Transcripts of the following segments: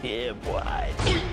Yeah, boy.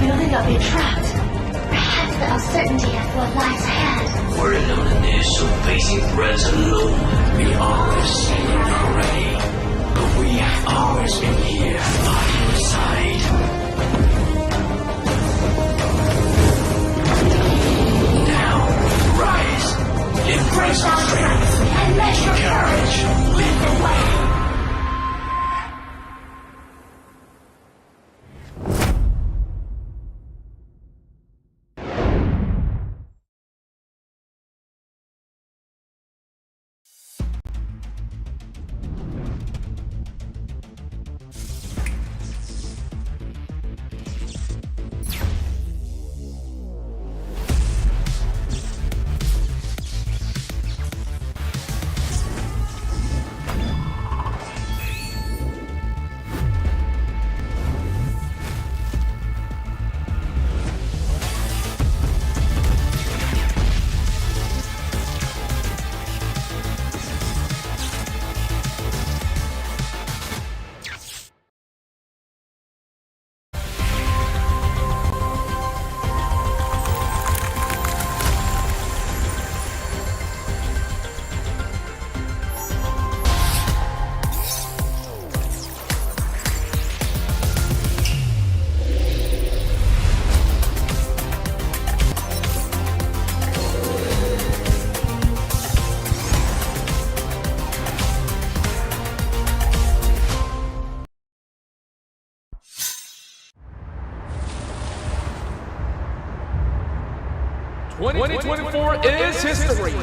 feeling of being trapped. Perhaps the uncertainty of what lies ahead. We're in an initial facing threats alone. We always stand ready, but We have always been here by your side. Now, rise. Embrace our strength and let your courage lead the way. "2024 is history,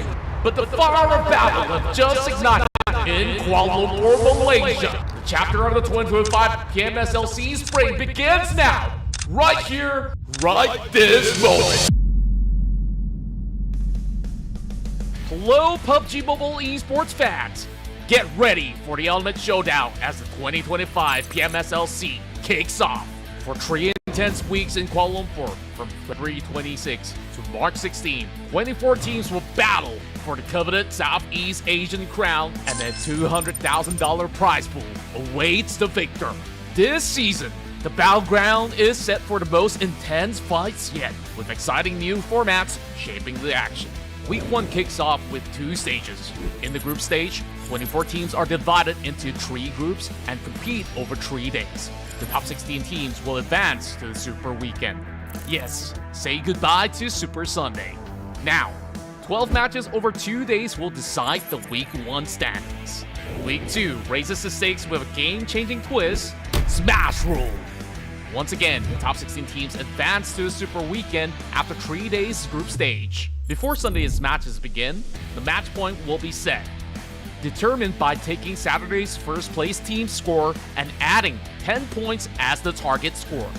but the fire of battle have just ignited in Kuala Lumpur, Malaysia. The chapter of the 2025 PMSL SEA Spring begins now, right here, right this moment." Hello, PUBG Mobile esports fans. Get ready for the ultimate showdown as the 2025 PMSL SEA kicks off. For 3 intense weeks in Kuala Lumpur, from February 26 to March 16, 24 teams will battle for the coveted Southeast Asian crown, and the $200,000 prize pool awaits the victor. This season, the battleground is set for the most intense fights yet, with exciting new formats shaping the action. Week 1 kicks off with 2 stages. In the group stage, 24 teams are divided into 3 groups and compete over 3 days. The top 16 teams will advance to the Super Weekend. Yes, say goodbye to Super Sunday. Now, 12 matches over 2 days will decide the Week 1 standings. Week 2 raises the stakes with a game-changing twist, Smash Rule. Once again, the top 16 teams advance to the Super Weekend after 3 days group stage. Before Sunday's matches begin, the match point will be set, determined by taking Saturday's first place team score and adding 10 points as the target score.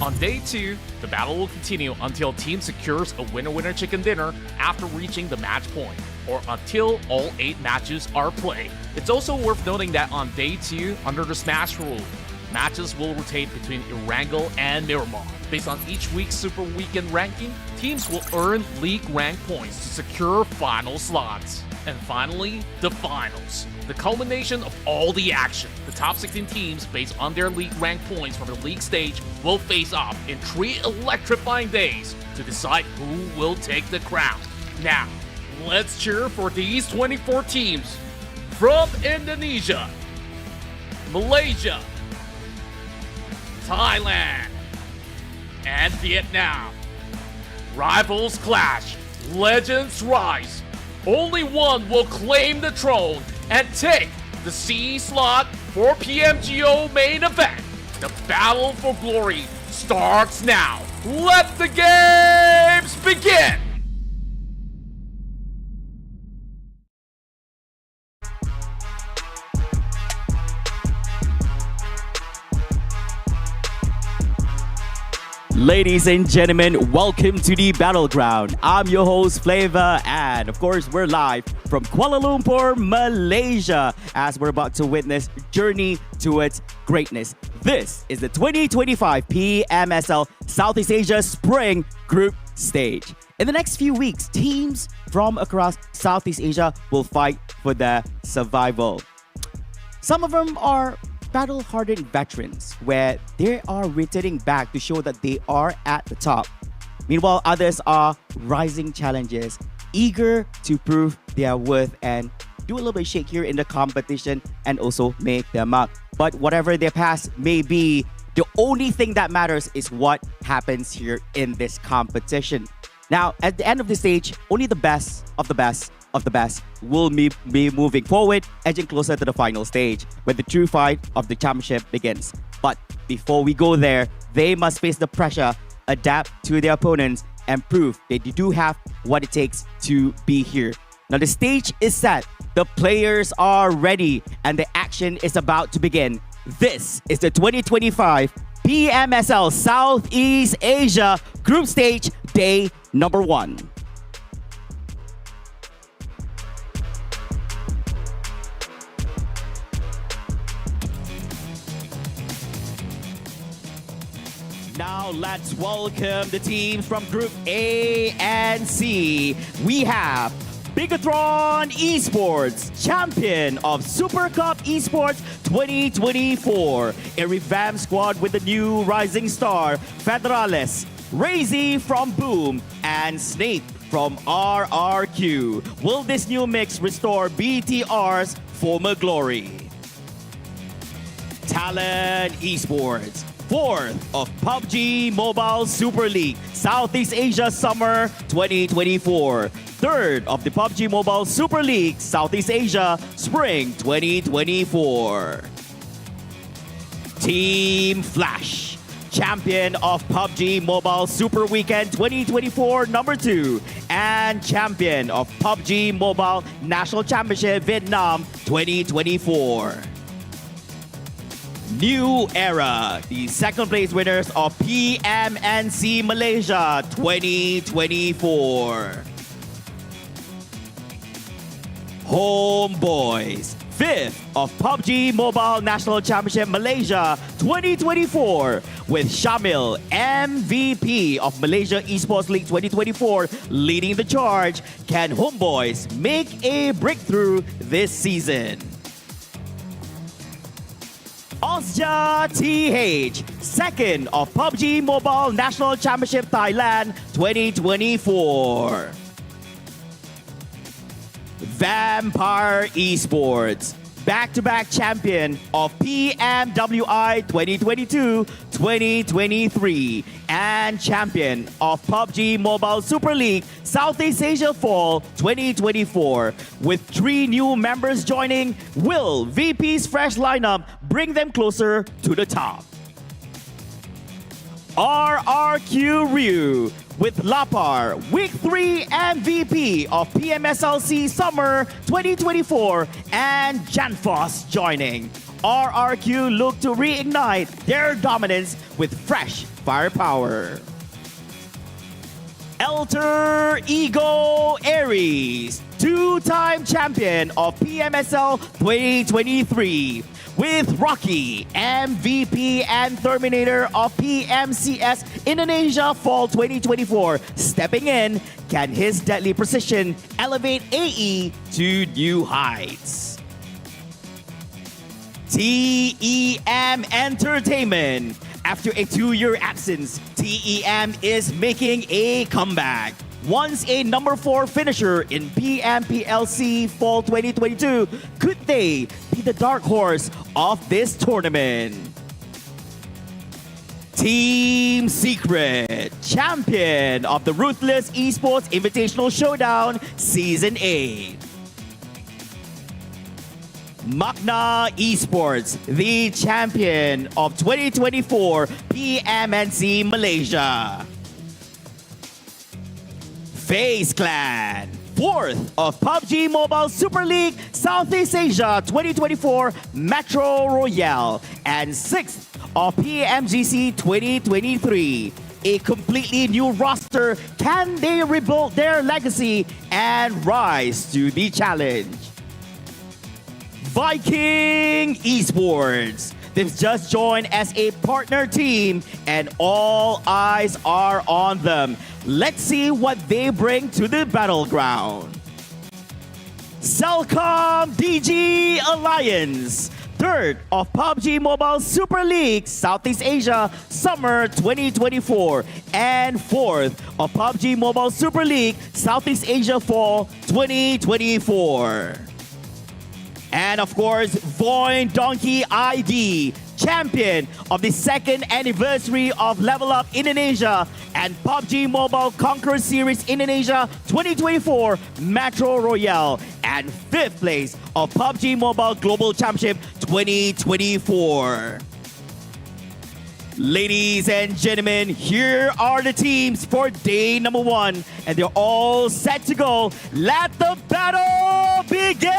On day 2, the battle will continue until team secures a winner-winner chicken dinner after reaching the match point, or until all 8 matches are played. It's also worth noting that on day 2, under the Smash Rule, matches will rotate between Erangel and Miramar. Based on each week's Super Weekend ranking, teams will earn league rank points to secure final slots. And finally, the finals. The culmination of all the action. The top 16 teams, based on their league rank points from the league stage, will face off in 3 electrifying days to decide who will take the crown. Now, let's cheer for these 24 teams from Indonesia, Malaysia, Thailand, and Vietnam. Rivals clash, legends rise. Only one will claim the throne and take the C slot for PMGO main event. The battle for glory starts now. Let the games begin! Ladies and gentlemen, welcome to the Battleground. I'm your host, Flavor, and of course, we're live from Kuala Lumpur, Malaysia, as we're about to witness Journey Towards Greatness. This is the 2025 PMSL Southeast Asia Spring Group Stage. In the next few weeks, teams from across Southeast Asia will fight for their survival. Some of them are battle-hardened veterans, where they are returning back to show that they are at the top. Meanwhile, others are rising challengers, eager to prove their worth and do a little bit shakier in the competition and also make them up. But whatever their past may be, the only thing that matters is what happens here in this competition. Now, at the end of the stage, only the best of the best of the best will be moving forward, edging closer to the final stage, where the true fight of the championship begins. But before we go there, they must face the pressure, adapt to their opponents, and prove that they do have what it takes to be here. Now the stage is set, the players are ready, and the action is about to begin. This is the 2025 PMSL Southeast Asia Group Stage Day number 1. Now let's welcome the teams from Group A and C. We have BIGETRON Esports, champion of Super Cup Esports 2024. A revamped squad with the new rising star, Federales, Razy from Boom, and Snake from RRQ. Will this new mix restore BTR's former glory? TALON Esports, 4th of PUBG Mobile Super League Southeast Asia Summer 2024. 3rd of the PUBG Mobile Super League Southeast Asia Spring 2024. Team Flash, champion of PUBG Mobile Super Weekend 2024 number 2 and champion of PUBG Mobile National Championship Vietnam 2024. New Era, the second place winners of PMNC Malaysia 2024. HOMEBOIS, 5th of PUBG Mobile National Championship Malaysia 2024 with Shamil, MVP of Malaysia Esports League 2024, leading the charge. Can HOMEBOIS make a breakthrough this season? OSJA TH, 2nd of PUBG Mobile National Championship Thailand 2024. Vampire Esports, back-to-back champion of PMWI 2022-2023 and champion of PUBG Mobile Super League Southeast Asia Fall 2024. With 3 new members joining, will VP's fresh lineup bring them closer to the top? RRQ Ryu, with Lapar, Week 3 MVP of PMSL SEA Summer 2024 and Janfos joining. RRQ look to reignite their dominance with fresh firepower. Alter Ego Aries, 2-time champion of PMSL 2023. With Rocky, MVP and Terminator of PMCS Indonesia Fall 2024 stepping in, can his deadly precision elevate AE to new heights? TEM Entertainment. After a 2-year absence, TEM is making a comeback. Once a number 4 finisher in PMPLC Fall 2022, could they be the dark horse of this tournament? Team Secret, champion of the Ruthless Esports Invitational Showdown Season 8. MAQNA Esports, the champion of 2024 PMNC Malaysia. FaZe Clan, 4th of PUBG Mobile Super League Southeast Asia 2024 Metro Royale and 6th of PMGC 2023. A completely new roster, can they rebuild their legacy and rise to the challenge? Viking Esports, they've just joined as a partner team and all eyes are on them. Let's see what they bring to the battleground. CELCOMDIGI Alliance, 3rd of PUBG Mobile Super League Southeast Asia Summer 2024 and 4th of PUBG Mobile Super League Southeast Asia Fall 2024. And of course, VOIN Donkey ID, champion of the 2nd anniversary of Level Up Indonesia and PUBG Mobile Conqueror Series Indonesia 2024 Metro Royale, and 5th place of PUBG Mobile Global Championship 2024. Ladies and gentlemen, here are the teams for day number 1, and they're all set to go. Let the battle begin!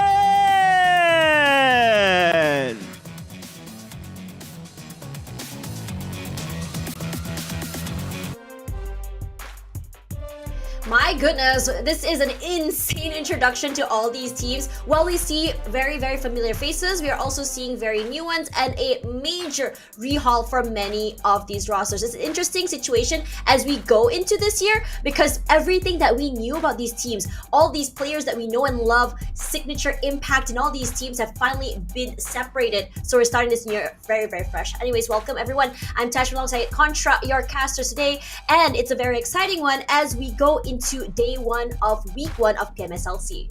My goodness, this is an insane introduction to all these teams. While we see very, very familiar faces, we are also seeing very new ones and a major rehaul for many of these rosters. It's an interesting situation as we go into this year because everything that we knew about these teams, all these players that we know and love, Signature, Impact, and all these teams have finally been separated. So we're starting this year very, very fresh. Anyways, welcome everyone. I'm Tash alongside Contra, your casters today, and it's a very exciting one as we go into day 1 of week 1 of PMSL SEA.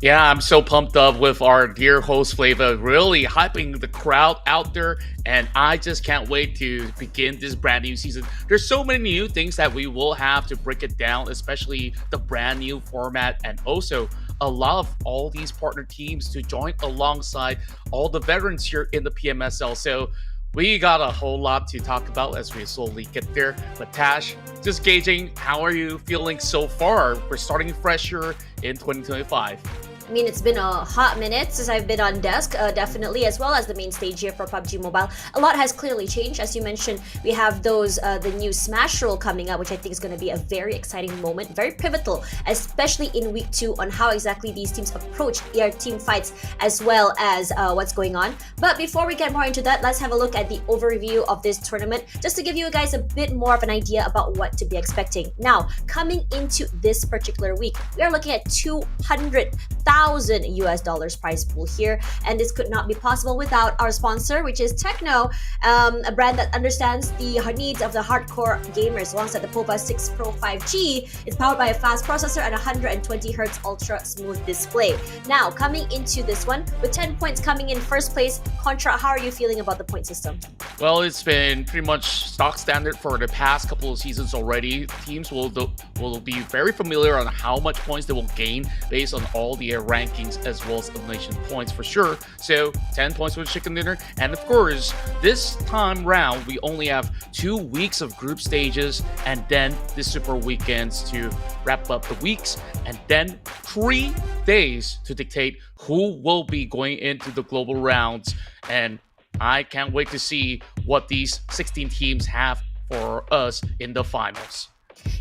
Yeah, I'm so pumped up with our dear host Flava, really hyping the crowd out there, and I just can't wait to begin this brand new season. There's so many new things that we will have to break it down, especially the brand new format, and also a lot of all these partner teams to join alongside all the veterans here in the PMSL. So we got a whole lot to talk about as we slowly get there. But Tash, just gauging, how are you feeling so far? We're starting fresh here in 2025. I mean, it's been a hot minute since I've been on desk, definitely, as well as the main stage here for PUBG Mobile. A lot has clearly changed. As you mentioned, we have the new Smash rule coming up, which I think is going to be a very exciting moment, very pivotal, especially in week 2 on how exactly these teams approach their team fights as well as what's going on. But before we get more into that, let's have a look at the overview of this tournament, just to give you guys a bit more of an idea about what to be expecting. Now, coming into this particular week, we are looking at $200,000 US prize pool here, and this could not be possible without our sponsor, which is TECNO, a brand that understands the needs of the hardcore gamers. Alongside the POVA 6 Pro 5G, it's powered by a fast processor and 120Hz ultra smooth display. Now, coming into this one with 10 points coming in first place, Contra, how are you feeling about the point system? Well, it's been pretty much stock standard for the past couple of seasons already. Teams will be very familiar on how much points they will gain based on all the rankings as well as elimination points for sure. So 10 points for the chicken dinner, and of course this time round we only have 2 weeks of group stages and then the super weekends to wrap up the weeks, and then 3 days to dictate who will be going into the global rounds. And I can't wait to see what these 16 teams have for us in the finals.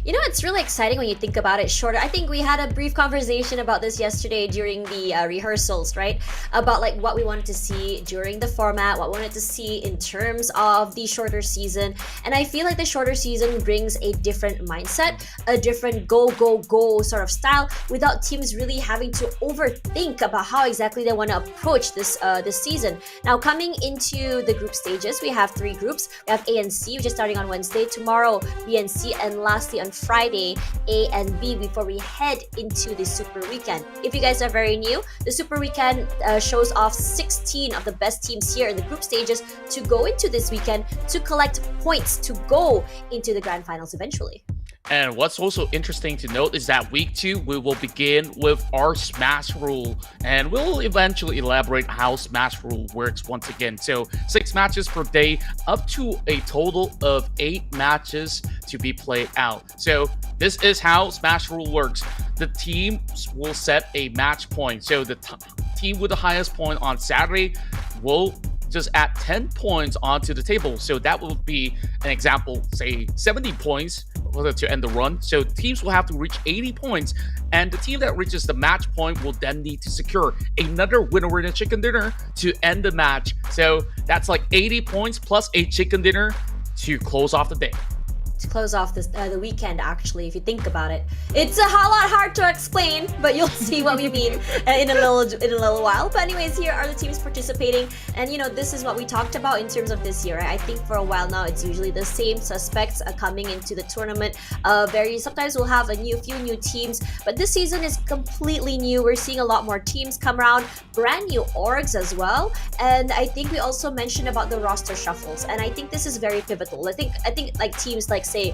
You know, it's really exciting when you think about it shorter. I think we had a brief conversation about this yesterday during the rehearsals, right? About like what we wanted to see during the format, what we wanted to see in terms of the shorter season. And I feel like the shorter season brings a different mindset, a different go, go, go sort of style without teams really having to overthink about how exactly they want to approach this season. Now, coming into the group stages, we have 3 groups. We have A and C, which is starting on Wednesday, tomorrow B and C, and lastly on Friday, A and B, before we head into the Super Weekend. If you guys are very new, the Super Weekend shows off 16 of the best teams here in the group stages to go into this weekend to collect points to go into the Grand Finals eventually. And what's also interesting to note is that week 2, we will begin with our Smash rule, and we'll eventually elaborate how Smash rule works once again. So 6 matches per day, up to a total of 8 matches to be played out. So this is how Smash rule works. The teams will set a match point. So the team with the highest point on Saturday will just add 10 points onto the table. So that will be an example, say 70 points to end the run. So teams will have to reach 80 points, and the team that reaches the match point will then need to secure another winner in a chicken dinner to end the match. So that's like 80 points plus a chicken dinner to close off the day. to close off this the weekend. Actually, if you think about it, it's a lot hard to explain, but you'll see what we mean in a little while. But anyways, here are the teams participating, and this is what we talked about in terms of this year. Right? I think for a while now it's usually the same suspects coming into the tournament. Sometimes we'll have a few new teams, but this season is completely new. We're seeing a lot more teams come around, brand new orgs as well, and I think we also mentioned about the roster shuffles, and I think this is very pivotal. I think like teams like say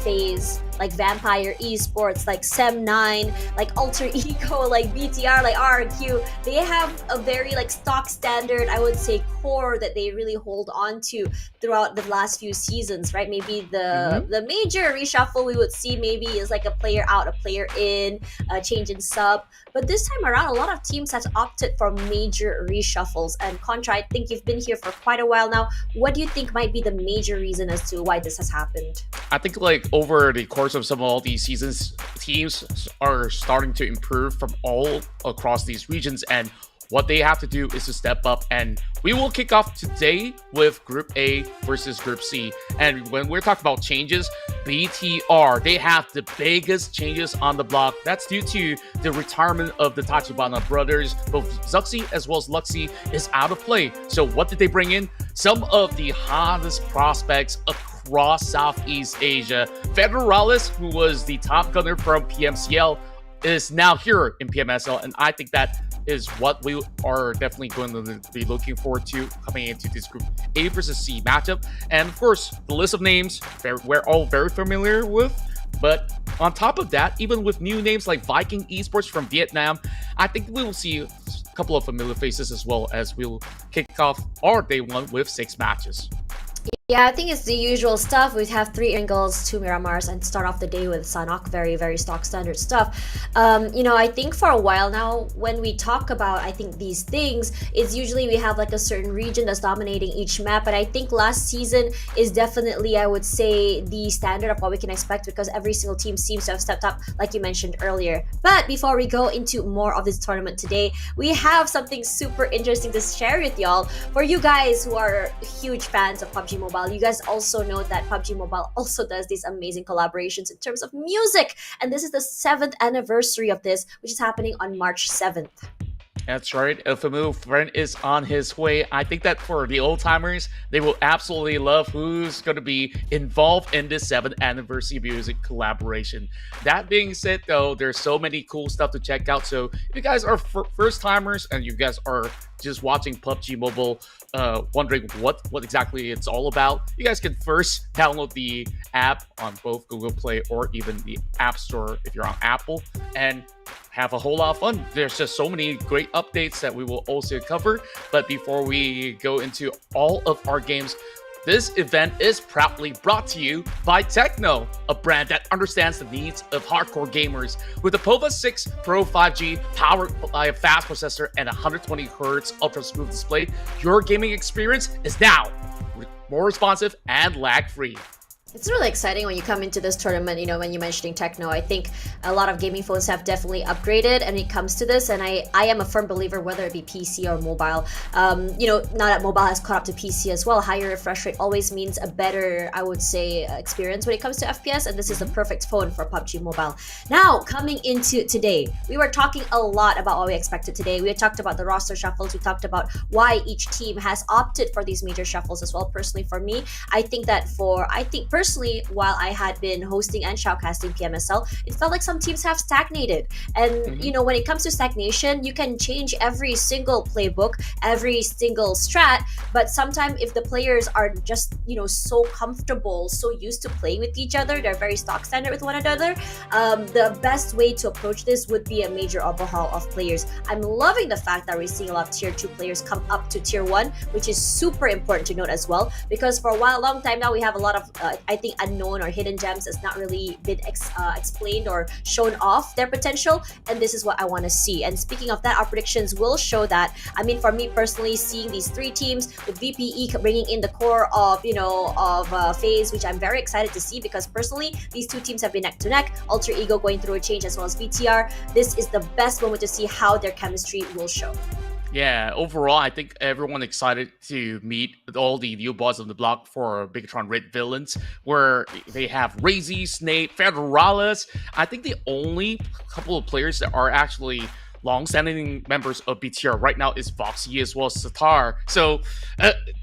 FaZe, like Vampire Esports, like Sem9, like Alter Ego, like BTR, like RQ, they have a very like stock standard, I would say, core that they really hold on to throughout the last few seasons, right? Maybe the major reshuffle we would see maybe is like a player out, a player in, a change in sub. But this time around, a lot of teams have opted for major reshuffles. And Contra, I think you've been here for quite a while now. What do you think might be the major reason as to why this has happened? I think like over the course of some of all these seasons, teams are starting to improve from all across these regions, and what they have to do is to step up, and we will kick off today with Group A versus Group C. And when we're talking about changes, BTR, they have the biggest changes on the block. That's due to the retirement of the Tachibana brothers. Both Zuxi as well as Luxi is out of play. So what did they bring in? Some of the hottest prospects across Southeast Asia. Federalis, who was the top gunner from PMCL, is now here in PMSL, and I think that is what we are definitely going to be looking forward to coming into this Group A versus C matchup. And of course, the list of names we're all very familiar with. But on top of that, even with new names like Viking Esports from Vietnam, I think we will see a couple of familiar faces as well, as we'll kick off our day one with 6 matches. Yeah, I think it's the usual stuff. We have 3 Ingles, 2 Miramars, and start off the day with Sanok. Very, very stock standard stuff. I think for a while now, when we talk about, I think these things, it's usually we have like a certain region that's dominating each map. But I think last season is definitely, I would say, the standard of what we can expect, because every single team seems to have stepped up, like you mentioned earlier. But before we go into more of this tournament today, we have something super interesting to share with y'all. For you guys who are huge fans of PUBG Mobile, you guys also know that PUBG Mobile also does these amazing collaborations in terms of music, and this is the 7th anniversary of this, which is happening on March 7th. That's right, a familiar friend is on his way. I think that for the old timers, they will absolutely love who's going to be involved in this 7th anniversary music collaboration. That being said, though, there's so many cool stuff to check out. So if you guys are first timers and you guys are just watching PUBG Mobile, wondering what exactly it's all about, you guys can first download the app on both Google Play or even the App Store if you're on Apple, and have a whole lot of fun. There's just so many great updates that we will also cover. But before we go into all of our games, this event is proudly brought to you by TECNO, a brand that understands the needs of hardcore gamers. With the POVA 6 Pro 5G powered by a fast processor and 120Hz ultra smooth display, your gaming experience is now more responsive and lag-free. It's really exciting when you come into this tournament, when you're mentioning TECNO. I think a lot of gaming phones have definitely upgraded and it comes to this, and I am a firm believer, whether it be PC or mobile. Now that mobile has caught up to PC as well, higher refresh rate always means a better, I would say, experience when it comes to FPS, and this is the perfect phone for PUBG Mobile. Now, coming into today, we were talking a lot about what we expected today. We had talked about the roster shuffles, we talked about why each team has opted for these major shuffles as well. Personally, for me, I think personally, while I had been hosting and shoutcasting PMSL, it felt like some teams have stagnated. And when it comes to stagnation, you can change every single playbook, every single strat, but sometimes if the players are just so comfortable, so used to playing with each other, they're very stock standard with one another, the best way to approach this would be a major overhaul of players. I'm loving the fact that we're seeing a lot of tier 2 players come up to tier 1, which is super important to note as well, because for a long time now we have a lot of I think unknown or hidden gems that's not really been explained or shown off their potential, and this is what I want to see. And speaking of that, our predictions will show that. I mean, for me personally, seeing these 3 teams with VPE bringing in the core of FaZe, which I'm very excited to see, because personally these 2 teams have been neck to neck, Alter Ego going through a change as well as VTR. This is the best moment to see how their chemistry will show. Yeah, overall, I think everyone excited to meet all the new boss on the block for BIGETRON Red Villains, where they have Razy, Snape, Federales. I think the only couple of players that are actually long-standing members of BTR right now is Foxy as well as Satar. So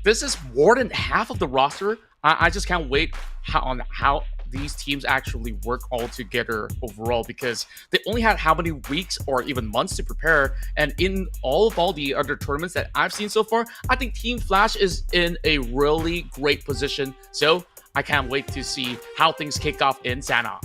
this is more than half of the roster. I just can't wait on how these teams actually work all together overall, because they only had how many weeks or even months to prepare, and in all the other tournaments that I've seen so far, I think Team Flash is in a really great position. So I can't wait to see how things kick off in Sana.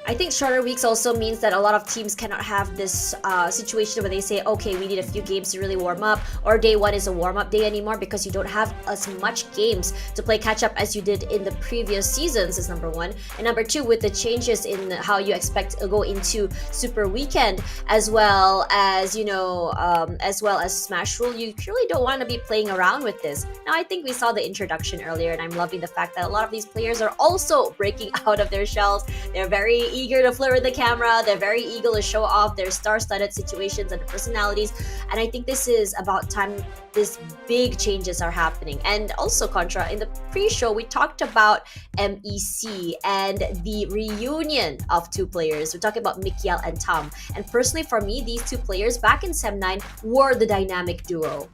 I think shorter weeks also means that a lot of teams cannot have this situation where they say, okay, we need a few games to really warm up, or day one is a warm-up day anymore, because you don't have as much games to play catch-up as you did in the previous seasons, is number one. And number two, with the changes in how you expect to go into Super Weekend, as well as, you know, as well as Smash Rule, you really don't want to be playing around with this. Now, I think we saw the introduction earlier, and I'm loving the fact that a lot of these players are also breaking out of their shells. They're very eager to flirt with the camera. They're very eager to show off their star-studded situations and personalities. And I think this is about time these big changes are happening. And also, Contra, in the pre-show, we talked about MEC and the reunion of two players. We're talking about Mikiel and Tom. And personally, for me, these two players back in Sem 9 were the dynamic duo.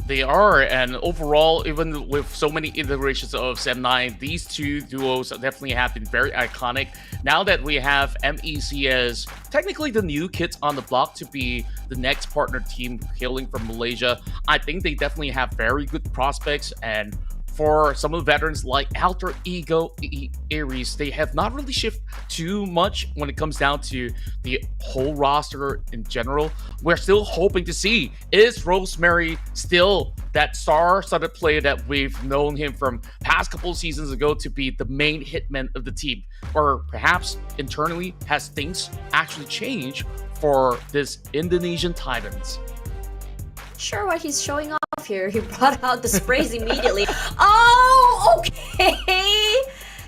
They are, and overall, even with so many iterations of Sem 9, these two duos definitely have been very iconic. Now that we have MEC as technically the new kids on the block to be the next partner team hailing from Malaysia, I think they definitely have very good prospects. And for some of the veterans like Alter Ego, Aries, they have not really shifted too much when it comes down to the whole roster in general. We're still hoping to see, is Rosemary still that star-studded player that we've known him from past couple of seasons ago to be the main hitman of the team? Or perhaps internally, has things actually changed for this Indonesian Titans? Sure, what he's showing off here. He brought out the sprays immediately. Oh, okay.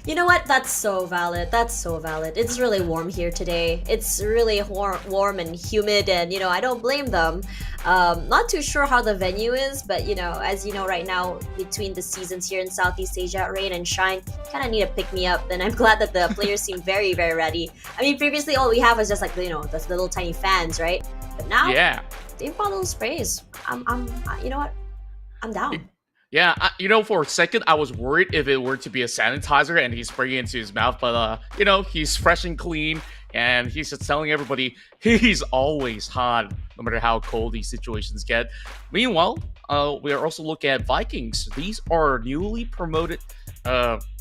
You know what? That's so valid. That's so valid. It's really warm here today. It's really warm and humid, and you know, I don't blame them. Not too sure how the venue is, but you know, as you know, right now between the seasons here in Southeast Asia, rain and shine, kind of need a pick me up. And I'm glad that the players seem very, very ready. I mean, previously all we have was just like, you know, the little tiny fans, right? But now, yeah, they've brought those sprays. You know what? I'm down. Yeah, you know, for a second, I was worried if it were to be a sanitizer and he's spraying it into his mouth, but, you know, he's fresh and clean, and he's just telling everybody he's always hot, no matter how cold these situations get. Meanwhile, we are also looking at Vikings. These are newly promoted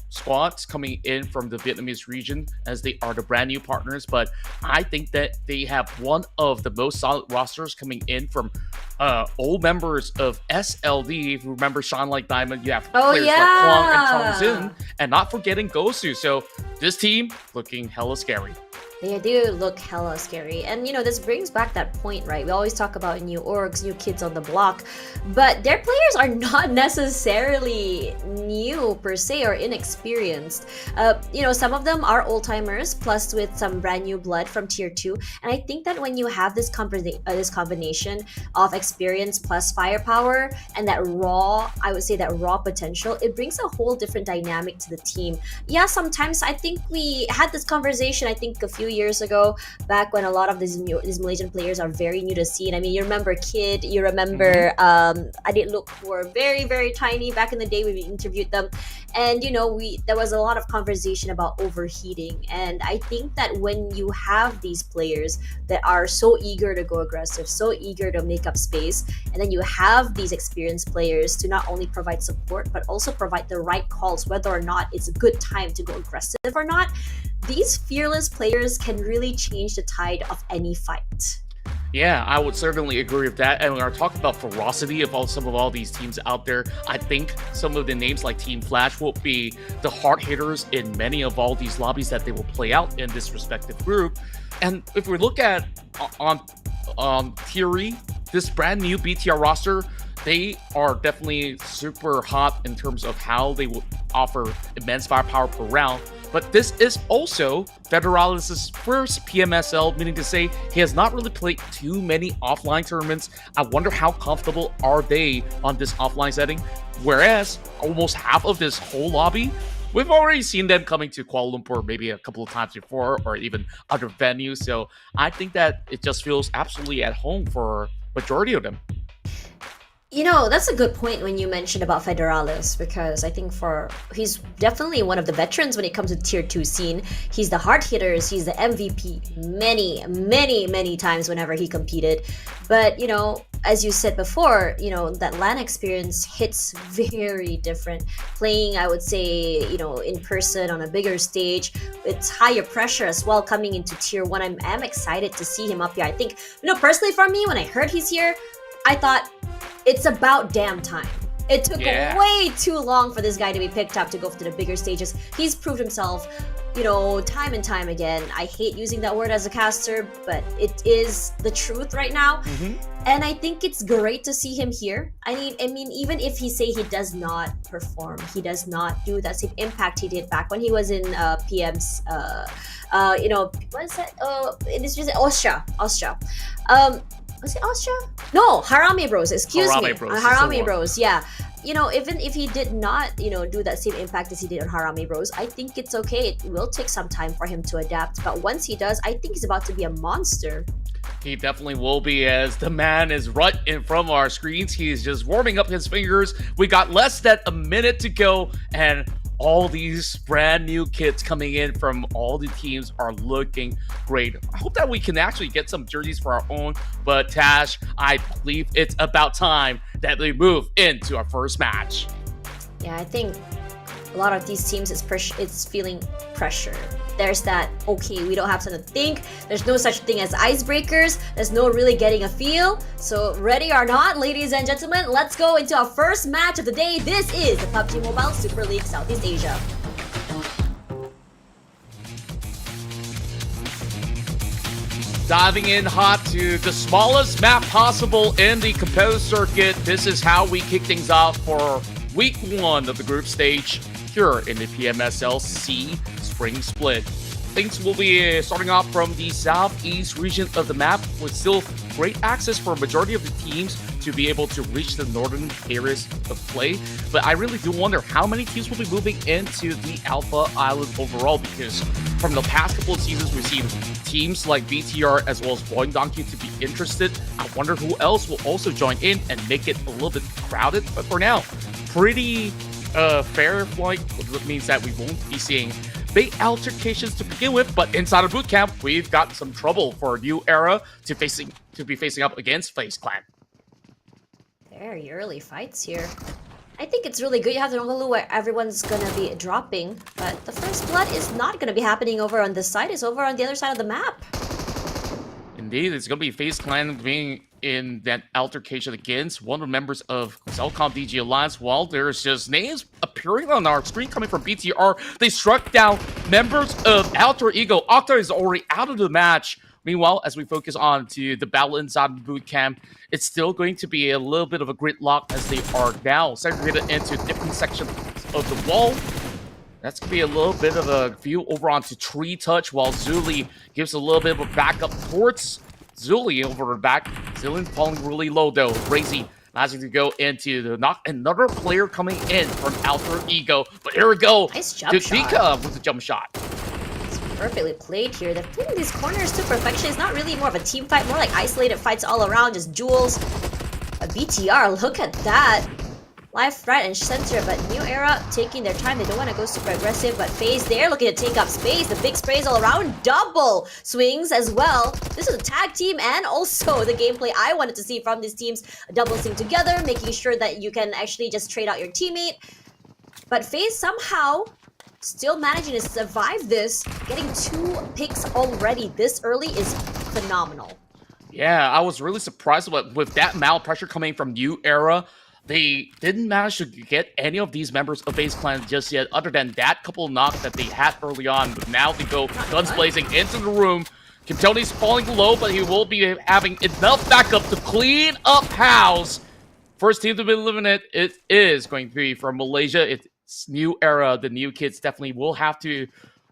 squads coming in from the Vietnamese region, as they are the brand new partners, but I think that they have one of the most solid rosters coming in from old members of SLD. If you remember Shine Like Diamond, you have players like Kwang and Chong Zin, and not forgetting Gosu. So this team looking hella scary. They do look hella scary. And you know, this brings back that point, right? We always talk about new orgs, new kids on the block, but their players are not necessarily new per se or inexperienced. You know, some of them are old-timers plus with some brand new blood from tier 2. And I think that when you have this combination of experience plus firepower and that raw, I would say that raw potential, it brings a whole different dynamic to the team. Yeah, sometimes I think we had this conversation, I think a few years ago, back when a lot of these Malaysian players are very new to scene. I mean, you remember Kid, you remember Adit Look, who were very, very tiny back in the day when we interviewed them. And you know, there was a lot of conversation about overheating. And I think that when you have these players that are so eager to go aggressive, so eager to make up space, and then you have these experienced players to not only provide support, but also provide the right calls, whether or not it's a good time to go aggressive or not, these fearless players can really change the tide of any fight. Yeah, I would certainly agree with that. And when we're talking about ferocity of some of all these teams out there, I think some of the names like Team Flash will be the hard hitters in many of all these lobbies that they will play out in this respective group. And if we look at on theory, this brand new BTR roster, they are definitely super hot in terms of how they will offer immense firepower per round. But this is also Federales' first PMSL, meaning to say he has not really played too many offline tournaments. I wonder how comfortable are they on this offline setting, whereas almost half of this whole lobby, we've already seen them coming to Kuala Lumpur maybe a couple of times before, or even other venues. So I think that it just feels absolutely at home for majority of them. You know, that's a good point when you mentioned about Federales, because I think he's definitely one of the veterans when it comes to tier 2 scene. He's the hard hitters, he's the MVP many times whenever he competed. But, you know, as you said before, you know, that LAN experience hits very different. Playing, I would say, you know, in person on a bigger stage, it's higher pressure as well coming into tier 1. I'm excited to see him up here. I think, you know, personally for me, when I heard he's here, I thought, it's about damn time. It took way too long for this guy to be picked up to go to the bigger stages. He's proved himself, you know, time and time again. I hate using that word as a caster, but it is the truth right now. And I think it's great to see him here. I mean, even if he say he does not perform, he does not do that same impact he did back when he was in PM's, you know, what is that? It's just OSJA. Was it OSJA? No, Harame Bros. Excuse me. Harame Bros. Yeah. You know, even if he did not, you know, do that same impact as he did on Harame Bros, I think it's okay. It will take some time for him to adapt. But once he does, I think he's about to be a monster. He definitely will be, as the man is right in front of our screens. He's just warming up his fingers. We got less than a minute to go, and all these brand new kits coming in from all the teams are looking great. I hope that we can actually get some jerseys for our own, but Tash, I believe it's about time that we move into our first match. Yeah, I think a lot of these teams, it's feeling pressure. There's that, okay, we don't have time to think. There's no such thing as icebreakers. There's no really getting a feel. So ready or not, ladies and gentlemen, let's go into our first match of the day. This is the PUBG Mobile Super League Southeast Asia. Diving in hot to the smallest map possible in the competitive circuit. This is how we kick things off for week 1 of the group stage here in the PMSL SEA Spring Split. Things will be starting off from the southeast region of the map, with still great access for a majority of the teams to be able to reach the northern areas of play. But I really do wonder how many teams will be moving into the Alpha Island overall, because from the past couple of seasons, we've seen teams like BTR as well as VOIN to be interested. I wonder who else will also join in and make it a little bit crowded. But for now, pretty fair flight, which means that we won't be seeing big altercations to begin with. But inside of boot camp, we've got some trouble for New Era to be facing up against FaZe Clan. Very early fights here. I think it's really good. You have the Nongolu where everyone's gonna be dropping, but the first blood is not gonna be happening over on this side. It's over on the other side of the map. Indeed, it's going to be FaZe Clan being in that altercation against one of the members of CELCOMDIGI Alliance. While there's just names appearing on our screen coming from BTR, they struck down members of Alter Ego. Octa is already out of the match. Meanwhile, as we focus on to the battle inside the boot camp, it's still going to be a little bit of a gridlock as they are now segregated into different sections of the wall. That's going to be a little bit of a view over onto Tree Touch, while Zuli gives a little bit of a backup towards Zuli over her back. Zillion falling really low though. Crazy managing to go into the knock. Another player coming in from Alter Ego. But here we go. Nice jump shot. Nika with the jump shot. It's perfectly played here. They're playing these corners to perfection. It's not really more of a team fight, more like isolated fights all around, just duels. A BTR, look at that. Life right and center, but New Era taking their time. They don't want to go super aggressive, but FaZe there looking to take up space. The big sprays all around, double swings as well. This is a tag team, and also the gameplay I wanted to see from these teams. Double swing together, making sure that you can actually just trade out your teammate. But FaZe somehow still managing to survive this. Getting 2 picks already this early is phenomenal. Yeah, I was really surprised with that amount of pressure coming from New Era. They didn't manage to get any of these members of FaZe Clan just yet, other than that couple of knocks that they had early on. But now they go guns blazing into the room. Kimtoni's falling low, but he will be having enough backup to clean up house. First team to be eliminated, it is going to be from Malaysia. It's New Era. The new kids definitely will have to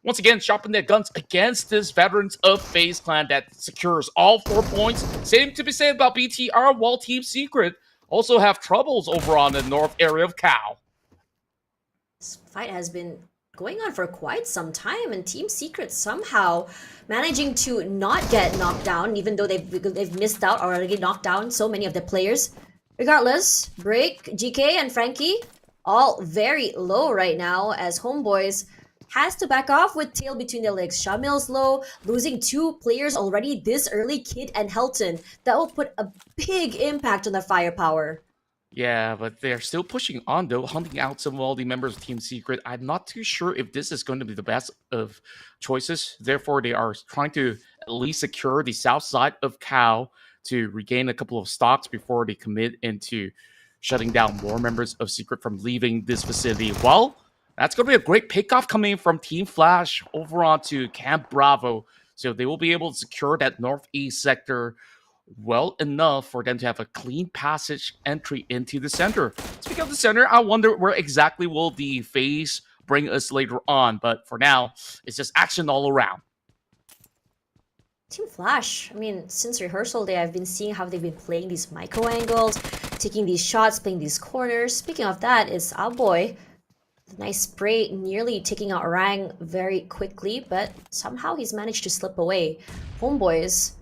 once again, sharpen their guns against this veterans of FaZe Clan that secures all 4 points. Same to be said about BTR, while Team Secret also have troubles over on the north area of Cal. This fight has been going on for quite some time, and Team Secret somehow managing to not get knocked down, even though they've missed out or already knocked down so many of the players. Regardless, Break, GK, and Frankie all very low right now as Homeboys has to back off with tail between their legs. Shamil's low, losing 2 players already this early, Kid and Helton. That will put a big impact on their firepower. Yeah, but they're still pushing on, though, hunting out some of all the members of Team Secret. I'm not too sure if this is going to be the best of choices. Therefore, they are trying to at least secure the south side of Cal to regain a couple of stocks before they commit into shutting down more members of Secret from leaving this vicinity. Well, that's going to be a great pickoff coming from Team Flash over onto Camp Bravo. So they will be able to secure that northeast sector well enough for them to have a clean passage entry into the center. Speaking of the center, I wonder where exactly will the FaZe bring us later on. But for now, it's just action all around. Team Flash, I mean, since rehearsal day, I've been seeing how they've been playing these micro angles, taking these shots, playing these corners. Speaking of that, it's our boy. Nice spray, nearly taking out Rang very quickly, but somehow he's managed to slip away. Homeboys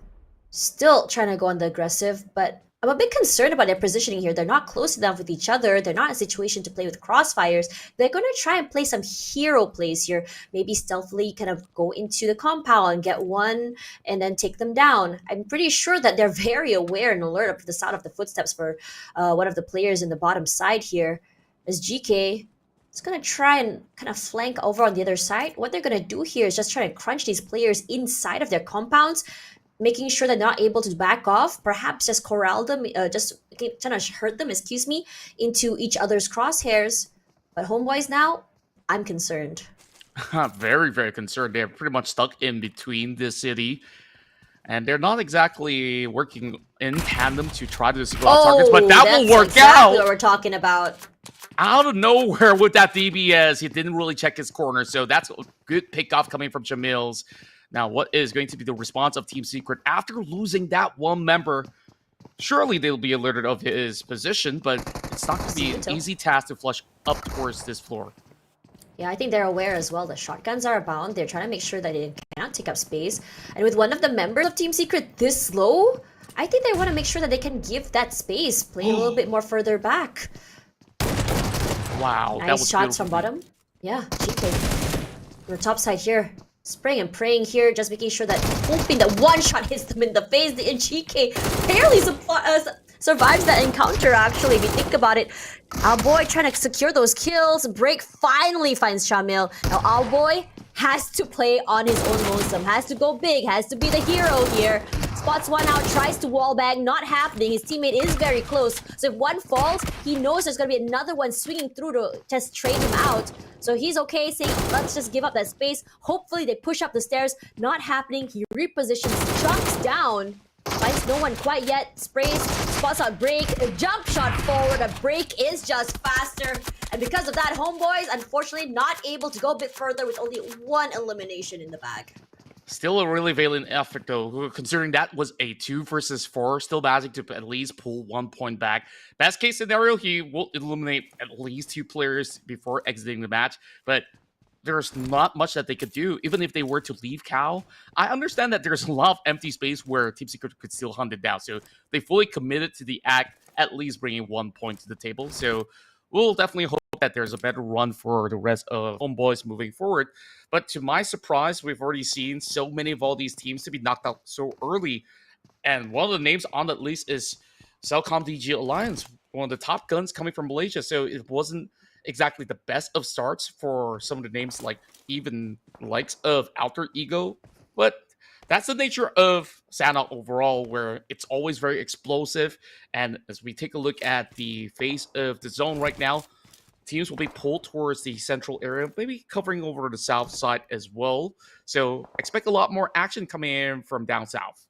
still trying to go on the aggressive, but I'm a bit concerned about their positioning here. They're not close enough with each other. They're not in a situation to play with crossfires. They're going to try and play some hero plays here. Maybe stealthily kind of go into the compound, get one, and then take them down. I'm pretty sure that they're very aware and alert up to the sound of the footsteps for one of the players in the bottom side here. As GK is going to try and kind of flank over on the other side. What they're going to do here is just try to crunch these players inside of their compounds, making sure they're not able to back off, perhaps just corral them, just trying to hurt them, into each other's crosshairs. But Homeboys now, I'm concerned. Very, very concerned. They're pretty much stuck in between the city. And they're not exactly working in tandem to try to secure targets, but that will work exactly out. What we're talking about. Out of nowhere with that DBS, he didn't really check his corner, so that's a good pickoff coming from Jamils. Now, what is going to be the response of Team Secret after losing that one member? Surely they'll be alerted of his position, but it's not going to be an easy task to flush up towards this floor. Yeah, I think they're aware as well that shotguns are abound. They're trying to make sure that they cannot take up space. And with one of the members of Team Secret this low, I think they want to make sure that they can give that space, play a little bit more further back. Wow, nice that was shots from bottom. Yeah, GK. On the top side here. Spraying and praying here, just making sure that, hoping that one shot hits them in the face. And GK barely survives that encounter, actually, if you think about it. Our boy trying to secure those kills. Break finally finds Shamil. Now, our boy has to play on his own lonesome, has to go big, has to be the hero here. Spots one out, tries to wallbang, not happening. His teammate is very close. So if one falls, he knows there's going to be another one swinging through to just trade him out. So he's okay saying, let's just give up that space. Hopefully they push up the stairs. Not happening. He repositions, jumps down. Finds no one quite yet. Sprays, spots out Break, a jump shot forward. A Break is just faster. And because of that, Homeboys, unfortunately, not able to go a bit further with only one elimination in the bag. Still a really valiant effort, though, considering that was a 2 versus 4. Still managing to at least pull 1 point back. Best case scenario, he will eliminate at least 2 players before exiting the match. But there's not much that they could do, even if they were to leave Cal. I understand that there's a lot of empty space where Team Secret could still hunt it down. So they fully committed to the act, at least bringing 1 point to the table. So we'll definitely hope that there's a better run for the rest of Homeboys moving forward. But to my surprise, we've already seen so many of all these teams to be knocked out so early. And one of the names on that list is CELCOMDIGI Alliance, one of the top guns coming from Malaysia. So it wasn't exactly the best of starts for some of the names, like even likes of Alter Ego. But that's the nature of Sana overall, where it's always very explosive. And as we take a look at the face of the zone right now, teams will be pulled towards the central area, maybe covering over the south side as well. So expect a lot more action coming in from down south.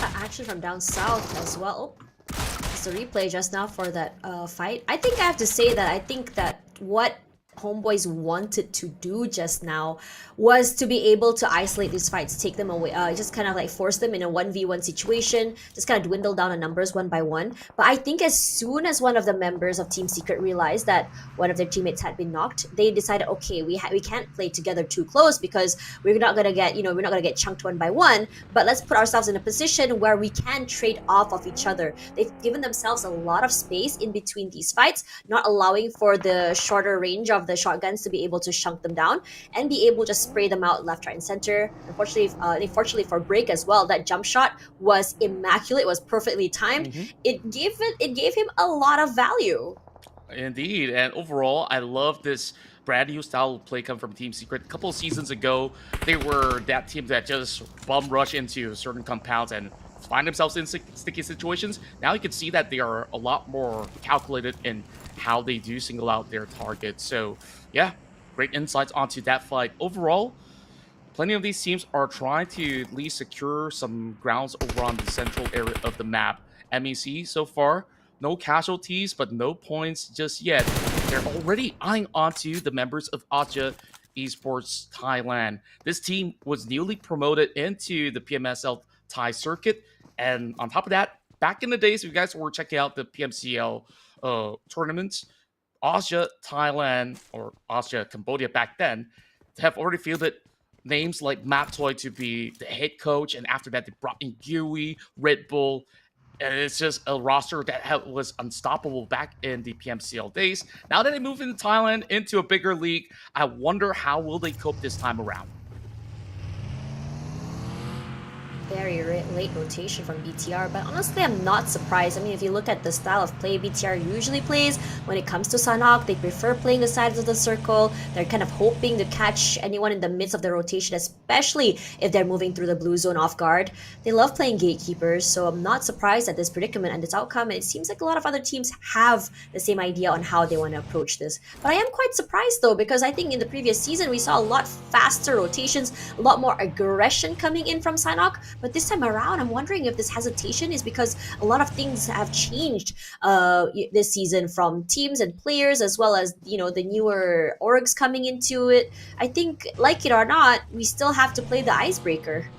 Action from down south as well. It's a replay just now for that fight. I think I have to say that I think that what Homeboys wanted to do just now was to be able to isolate these fights, take them away, just kind of like force them in a 1v1 situation, just kind of dwindle down the numbers one by one. But I think as soon as one of the members of Team Secret realized that one of their teammates had been knocked, they decided, okay, we can't play together too close because we're not gonna get, we're not gonna get chunked one by one. But let's put ourselves in a position where we can trade off of each other. They've given themselves a lot of space in between these fights, not allowing for the shorter range of the shotguns to be able to shunk them down and be able to spray them out left, right, and center. Unfortunately for Break as well, that jump shot was immaculate. It was perfectly timed. It gave him a lot of value. Indeed, and overall, I love this brand new style of play come from Team Secret. A couple of seasons ago, they were that team that just bum rush into certain compounds and find themselves in sticky situations. Now you can see that they are a lot more calculated in how they do single out their targets. So yeah, great insights onto that fight. Overall, plenty of these teams are trying to at least secure some grounds over on the central area of the map. MEC so far, no casualties, but no points just yet. They're already eyeing onto the members of OSJA Esports Thailand. This team was newly promoted into the PMSL Thai circuit. And on top of that, back in the days, if you guys were checking out the PMCL tournaments, OSJA Thailand or OSJA Cambodia back then have already fielded names like Matoy to be the head coach. And after that, they brought in Gui, Red Bull. And it's just a roster that was unstoppable back in the PMCL days. Now that they moved into Thailand, into a bigger league, I wonder how will they cope this time around. Very late rotation from BTR, but honestly, I'm not surprised. I mean, if you look at the style of play BTR usually plays, when it comes to Sanhok, they prefer playing the sides of the circle. They're kind of hoping to catch anyone in the midst of the rotation, especially if they're moving through the blue zone off guard. They love playing gatekeepers, so I'm not surprised at this predicament and this outcome. And it seems like a lot of other teams have the same idea on how they want to approach this. But I am quite surprised though, because I think in the previous season, we saw a lot faster rotations, a lot more aggression coming in from Sanhok. But this time around, I'm wondering if this hesitation is because a lot of things have changed this season, from teams and players, as well as the newer orgs coming into it. I think, like it or not, we still have to play the icebreaker.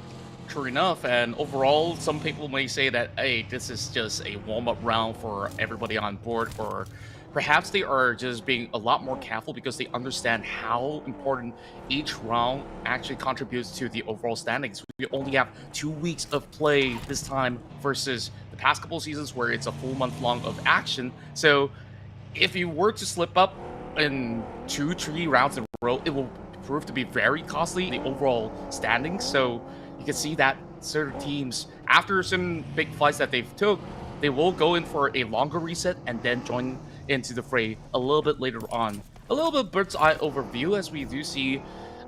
True enough, and overall, some people may say that, hey, this is just a warm-up round for everybody on board, or perhaps they are just being a lot more careful because they understand how important each round actually contributes to the overall standings. We only have 2 weeks of play this time versus the past couple of seasons where it's a full month long of action. So if you were to slip up in 2-3 rounds in a row, it will prove to be very costly in the overall standings. So you can see that certain teams, after certain big fights that they've took, they will go in for a longer reset and then join into the fray a little bit later on. A little bit bird's eye overview, as we do see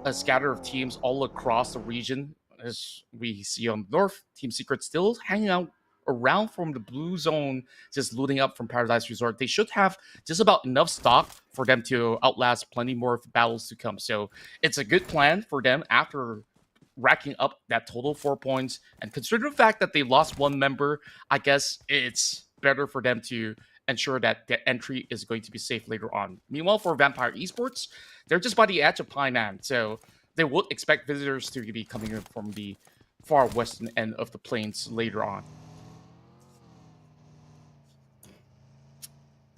a scatter of teams all across the region. As we see on the north, Team Secret still hanging out around from the blue zone, just looting up from Paradise Resort. They should have just about enough stock for them to outlast plenty more battles to come. So it's a good plan for them after racking up that total 4 points. And considering the fact that they lost one member, I guess it's better for them to ensure that the entry is going to be safe later on. Meanwhile, for Vampire Esports, they're just by the edge of Painan, so they would expect visitors to be coming in from the far western end of the plains later on.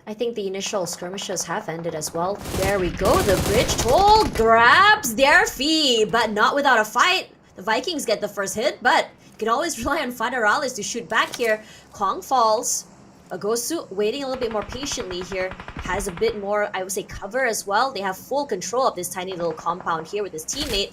I think the initial skirmishes have ended as well. There we go. The bridge toll grabs their fee, but not without a fight. The Vikings get the first hit, but you can always rely on Federales to shoot back here. Kwang falls. Agosu waiting a little bit more patiently here. Has a bit more, I would say, cover as well. They have full control of this tiny little compound here with his teammate.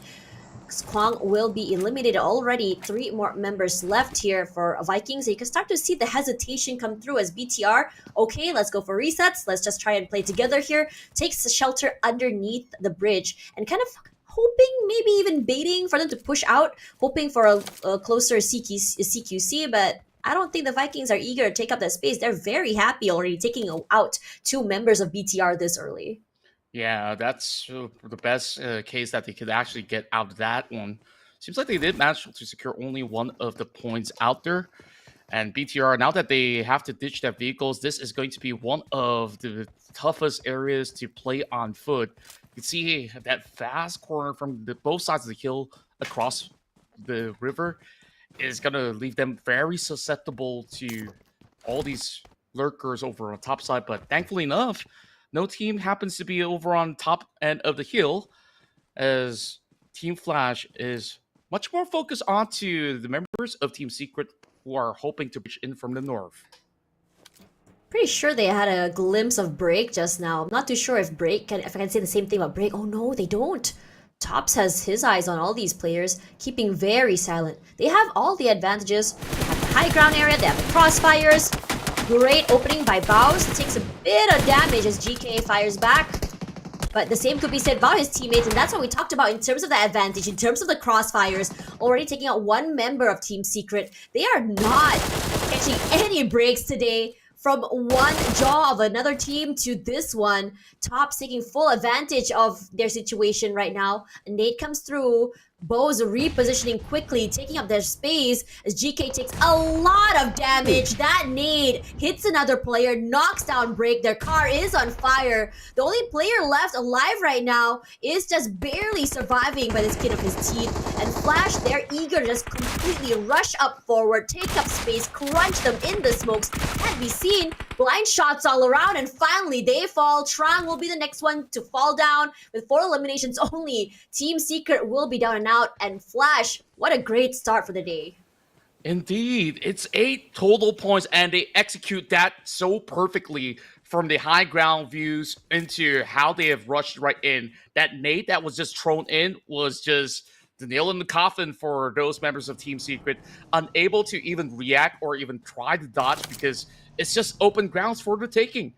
Kwang will be eliminated already. 3 more members left here for Vikings. You can start to see the hesitation come through as BTR. Okay, let's go for resets. Let's just try and play together here. Takes the shelter underneath the bridge and kind of hoping, maybe even baiting for them to push out, hoping for a closer CQC, but I don't think the Vikings are eager to take up that space. They're very happy already taking out 2 members of BTR this early. Yeah, that's the best case that they could actually get out of that one. Seems like they did manage to secure only one of the points out there. And BTR, now that they have to ditch their vehicles, this is going to be one of the toughest areas to play on foot. You can see that fast corner from both sides of the hill across the river is going to leave them very susceptible to all these lurkers over on top side. But thankfully enough, no team happens to be over on top end of the hill, as Team Flash is much more focused onto the members of Team Secret who are hoping to reach in from the north. Pretty sure they had a glimpse of Break just now. I'm not too sure if I can say the same thing about Break. Oh no, they don't. Tops has his eyes on all these players, keeping very silent. They have all the advantages. They have the high ground area, they have the crossfires. Great opening by Baus. Takes a bit of damage as GK fires back. But the same could be said about his teammates, and that's what we talked about in terms of the advantage, in terms of the crossfires. Already taking out one member of Team Secret. They are not catching any breaks today. From one jaw of another team to this one, Tops taking full advantage of their situation right now. A nade comes through. Bo's repositioning quickly, taking up their space as GK takes a lot of damage. That nade hits another player, knocks down Break. Their car is on fire. The only player left alive right now is just barely surviving by the skin of his teeth. And Flash, they're eager to just completely rush up forward, take up space, crunch them in the smokes. Can't be seen. Blind shots all around, and finally they fall. Trang will be the next one to fall down with 4 eliminations only. Team Secret will be down and out, and Flash, what a great start for the day. Indeed, it's 8 total points, and they execute that so perfectly from the high ground views into how they have rushed right in. That nade that was just thrown in was just the nail in the coffin for those members of Team Secret, unable to even react or even try to dodge because it's just open grounds for the taking.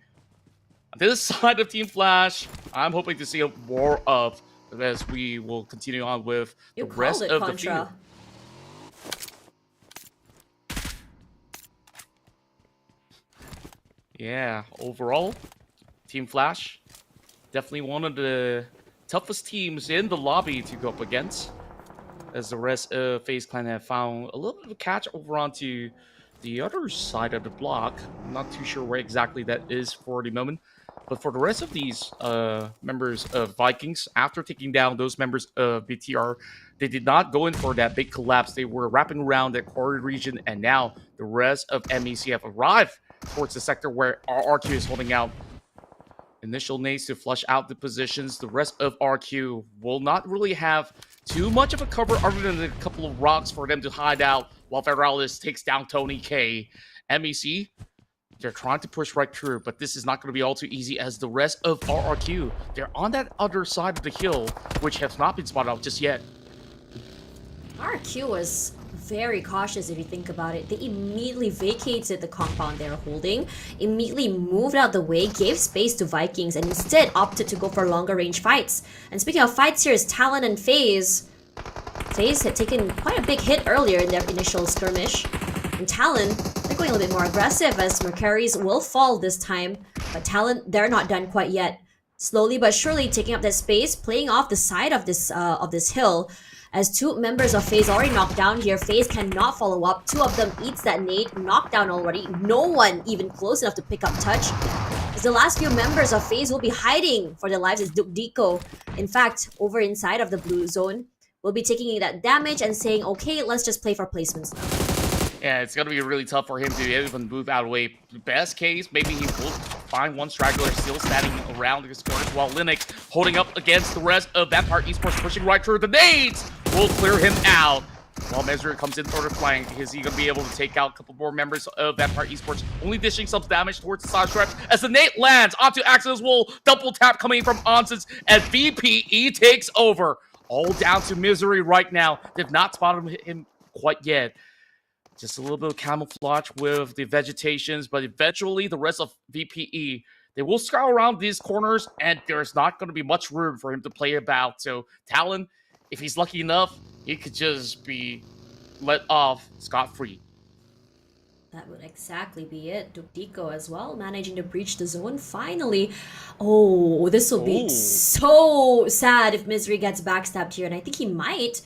On this side of Team Flash, I'm hoping to see more of as we will continue on with the rest of the field. Yeah, overall, Team Flash, definitely one of the toughest teams in the lobby to go up against, as the rest of FaZe Clan have found a little bit of a catch over onto the other side of the block. I'm not too sure where exactly that is for the moment. But for the rest of these members of Vikings, after taking down those members of BTR, they did not go in for that big collapse. They were wrapping around that corridor region, and now the rest of MEC have arrived towards the sector where RQ is holding out. Initial nades to flush out the positions. The rest of RQ will not really have too much of a cover other than a couple of rocks for them to hide out while Veralis takes down Tony K. MEC, they're trying to push right through, but this is not going to be all too easy as the rest of RRQ, they're on that other side of the hill, which has not been spotted out just yet. RRQ was very cautious if you think about it. They immediately vacated the compound they were holding, immediately moved out the way, gave space to Vikings, and instead opted to go for longer range fights. And speaking of fights, here is Talon and FaZe. FaZe had taken quite a big hit earlier in their initial skirmish. And Talon, they're going a little bit more aggressive as Mercury's will fall this time. But Talon, they're not done quite yet. Slowly but surely taking up that space, playing off the side of this hill. As 2 members of FaZe already knocked down here, FaZe cannot follow up. 2 of them eats that nade, knocked down already. No one even close enough to pick up touch. As the last few members of FaZe will be hiding for their lives as Dukdiko, in fact, over inside of the blue zone, will be taking that damage and saying, okay, let's just play for placements now. Yeah, it's going to be really tough for him to even move out of the way. Best case, maybe he will find one straggler still standing around his corners, while Linux holding up against the rest of Vampire Esports, pushing right through. The nades will clear him out. While Mesra comes in for the flank, is he going to be able to take out a couple more members of Vampire Esports, only dishing some damage towards the side straps as the nade lands onto Axel's wall. Double tap coming from Onsens as VPE takes over. All down to Misery right now. They've not spotted him quite yet. Just a little bit of camouflage with the vegetations, but eventually the rest of VPE, they will scour around these corners, and there's not going to be much room for him to play about. So Talon, if he's lucky enough, he could just be let off scot-free. That would exactly be it. Dukdiko as well, managing to breach the zone finally. Oh, this will be so sad if Misery gets backstabbed here, and I think he might.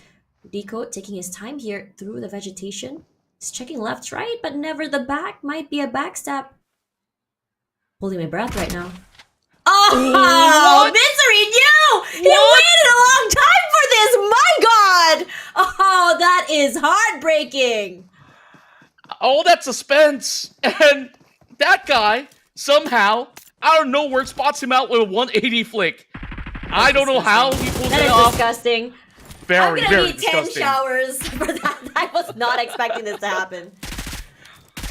Dukdiko taking his time here through the vegetation. He's checking left, right, but never the back. Might be a backstab. Holding my breath right now. Oh, What? Misery knew! He waited a long time for this! My god! Oh, that is heartbreaking! All that suspense, and that guy somehow out of nowhere spots him out with a 180 flick. I don't know how he pulled That it is off. disgusting. I'm Very, gonna very need 10 disgusting. showers for that. I was not expecting this to happen.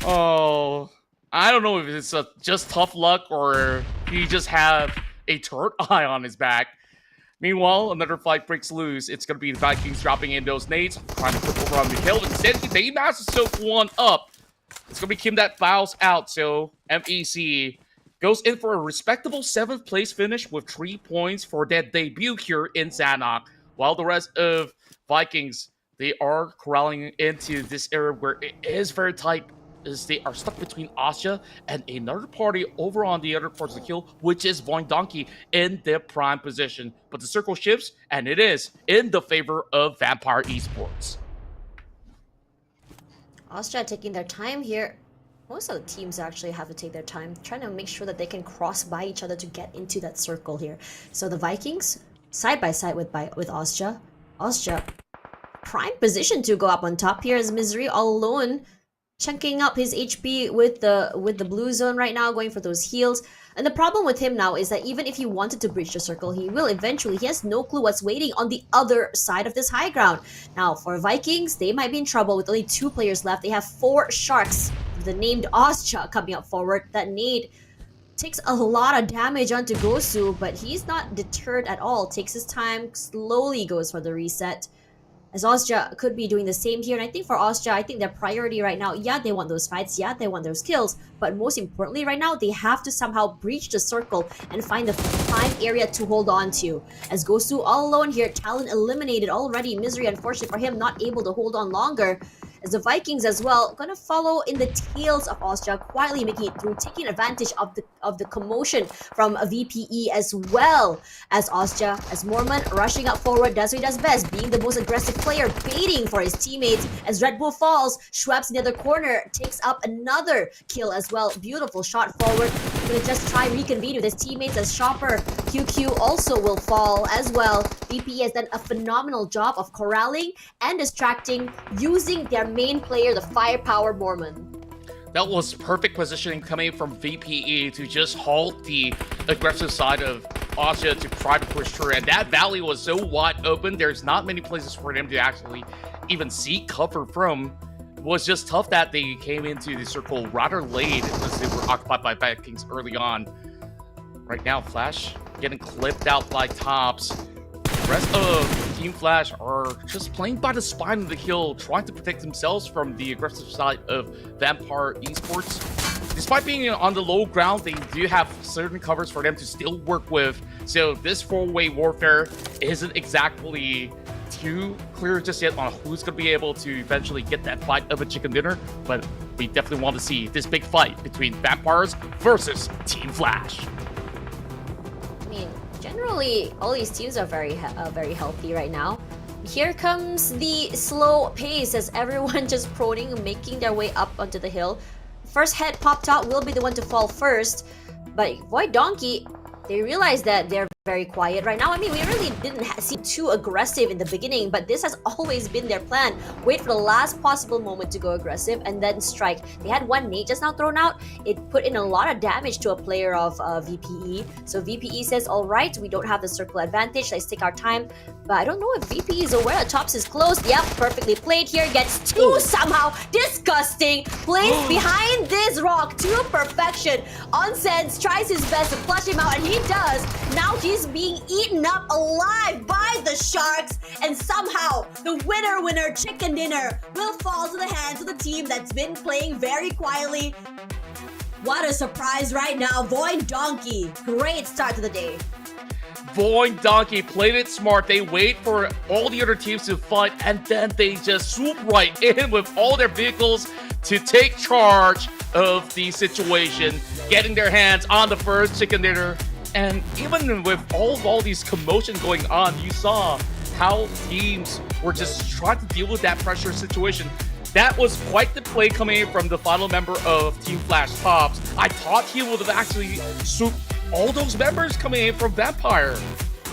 Oh, I don't know if it's just tough luck or he just have a turret eye on his back. Meanwhile, another fight breaks loose. It's going to be the Vikings dropping in those nades, trying to flip over on the kill. Instead, they managed to soak one up. It's going to be Kim that fouls out, so MEC goes in for a respectable 7th place finish with 3 points for their debut here in Sanhok. While the rest of Vikings, they are corralling into this area where it is very tight, as they are stuck between OSJA and another party over on the other parts of the hill, which is VOIN Donkey in their prime position. But the circle shifts, and it is in the favor of Vampire Esports. OSJA taking their time here. Most of the teams actually have to take their time, trying to make sure that they can cross by each other to get into that circle here. So the Vikings, side by side with OSJA. OSJA, prime position to go up on top here as Misery all alone, chunking up his HP with the blue zone right now, going for those heals. And the problem with him now is that even if he wanted to breach the circle, he will eventually. He has no clue what's waiting on the other side of this high ground. Now, for Vikings, they might be in trouble with only 2 players left. They have 4 sharks, the named OSJA coming up forward. That nade takes a lot of damage onto Gosu, but he's not deterred at all. Takes his time, slowly goes for the reset. As OSJA could be doing the same here. And I think for OSJA, I think their priority right now, yeah, they want those fights, yeah, they want those kills, but most importantly right now, they have to somehow breach the circle and find the prime area to hold on to. As Gosu all alone here, Talon eliminated already. Misery, unfortunately for him, not able to hold on longer. As the Vikings as well, gonna follow in the tails of OSJA, quietly making it through, taking advantage of the commotion from a VPE as well as OSJA, as Mormon rushing up forward, does what he does best, being the most aggressive player, baiting for his teammates. As Red Bull falls, Schweppes in the other corner takes up another kill as well. Beautiful shot forward. Gonna just try reconvene with his teammates as Chopper QQ also will fall as well. VPE has done a phenomenal job of corralling and distracting, using their main player, the firepower Mormon. That was perfect positioning coming from VPE to just halt the aggressive side of OSJA to try to push through. And that valley was so wide open, there's not many places for them to actually even seek cover from. It was just tough that they came into the circle rather late as they were occupied by Vikings early on. Right now, Flash getting clipped out by Tops. The rest of Team Flash are just playing by the spine of the hill, trying to protect themselves from the aggressive side of Vampire Esports. Despite being on the low ground, they do have certain covers for them to still work with. So this 4-way warfare isn't exactly too clear just yet on who's going to be able to eventually get that fight of a chicken dinner. But we definitely want to see this big fight between Vampires versus Team Flash. I mean, generally, all these teams are very healthy right now. Here comes the slow pace as everyone just proning, making their way up onto the hill. First head popped out will be the one to fall first, but VOIN Donkey, they realize that they're very quiet right now. I mean, we really didn't seem too aggressive in the beginning, but this has always been their plan. Wait for the last possible moment to go aggressive and then strike. They had one nade just now thrown out. It put in a lot of damage to a player of VPE. So VPE says, all right, we don't have the circle advantage. Let's take our time. But I don't know if VPE is aware that Tops is close. Yep, perfectly played here. Gets 2 somehow. Disgusting. Plays behind this rock to perfection. Onsens tries his best to flush him out, and he does. Now he's being eaten up alive by the sharks, and somehow the winner chicken dinner will fall to the hands of the team that's been playing very quietly. What a surprise right now. VOIN Donkey, great start to the day. VOIN Donkey played it smart. They wait for all the other teams to fight, and then they just swoop right in with all their vehicles to take charge of the situation, getting their hands on the first chicken dinner. And even with all these commotion going on, you saw how teams were just trying to deal with that pressure situation. that was quite the play coming in from the final member of Team Flash Tops. I thought he would have actually swooped all those members coming in from Vampire.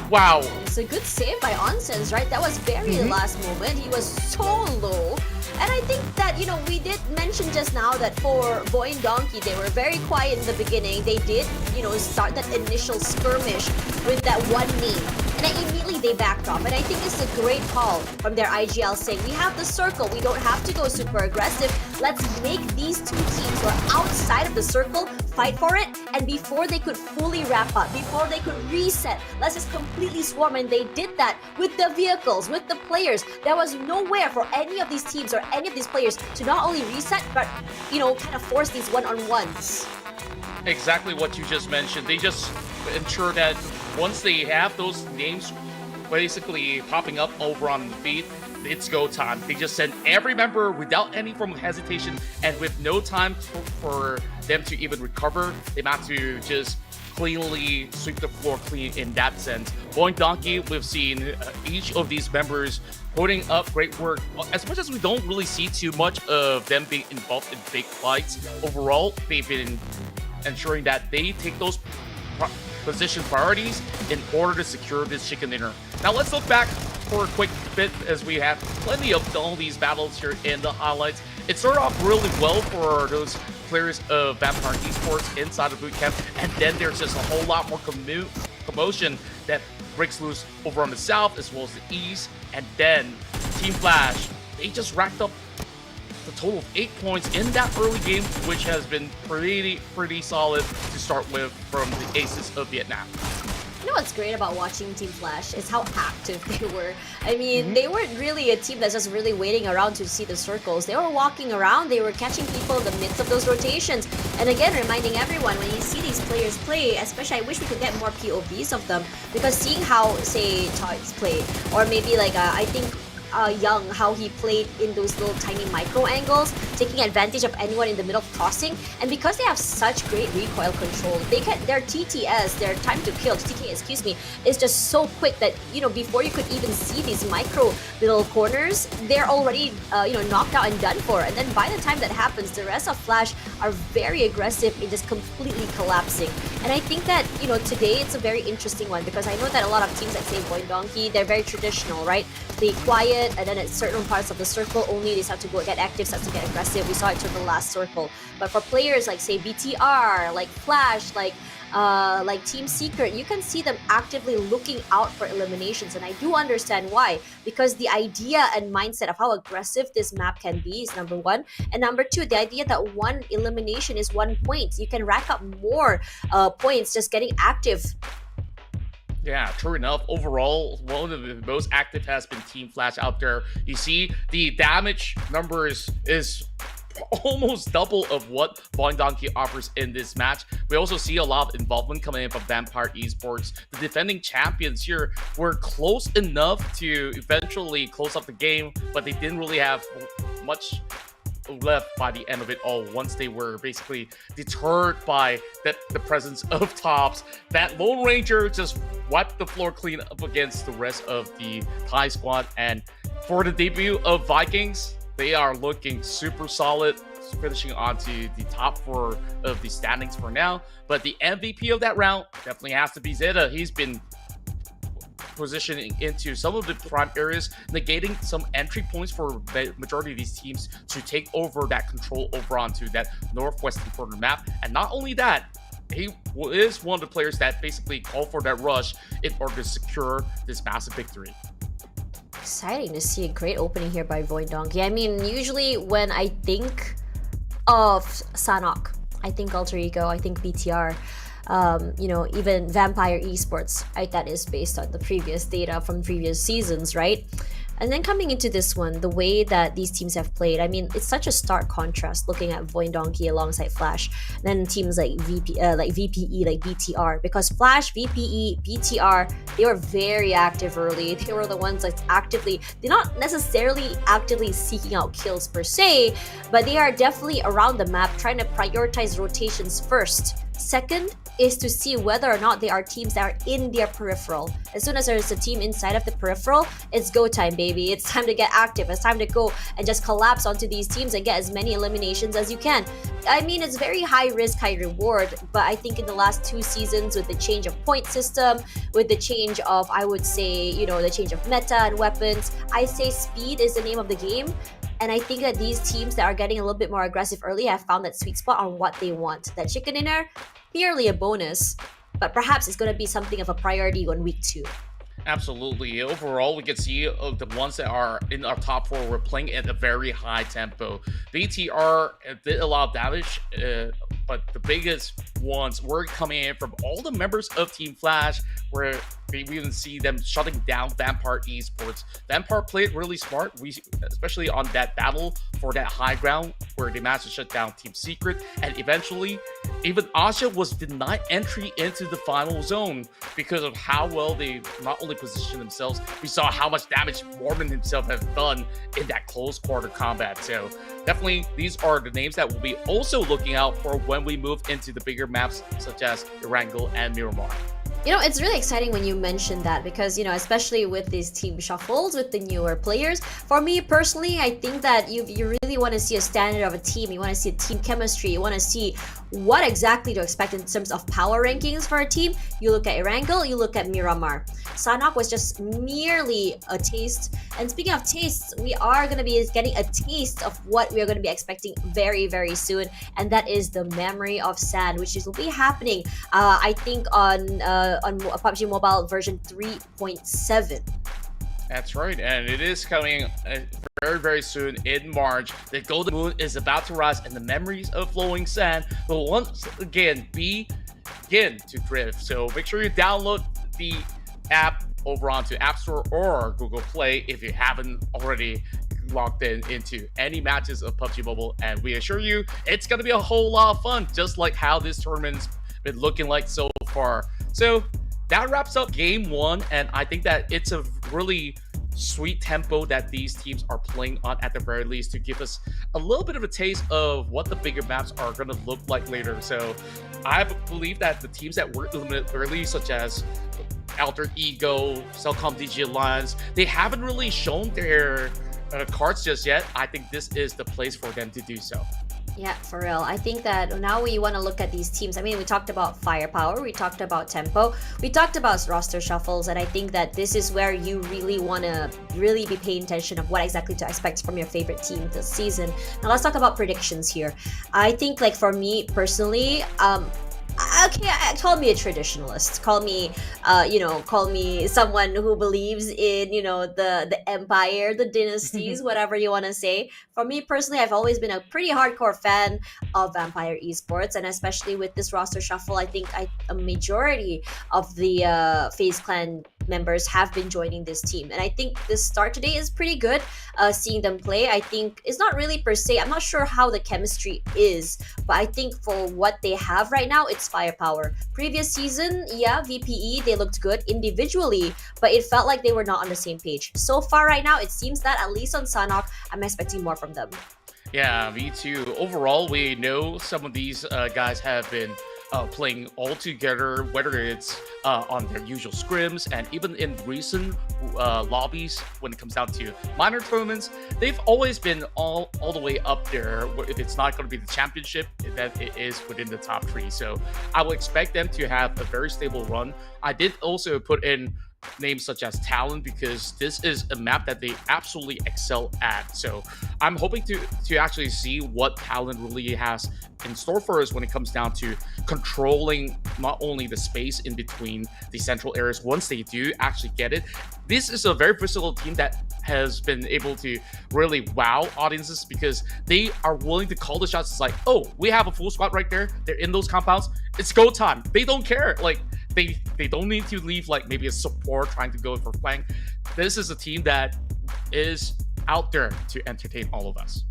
Wow. It's a good save by Onsens, right? That was very last moment. He was so low. And I think that, you know, we did mention just now that for VOIN Donkey, they were very quiet in the beginning. They did, you know, start that initial skirmish with that one meme. And then immediately they backed off. And I think it's a great call from their IGL saying, we have the circle. We don't have to go super aggressive. Let's make these two teams who are outside of the circle fight for it. And before they could fully wrap up, before they could reset, let's just completely swarm. And they did that with the vehicles, with the players. There was nowhere for any of these teams or any of these players to not only reset, but, you know, kind of force these one-on-ones. Exactly what you just mentioned. They just ensure that once they have those names basically popping up over on the feed, it's go time. They just send every member without any form of hesitation and with no time for them to even recover. They have to just cleanly sweep the floor clean in that sense. VOIN Donkey, we've seen each of these members putting up great work. As much as we don't really see too much of them being involved in big fights, overall, they've been ensuring that they take those position priorities in order to secure this chicken dinner. Now let's look back for a quick bit as we have plenty of all these battles here in the highlights. It started off really well for those players of Vampire Esports inside of bootcamp, and then there's just a whole lot more commotion that breaks loose over on the south as well as the east, and then Team Flash, they just racked up the total of 8 points in that early game, which has been pretty solid to start with from the Aces of Vietnam. You know what's great about watching Team Flash is how active they were. I mean, they weren't really a team that's just really waiting around to see the circles. They were walking around, they were catching people in the midst of those rotations. And again, reminding everyone, when you see these players play, especially I wish we could get more POVs of them, because seeing how, say, Tots played, or maybe like, I think Young, how he played in those little tiny micro angles, taking advantage of anyone in the middle of crossing. And because they have such great recoil control, they can, their TTS, their time to kill, TK, excuse me, is just so quick that, you know, before you could even see these micro little corners, they're already, you know, knocked out and done for. And then by the time that happens, the rest of Flash are very aggressive in just completely collapsing. And I think that, you know, today it's a very interesting one, because I know that a lot of teams that say VOIN Donkey, they're very traditional, right? Play quiet, and then at certain parts of the circle only they start to go get active, start to get aggressive. We saw it to the last circle. But for players like, say, BTR, like Flash, like Team Secret, you can see them actively looking out for eliminations, and I do understand why, because the idea and mindset of how aggressive this map can be is number one, and number two, the idea that one elimination is 1 point. You can rack up more points just getting active. Yeah, true enough. Overall, one of the most active has been Team Flash out there. You see, the damage numbers is almost double of what VOIN Donkey offers in this match. We also see a lot of involvement coming in from Vampire Esports. The defending champions here were close enough to eventually close up the game, but they didn't really have much left by the end of it all once they were basically deterred by the presence of Tops. That Lone Ranger just wiped the floor clean up against the rest of the Thai squad, and for the debut of Vikings, they are looking super solid, finishing onto the top 4 of the standings for now. But the MVP of that round definitely has to be Zeta. He's been positioning into some of the prime areas, negating some entry points for the majority of these teams to take over that control over onto that northwestern corner map. And not only that, he is one of the players that basically call for that rush in order to secure this massive victory. Exciting to see a great opening here by VOIN Donkey. I mean, usually when I think of Sanhok, I think Alter Ego, I think BTR, you know, even Vampire Esports, right? That is based on the previous data from previous seasons, right? And then coming into this one, the way that these teams have played, I mean, it's such a stark contrast looking at VOIN Donkey alongside Flash, and then teams like VPE, like BTR, because Flash, VPE, BTR, they were very active early. They were the ones that actively, they're not necessarily actively seeking out kills per se, but they are definitely around the map trying to prioritize rotations first. Second, is to see whether or not they are teams that are in their peripheral. As soon as there's a team inside of the peripheral, it's go time, baby. It's time to get active. It's time to go and just collapse onto these teams and get as many eliminations as you can. I mean, it's very high risk, high reward, but I think in the last 2 seasons, with the change of point system, with the change of, I would say, you know, the change of meta and weapons, I say speed is the name of the game. And I think that these teams that are getting a little bit more aggressive early have found that sweet spot on what they want. That chicken dinner, merely a bonus, but perhaps it's going to be something of a priority on week 2. Absolutely. Overall, we can see the ones that are in our top 4 were playing at a very high tempo. VTR did a lot of damage, but the biggest ones were coming in from all the members of Team Flash, where we even see them shutting down Vampire Esports. Vampire played really smart, especially on that battle for that high ground, where they managed to shut down Team Secret, and eventually even OSJA was denied entry into the final zone because of how well they not only positioned themselves, we saw how much damage Mormon himself has done in that close quarter combat. So definitely these are the names that we'll be also looking out for when we move into the bigger maps such as Erangel and Miramar. You know, it's really exciting when you mention that because, you know, especially with these team shuffles, with the newer players, for me personally, I think that you really want to see a standard of a team. You want to see a team chemistry. You want to see what exactly to expect in terms of power rankings for a team. You look at Erangel, you look at Miramar. Sanhok was just merely a taste. And speaking of tastes, we are going to be getting a taste of what we are going to be expecting very, very soon. And that is the Memory of Sand, which will be happening, I think, on PUBG Mobile version 3.7. That's right, and it is coming very, very soon in March. The golden moon is about to rise, and the memories of flowing sand will once again begin to drift. So make sure you download the app over onto App Store or Google Play if you haven't already logged into any matches of PUBG Mobile. And we assure you, it's going to be a whole lot of fun, just like how this tournament's been looking like so far. So that wraps up game 1, and I think that it's a really sweet tempo that these teams are playing on at the very least to give us a little bit of a taste of what the bigger maps are going to look like later. So I believe that the teams that were eliminated early, such as Alter Ego, CELCOMDIGI Alliance, they haven't really shown their cards just yet. I think this is the place for them to do so. Yeah, for real. I think that now we want to look at these teams. I mean, we talked about firepower, we talked about tempo, we talked about roster shuffles, and I think that this is where you really want to really be paying attention of what exactly to expect from your favorite team this season. Now let's talk about predictions here. I think, like, for me personally, okay, call me a traditionalist. Call me, call me someone who believes in, the empire, the dynasties, whatever you want to say. For me personally, I've always been a pretty hardcore fan of Vampire Esports, and especially with this roster shuffle, I think a majority of the FaZe Clan members have been joining this team, and I think this start today is pretty good. Seeing them play, I think it's not really per se, I'm not sure how the chemistry is, but I think for what they have right now, it's firepower. Previous season, yeah, VPE, they looked good individually, but it felt like they were not on the same page. So far right now, it seems that at least on Sanhok, I'm expecting more from them. Yeah, me too. Overall, we know some of these guys have been playing all together, whether it's on their usual scrims and even in recent lobbies when it comes down to minor tournaments. They've always been all the way up there. If it's not going to be the championship, that it is within the top 3. So I will expect them to have a very stable run. I did also put in names such as Talon because this is a map that they absolutely excel at. So I'm hoping to actually see what Talon really has in store for us when it comes down to controlling not only the space in between the central areas once they do actually get it. This is a very versatile team that has been able to really wow audiences because they are willing to call the shots. It's like, oh, we have a full squad right there. They're in those compounds. It's go time. They don't care. Like, they don't need to leave like maybe a support trying to go for flank. This is a team that is out there to entertain all of us.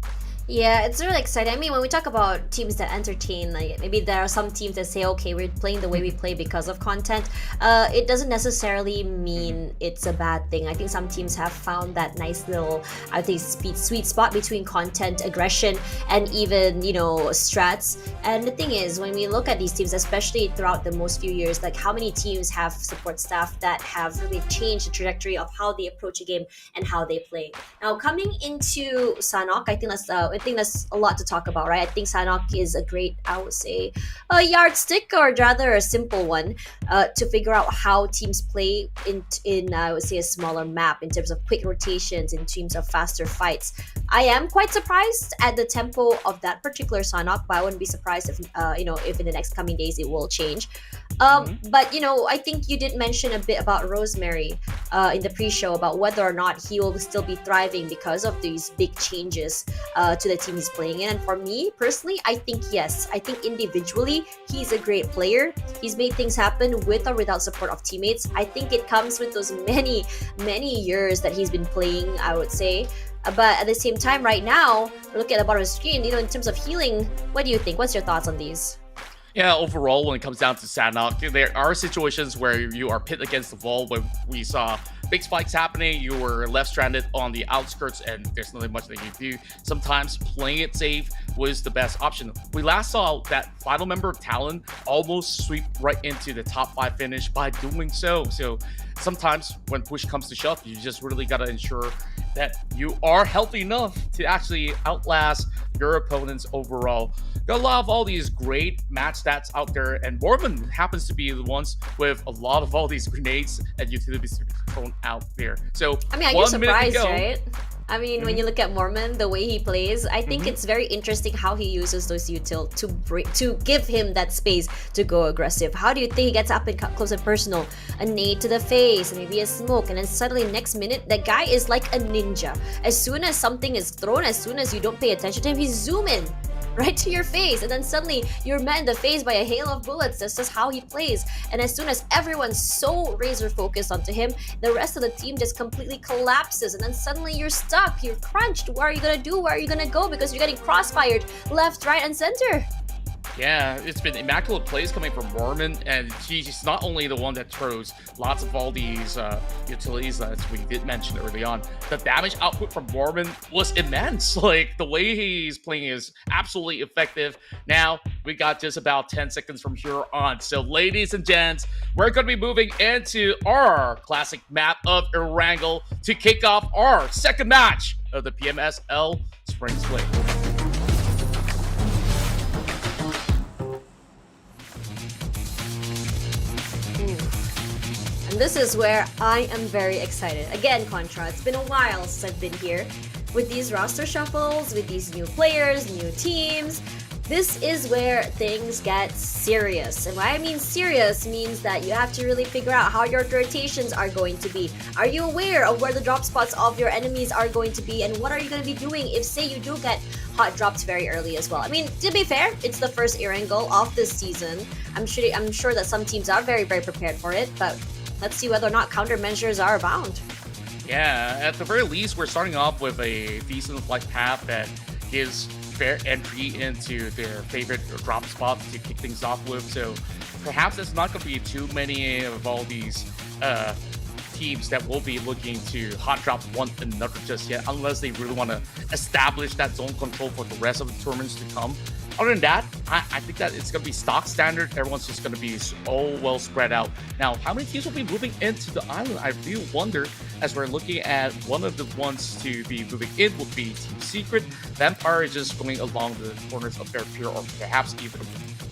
Yeah, it's really exciting. I mean, when we talk about teams that entertain, like maybe there are some teams that say, okay, we're playing the way we play because of content. It doesn't necessarily mean it's a bad thing. I think some teams have found that nice little, I think, sweet spot between content, aggression, and even, you know, strats. And the thing is, when we look at these teams, especially throughout the most few years, like how many teams have support staff that have really changed the trajectory of how they approach a game and how they play. Now, coming into Sanhok, I think that's a lot to talk about, right? I think Sanhok is a great, I would say, a yardstick, or rather a simple one, to figure out how teams play in I would say a smaller map in terms of quick rotations, in terms of faster fights. I am quite surprised at the tempo of that particular Sanhok, but I wouldn't be surprised if if in the next coming days it will change. But I think you did mention a bit about Rosemary in the pre-show about whether or not he will still be thriving because of these big changes to the team he's playing in. And for me personally, I think yes. I think individually he's a great player. He's made things happen with or without support of teammates. I think it comes with those many years that he's been playing, I would say. But at the same time, right now, look at the bottom of the screen, in terms of healing, what do you think? What's your thoughts on these? Yeah, overall, when it comes down to Sanhok, there are situations where you are pit against the wall. When we saw big spikes happening, you were left stranded on the outskirts, and there's nothing much that you do. Sometimes playing it safe was the best option. We last saw that final member of Talon almost sweep right into the top 5 finish by doing so. So sometimes when push comes to shove, you just really got to ensure that you are healthy enough to actually outlast your opponents overall. Got a lot of all these great match stats out there, and Mormon happens to be the ones with a lot of all these grenades and utilities thrown out there. So I mean, are you surprised, right? I mean, when you look at Mormon, the way he plays, I think it's very interesting how he uses those util to give him that space to go aggressive. How do you think he gets up and close and personal? A nade to the face, maybe a smoke, and then suddenly next minute, that guy is like a ninja. As soon as something is thrown, as soon as you don't pay attention to him, he's zooming right to your face, and then suddenly you're met in the face by a hail of bullets. That's just how he plays. And as soon as everyone's so razor focused onto him, the rest of the team just completely collapses, and then suddenly you're stuck, you're crunched. What are you gonna do? Where are you gonna go? Because you're getting crossfired left, right, and center. Yeah, it's been immaculate plays coming from Mormon, and she's not only the one that throws lots of all these utilities that we did mention early on. The damage output from Mormon was immense. Like, the way he's playing is absolutely effective. Now, we got just about 10 seconds from here on. So, ladies and gents, we're going to be moving into our classic map of Erangel to kick off our second match of the PMSL Spring Split. And this is where I am very excited. Again, Contra, it's been a while since I've been here. With these roster shuffles, with these new players, new teams, this is where things get serious. And why I mean serious means that you have to really figure out how your rotations are going to be. Are you aware of where the drop spots of your enemies are going to be? And what are you going to be doing if, say, you do get hot drops very early as well? I mean, to be fair, it's the first Erangel of this season. I'm sure that some teams are very, very prepared for it, but let's see whether or not countermeasures are abound. Yeah, at the very least, we're starting off with a decent flight path that gives fair entry into their favorite drop spots to kick things off with. So perhaps it's not going to be too many of all these teams that will be looking to hot drop one another just yet, unless they really want to establish that zone control for the rest of the tournaments to come. Other than that, I think that it's going to be stock standard. Everyone's just going to be all well spread out. Now, how many teams will be moving into the island? I do wonder, as we're looking at one of the ones to be moving in would be Team Secret. Vampire is just going along the corners of their pier, or perhaps even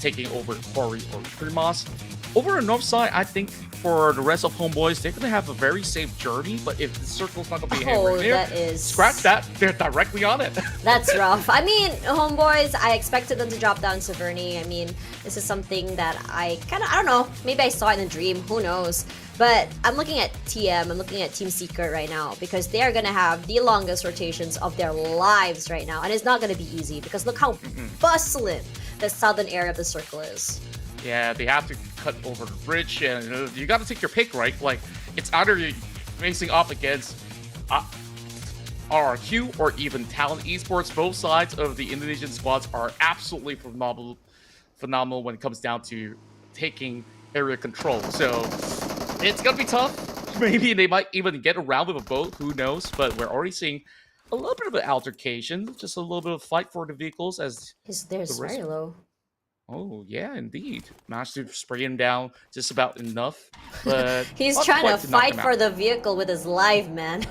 taking over Quarry or Primas. Over on the north side, I think for the rest of Homeboys, they're going to have a very safe journey, but if the circle's not going to be anywhere near, scratch that, they're directly on it. That's rough. I mean, Homeboys, I expected them to drop down Severny. I mean, this is something that I don't know, maybe I saw it in a dream, who knows. But I'm looking at TM, I'm looking at Team Secret right now, because they are going to have the longest rotations of their lives right now, and it's not going to be easy, because look how bustling the southern area of the circle is. Yeah, they have to cut over the bridge, and you got to take your pick, right? Like, it's either you're facing off against RRQ or even Talon Esports, both sides of the Indonesian squads are absolutely phenomenal when it comes down to taking area control. So it's gonna be tough. Maybe they might even get around with a boat, who knows? But we're already seeing a little bit of an altercation, just a little bit of fight for the vehicles as There's the rest. very low. Oh yeah, indeed. Managed to spray him down just about enough, but He's not trying to quite knock fight him for out. the vehicle with his life, man.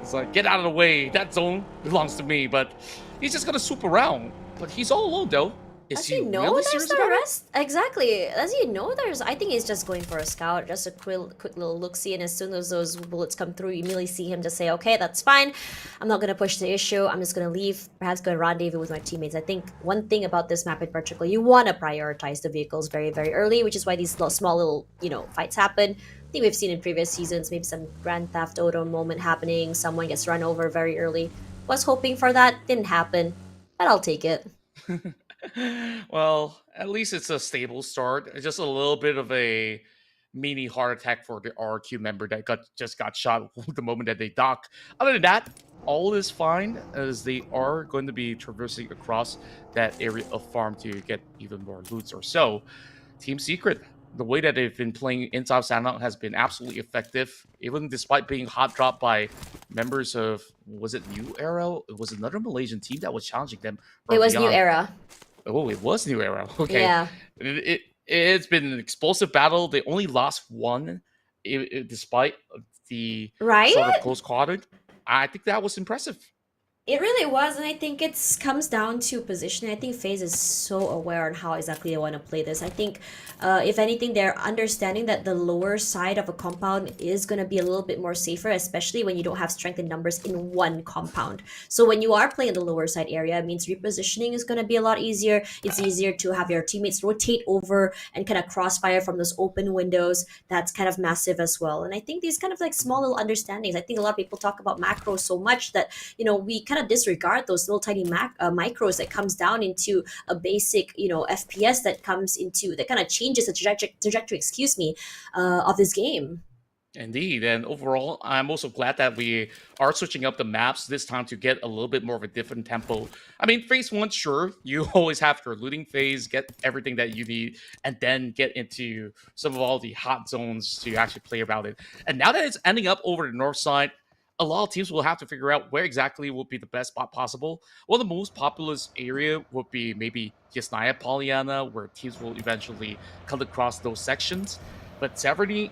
It's like, get out of the way. That zone belongs to me. But he's just gonna swoop around. But he's all alone though. Is Does he he know really there's serious the about it? rest? Exactly. Does he know there's? I think he's just going for a scout, just a quick little look-see, and as soon as those bullets come through, you immediately see him just say, okay, that's fine. I'm not gonna push the issue. I'm just gonna leave, perhaps go and rendezvous with my teammates. I think one thing about this map in particular, you want to prioritize the vehicles very, very early, which is why these small little, fights happen. I think we've seen in previous seasons, maybe some Grand Theft Auto moment happening, someone gets run over very early. Was hoping for that, didn't happen, but I'll take it. Well, at least it's a stable start. It's just a little bit of a mini heart attack for the RQ member that just got shot the moment that they dock. Other than that, all is fine as they are going to be traversing across that area of farm to get even more loots or so. Team Secret, the way that they've been playing inside Sanhok has been absolutely effective, even despite being hot dropped by members of, was it New Era? It was another Malaysian team that was challenging them. It was New beyond. Era. Oh, it was New Era. Okay. Yeah. It's been an explosive battle. They only lost one, despite the Right? sort of close quartered. I think that was impressive. It really was, and I think it comes down to positioning. I think FaZe is so aware on how exactly they want to play this. I think, if anything, they're understanding that the lower side of a compound is going to be a little bit more safer, especially when you don't have strength in numbers in one compound. So when you are playing the lower side area, it means repositioning is going to be a lot easier. It's easier to have your teammates rotate over and kind of crossfire from those open windows. That's kind of massive as well. And I think these kind of like small little understandings, I think a lot of people talk about macros so much that, we kind of disregard those little tiny micros that comes down into a basic FPS that comes into that kind of changes the trajectory of this game. Indeed, and overall, I'm also glad that we are switching up the maps this time to get a little bit more of a different tempo. I mean, phase one, sure, you always have your looting phase, get everything that you need, and then get into some of all the hot zones to actually play about it. And now that it's ending up over the north side, a lot of teams will have to figure out where exactly will be the best spot possible. Well, the most populous area would be maybe Yasnaya Polyana, where teams will eventually cut across those sections. But Severny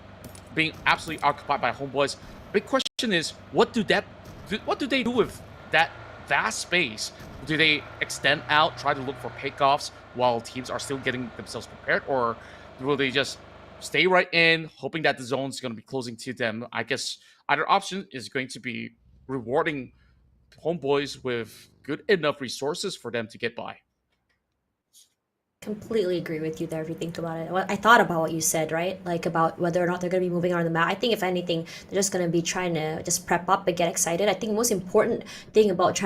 being absolutely occupied by HOMEBOIS, big question is, what do they do with that vast space? Do they extend out, try to look for pickoffs while teams are still getting themselves prepared, or will they just stay right in, hoping that the zone's going to be closing to them? I guess either option is going to be rewarding HOMEBOIS with good enough resources for them to get by. Completely agree with you there if you think about it. Well, I thought about what you said, right? Like about whether or not they're going to be moving around the map. I think if anything, they're just going to be trying to just prep up and get excited. I think the most important thing about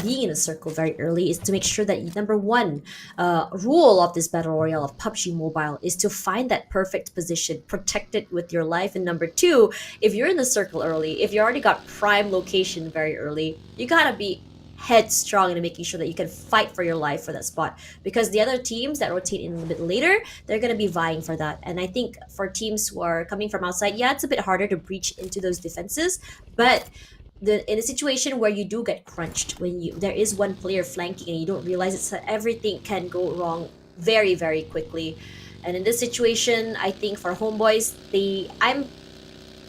being in a circle very early is to make sure that number one rule of this battle royale of PUBG Mobile is to find that perfect position, protect it with your life. And number two, if you're in the circle early, if you already got prime location very early, you gotta be headstrong in making sure that you can fight for your life for that spot, because the other teams that rotate in a bit later, they're going to be vying for that. And I think for teams who are coming from outside, yeah, it's a bit harder to breach into those defenses, but in a situation where you do get crunched, when there is one player flanking and you don't realize it, so everything can go wrong very, very quickly. And in this situation, I think for HOMEBOIS, I'm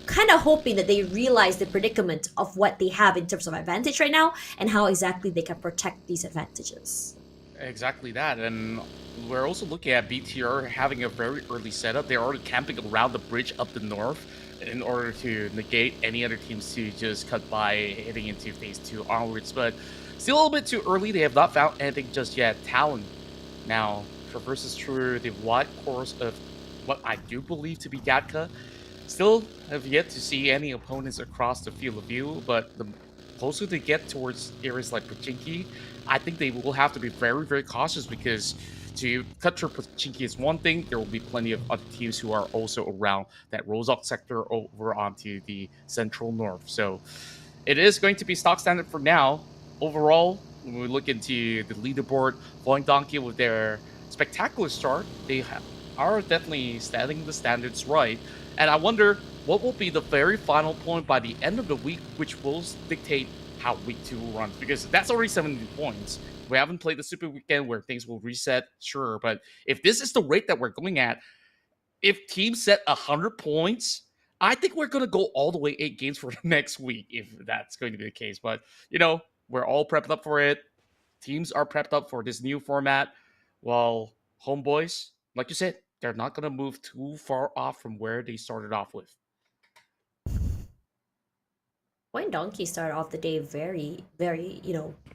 kind of hoping that they realize the predicament of what they have in terms of advantage right now and how exactly they can protect these advantages. Exactly that. And we're also looking at BTR having a very early setup. They're already camping around the bridge up the north in order to negate any other teams to just cut by heading into phase 2 onwards. But still a little bit too early. They have not found anything just yet. Talon now traverses through the wide course of what I do believe to be Gatka. Still have yet to see any opponents across the field of view, but the closer they get towards areas like Pachinki, I think they will have to be very, very cautious, because to cut through Pachinki is one thing, there will be plenty of other teams who are also around that Rozok sector over onto the central north. So it is going to be stock standard for now. Overall, when we look into the leaderboard, VOIN Donkey with their spectacular start, they are definitely setting the standards right. And I wonder what will be the very final point by the end of the week, which will dictate how week 2 runs, because that's already 17 points. We haven't played the Super Weekend where things will reset, sure, but if this is the rate that we're going at, if teams set 100 points, I think we're going to go all the way 8 games for the next week, if that's going to be the case. But, you know, we're all prepped up for it. Teams are prepped up for this new format. While Homeboys, like you said, they're not going to move too far off from where they started off with. VOIN Donkey started off the day very, very,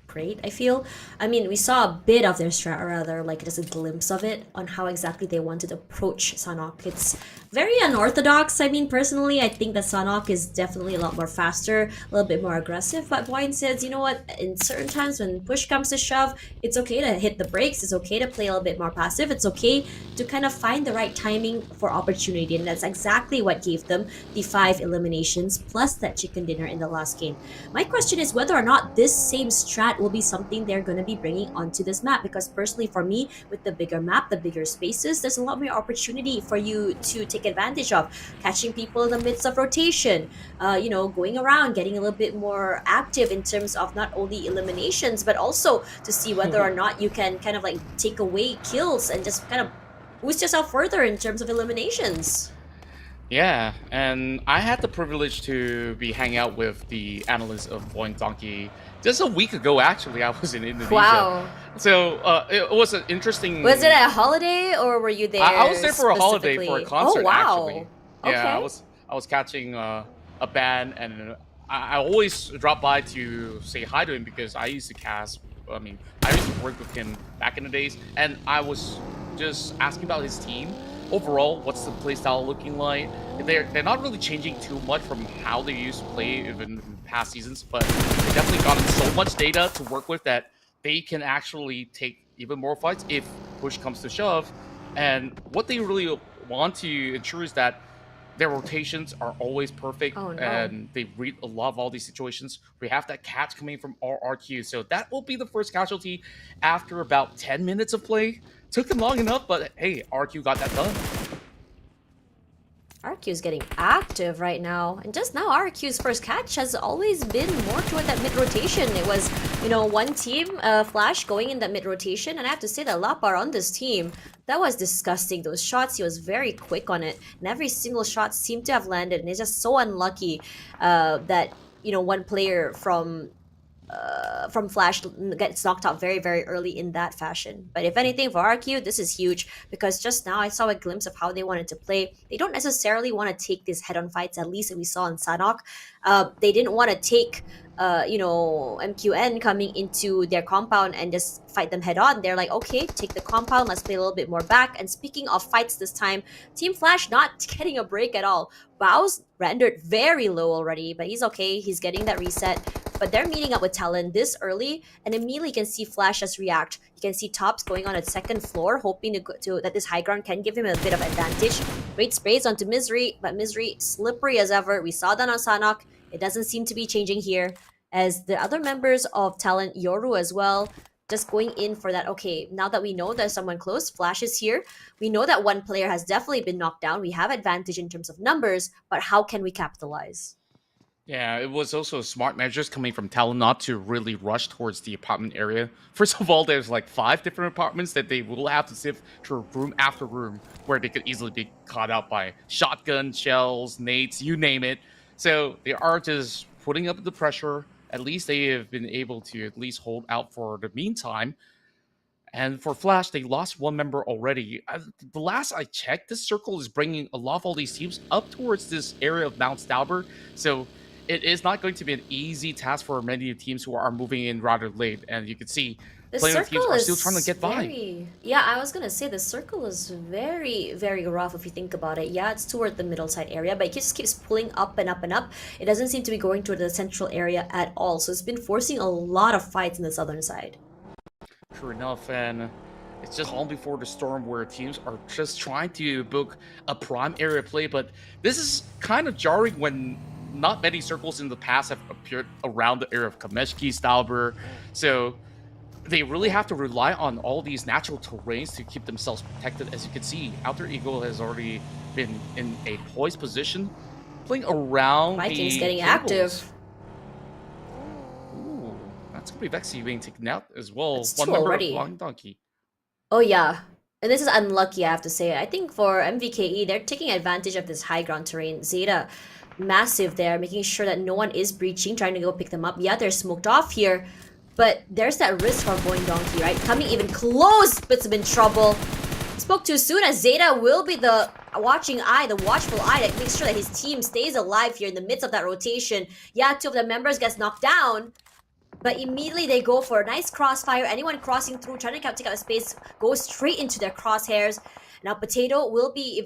great, I feel. I mean, we saw a bit of their strat, or rather, like just a glimpse of it on how exactly they wanted to approach Sanhok. It's very unorthodox. I mean, personally, I think that Sanhok is definitely a lot more faster, a little bit more aggressive, but VOIN says, you know what, in certain times when push comes to shove, it's okay to hit the brakes, it's okay to play a little bit more passive, it's okay to kind of find the right timing for opportunity, and that's exactly what gave them the 5 eliminations plus that chicken dinner in the last game. My question is whether or not this same strat will be something they're going to be bringing onto this map, because personally for me, with the bigger map, the bigger spaces, there's a lot more opportunity for you to take advantage of, catching people in the midst of rotation, going around, getting a little bit more active in terms of not only eliminations, but also to see whether or not you can kind of like take away kills and just kind of boost yourself further in terms of eliminations. Yeah, and I had the privilege to be hanging out with the analyst of VOIN Donkey just a week ago, actually. I was in Indonesia. Wow. So it was an interesting... Was it a holiday or were you there I was there for a holiday, for a concert, oh, wow. actually. Yeah, Okay. I was catching a band, and I always drop by to say hi to him because I used to cast... I mean, I used to work with him back in the days, and I was just asking about his team. Overall, what's the playstyle looking like? They're not really changing too much from how they used to play even in past seasons, but they definitely gotten so much data to work with that they can actually take even more fights if push comes to shove. And what they really want to ensure is that their rotations are always perfect, and they read a lot of all these situations. We have that catch coming from RRQ, so that will be the first casualty after about 10 minutes of play. Took them long enough, but hey, RQ got that done. RQ is getting active right now, and just now RQ's first catch has always been more toward that mid rotation. It was, one team, Flash, going in that mid rotation, and I have to say that Lapar on this team, that was disgusting. Those shots, he was very quick on it, and every single shot seemed to have landed, and it's just so unlucky that one player from Flash gets knocked out very, very early in that fashion. But if anything, for RQ, this is huge, because just now I saw a glimpse of how they wanted to play. They don't necessarily want to take these head-on fights, at least that we saw in Sanhok. They didn't want to take MQN coming into their compound and just fight them head on. They're like, okay, take the compound, let's play a little bit more back. And speaking of fights this time, Team Flash not getting a break at all. Bao's rendered very low already, but he's okay, he's getting that reset. But they're meeting up with Talon this early, and immediately you can see Flash just react. You can see Tops going on a second floor, hoping that this high ground can give him a bit of advantage. Great sprays onto Misery, but Misery slippery as ever. We saw that on Sanhok. It doesn't seem to be changing here, as the other members of Talon, Yoru as well, just going in for that. Okay, now that we know there's someone close, Flash is here. We know that one player has definitely been knocked down. We have advantage in terms of numbers, but how can we capitalize? Yeah, it was also smart measures coming from Talon not to really rush towards the apartment area. First of all, there's like 5 different apartments that they will have to sift through room after room, where they could easily be caught out by shotgun, shells, nades, you name it. So they are just putting up the pressure. At least they have been able to at least hold out for the meantime. And for Flash, they lost one member already. The last I checked, this circle is bringing a lot of all these teams up towards this area of Mount Stalber. So it is not going to be an easy task for many teams who are moving in rather late. And you can see playing teams are still trying to get by. Yeah, I was gonna say the circle is very, very rough if you think about it. Yeah, it's toward the middle side area, but it just keeps pulling up and up and up. It doesn't seem to be going toward the central area at all. So it's been forcing a lot of fights in the southern side. True enough, and it's just calm before the storm, where teams are just trying to book a prime area play. But this is kind of jarring when not many circles in the past have appeared around the area of Kameshki, Stauber, so they really have to rely on all these natural terrains to keep themselves protected. As you can see, Outer Eagle has already been in a poised position, playing around Vikings the getting cables. active. Ooh, that's gonna be Vexy being taken out as well. That's One two member already. of Blind Donkey. Oh yeah, and this is unlucky, I have to say. I think for MVKE, they're taking advantage of this high ground terrain. Zeta, massive there, making sure that no one is breaching, trying to go pick them up. Yeah, they're smoked off here, but there's that risk for VOIN Donkey, right? Coming even close, puts him in trouble. Spoke too soon, as Zeta will be the watching eye, the watchful eye that makes sure that his team stays alive here in the midst of that rotation. Yeah, two of the members gets knocked down, but immediately they go for a nice crossfire. Anyone crossing through, trying to take up a space, goes straight into their crosshairs. Now Potato will be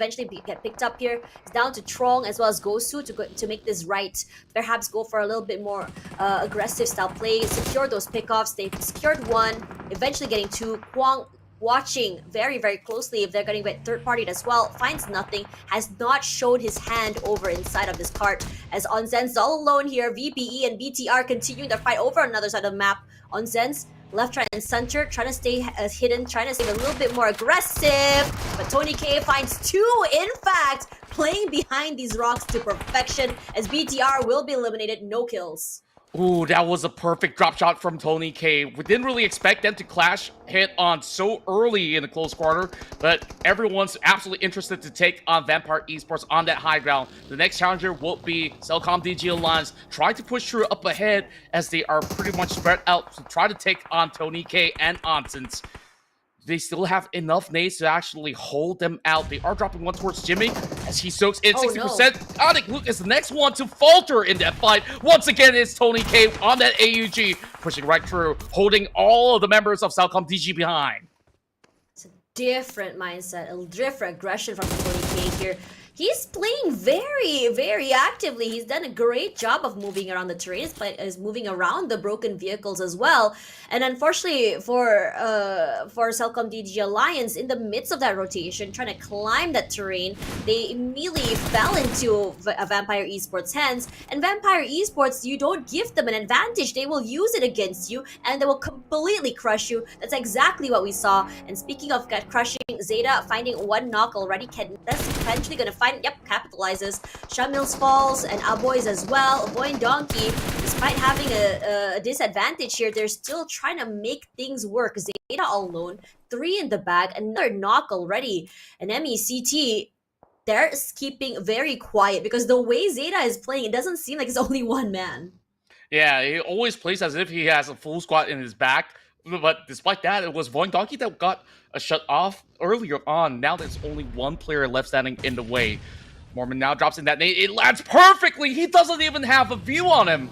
get picked up here. It's down to Trong as well as Gosu to make this right. Perhaps go for a little bit more aggressive style play, secure those pickoffs. They've secured one, eventually getting two. Kwang watching very, very closely if they're getting third partied as well. Finds nothing, has not showed his hand over inside of this cart, as Onzen's all alone here. VPE and BTR continuing their fight over on another side of the map. Onzen's left, right, and center, trying to stay hidden, trying to stay a little bit more aggressive. But Tony K finds two, in fact, playing behind these rocks to perfection, as BTR will be eliminated, no kills. Ooh, that was a perfect drop shot from Tony K. We didn't really expect them to clash hit on so early in the close quarter, but everyone's absolutely interested to take on Vampire Esports on that high ground. The next challenger will be CELCOMDIGI Alliance, trying to push through up ahead as they are pretty much spread out to try to take on Tony K and Onsens. They still have enough nades to actually hold them out. They are dropping one towards Jimmy as he soaks in 60%. Onic Luke is the next one to falter in that fight. Once again, it's Tony K on that AUG, pushing right through, holding all of the members of CELCOMDIGI behind. It's a different mindset, a different aggression from Tony K here. He's playing very, very actively. He's done a great job of moving around the terrain. Is moving around the broken vehicles as well. And unfortunately for CELCOMDIGI Alliance, in the midst of that rotation, trying to climb that terrain, they immediately fell into a Vampire Esports hands. And Vampire Esports, you don't give them an advantage. They will use it against you, and they will completely crush you. That's exactly what we saw. And speaking of crushing, Zeta finding one knock already. That's eventually going to find. Yep, capitalizes. Shamils falls and Aboys as well. VOIN Donkey, despite having a disadvantage here, they're still trying to make things work. Zeta alone, 3 in the bag, another knock already. And MECT, they're keeping very quiet because the way Zeta is playing, it doesn't seem like it's only one man. Yeah, he always plays as if he has a full squad in his back. But despite that, it was VOIN Donkey that got a shut off earlier on. Now there's only one player left standing in the way. Mormon now drops in that nade. It lands perfectly. He doesn't even have a view on him.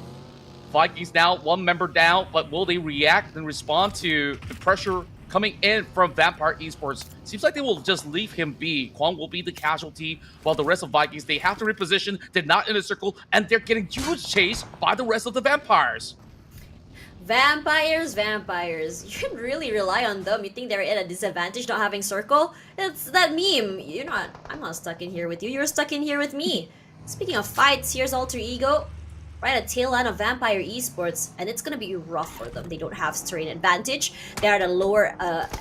Vikings now one member down, but will they react and respond to the pressure coming in from Vampire Esports? Seems like they will just leave him be. Kwang will be the casualty, while the rest of Vikings, they have to reposition. They're not in a circle, and they're getting huge chased by the rest of the Vampires. Vampires. You can really rely on them. You think they're at a disadvantage not having circle? It's that meme. I'm not stuck in here with you. You're stuck in here with me. Speaking of fights, here's Alter Ego. Right at tail end of Vampire Esports, and it's gonna be rough for them. They don't have terrain advantage. They're at a lower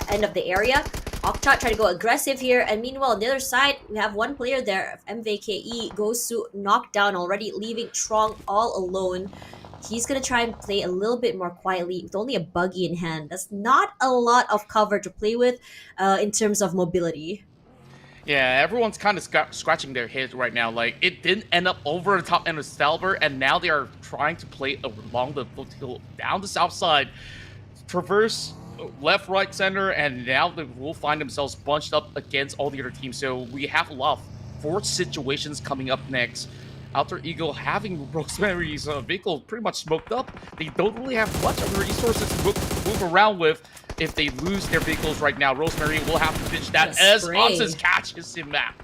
end of the area. Okchat trying to go aggressive here, and meanwhile on the other side, we have one player there. MVKE goes to knock down already, leaving Trong all alone. He's gonna try and play a little bit more quietly with only a buggy in hand. That's not a lot of cover to play with in terms of mobility. Yeah, everyone's kind of scratching their heads right now. Like, it didn't end up over the top end of Stalber, and now they are trying to play along the foothill down the south side, traverse left, right, center, and now they will find themselves bunched up against all the other teams. So we have a lot of forced situations coming up next. Outer Eagle having Rosemary's vehicle pretty much smoked up. They don't really have much of resources to move around with if they lose their vehicles right now. Rosemary will have to ditch that as Onsens catches him back.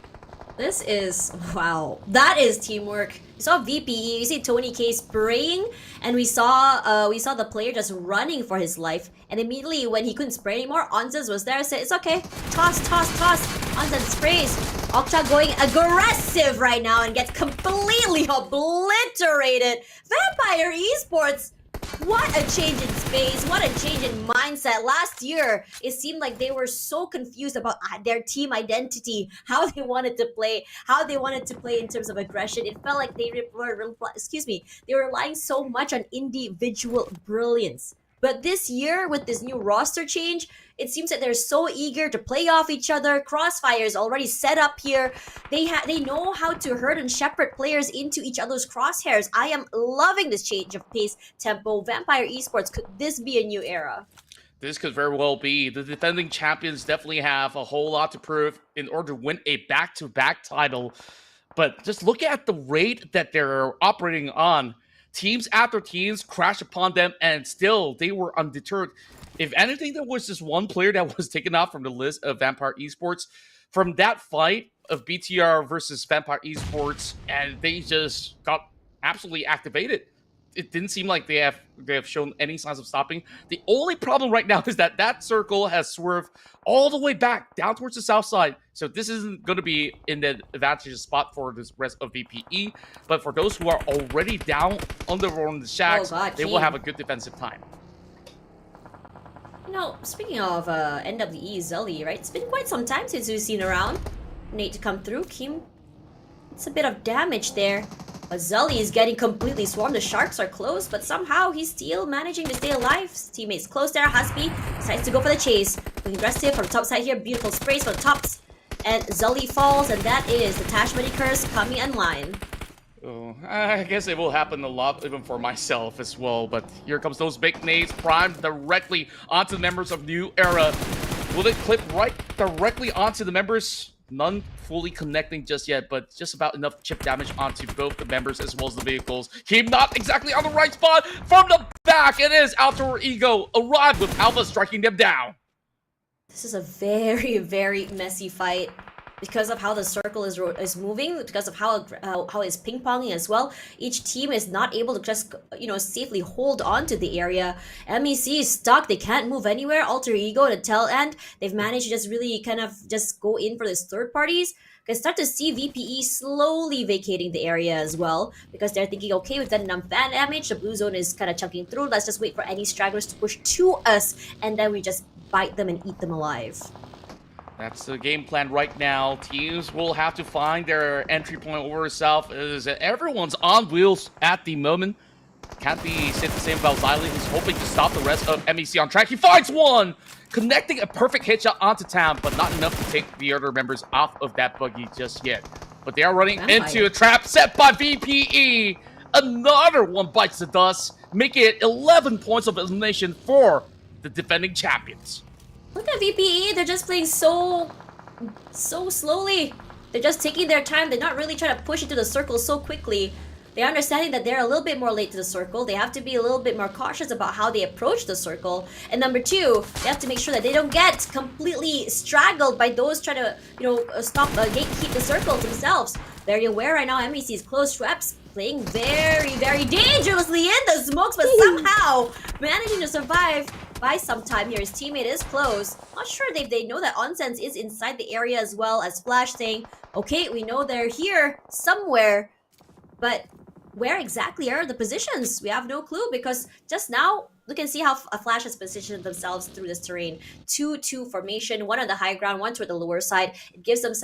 This is, wow, that is teamwork. You saw VPE, you see Tony K spraying, and we saw the player just running for his life. And immediately when he couldn't spray anymore, Onsens was there and said, it's okay, toss. Onsens sprays. OSJA going aggressive right now and gets completely obliterated. Vampire Esports, what a change in space, what a change in mindset. Last year, it seemed like they were so confused about their team identity, how they wanted to play in terms of aggression. It felt like they were relying so much on individual brilliance. But this year, with this new roster change, it seems that they're so eager to play off each other. Crossfire is already set up here. They know how to herd and shepherd players into each other's crosshairs. I am loving this change of pace, tempo. Vampire Esports, could this be a new era? This could very well be. The defending champions definitely have a whole lot to prove in order to win a back-to-back title. But just look at the rate that they're operating on. Teams after teams crashed upon them, and still they were undeterred. If anything, there was just one player that was taken off from the list of Vampire Esports from that fight of BTR versus Vampire Esports, and they just got absolutely activated. It didn't seem like they have shown any signs of stopping. The only problem right now is that that circle has swerved all the way back down towards the south side. So this isn't going to be in the advantageous spot for this rest of VPE. But for those who are already down on the shacks, they will have a good defensive time. You know, speaking of NWE Zully, right? It's been quite some time since we've seen around. Nate to come through. Kim, it's a bit of damage there. But Zully is getting completely swarmed. The Sharks are close, but somehow he's still managing to stay alive. His teammates close there. Husby decides to go for the chase. Going aggressive from the top side here. Beautiful sprays from the tops. And Zully falls, and that is the Tashmany curse coming online. Oh, I guess it will happen a lot even for myself as well. But here comes those big nades primed directly onto the members of New Era. Will it clip right directly onto the members? None fully connecting just yet, but just about enough chip damage onto both the members as well as the vehicles. Keep not exactly on the right spot. From the back, it is Alter Ego arrived with Alpha striking them down. This is a very, very messy fight because of how the circle is moving, because of how it's ping-ponging as well. Each team is not able to just, safely hold on to the area. MEC is stuck. They can't move anywhere. Alter Ego and the tail end, they've managed to just really kind of just go in for this third parties. Can start to see VPE slowly vacating the area as well, because they're thinking, okay, we've done enough fan damage. The blue zone is kind of chunking through. Let's just wait for any stragglers to push to us, and then we just bite them and eat them alive. That's the game plan right now. Teams will have to find their entry point over south. Everyone's on wheels at the moment. Can't be said the same about Xylee, who's hoping to stop the rest of MEC on track. He finds one! Connecting a perfect headshot onto Tam, but not enough to take the other members off of that buggy just yet. But they are running into a trap set by VPE. Another one bites the dust, making it 11 points of elimination for the defending champions. Look at VPE, they're just playing so slowly. They're just taking their time. They're not really trying to push into the circle so quickly. They're understanding that they're a little bit more late to the circle. They have to be a little bit more cautious about how they approach the circle. And number two, they have to make sure that they don't get completely straggled by those trying to, gatekeep the circle themselves. Very aware right now, MEC is close. Schweppes playing very, very dangerously in the smokes, but somehow managing to survive by some time here. His teammate is close. Not sure if they know that Onsense is inside the area as well, as Flash saying, okay, we know they're here somewhere, but where exactly are the positions? We have no clue, because just now, look and see how Flash has positioned themselves through this terrain. 2-2 formation, one on the high ground, one toward the lower side. It gives them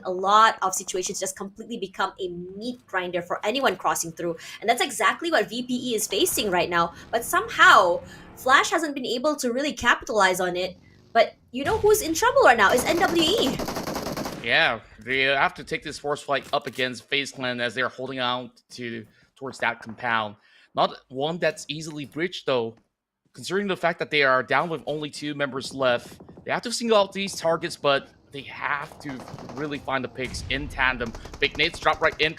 a lot of situations just completely become a meat grinder for anyone crossing through. And that's exactly what VPE is facing right now. But somehow, Flash hasn't been able to really capitalize on it. But you know who's in trouble right now is NWE. Yeah, they have to take this force fight up against FaZe Clan as they're holding out towards that compound. Not one that's easily breached, though. Considering the fact that they are down with only 2 members left, they have to single out these targets, but they have to really find the picks in tandem. Big nades drop right in,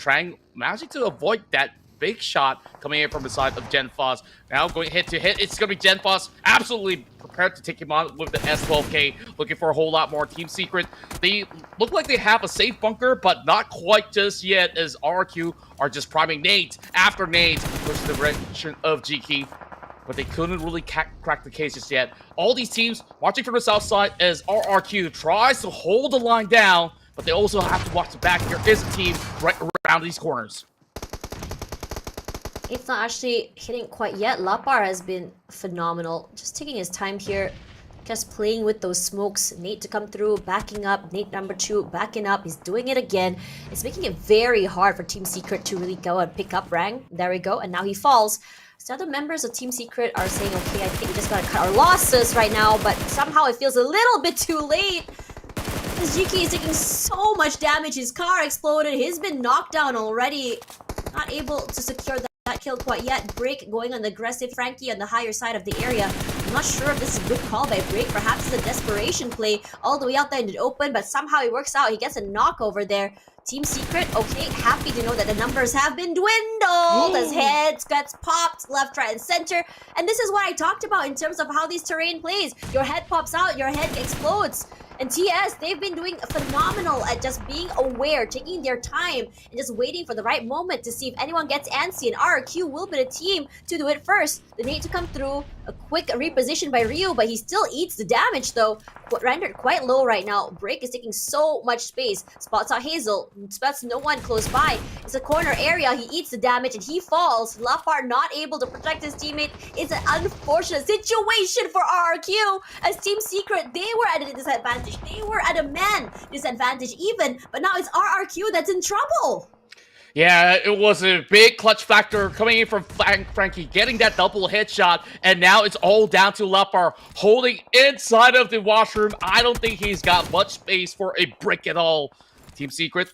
managing to avoid that big shot coming in from the side of GenFoss. Now going hit to hit, it's going to be GenFoss absolutely prepared to take him on with the S12K, looking for a whole lot more team secret. They look like they have a safe bunker, but not quite just yet, as RQ are just priming nades after nades towards the direction of GK. But they couldn't really crack the case just yet. All these teams watching from the south side as RRQ tries to hold the line down, but they also have to watch the back. There is a team right around these corners. It's not actually hitting quite yet. Lapar has been phenomenal. Just taking his time here. Just playing with those smokes. Nate to come through, backing up. Nate number 2, backing up. He's doing it again. It's making it very hard for Team Secret to really go and pick up rank. There we go. And now he falls. So other members of Team Secret are saying, okay, I think we just gotta cut our losses right now. But somehow it feels a little bit too late. This GK is taking so much damage. His car exploded. He's been knocked down already. Not able to secure that kill quite yet. Break going on the aggressive. Frankie on the higher side of the area. I'm not sure if this is a good call by Break. Perhaps it's a desperation play all the way out there in the open, but somehow it works out. He gets a knock over there. Team Secret, okay, happy to know that the numbers have been dwindled as heads gets popped left, right, and center. And this is what I talked about in terms of how these terrain plays. Your head pops out, your head explodes. And TS, they've been doing phenomenal at just being aware, taking their time, and just waiting for the right moment to see if anyone gets antsy. And RRQ will be the team to do it first. They need to come through. A quick reposition by Ryu, but he still eats the damage though. Rendered quite low right now. Break is taking so much space. Spots out Hazel. Spots no one close by. It's a corner area. He eats the damage and he falls. Lapar not able to protect his teammate. It's an unfortunate situation for RRQ. As Team Secret, they were at a disadvantage. They were at a man disadvantage even. But now it's RRQ that's in trouble. Yeah, it was a big clutch factor coming in from Frankie, getting that double headshot, and now it's all down to Lapar holding inside of the washroom. I don't think he's got much space for a brick at all. Team Secret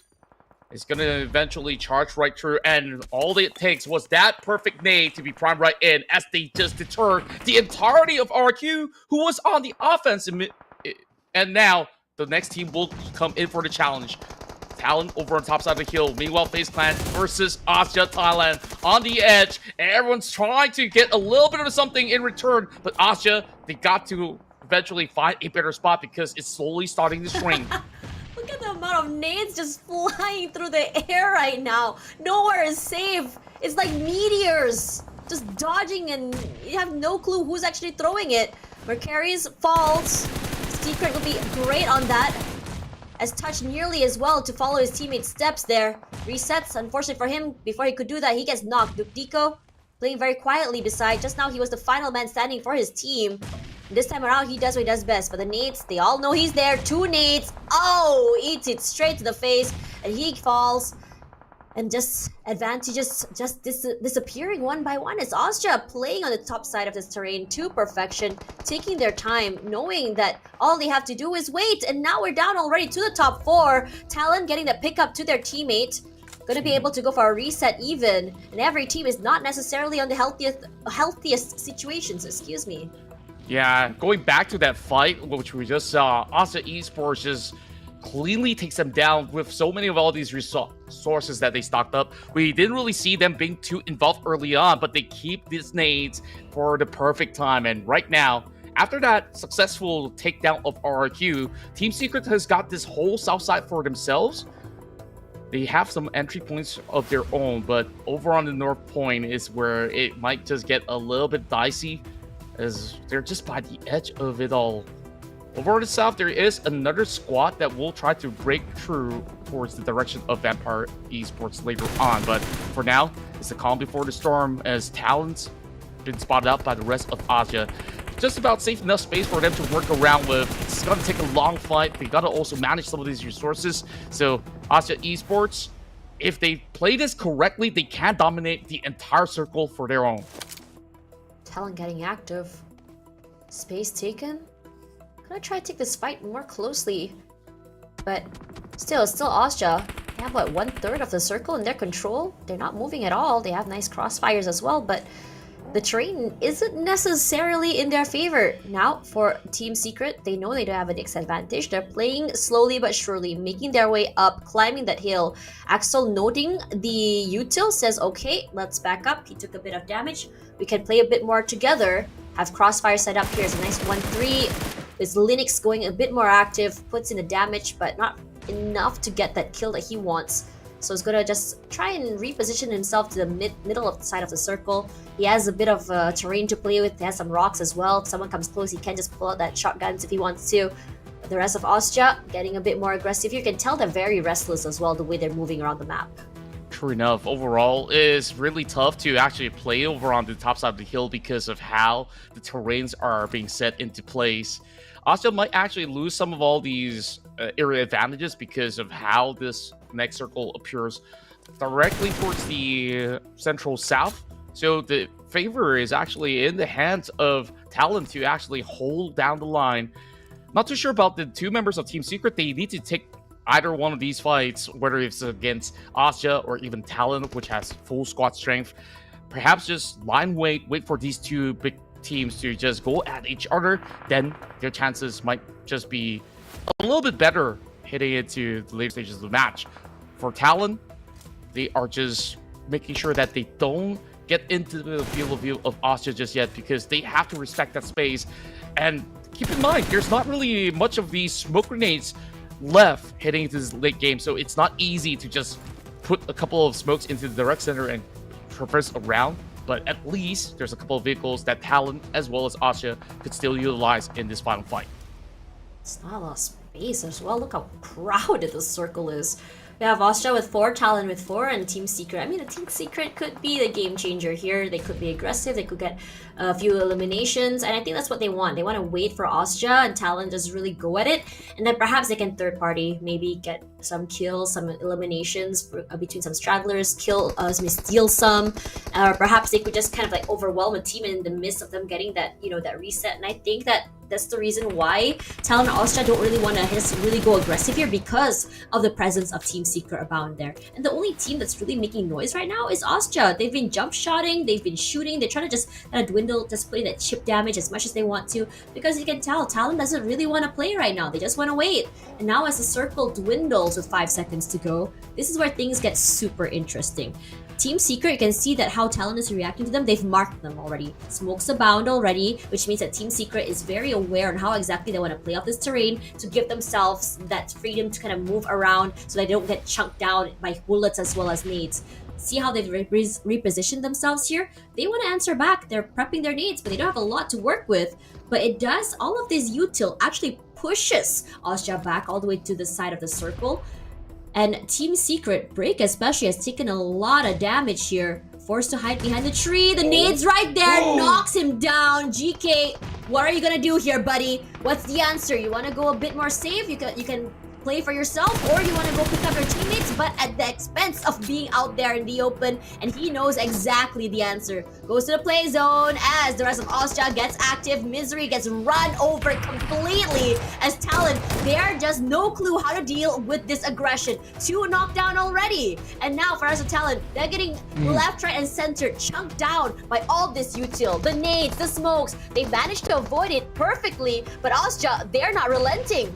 is going to eventually charge right through, and all it takes was that perfect nade to be primed right in as they just deterred the entirety of RQ, who was on the offense. And now the next team will come in for the challenge. Talon over on top side of the hill. Meanwhile, FaZe Clan versus OSJA Thailand on the edge. Everyone's trying to get a little bit of something in return, but OSJA, they got to eventually find a better spot because it's slowly starting to shrink. Look at the amount of nades just flying through the air right now. Nowhere is safe. It's like meteors just dodging, and you have no clue who's actually throwing it. Mercarius falls. Secret will be great on that. As Touch nearly as well to follow his teammate's steps there. Resets, unfortunately for him, before he could do that, he gets knocked. Dupdico playing very quietly beside. Just now, he was the final man standing for his team. This time around, he does what he does best. But the nades, they all know he's there. 2 nades. Oh, eats it straight to the face. And he falls. And just advantages just disappearing one by one. It's OSJA playing on the top side of this terrain to perfection, taking their time, knowing that all they have to do is wait. And now we're down already to the top 4. Talon getting the pickup to their teammate. Going to be able to go for a reset even. And every team is not necessarily on the healthiest situations, excuse me. Yeah, going back to that fight, which we just saw, OSJA Esports just cleanly takes them down with so many of all these resources that they stocked up. We didn't really see them being too involved early on, but they keep these nades for the perfect time. And right now, after that successful takedown of RRQ, Team Secret has got this whole south side for themselves. They have some entry points of their own, but over on the north point is where it might just get a little bit dicey, as they're just by the edge of it all. Over on the south, there is another squad that will try to break through towards the direction of Vampire Esports later on. But for now, it's the calm before the storm, as Talon's been spotted out by the rest of OSJA. Just about safe enough space for them to work around with. It's going to take a long fight. They got to also manage some of these resources. So OSJA Esports, if they play this correctly, they can dominate the entire circle for their own. Talon getting active. Space taken. Gonna try to take this fight more closely, but still, it's still OSJA. They have what, 1/3 of the circle in their control. They're not moving at all. They have nice crossfires as well, but the terrain isn't necessarily in their favor. Now, for Team Secret, they know they don't have a disadvantage. They're playing slowly but surely, making their way up, climbing that hill. Axel, noting the util, says, okay, let's back up. He took a bit of damage. We can play a bit more together. Have crossfire set up here. It's a nice 1-3. Is Linux going a bit more active, puts in the damage, but not enough to get that kill that he wants. So he's gonna just try and reposition himself to the middle of the side of the circle. He has a bit of terrain to play with. He has some rocks as well. If someone comes close, he can just pull out that shotguns if he wants to. The rest of OSJA getting a bit more aggressive. You can tell they're very restless as well, the way they're moving around the map. True enough, overall, it's really tough to actually play over on the top side of the hill because of how the terrains are being set into place. OSJA might actually lose some of all these area advantages because of how this next circle appears directly towards the central south. So the favor is actually in the hands of Talon to actually hold down the line. Not too sure about the two members of Team Secret. They need to take either one of these fights, whether it's against OSJA or even Talon, which has full squad strength. Perhaps just line wait for these two big teams to just go at each other. Then their chances might just be a little bit better heading into the later stages of the match. For Talon, they are just making sure that they don't get into the field of view of OSJA just yet, because they have to respect that space. And keep in mind, there's not really much of these smoke grenades left heading into this late game, so it's not easy to just put a couple of smokes into the direct center and traverse around. But at least there's a couple of vehicles that Talon as well as OSJA could still utilize in this final fight. It's not a lot of space as well. Look how crowded the circle is. We have OSJA with 4, Talon with 4, and Team Secret. I mean, the Team Secret could be the game changer here. They could be aggressive. They could get a few eliminations, and I think that's what they want. They want to wait for OSJA and Talon just really go at it, and then perhaps they can third party, maybe get some kills, some eliminations between some stragglers, steal some, or perhaps they could just kind of like overwhelm a team in the midst of them getting that, that reset. And I think that's the reason why Talon and OSJA don't really want to really go aggressive here, because of the presence of Team Secret abound there. And the only team that's really making noise right now is OSJA. They've been jump shotting, they've been shooting, they're trying to just kind of dwindle, just putting that chip damage as much as they want to, because you can tell Talon doesn't really want to play right now. They just want to wait. And now as the circle dwindles with 5 seconds to go, this is where things get super interesting. Team Secret, you can see that how Talon is reacting to them. They've marked them already. Smokes abound already, which means that Team Secret is very aware on how exactly they want to play off this terrain to give themselves that freedom to kind of move around so they don't get chunked down by bullets as well as nades. See how they've repositioned themselves here? They want to answer back. They're prepping their nades, but they don't have a lot to work with. But it does, all of this util actually pushes OSJA back all the way to the side of the circle. And Team Secret, Break especially, has taken a lot of damage here. Forced to hide behind the tree. The nade's right there. Knocks him down. GK, what are you gonna do here, buddy? What's the answer? You wanna go a bit more safe? You can play for yourself, or you want to go pick up your teammates, but at the expense of being out there in the open. And he knows exactly the answer. Goes to the play zone as the rest of OSJA gets active. Misery gets run over completely as Talon, they are just no clue how to deal with this aggression. 2 knocked down already, and now for the rest of Talon, they're getting left, right, and center chunked down by all this util. The nades, the smokes, they managed to avoid it perfectly, but OSJA, they're not relenting.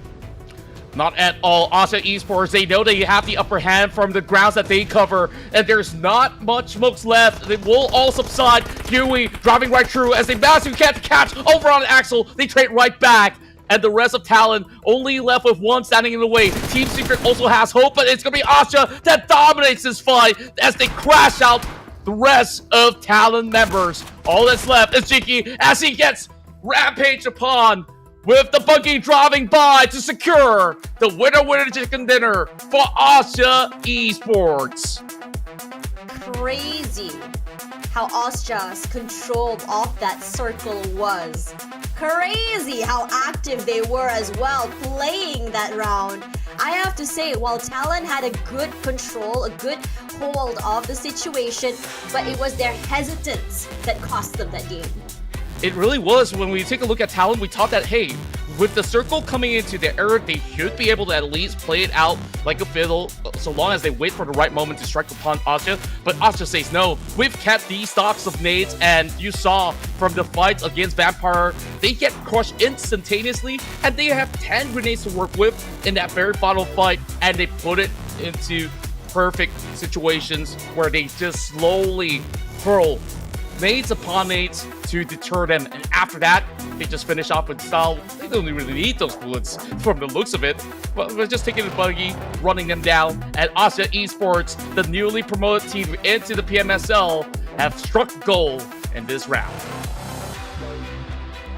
Not at all. OSJA Esports, they know they have the upper hand from the grounds that they cover, and there's not much smokes left. They will all subside. Huey driving right through as they manage to catch over on Axel. They trade right back, and the rest of Talon only left with 1 standing in the way. Team Secret also has hope, but it's going to be OSJA that dominates this fight as they crash out the rest of Talon members. All that's left is Jiki as he gets rampaged upon, with the buggy driving by to secure the winner chicken dinner for OSJA Esports. Crazy how OSJA's control of that circle was. Crazy how active they were as well, playing that round. I have to say, while Talon had a good control, a good hold of the situation, but it was their hesitance that cost them that game. It really was. When we take a look at Talon, we thought that, hey, with the circle coming into the era, they should be able to at least play it out like a fiddle, so long as they wait for the right moment to strike upon OSJA. But OSJA says no. We've kept these stocks of nades, and you saw from the fights against Vampire, they get crushed instantaneously, and they have 10 grenades to work with in that very final fight, and they put it into perfect situations where they just slowly hurl nades upon nades to deter them, and after that they just finish off with style. They don't really need those bullets from the looks of it, but we're just taking the buggy, running them down. And OSJA Esports, the newly promoted team into the PMSL, have struck gold in this round.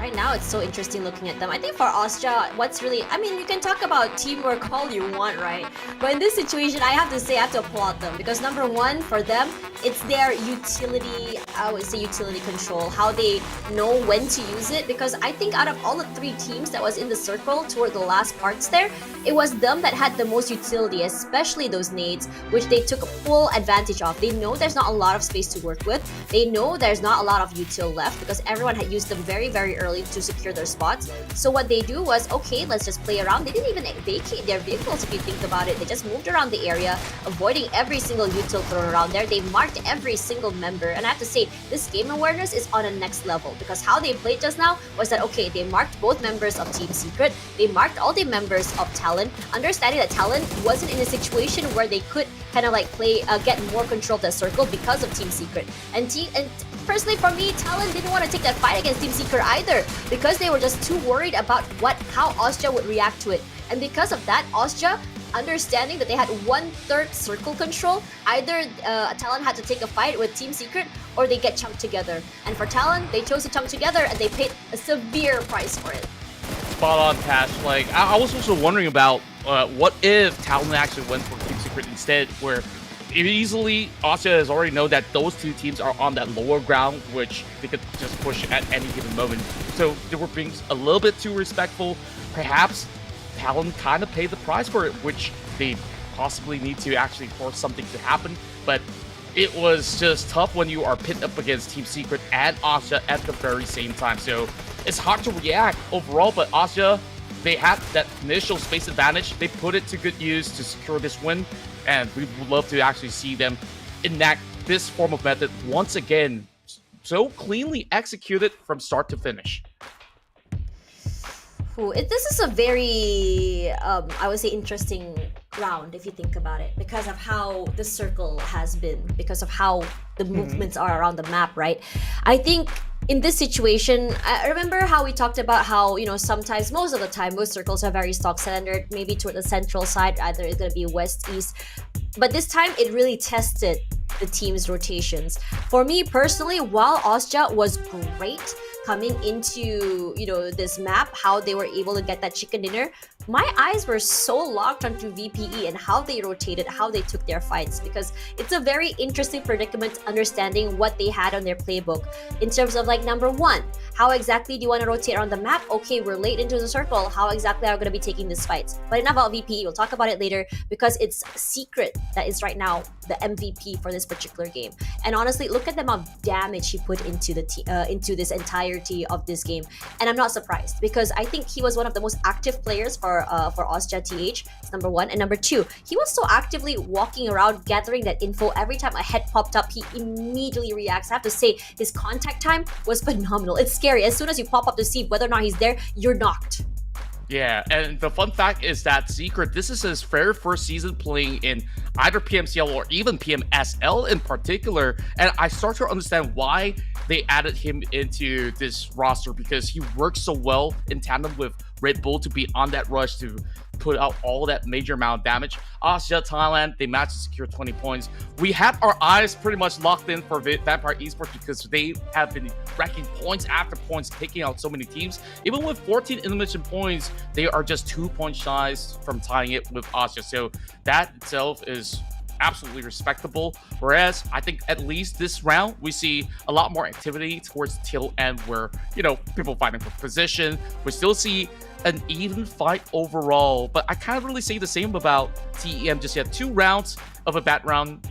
Right now, it's so interesting looking at them. I think for OSJA, what's really... I mean, you can talk about teamwork all you want, right? But in this situation, I have to say, I have to applaud them. Because number one, for them, it's their utility, I would say utility control. How they know when to use it. Because I think out of all the 3 teams that was in the circle toward the last parts there, it was them that had the most utility, especially those nades, which they took full advantage of. They know there's not a lot of space to work with. They know there's not a lot of util left because everyone had used them very, very early to secure their spots. So what they do was, okay, let's just play around. They didn't even vacate their vehicles if you think about it. They just moved around the area, avoiding every single util thrown around there. They marked every single member. And I have to say, this game awareness is on a next level because how they played just now was that, okay, they marked both members of Team Secret. They marked all the members of Talon, understanding that Talon wasn't in a situation where they could kind of like play, get more control of the circle because of Team Secret. And personally for me, Talon didn't want to take that fight against Team Secret either because they were just too worried about how OSJA would react to it. And because of that, OSJA, understanding that they had 1/3 circle control, either Talon had to take a fight with Team Secret or they get chunked together. And for Talon, they chose to chunk together and they paid a severe price for it. Spot on, Tash. Like, I was also wondering about what if Talon actually went for Team Secret instead, where easily OSJA has already known that those 2 teams are on that lower ground, which they could just push at any given moment. So they were being a little bit too respectful. Perhaps Talon kind of paid the price for it, which they possibly need to actually force something to happen. But it was just tough when you are pitted up against Team Secret and OSJA at the very same time. So it's hard to react overall, but OSJA, they had that initial space advantage. They put it to good use to secure this win, and we would love to actually see them enact this form of method once again, so cleanly executed from start to finish. This is a very, I would say, interesting round if you think about it, because of how the circle has been, because of how the movements are around the map, right? I think in this situation, I remember how we talked about how, you know, sometimes, most of the time, most circles are very stock-centered, maybe toward the central side, either it's going to be west, east. But this time, it really tested the team's rotations. For me, personally, while OSJA was great coming into, you know, this map, how they were able to get that chicken dinner, my eyes were so locked onto VPE and how they rotated, how they took their fights, because it's a very interesting predicament understanding what they had on their playbook in terms of, like, number one, how exactly do you want to rotate around the map? Okay, we're late into the circle. How exactly are we going to be taking these fights? But enough about VPE. We'll talk about it later because it's Secret that is right now the MVP for this particular game. And honestly, look at the amount of damage he put into the into this entirety of this game. And I'm not surprised because I think he was one of the most active players for OSJA TH. It's number one. And number two, he was so actively walking around gathering that info. Every time a head popped up, he immediately reacts. I have to say, his contact time was phenomenal. It's scary. As soon as you pop up to see whether or not he's there, you're knocked. Yeah, and the fun fact is that Secret, this is his very first season playing in either PMCL or even PMSL in particular, and I start to understand why they added him into this roster, because he works so well in tandem with Red Bull to be on that rush to put out all that major amount of damage. OSJA Thailand, they managed to secure 20 points. We had our eyes pretty much locked in for Vampire Esports because they have been racking points after points, taking out so many teams. Even with 14 elimination points, they are just 2 points shy from tying it with OSJA. So that itself is absolutely respectable. Whereas I think at least this round, we see a lot more activity towards the tail end where, you know, people fighting for position. We still see an even fight overall, but I can't really say the same about TEM just yet. 2 rounds of a bad round,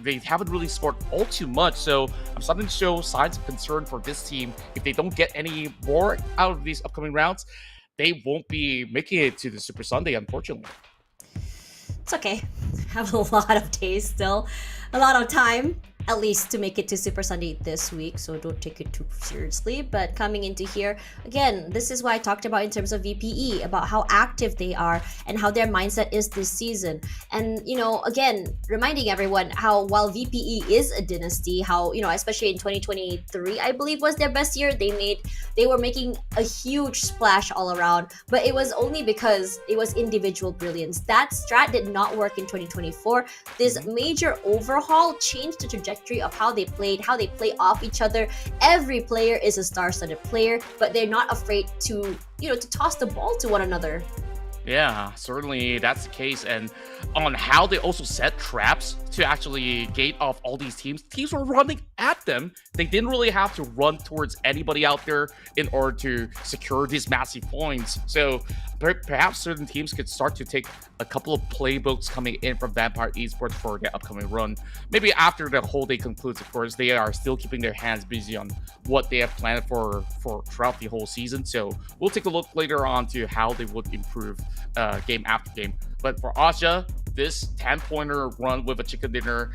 they haven't really scored all too much, so I'm starting to show signs of concern for this team. If they don't get any more out of these upcoming rounds, they won't be making it to the Super Sunday, unfortunately. It's okay. Have a lot of days still, a lot of time at least to make it to Super Sunday this week, so don't take it too seriously. But coming into here, again, this is what I talked about in terms of VPE, about how active they are and how their mindset is this season. And, you know, again, reminding everyone how while VPE is a dynasty, how, you know, especially in 2023, I believe was their best year, they were making a huge splash all around, but it was only because it was individual brilliance. That strat did not work in 2024. This major overhaul changed the trajectory trajectory of how they played, how they play off each other. Every player is a star-studded player, but they're not afraid to, to toss the ball to one another. Yeah, certainly that's the case. And on how they also set traps to actually gate off all these teams were running at them. They didn't really have to run towards anybody out there in order to secure these massive points. So perhaps certain teams could start to take a couple of playbooks coming in from Vampire Esports for the upcoming run. Maybe after the whole day concludes, of course, they are still keeping their hands busy on what they have planned for throughout the whole season. So we'll take a look later on to how they would improve game after game. But for OSJA, this 10-pointer run with a chicken dinner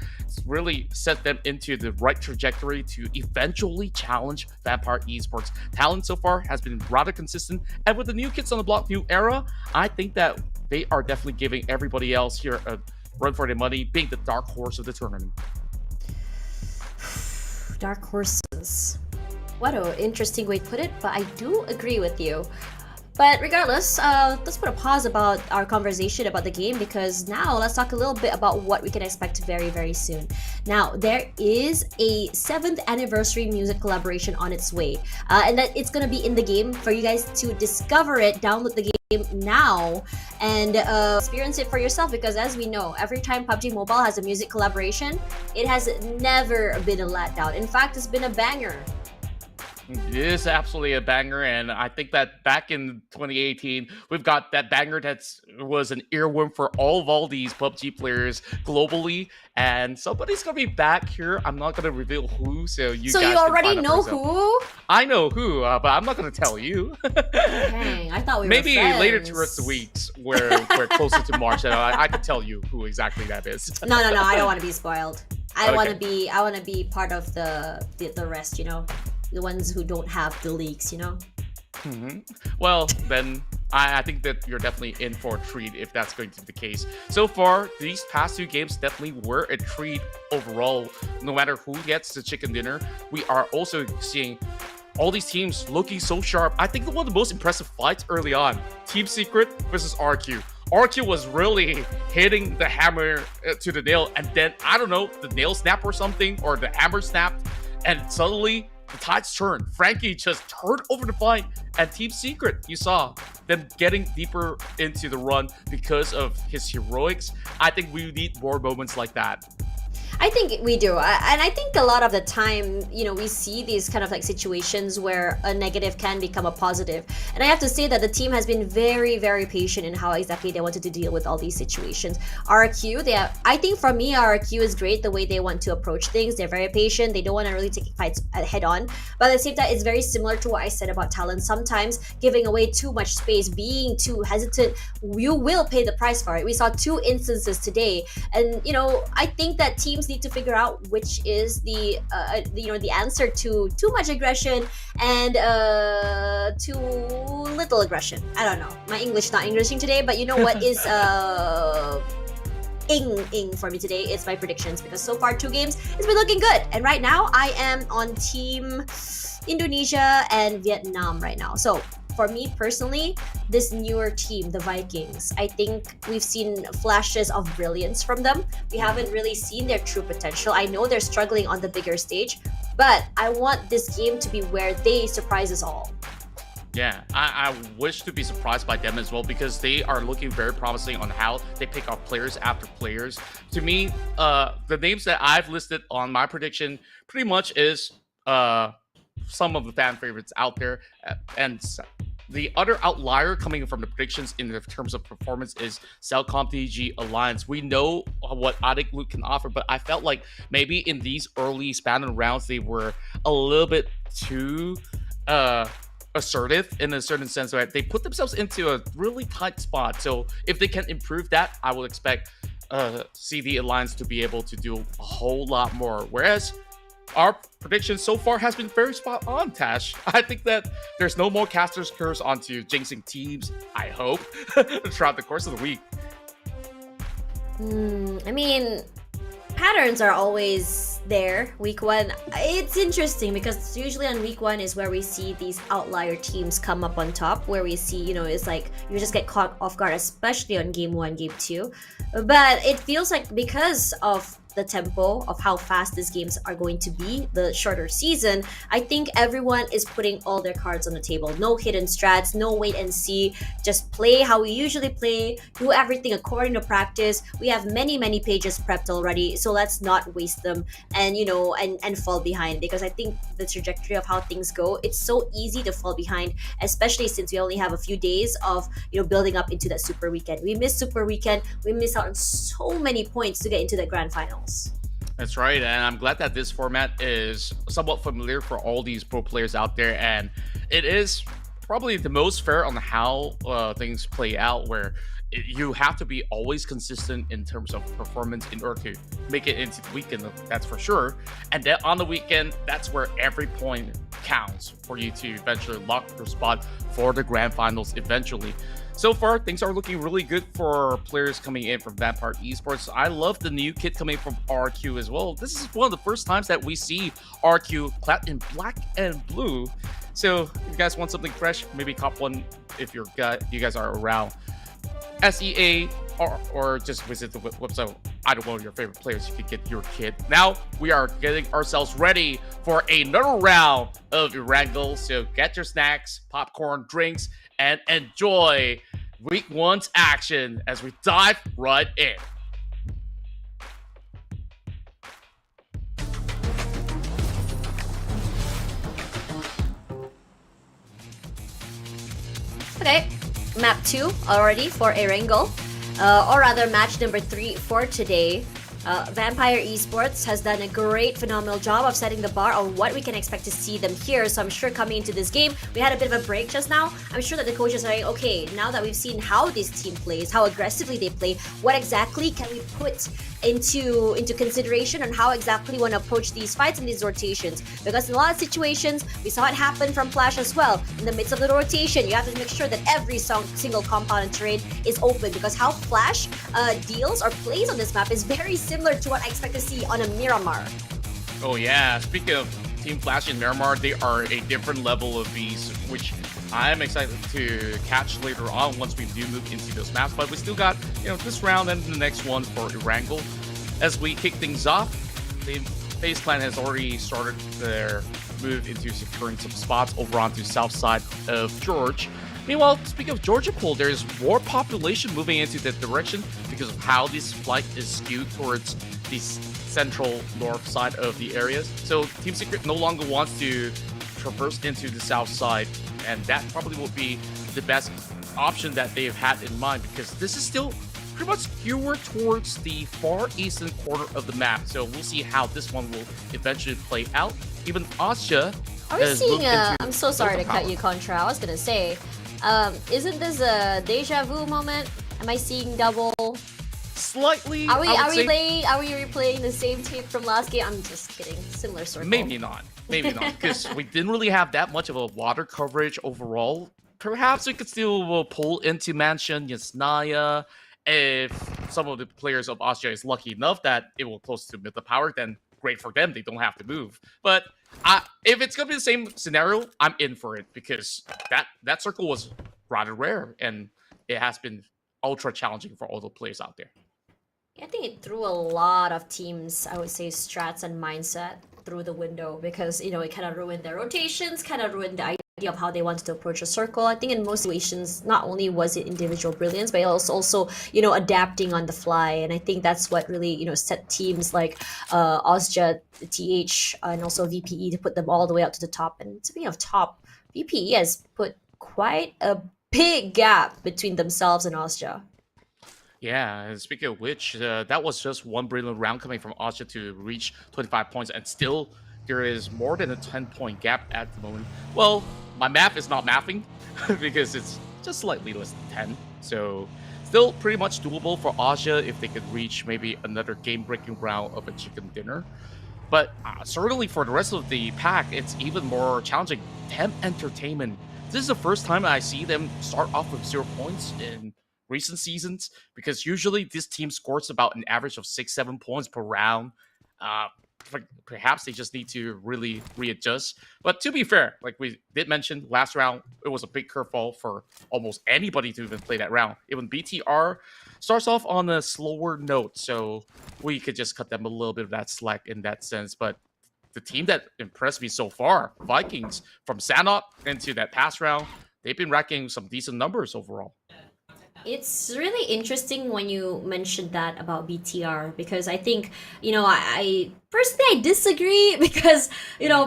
really set them into the right trajectory to eventually challenge Vampire Esports. Talon so far has been rather consistent, and with the new kids on the block, new era, I think that they are definitely giving everybody else here a run for their money, being the dark horse of the tournament. Dark horses. What an interesting way to put it, but I do agree with you. But regardless, let's put a pause about our conversation about the game, because now let's talk a little bit about what we can expect very, very soon. Now, there is a 7th anniversary music collaboration on its way, and that it's going to be in the game for you guys to discover it, download the game now, and experience it for yourself, because as we know, every time PUBG Mobile has a music collaboration, it has never been a letdown. In fact, it's been a banger. It is absolutely a banger, and I think that back in 2018, we've got that banger that was an earworm for all these PUBG players globally, and somebody's gonna be back here. I'm not gonna reveal who, so you guys you already know who? I know who, but I'm not gonna tell you. Dang, I thought we maybe were friends. Later towards the weeks, where we're closer to March, and I could tell you who exactly that is. No, I don't want to be spoiled. I Okay. want to be part of the rest, the ones who don't have the leaks, Well, then I think that you're definitely in for a treat if that's going to be the case. So far, these past 2 games definitely were a treat overall. No matter who gets the chicken dinner, we are also seeing all these teams looking so sharp. I think one of the most impressive fights early on, Team Secret versus RQ. RQ was really hitting the hammer to the nail, and then, I don't know, the nail snapped or something, or the hammer snapped, and suddenly the tides turned. Frankie just turned over the fight, and Team Secret, you saw them getting deeper into the run because of his heroics. I think we need more moments like that. I think we do, and I think a lot of the time, we see these kind of like situations where a negative can become a positive. And I have to say that the team has been very, very patient in how exactly they wanted to deal with all these situations. RQ, I think for me, RQ is great the way they want to approach things. They're very patient. They don't want to really take fights head on. But at the same time, it's very similar to what I said about Talon. Sometimes giving away too much space, being too hesitant, you will pay the price for it. We saw 2 instances today, and I think that teams need to figure out which is the answer to too much aggression and too little aggression. I don't know, my English not Englishing today, but you know what is ing for me today? It's my predictions, because so far 2 games it's been looking good, and right now I am on Team Indonesia and Vietnam right now. So for me personally, this newer team, the Vikings, I think we've seen flashes of brilliance from them. We haven't really seen their true potential. I know they're struggling on the bigger stage, but I want this game to be where they surprise us all. Yeah, I wish to be surprised by them as well, because they are looking very promising on how they pick up players after players. To me, the names that I've listed on my prediction pretty much is some of the fan favorites out there, and the other outlier coming from the predictions in terms of performance is CELCOMDIGI Alliance. We know what Adik Luke can offer, but I felt like maybe in these early spanning rounds they were a little bit too assertive in a certain sense, right? They put themselves into a really tight spot. So if they can improve that, I will expect CD Alliance to be able to do a whole lot more. Whereas our prediction so far has been very spot on, Tash. I think that there's no more caster's curse onto jinxing teams, I hope, throughout the course of the week. I mean, patterns are always there. Week 1, it's interesting because usually on week 1 is where we see these outlier teams come up on top, where we see, it's like you just get caught off guard, especially on game 1, game 2. But it feels like because of the tempo of how fast these games are going to be, the shorter season, I think everyone is putting all their cards on the table. No hidden strats, no wait and see. Just play how we usually play, do everything according to practice. We have many pages prepped already, so let's not waste them and and fall behind, because I think the trajectory of how things go, it's so easy to fall behind, especially since we only have a few days of building up into that super weekend. We miss super weekend, we miss out on so many points to get into the grand finals. That's right, and I'm glad that this format is somewhat familiar for all these pro players out there, and it is probably the most fair on how things play out, where you have to be always consistent in terms of performance in order to make it into the weekend, that's for sure. And then on the weekend, that's where every point counts for you to eventually lock your spot for the grand finals eventually. So far, things are looking really good for players coming in from Vampire Esports. I love the new kit coming from RQ as well. This is one of the first times that we see RQ clad in black and blue. So if you guys want something fresh, maybe cop one if you guys are around SEA, or just visit the website. Either one of your favorite players, you can get your kit. Now we are getting ourselves ready for another round of Erangel. So get your snacks, popcorn, drinks, and enjoy week one's action as we dive right in. Okay, map 2 already for Erangel, or rather match number 3 for today. Vampire Esports has done a great, phenomenal job of setting the bar on what we can expect to see them here. So I'm sure coming into this game, we had a bit of a break just now. I'm sure that the coaches are like, okay, now that we've seen how this team plays, how aggressively they play, what exactly can we put into consideration on how exactly we want to approach these fights and these rotations? Because in a lot of situations, we saw it happen from Flash as well. In the midst of the rotation, you have to make sure that every single compound and terrain is open, because how Flash deals or plays on this map is very similar to what I expect to see on a Miramar. Oh yeah, speaking of Team Flash and Miramar, they are a different level of beast, which I'm excited to catch later on once we do move into those maps. But we still got, this round and the next one for Erangel. As we kick things off, the FaZe Clan has already started their move into securing some spots over onto south side of George. Meanwhile, speaking of Georgia Pool, there's more population moving into that direction because of how this flight is skewed towards the central north side of the areas. So Team Secret no longer wants to traverse into the south side, and that probably will be the best option that they've had in mind, because this is still pretty much skewered towards the far eastern corner of the map. So we'll see how this one will eventually play out. Even OSJA are we seeing I'm so sorry to cut you, Contra. I was gonna say, isn't this a deja vu moment? Am I seeing double? Slightly. Are we replaying the same tape from last game? I'm just kidding. Similar circle. Maybe not, because we didn't really have that much of a water coverage overall. Perhaps we could still pull into Mansion, Yasnaya. If some of the players of OSJA is lucky enough that it will close to mid the power, then great for them. They don't have to move. But if it's gonna be the same scenario, I'm in for it, because that circle was rather rare, and it has been ultra challenging for all the players out there. I think it threw a lot of teams, I would say, strats and mindset through the window, because it kind of ruined their rotations, kind of ruined the idea of how they wanted to approach a circle. I think in most situations, not only was it individual brilliance, but also adapting on the fly. And I think that's what really set teams like OSJA, TH, and also VPE to put them all the way up to the top. And speaking of top, VPE has put quite a big gap between themselves and OSJA. Yeah, and speaking of which, that was just one brilliant round coming from OSJA to reach 25 points, and still there is more than a 10-point gap at the moment. Well, my math is not mathing because it's just slightly less than 10. So still pretty much doable for OSJA if they could reach maybe another game-breaking round of a chicken dinner. But certainly for the rest of the pack, it's even more challenging. Temp Entertainment. This is the first time I see them start off with 0 points in recent seasons, because usually this team scores about an average of 6-7 points per round. perhaps they just need to really readjust. But to be fair, like we did mention last round, it was a big curveball for almost anybody to even play that round. Even BTR starts off on a slower note, so we could just cut them a little bit of that slack in that sense. But the team that impressed me so far, Vikings, from Sanok into that past round, they've been racking some decent numbers overall. It's really interesting when you mentioned that about BTR because I think, I personally I disagree because,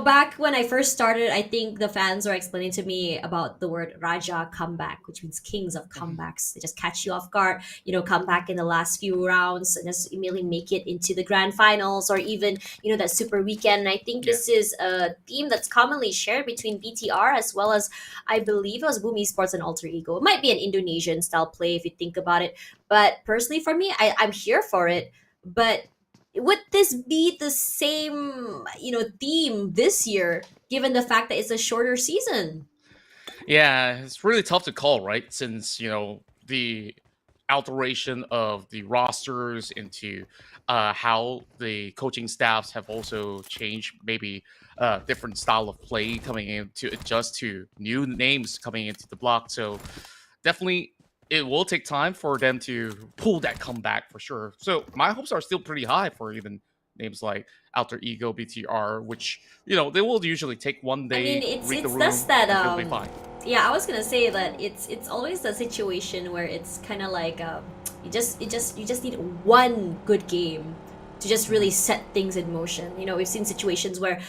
back when I first started, I think the fans were explaining to me about the word Raja comeback, which means kings of comebacks. They just catch you off guard, come back in the last few rounds and just immediately make it into the grand finals or even, that super weekend. And I think this is a theme that's commonly shared between BTR as well as, I believe it was Boom Esports and Alter Ego. It might be an Indonesian style play if you think about it. But personally for me, I'm here for it. But would this be the same, theme this year, given the fact that it's a shorter season? Yeah, it's really tough to call, right? Since, the alteration of the rosters into how the coaching staffs have also changed, maybe different style of play coming in to adjust to new names coming into the block. So definitely it will take time for them to pull that comeback for sure. So my hopes are still pretty high for even names like Alter Ego, BTR, which, they will usually take one day, read the room, just that and they'll be fine. Yeah, I was gonna say that it's always a situation where it's kind of like you just need one good game to just really set things in motion. We've seen situations where,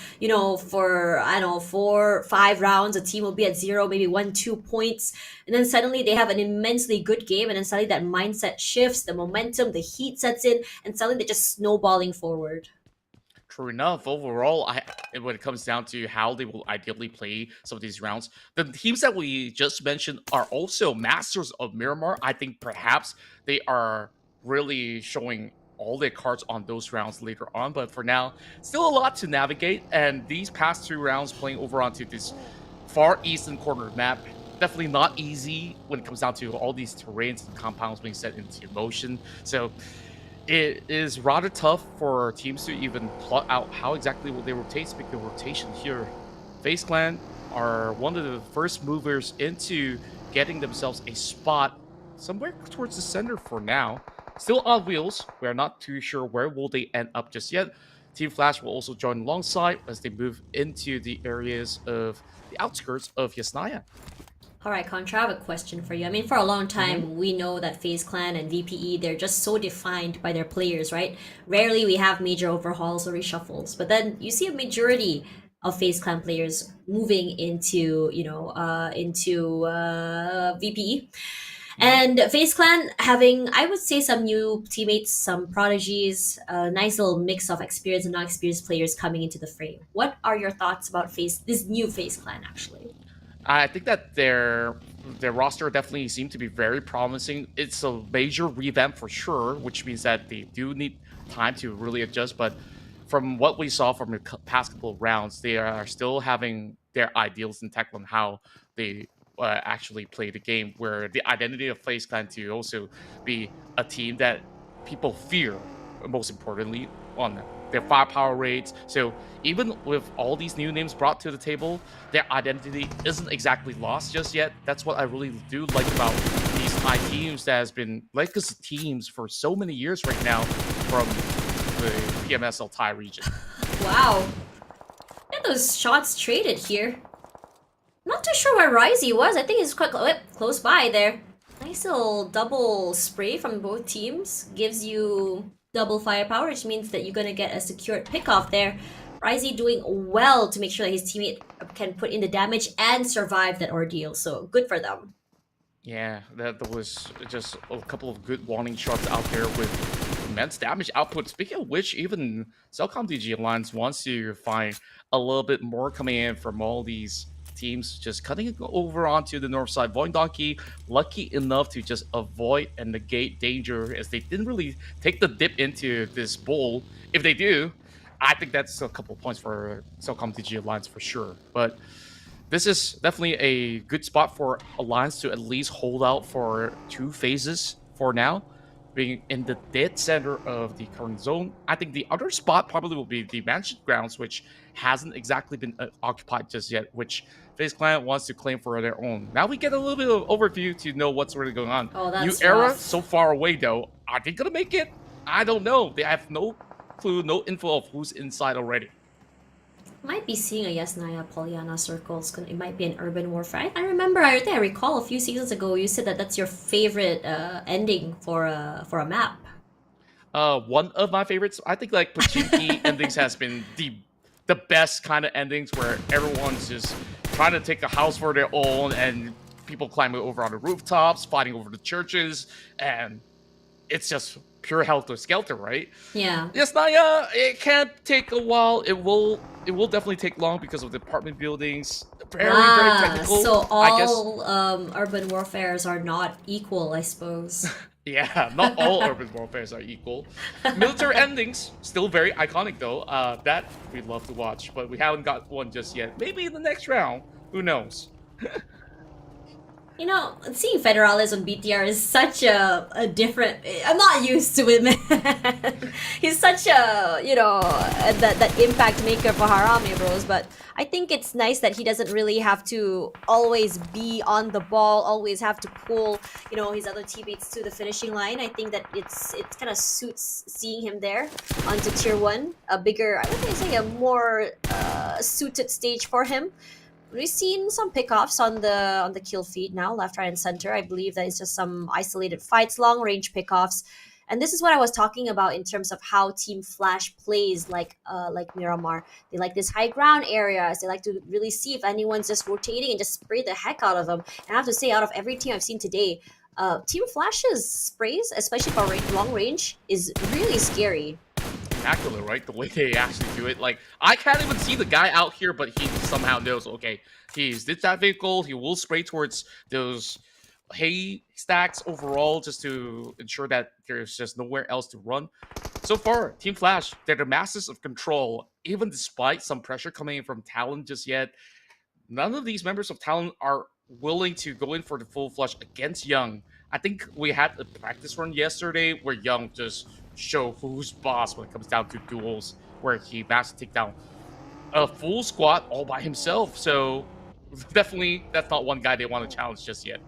for, I don't know, 4, 5 rounds, a team will be at 0, maybe 1, 2 points. And then suddenly they have an immensely good game. And then suddenly that mindset shifts, the momentum, the heat sets in, and suddenly they're just snowballing forward. True enough. Overall, when it comes down to how they will ideally play some of these rounds, the teams that we just mentioned are also masters of Miramar. I think perhaps they are really showing all their cards on those rounds later on, but for now, still a lot to navigate. And these past 2 rounds playing over onto this far eastern corner map, definitely not easy when it comes down to all these terrains and compounds being set into motion. So it is rather tough for teams to even plot out how exactly will they rotate. Speaking of rotation here, FaZe Clan are one of the first movers into getting themselves a spot somewhere towards the center for now. Still on wheels. We are not too sure where will they end up just yet. Team Flash will also join alongside as they move into the areas of the outskirts of Yasnaya. All right, Contra, I have a question for you. I mean, for a long time, we know that FaZe Clan and VPE, they're just so defined by their players, right? Rarely we have major overhauls or reshuffles, but then you see a majority of FaZe Clan players moving into, VPE. And FaZe Clan having, I would say, some new teammates, some prodigies, a nice little mix of experienced and non-experienced players coming into the frame. What are your thoughts about this new FaZe Clan, actually? I think that their roster definitely seemed to be very promising. It's a major revamp for sure, which means that they do need time to really adjust. But from what we saw from the past couple of rounds, they are still having their ideals intact on how they actually play the game, where the identity of FaZe Clan to also be a team that people fear, most importantly, on their firepower rates. So even with all these new names brought to the table, their identity isn't exactly lost just yet. That's what I really do like about these Thai teams that has been legacy teams for so many years right now from the PMSL Thai region. Wow. And those shots traded here. Not too sure where Risey was. I think he's quite close by there. Nice little double spray from both teams. Gives you double firepower, which means that you're going to get a secured pick-off there. Risey doing well to make sure that his teammate can put in the damage and survive that ordeal. So good for them. Yeah, that was just a couple of good warning shots out there with immense damage output. Speaking of which, even CELCOMDIGI Alliance wants to find a little bit more coming in from all these teams, just cutting over onto the north side. VOIN Donkey lucky enough to just avoid and negate danger, as they didn't really take the dip into this bowl. If they do, I think that's a couple of points for CELCOMDIGI Alliance for sure. But this is definitely a good spot for Alliance to at least hold out for 2 phases for now, being in the dead center of the current zone. I think the other spot probably will be the mansion grounds, which hasn't exactly been occupied just yet, which FaZe Clan wants to claim for their own. Now we get a little bit of overview to know what's really going on. Oh, that's New era, rough. so far away though. Are they gonna make it? I don't know. They have no clue, no info of who's inside already. Might be seeing a Yesnaya Pollyanna circles. It might be an urban warfare. I remember. I think I recall a few seasons ago you said that that's your favorite ending for a map. One of my favorites. I think like Pachinki endings has been the best kind of endings where everyone's just trying to take a house for their own and people climbing over on the rooftops, fighting over the churches, and it's just pure helter-skelter, right? Yeah. Yes, Naya, it can take a while. It will definitely take long because of the apartment buildings. Very technical. So I guess. all urban warfares are not equal, I suppose. Yeah, not all urban warfares are equal. Military endings, still very iconic though. That we'd love to watch, but we haven't got one just yet. Maybe in the next round. Who knows? You know, seeing Federalis on BTR is such a different... I'm not used to it, man. He's such a, you know, that impact maker for Harame Bros, but I think it's nice that he doesn't really have to always be on the ball, always have to pull, you know, his other teammates to the finishing line. I think that it kind of suits seeing him there onto Tier 1. A bigger, I would say a more suited stage for him. We've seen some pickoffs on the kill feed now, left, right, and center. I believe that it's just some isolated fights, long range pickoffs, and this is what I was talking about in terms of how Team Flash plays like Miramar. They like this high ground areas. They like to really see if anyone's just rotating and just spray the heck out of them. And I have to say, out of every team I've seen today, Team Flash's sprays, especially for long range, is really scary. Immaculate, right? The way they actually do it. Like, I can't even see the guy out here, but he somehow knows, okay, he's did that vehicle, he will spray towards those hay stacks overall just to ensure that there's just nowhere else to run. So far, Team Flash, they're the masters of control, even despite some pressure coming in from Talon just yet. None of these members of Talon are willing to go in for the full flush against Young. I think we had a practice run yesterday where Young just show who's boss when it comes down to duels, where he managed to take down a full squad all by himself. So definitely that's not one guy they want to challenge just yet.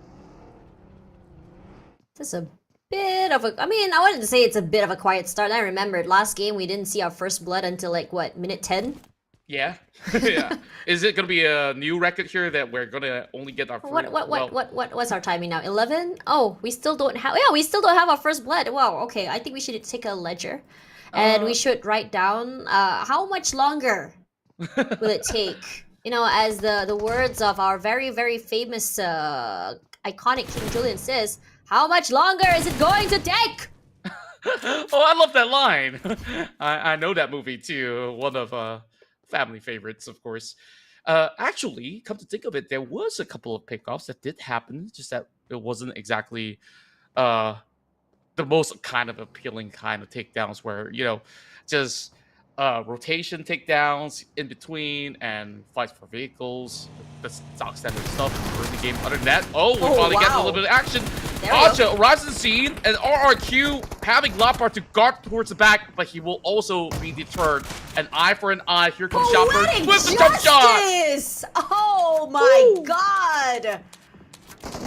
This is a bit of a... I mean, I wouldn't say it's a bit of a quiet start. I remembered last game we didn't see our first blood until like, what, minute 10? Yeah. Yeah. Is it going to be a new record here that we're going to only get our first... What's our timing now? 11? Oh, we still don't have... Yeah, we still don't have our first blood. Wow, okay. I think we should take a ledger. And we should write down how much longer will it take? You know, as the words of our very, very famous iconic King Julian says, how much longer is it going to take? Oh, I love that line. I know that movie too. One of family favorites, of course. Actually, come to think of it, there was a couple of pickoffs that did happen, just that it wasn't exactly the most kind of appealing kind of takedowns where, you know, just rotation takedowns in between and fights for vehicles, the stock standard stuff in the early game. Other than that, we finally get a little bit of action. OSJA arrives in the scene, and RRQ having Lapar to guard towards the back, but he will also be deterred. An eye for an eye. Here comes Shopper with the jump shot. Oh my god!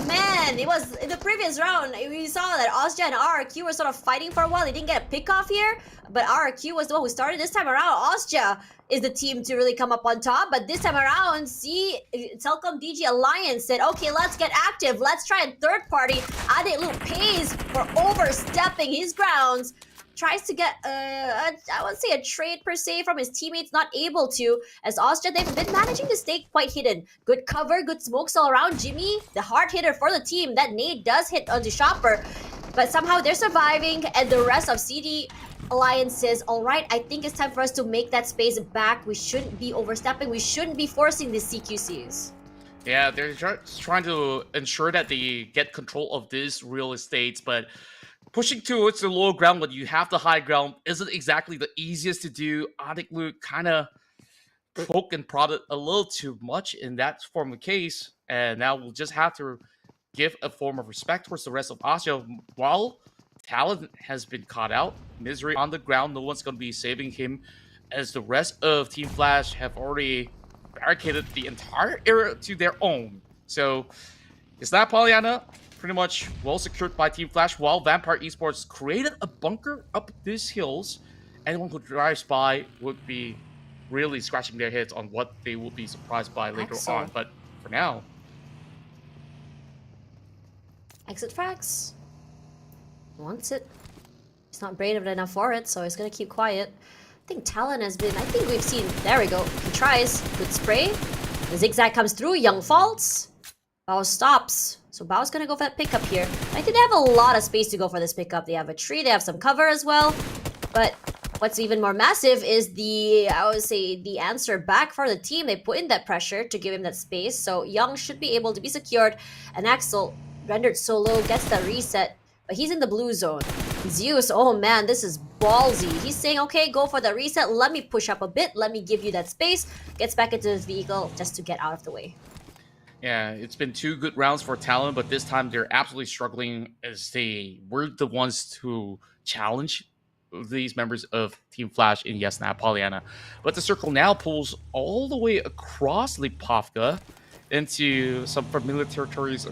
Man, it was in the previous round. We saw that OSJA and RRQ were sort of fighting for a while. They didn't get a pick off here, but RRQ was the one who started. This time around, OSJA is the team to really come up on top. But this time around, see, CELCOMDIGI Alliance said, okay, let's get active. Let's try and third party. Adelup pays for overstepping his grounds. Tries to get, I would say a trade per se from his teammates, not able to. As OSJA, they've been managing to stay quite hidden. Good cover, good smokes all around. Jimmy, the hard hitter for the team. That nade does hit onto Shopper, but somehow they're surviving, and the rest of CD Alliance says, all right, I think it's time for us to make that space back. We shouldn't be overstepping. We shouldn't be forcing these CQCs. Yeah, they're trying to ensure that they get control of this real estate, but pushing towards the low ground when you have the high ground isn't exactly the easiest to do. Adelup kind of poke and prod it a little too much in that form of case, and now we'll just have to give a form of respect towards the rest of OSJA while Talon has been caught out. Misery on the ground. No one's going to be saving him, as the rest of Team Flash have already barricaded the entire area to their own. So it's that Pollyanna pretty much well secured by Team Flash, while Vampire Esports created a bunker up these hills. Anyone who drives by would be really scratching their heads on what they will be surprised by later on. But for now, Exit frags. Wants it. He's not brave enough for it, so he's gonna keep quiet. I think Talon has been, I think we've seen, there we go. He tries, good spray. The zigzag comes through, Young falls. Bao stops. So Bao's gonna go for that pickup here. I think they have a lot of space to go for this pickup. They have a tree, they have some cover as well. But what's even more massive is the, I would say, the answer back for the team. They put in that pressure to give him that space. So Young should be able to be secured. And Axel, rendered solo, gets that reset. But he's in the blue zone. Zeus, oh man, this is ballsy. He's saying, okay, go for the reset. Let me push up a bit. Let me give you that space. Gets back into his vehicle just to get out of the way. yeah, it's been 2 good rounds for Talon, but this time they're absolutely struggling, as they were the ones to challenge these members of Team Flash in Yesna Pollyanna. But the circle now pulls all the way across Lipovka into some familiar territories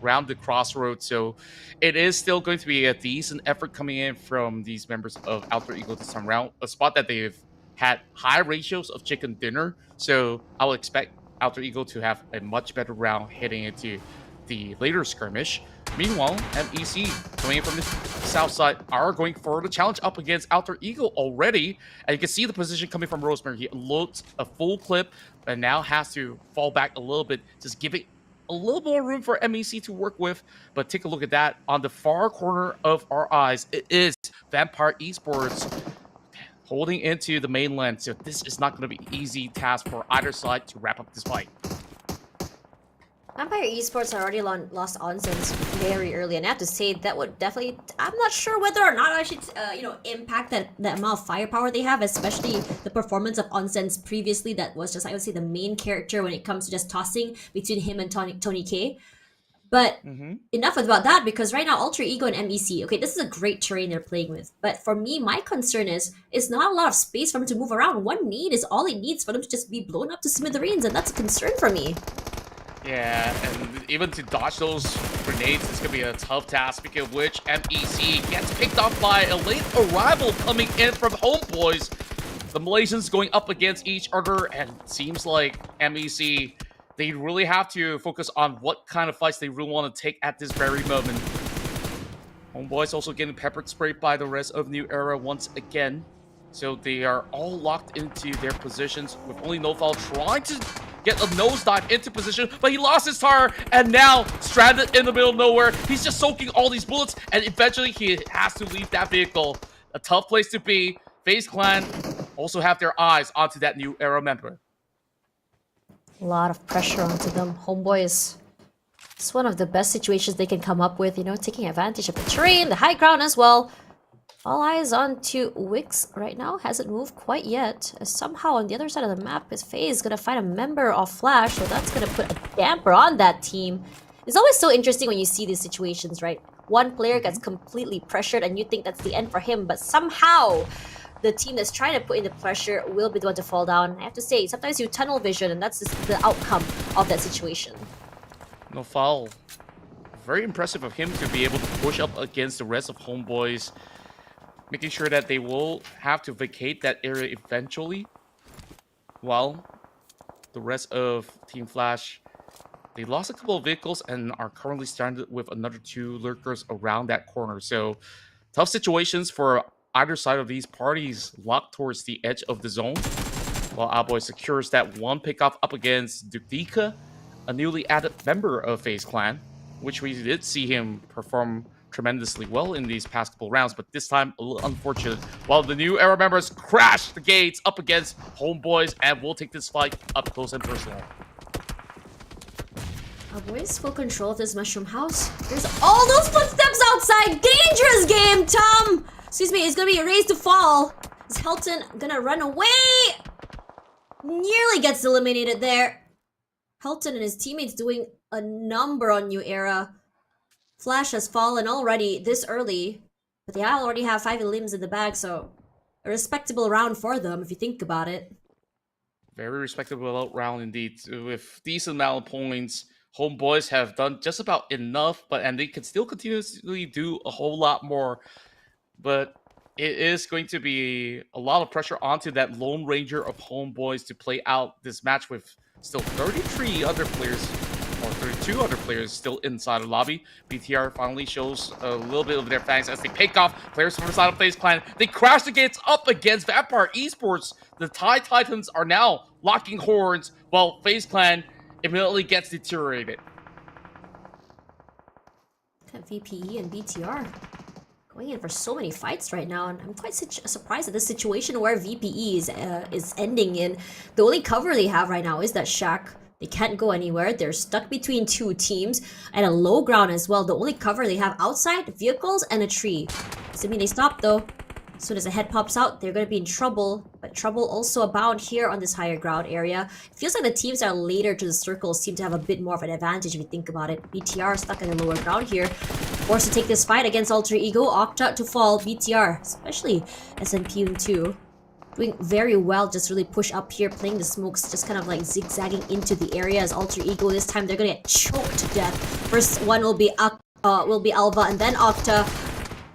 around the crossroads, so it is still going to be a decent effort coming in from these members of Alter Ego this time around, a spot that they've had high ratios of chicken dinner, so I will expect Alter Ego to have a much better round heading into the later skirmish. Meanwhile, MEC coming in from the south side are going for the challenge up against Alter Ego already, and you can see the position coming from Rosemary. He unloads a full clip and now has to fall back a little bit, just giving a little more room for MEC to work with. But take a look at that. On the far corner of our eyes, it is Vampire Esports holding into the mainland. So this is not going to be an easy task for either side to wrap up this fight. Vampire Esports already lost Onsens very early, and I have to say that would definitely, I'm not sure whether or not I should, impact that amount of firepower they have, especially the performance of Onsens previously. That was just, I would say, the main character when it comes to just tossing between him and Tony K. But enough about that, because right now Alter Ego and MEC, okay, this is a great terrain they're playing with. But for me, my concern is not a lot of space for them to move around. One need is all it needs for them to just be blown up to smithereens, and that's a concern for me. Yeah, and even to dodge those grenades is going to be a tough task, speaking of which, MEC gets picked off by a late arrival coming in from Homeboys. The Malaysians going up against each other, and it seems like MEC, they really have to focus on what kind of fights they really want to take at this very moment. Homeboys also getting pepper sprayed by the rest of New Era once again. So they are all locked into their positions, with only NoFall trying to get a nosedive into position, but he lost his tire and now stranded in the middle of nowhere. He's just soaking all these bullets, and eventually he has to leave that vehicle. A tough place to be. FaZe Clan also have their eyes onto that New Era member. A lot of pressure onto them. Homeboys, it's one of the best situations they can come up with, taking advantage of the terrain, the high ground as well. All eyes on to Wix right now. Hasn't moved quite yet. Somehow on the other side of the map is FaZe gonna find a member of Flash, so that's gonna put a damper on that team. It's always so interesting when you see these situations, right? One player gets completely pressured and you think that's the end for him, but somehow the team that's trying to put in the pressure will be the one to fall down. I have to say, sometimes you tunnel vision, and that's just the outcome of that situation. No foul. Very impressive of him to be able to push up against the rest of Homeboys, making sure that they will have to vacate that area eventually, while the rest of Team Flash, they lost a couple of vehicles and are currently stranded with another 2 lurkers around that corner. So tough situations for either side of these parties, locked towards the edge of the zone, while Owlboy secures that one pickoff up against Dukdika, a newly added member of FaZe Clan, which we did see him perform tremendously well in these past couple rounds, but this time a little unfortunate. While the New Era members crash the gates up against Homeboys, and we'll take this fight up close and personal. Boys, full control of this mushroom house. There's all those footsteps outside. Dangerous game, Tom. Excuse me, it's gonna be a race to fall. Is Helton gonna run away? Nearly gets eliminated there. Helton and his teammates doing a number on New Era. Flash has fallen already this early. But they already have 5 limbs in the bag, so a respectable round for them if you think about it. Very respectable round indeed. With decent amount of points, Homeboys have done just about enough, and they can still continuously do a whole lot more. But it is going to be a lot of pressure onto that Lone Ranger of Homeboys to play out this match with still 33 other players, or 32 other players still inside the lobby. BTR finally shows a little bit of their fangs as they pick off players from the side of FaZe Clan. They crash up against Vampire Esports. The TIE Titans are now locking horns, while FaZe Clan immediately gets deteriorated. VPE and BTR going in for so many fights right now, and I'm quite surprised at this situation where VPE is ending in. The only cover they have right now is that shack. They can't go anywhere. They're stuck between 2 teams and a low ground as well. The only cover they have outside, vehicles and a tree. Doesn't mean they stop though. As soon as the head pops out, they're going to be in trouble. But trouble also abound here on this higher ground area. It feels like the teams that are later to the circle seem to have a bit more of an advantage if you think about it. BTR stuck in the lower ground here. Forced to take this fight against Alter Ego. Octa to fall. BTR, especially SNPUN 2. Doing very well, just really push up here, playing the smokes, just kind of like zigzagging into the area as Alter Ego. This time they're gonna get choked to death. First one will be Alva and then Octa.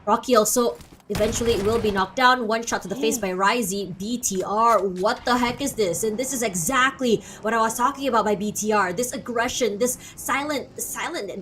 Rocky also eventually will be knocked down. One shot to the face by Ryzy. BTR, what the heck is this? And this is exactly what I was talking about by BTR. This aggression, this silent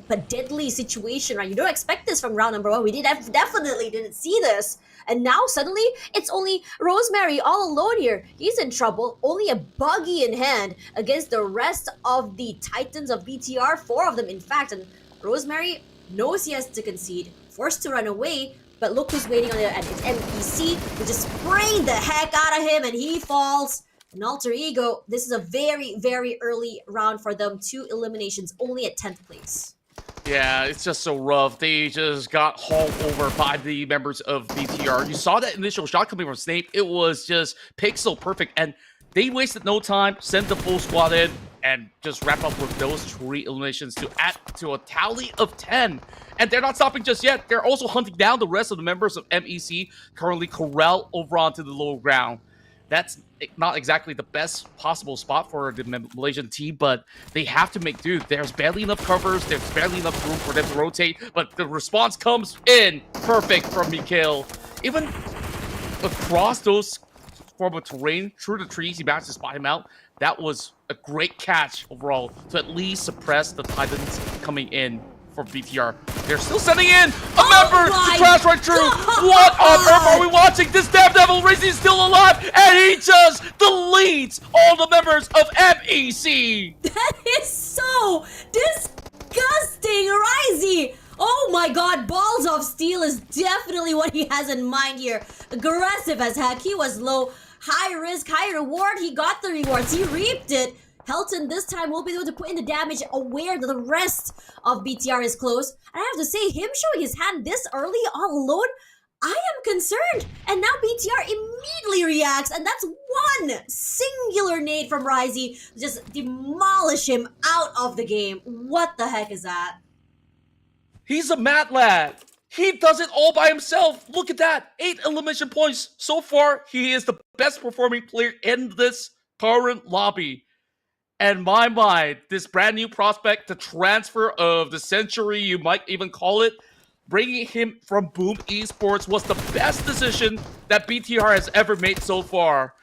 but deadly situation, right? You don't expect this from round number 1. We definitely didn't see this. And now suddenly, it's only Rosemary all alone here. He's in trouble. Only a buggy in hand against the rest of the Titans of BTR. 4 of them, in fact. And Rosemary knows he has to concede. Forced to run away. But look who's waiting on the end. It's MPC, who just sprayed the heck out of him and he falls. And Alter Ego, this is a very, very early round for them. 2 eliminations, only at 10th place. Yeah, it's just so rough. They just got hauled over by the members of BTR. You saw that initial shot coming from Snape. It was just pixel perfect. And they wasted no time, sent the full squad in, and just wrap up with those 3 eliminations to add to a tally of 10. And they're not stopping just yet. They're also hunting down the rest of the members of MEC, currently corralled over onto the low ground. That's not exactly the best possible spot for the Malaysian team, but they have to make do. There's barely enough covers. There's barely enough room for them to rotate, but the response comes in perfect from Mikhail. Even across those form of terrain, through the trees, he managed to spot him out. That was a great catch overall to at least suppress the Titans coming in for BTR. They're still sending in a member to crash right through. What on earth are we watching? This damn devil Ryzy is still alive, and he just deletes all the members of MEC. That is so disgusting, Ryzy. Oh my god, balls of steel is definitely what he has in mind here. Aggressive as heck. He was low, high risk, high reward. He got the rewards. He reaped it. Helton this time will be able to put in the damage, aware that the rest of BTR is close. And I have to say, him showing his hand this early all alone, I am concerned. And now BTR immediately reacts, and that's one singular nade from Ryzy to just demolish him out of the game. What the heck is that? He's a mad lad. He does it all by himself. Look at that. 8 elimination points. So far, he is the best performing player in this current lobby. And my mind, this brand new prospect, the transfer of the century, you might even call it, bringing him from Boom Esports was the best decision that BTR has ever made so far.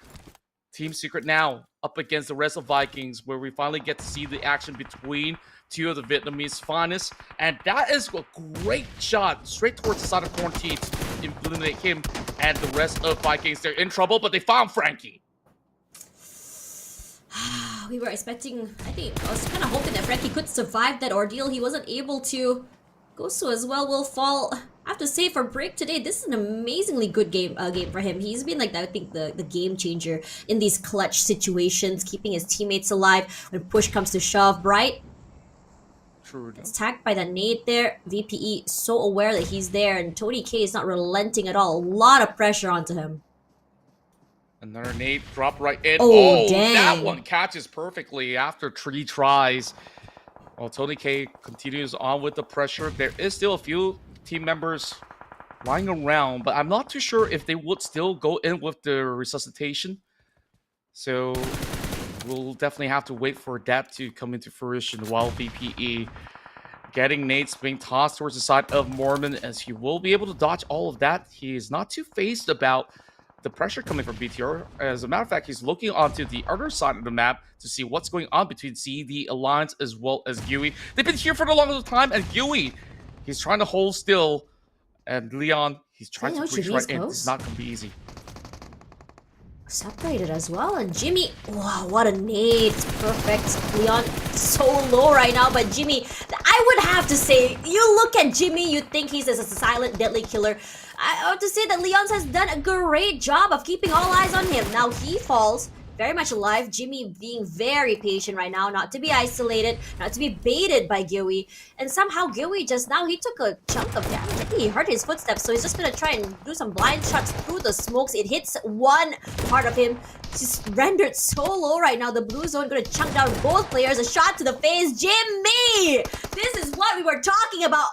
Team Secret now up against the rest of Vikings, where we finally get to see the action between 2 of the Vietnamese finest. And that is a great shot straight towards the side of Quarantine to eliminate him and the rest of Vikings. They're in trouble, but they found Frankie. We were expecting, I was kind of hoping that Frankie could survive that ordeal. He wasn't able to. Gosu as well will fall. I have to say, for Break today, this is an amazingly good game for him. He's been like, I think, the game changer in these clutch situations, keeping his teammates alive when push comes to shove, right? True. It's tagged by that nade there. VPE so aware that he's there, and Tony K is not relenting at all. A lot of pressure onto him. Another nade drop right in. Oh, dang. That one catches perfectly after 3 tries. While Tony K continues on with the pressure, there is still a few team members lying around, but I'm not too sure if they would still go in with the resuscitation. So we'll definitely have to wait for that to come into fruition while VPE getting nades being tossed towards the side of Mormon, as he will be able to dodge all of that. He is not too phased about the pressure coming from BTR. As a matter of fact, he's looking onto the other side of the map to see what's going on between CD Alliance as well as Gui. They've been here for the longest time, and Gui, he's trying to hold still. And Leon, he's trying to breach right in. It's not going to be easy. Separated as well, and Jimmy, wow, what a nade. Perfect. Leon so low right now, but Jimmy, I would have to say, you look at Jimmy, you think he's a silent deadly killer. I have to say that Leon has done a great job of keeping all eyes on him. Now he falls very much alive. Jimmy being very patient right now, not to be isolated, not to be baited by Gui. And somehow Gui just now, he took a chunk of damage. I think he heard his footsteps, so he's just gonna try and do some blind shots through the smokes. It hits one part of him. He's rendered so low right now. The blue zone gonna chunk down both players. A shot to the face. Jimmy! This is what we were talking about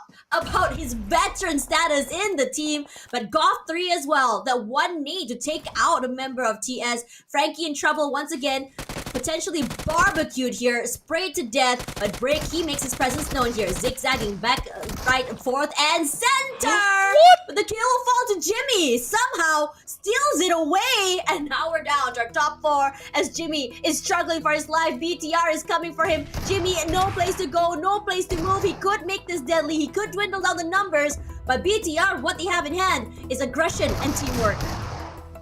his veteran status in the team. But Goth 3 as well. That one need to take out a member of TS. Frankie in trouble once again. Potentially barbecued here, sprayed to death, but Break, he makes his presence known here, zigzagging back, right, forth, and center! What? But the kill will fall to Jimmy, somehow steals it away, and now we're down to our top 4 as Jimmy is struggling for his life. BTR is coming for him. Jimmy, no place to go, no place to move. He could make this deadly, he could dwindle down the numbers, but BTR, what they have in hand is aggression and teamwork.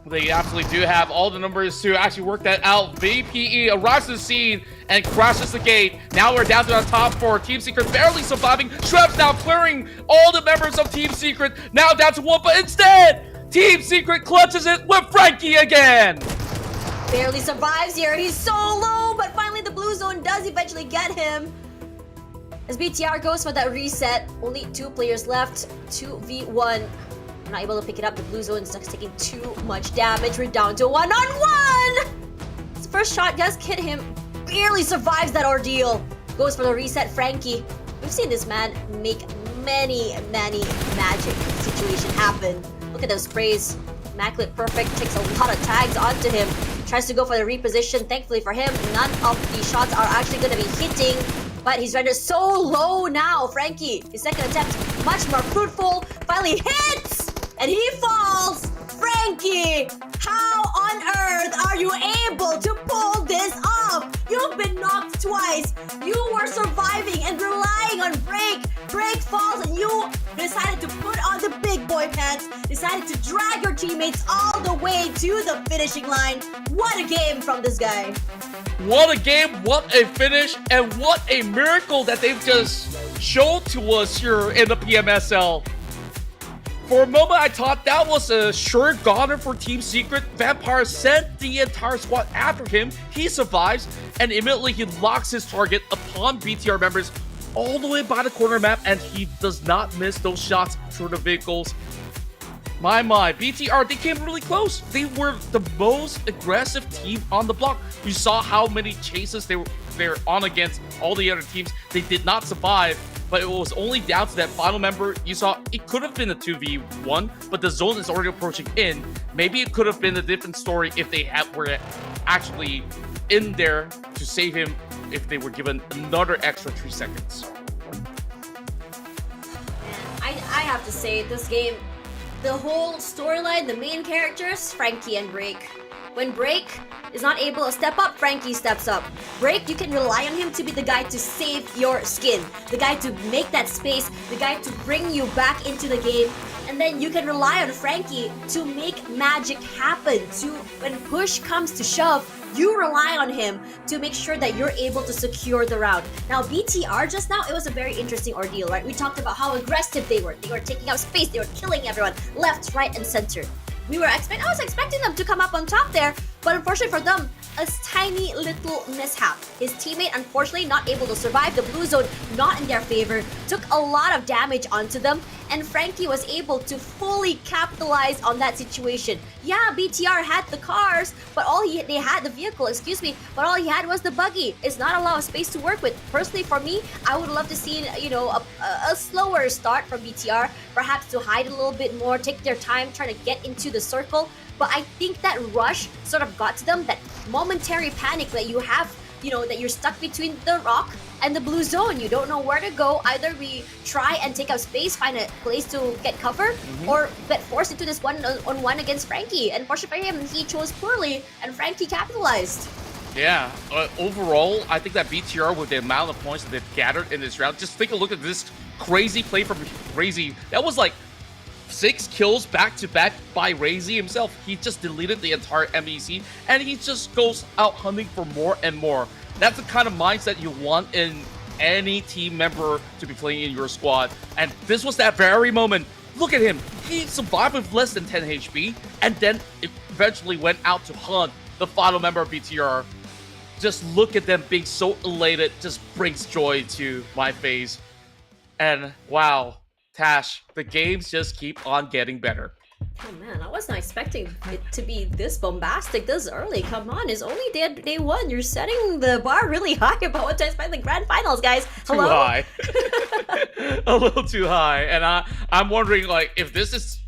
They absolutely do have all the numbers to actually work that out. VPE arrives to the scene and crashes the gate. Now we're down to our top 4. Team Secret barely surviving. Shrev's now clearing all the members of Team Secret. Now down to 1, but instead, Team Secret clutches it with Frankie again. Barely survives here. He's so low, but finally the blue zone does eventually get him. As BTR goes for that reset, only 2 players left. 2v1. Not able to pick it up. The blue zone is just taking too much damage. We're down to 1-on-1. His first shot does hit him. Barely survives that ordeal. Goes for the reset. Frankie. We've seen this man make many magic situation happen. Look at those sprays. MAQNA perfect. Takes a lot of tags onto him. Tries to go for the reposition. Thankfully for him, none of the shots are actually going to be hitting. But he's rendered so low now. Frankie, his second attempt, much more fruitful. Finally hits! And he falls! Frankie! How on earth are you able to pull this off? You've been knocked twice. You were surviving and relying on Break. Break falls and you decided to put on the big boy pants. Decided to drag your teammates all the way to the finishing line. What a game from this guy. What a game, what a finish, and what a miracle that they've just showed to us here in the PMSL. For a moment, I thought that was a sure goner for Team Secret. Vampire sent the entire squad after him. He survives, and immediately he locks his target upon BTR members all the way by the corner map, and he does not miss those shots through the vehicles. My, BTR, they came really close. They were the most aggressive team on the block. You saw how many chases they're on against all the other teams. They did not survive. But it was only down to that final member. You saw it could have been a 2v1, but the zone is already approaching in. Maybe it could have been a different story if they were actually in there to save him if they were given another extra 3 seconds. I have to say, this game, the whole storyline, the main characters, Frankie and Break. When Break is not able to step up, Frankie steps up. Break, you can rely on him to be the guy to save your skin, the guy to make that space, the guy to bring you back into the game. And then you can rely on Frankie to make magic happen. When push comes to shove, you rely on him to make sure that you're able to secure the round. Now, BTR just now, it was a very interesting ordeal, right? We talked about how aggressive they were. They were taking up space. They were killing everyone left, right, and center. I was expecting them to come up on top there, but unfortunately for them, a tiny little mishap. His teammate, unfortunately, not able to survive. The blue zone not in their favor, took a lot of damage onto them, and Frankie was able to fully capitalize on that situation. Yeah, BTR had the cars, but they had the vehicle, excuse me, but all he had was the buggy. It's not a lot of space to work with. Personally, for me, I would love to see, you know, a slower start from BTR, perhaps to hide a little bit more, take their time, trying to get into the circle. But I think that rush sort of got to them, that momentary panic that you have, you know, that you're stuck between the rock and the blue zone. You don't know where to go. Either we try and take up space, find a place to get cover, or get forced into this one-on-one against Frankie. And fortunately for him, he chose poorly, and Frankie capitalized. Yeah, overall, I think that BTR, with the amount of points that they've gathered in this round, just take a look at this crazy play from Crazy. That was like 6 kills back-to-back by Razy himself. He just deleted the entire MEC, and he just goes out hunting for more and more. That's the kind of mindset you want in any team member to be playing in your squad. And this was that very moment. Look at him. He survived with less than 10 HP, and then eventually went out to hunt the final member of BTR. Just look at them being so elated. Just brings joy to my face. And wow, Tash, the games just keep on getting better. Oh man, I was not expecting it to be this bombastic this early. Come on, it's only day one. You're setting the bar really high about what to expect in the grand finals, guys. Hello? Too high. A little too high. And I'm wondering, like, if this is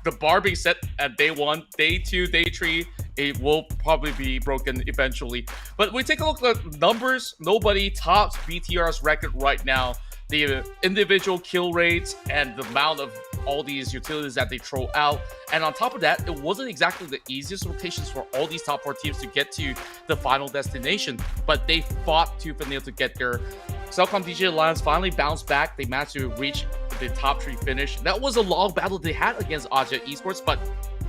the bar being set at day 1, day 2, day 3, it will probably be broken eventually. But we take a look at numbers. Nobody tops BTR's record right now. The individual kill rates and the amount of all these utilities that they throw out. And on top of that, it wasn't exactly the easiest rotations for all these top 4 teams to get to the final destination, but they fought tooth and nail to get there. CELCOMDIGI Alliance finally bounced back. They managed to reach the top 3 finish. That was a long battle they had against OSJA Esports, but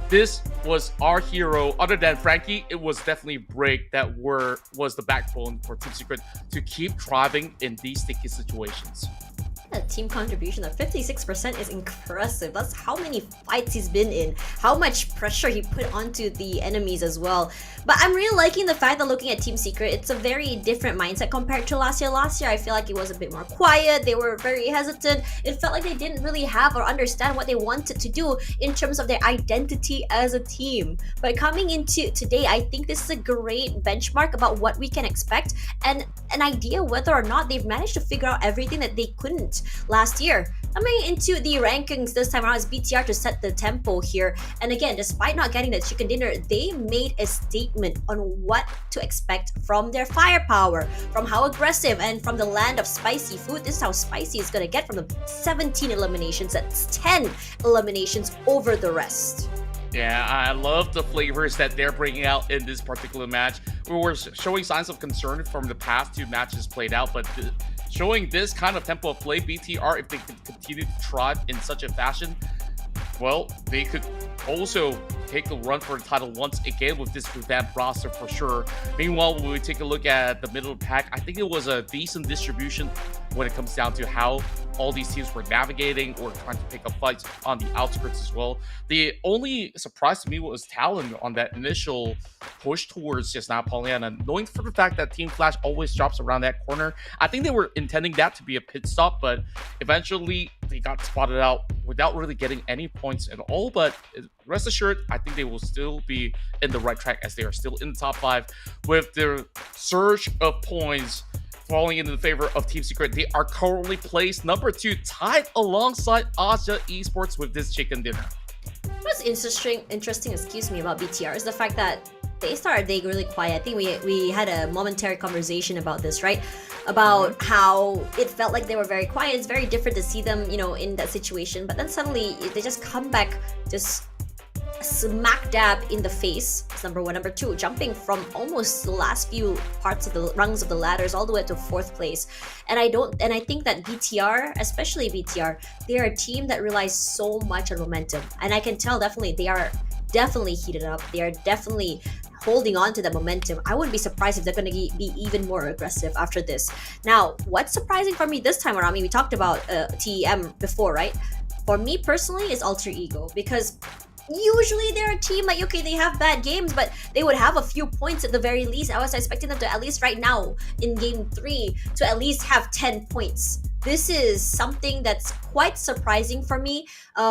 this was our hero. Other than Frankie, it was definitely Break that was the backbone for Team Secret to keep thriving in these sticky situations. A team contribution of 56% is impressive. That's how many fights he's been in, how much pressure he put onto the enemies as well. But I'm really liking the fact that looking at Team Secret, it's a very different mindset compared to last year. Last year, I feel like it was a bit more quiet. They were very hesitant. It felt like they didn't really have or understand what they wanted to do in terms of their identity as a team. But coming into today, I think this is a great benchmark about what we can expect and an idea whether or not they've managed to figure out everything that they couldn't last year. Coming into the rankings this time around is BTR to set the tempo here. And again, despite not getting the chicken dinner, they made a statement on what to expect from their firepower, from how aggressive, and from the land of spicy food. This is how spicy it's gonna get from the 17 eliminations. That's 10 eliminations over the rest. Yeah, I love the flavors that they're bringing out in this particular match. We were showing signs of concern from the past 2 matches played out, but showing this kind of tempo of play, BTR, if they could continue to thrive in such a fashion, well, they could also take a run for the title once again with this revamped roster for sure. Meanwhile, when we take a look at the middle of the pack, I think it was a decent distribution when it comes down to how all these teams were navigating or trying to pick up fights on the outskirts as well. The only surprise to me was Talon on that initial push towards just now Pollyanna. Knowing for the fact that Team Flash always drops around that corner, I think they were intending that to be a pit stop, but eventually they got spotted out without really getting any points at all. But rest assured, I think they will still be in the right track as they are still in the top 5 with their surge of points falling into the favor of Team Secret. They are currently placed number 2, tied alongside OSJA Esports with this chicken dinner. What's interesting, excuse me, about BTR is the fact that they started day really quiet. I think we had a momentary conversation about this, right? About how it felt like they were very quiet. It's very different to see them, you know, in that situation. But then suddenly they just come back, just smack dab in the face. It's number 1. Number 2, jumping from almost the last few parts of the rungs of the ladders all the way to 4th place. And I think that BTR, especially BTR, they are a team that relies so much on momentum. And I can tell definitely they are definitely heated up. They are definitely holding on to the momentum. I wouldn't be surprised if they're going to be even more aggressive after this. Now, what's surprising for me this time around, I mean, we talked about TEM before, right? For me personally, it's Alter Ego, because usually they're a team like, okay, they have bad games, but they would have a few points at the very least. I was expecting them to at least right now in game 3 to at least have 10 points. This is something that's quite surprising for me.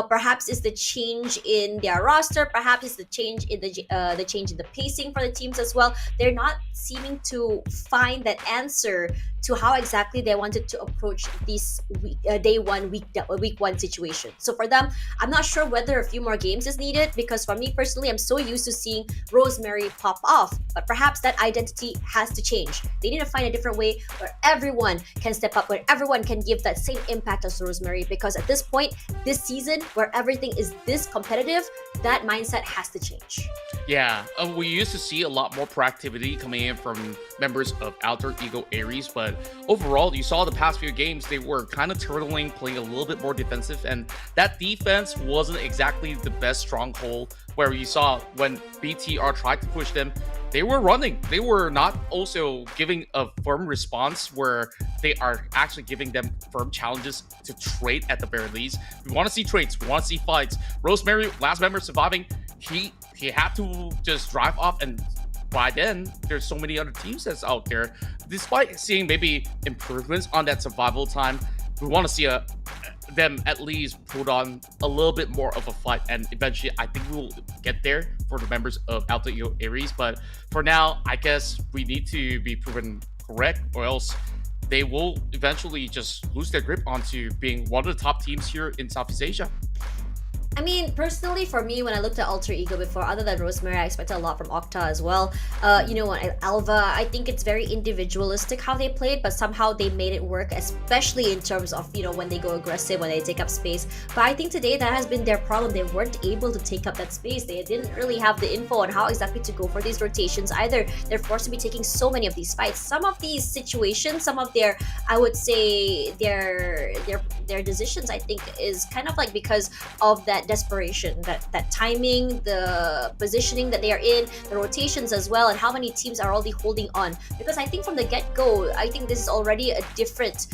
Perhaps it's the change in their roster. Perhaps it's the change in the pacing for the teams as well. They're not seeming to find that answer to how exactly they wanted to approach this day one, week one situation. So for them, I'm not sure whether a few more games is needed, because for me personally, I'm so used to seeing Rosemary pop off. But perhaps that identity has to change. They need to find a different way where everyone can step up, where everyone can give that same impact as Rosemary, because at this point, this season, where everything is this competitive, that mindset has to change. Yeah, we used to see a lot more proactivity coming in from members of Alter Ego Aries, but overall, you saw the past few games, they were kind of turtling, playing a little bit more defensive, and that defense wasn't exactly the best stronghold, where you saw when BTR tried to push them, they were running. They were not also giving a firm response where they are actually giving them firm challenges to trade at the very least. We want to see trades. We want to see fights. Rosemary, last member surviving, he had to just drive off, and by then, there's so many other teams that's out there. Despite seeing maybe improvements on that survival time, we want to see them at least put on a little bit more of a fight, and eventually I think we will get there for the members of Alter Ego Aries. But for now, I guess we need to be proven correct, or else they will eventually just lose their grip onto being one of the top teams here in Southeast Asia. I mean, personally, for me, when I looked at Alter Ego before, other than Rosemary, I expected a lot from Octa as well. You know, Alva, I think it's very individualistic how they played, but somehow they made it work, especially in terms of, you know, when they go aggressive, when they take up space. But I think today that has been their problem. They weren't able to take up that space. They didn't really have the info on how exactly to go for these rotations either. They're forced to be taking so many of these fights. Some of these situations, some of their, I would say, their decisions, I think, is kind of like because of that desperation, that timing, the positioning that they are in, the rotations as well, and how many teams are already holding on. Because I think from the get-go, I think this is already a different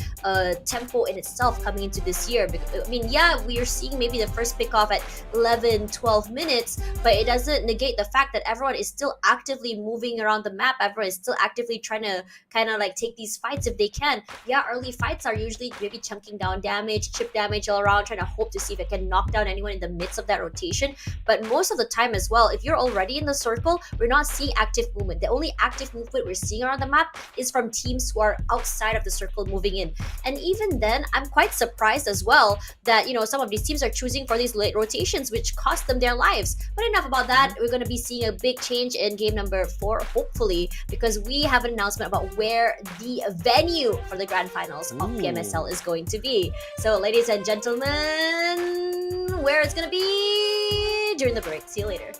tempo in itself coming into this year. I mean, yeah, we are seeing maybe the first pick-off at 11, 12 minutes, but it doesn't negate the fact that everyone is still actively moving around the map. Everyone is still actively trying to kind of like take these fights if they can. Yeah, early fights are usually maybe chunking down damage, chip damage all around, trying to hope to see if it can knock down anyone in the midst of that rotation. But most of the time as well, if you're already in the circle, we're not seeing active movement. The only active movement we're seeing around the map is from teams who are outside of the circle moving in. And even then, I'm quite surprised as well that, you know, some of these teams are choosing for these late rotations, which cost them their lives. But enough about that. We're going to be seeing a big change in game number 4, hopefully, because we have an announcement about where the venue for the grand finals of PMSL is going to be. So, ladies and gentlemen, where it's gonna be during the break. See you later.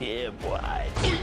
Yeah, boy.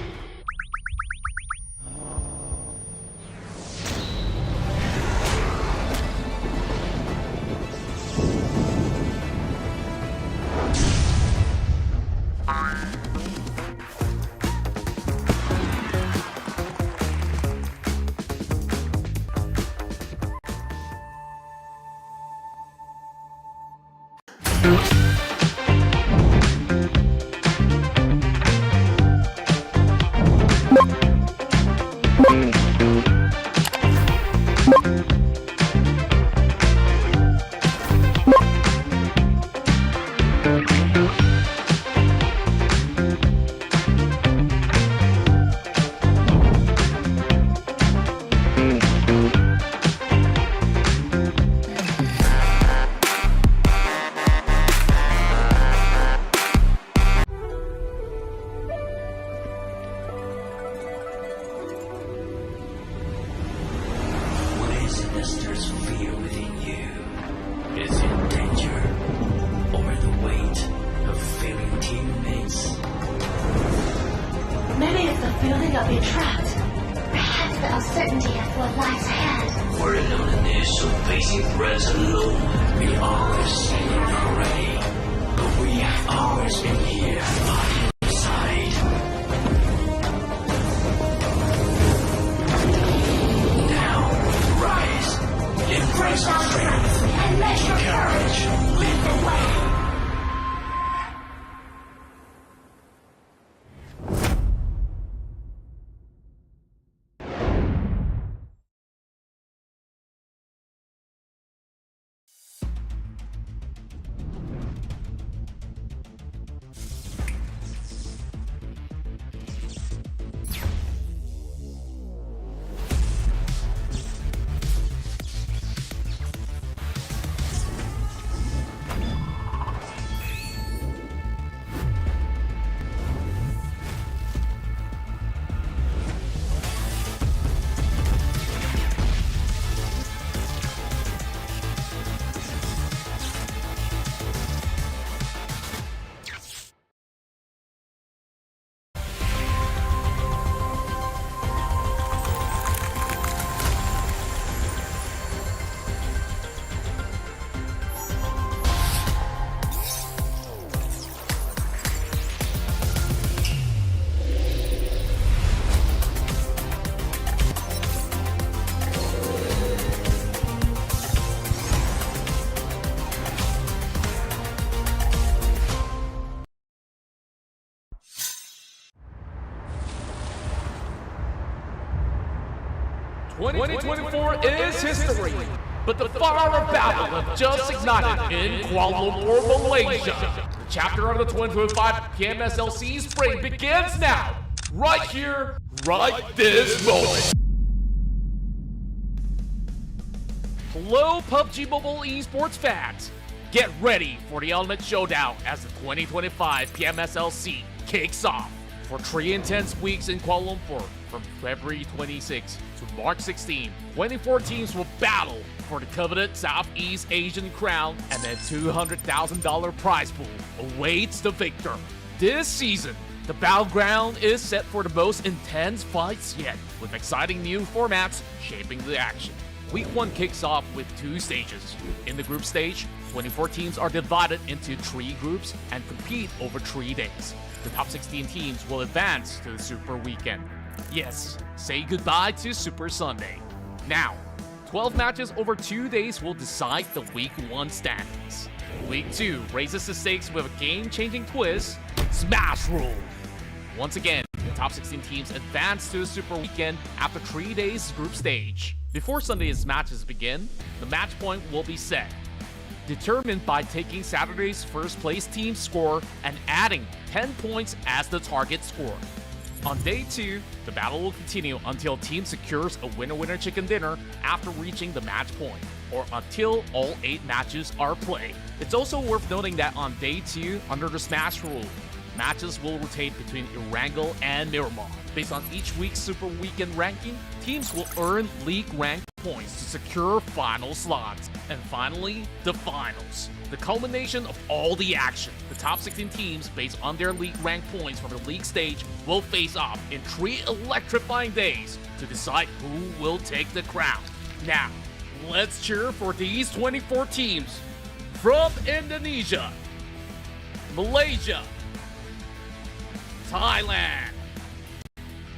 stands alone. We always say you're not ready, but we have always been here by your side. Now, rise, embrace our strength, and let your courage, lead the way. Twenty 2024 is history, but the fire of battle have just ignited in Kuala Lumpur, Malaysia. The chapter of the 2025 PMSL SEA Spring begins now, right here, right this moment. Hello, PUBG Mobile Esports fans. Get ready for the ultimate showdown as the 2025 PMSL SEA kicks off. For 3 intense weeks in Kuala Lumpur, from February 26 to March 16, 24 teams will battle for the coveted Southeast Asian crown, and a $200,000 prize pool awaits the victor. This season, the battleground is set for the most intense fights yet, with exciting new formats shaping the action. Week 1 kicks off with 2 stages. In the group stage, 24 teams are divided into 3 groups and compete over 3 days. The top 16 teams will advance to the Super Weekend. Yes, say goodbye to Super Sunday. Now, 12 matches over 2 days will decide the Week 1 standings. Week 2 raises the stakes with a game-changing twist, Smash Rule. Once again, the top 16 teams advance to the Super Weekend after 3 days group stage. Before Sunday's matches begin, the match point will be set, determined by taking Saturday's first place team score and adding 10 points as the target score. On day 2, the battle will continue until team secures a winner-winner chicken dinner after reaching the match point, or until all 8 matches are played. It's also worth noting that on day 2, under the Smash Rule, matches will rotate between Erangel and Miramar. Based on each week's Super Weekend ranking, teams will earn league rank points to secure final slots. And finally, the finals, the culmination of all the action. The top 16 teams, based on their league rank points from the league stage, will face off in 3 electrifying days to decide who will take the crown. Now, let's cheer for these 24 teams from Indonesia, Malaysia, Thailand,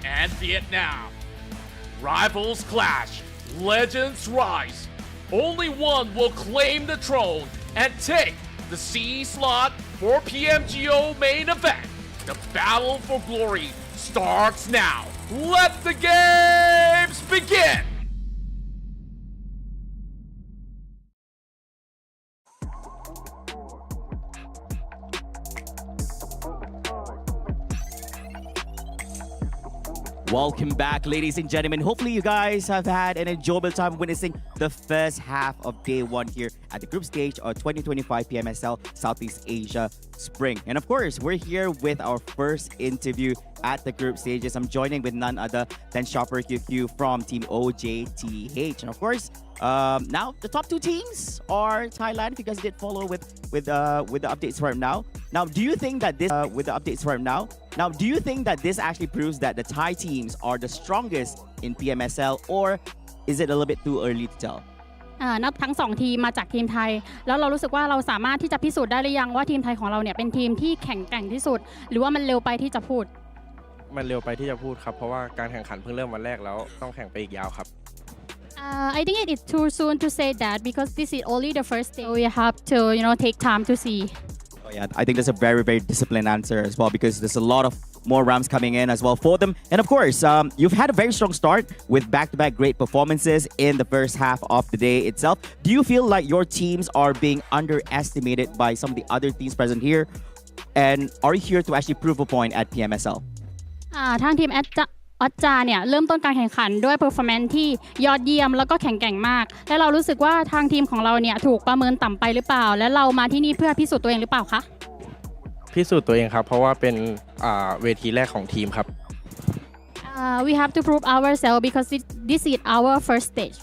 and Vietnam. Rivals clash, legends rise. Only one will claim the throne and take the C slot for PMGO main event. The battle for glory starts now. Let the games begin! Welcome back, ladies and gentlemen. Hopefully you guys have had an enjoyable time witnessing the first half of day 1 here at the group stage of 2025 PMSL Southeast Asia Spring. And of course, we're here with our first interview at the group stages. I'm joining with none other than Shopper QQ from Team OJTH. And of course, now the top 2 teams are Thailand. If you guys did follow with the updates right now. Now, do you think that this do you think that this actually proves that the Thai teams are the strongest in PMSL, or is it a little bit too early to tell? นับทั้ง2ทีมมาจากทีมไทยแล้วเรารู้สึกว่าเราสามารถที่จะพิสูจน์ได้หรือยังว่าทีมไทยของเราเนี่ยเป็นทีมที่แข็งแกร่งที่สุดหรือว่ามันเร็วไปที่จะพูดมันเร็วไปที่จะพูดครับเพราะว่าการแข่งขันเพิ่งเริ่มวันแรกแล้วต้องแข่งไปอีกยาวครับ I think it is too soon to say that because this is only the first day. We have to, take time to see. Oh, yeah, I think that's a very, very disciplined answer as well because there's a lot of more rounds coming in as well for them. And of course, you've had a very strong start with back-to-back great performances in the first half of the day itself. Do you feel like your teams are being underestimated by some of the other teams present here? And are you here to actually prove a point at PMSL? ทางทีมออสจาเนี่ยเริ่มต้นการแข่งขันด้วย performance ที่ยอดเยี่ยมแล้วก็แข็งแกร่งมากและเรารู้สึกว่าทางทีมของเราเนี่ยถูกประเมินต่ำไปหรือเปล่าและเรามาที่นี่เพื่อพิสูจน์ตัวเองหรือเปล่าคะพิสูจน์ตัวเองครับเพราะว่าเป็นเวทีแรกของทีมครับ We have to prove ourselves because this is our first stage.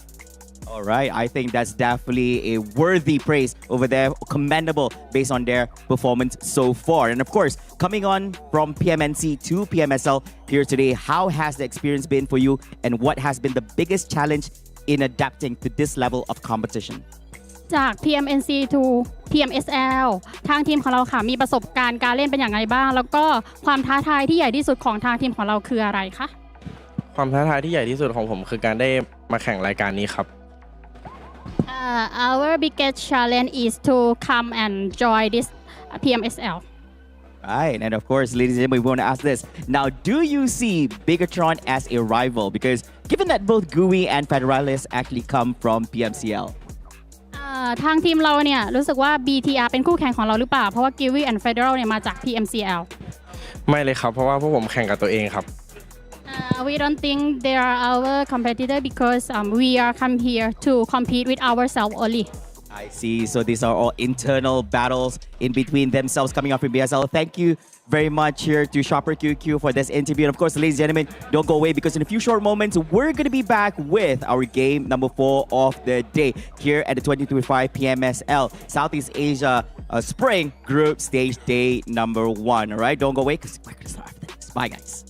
All right, I think that's definitely a worthy praise over there, commendable based on their performance so far. And of course, coming on from PMNC to PMSL here today, how has the experience been for you and what has been the biggest challenge in adapting to this level of competition? จาก PMNC to PMSL ทางทีมของเราค่ะมีประสบการณ์การเล่นเป็นอย่างไรบ้างแล้วก็ความท้าทายที่ใหญ่ที่สุดของทางทีมของเราคืออะไรคะความท้าทายที่ใหญ่ที่สุดของผมคือการได้มาแข่งรายการนี้ครับOur biggest challenge is to come and join this PMSL. Right, and of course, ladies and gentlemen, we want to ask this. Now, do you see BIGETRON as a rival? Because given that both GUI and Federalists actually come from PMCL. ทางทีมเราเนี่ยรู้สึกว่า BTR เป็นคู่แข่งของเราหรือเปล่าเพราะว่า GUI and Federal เนี่ยมาจาก PMCL ไม่เลยครับเพราะว่าพวกผมแข่งกับตัวเองครับWe don't think they are our competitor because we are come here to compete with ourselves only. I see. So these are all internal battles in between themselves coming up from BSL. Thank you very much here to Shopper QQ for this interview. And of course, ladies and gentlemen, don't go away because in a few short moments, we're going to be back with our game number 4 of the day here at the 2025 PMSL Southeast Asia Spring Group Stage Day number 1. All right, don't go away because we're going to start after this. Bye, guys.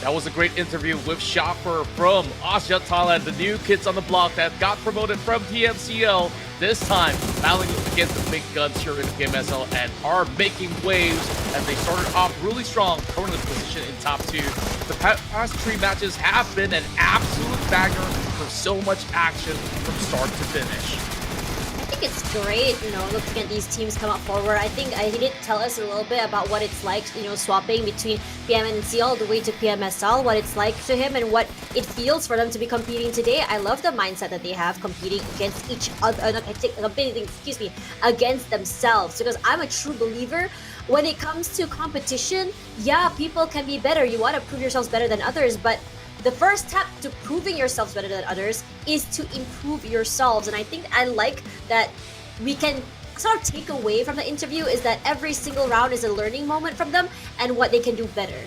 That was a great interview with Shopper from OSJA Thailand, the new kids on the block that got promoted from TMCL. This time, battling against the big guns here in the PMSL and are making waves as they started off really strong, currently positioned in top 2. The past 3 matches have been an absolute banger for so much action from start to finish. I think it's great, looking at these teams come up forward. I think he did tell us a little bit about what it's like, swapping between PMNC all the way to PMSL, what it's like to him and what it feels for them to be competing today. I love the mindset that they have competing against each other, against themselves. Because I'm a true believer when it comes to competition, yeah, people can be better. You want to prove yourselves better than others, but the first step to proving yourselves better than others is to improve yourselves. And I think I like that we can sort of take away from the interview is that every single round is a learning moment from them and what they can do better.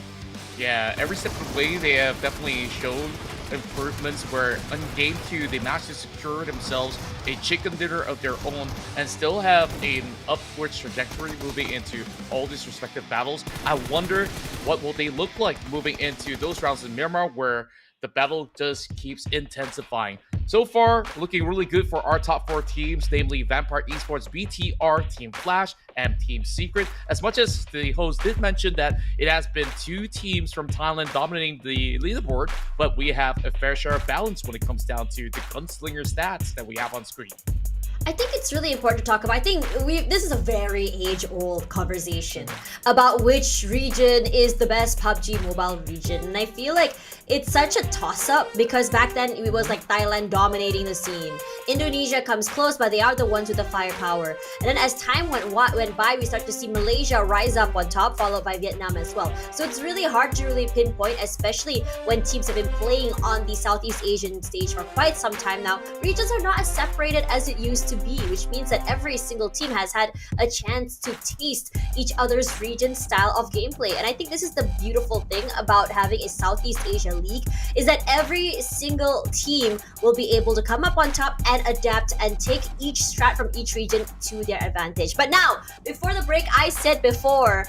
Yeah, every step of the way they have definitely shown improvements where on game 2 they managed to secure themselves a chicken dinner of their own and still have an upwards trajectory moving into all these respective battles. I wonder what will they look like moving into those rounds in Myanmar where the battle just keeps intensifying. So far, looking really good for our top 4 teams, namely Vampire Esports, BTR, Team Flash, and Team Secret. As much as the host did mention that it has been 2 teams from Thailand dominating the leaderboard, but we have a fair share of balance when it comes down to the gunslinger stats that we have on screen. I think it's really important to talk about. I think this is a very age-old conversation about which region is the best PUBG mobile region. And I feel like it's such a toss-up because back then it was like Thailand dominating the scene. Indonesia comes close, but they are the ones with the firepower. And then as time went by, we start to see Malaysia rise up on top, followed by Vietnam as well. So it's really hard to really pinpoint, especially when teams have been playing on the Southeast Asian stage for quite some time now. Regions are not as separated as it used to be, which means that every single team has had a chance to taste each other's region style of gameplay. And I think this is the beautiful thing about having a Southeast Asia league, is that every single team will be able to come up on top and adapt and take each strat from each region to their advantage. But now, before the break, I said before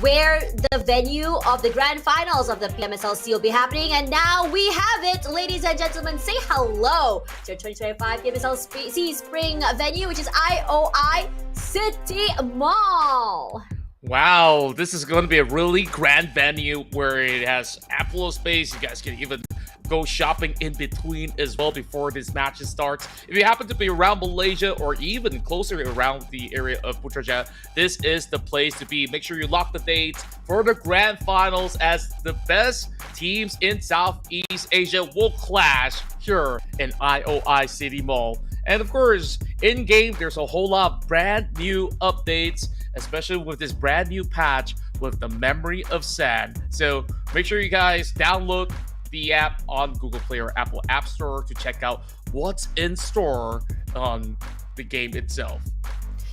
where the venue of the grand finals of the PMSL SEA will be happening, and now we have it. Ladies and gentlemen, say hello to your 2025 PMSL SEA Spring venue, which is IOI City Mall. Wow, this is going to be a really grand venue where it has ample space. You guys can even go shopping in between as well before this match starts. If you happen to be around Malaysia or even closer around the area of Putrajaya, this is the place to be. Make sure you lock the dates for the grand finals as the best teams in Southeast Asia will clash here in IOI City Mall. And of course, in-game, there's a whole lot of brand new updates, especially with this brand new patch with the Memory of Sand. So make sure you guys download the app on Google Play or Apple App Store to check out what's in store on the game itself.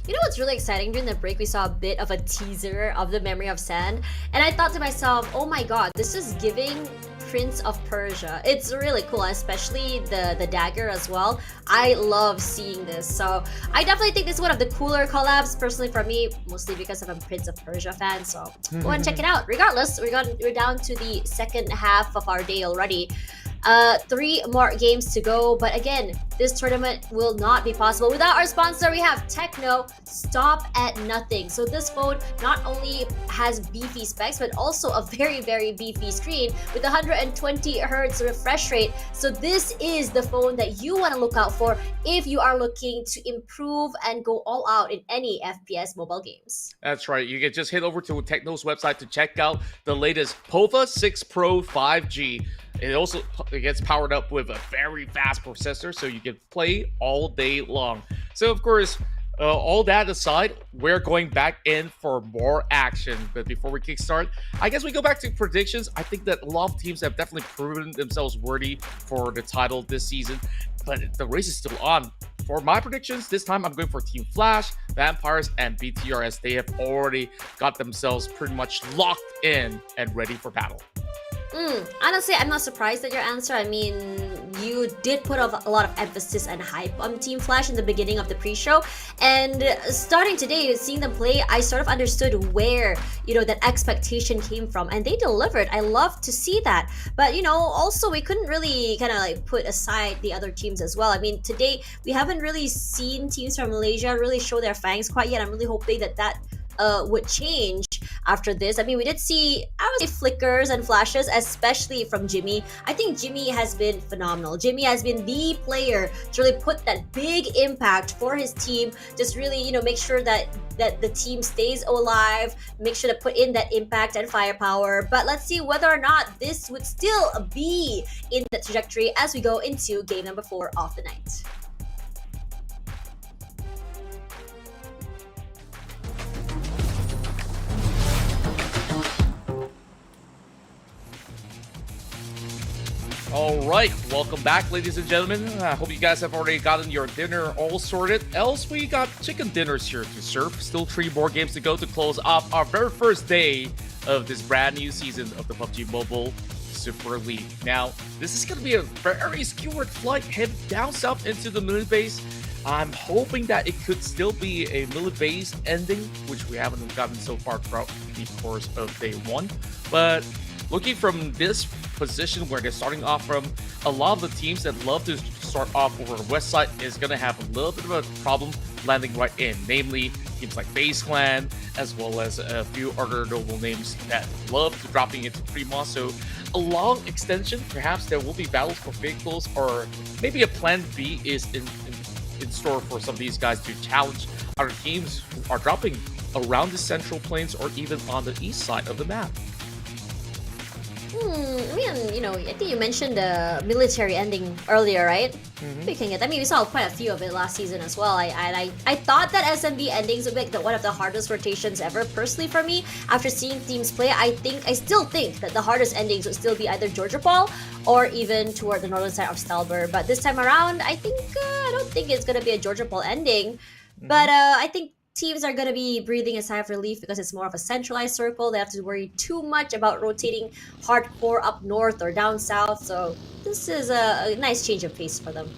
You know what's really exciting? During the break, we saw a bit of a teaser of the Memory of Sand, and I thought to myself, oh my god, this is giving Prince of Persia. It's really cool, especially the dagger as well. I love seeing this, so I definitely think this is one of the cooler collabs personally for me, mostly because I'm a Prince of Persia fan, so go and check it out. Regardless, we're down to the second half of our day already. 3 more games to go, but again, this tournament will not be possible without our sponsor. We have TECNO Stop at Nothing. So this phone not only has beefy specs, but also a very, very beefy screen with 120 Hz refresh rate. So this is the phone that you want to look out for if you are looking to improve and go all out in any FPS mobile games. That's right. You can just head over to TECNO's website to check out the latest POVA 6 Pro 5G. It gets powered up with a very fast processor, so you can play all day long. So, of course, all that aside, we're going back in for more action. But before we kickstart, I guess we go back to predictions. I think that a lot of teams have definitely proven themselves worthy for the title this season, but the race is still on. For my predictions, this time I'm going for Team Flash, Vampires, and BTRS. They have already got themselves pretty much locked in and ready for battle. Honestly, I'm not surprised at your answer. I mean, you did put a lot of emphasis and hype on Team Flash in the beginning of the pre-show, and starting today, seeing them play, I sort of understood where, that expectation came from, and they delivered. I love to see that. But, also we couldn't really kind of like put aside the other teams as well. I mean, today, we haven't really seen teams from Malaysia really show their fangs quite yet. I'm really hoping that would change after this. I mean, we did see, I would say, flickers and flashes, especially from Jimmy. I think Jimmy has been phenomenal. Jimmy has been the player to really put that big impact for his team. Just really, make sure that the team stays alive, make sure to put in that impact and firepower. But let's see whether or not this would still be in the trajectory as we go into game number 4 of the night. All right, welcome back, ladies and gentlemen. I hope you guys have already gotten your dinner all sorted. Else, we got chicken dinners here to serve. Still 3 more games to go to close off our very first day of this brand new season of the PUBG Mobile Super League. Now, this is going to be a very skewered flight heading down south into the military base. I'm hoping that it could still be a military base ending, which we haven't gotten so far throughout the course of day 1. But looking from this position where they're starting off from, a lot of the teams that love to start off over the west side is going to have a little bit of a problem landing right in, namely teams like FaZe Clan, as well as a few other notable names that love to dropping into Prima. So a long extension, perhaps there will be battles for vehicles, or maybe a plan B is in store for some of these guys to challenge other teams who are dropping around the central plains or even on the east side of the map. I mean, I think you mentioned the military ending earlier, right? We can get. I mean, we saw quite a few of it last season as well. I thought that SMB endings would be like one of the hardest rotations ever. Personally, for me, after seeing teams play, I still think that the hardest endings would still be either Georgia Paul or even toward the northern side of Stalber. But this time around, I don't think it's gonna be a Georgia Paul ending. But I think teams are going to be breathing a sigh of relief because it's more of a centralized circle. They have to worry too much about rotating hardcore up north or down south. So this is a nice change of pace for them.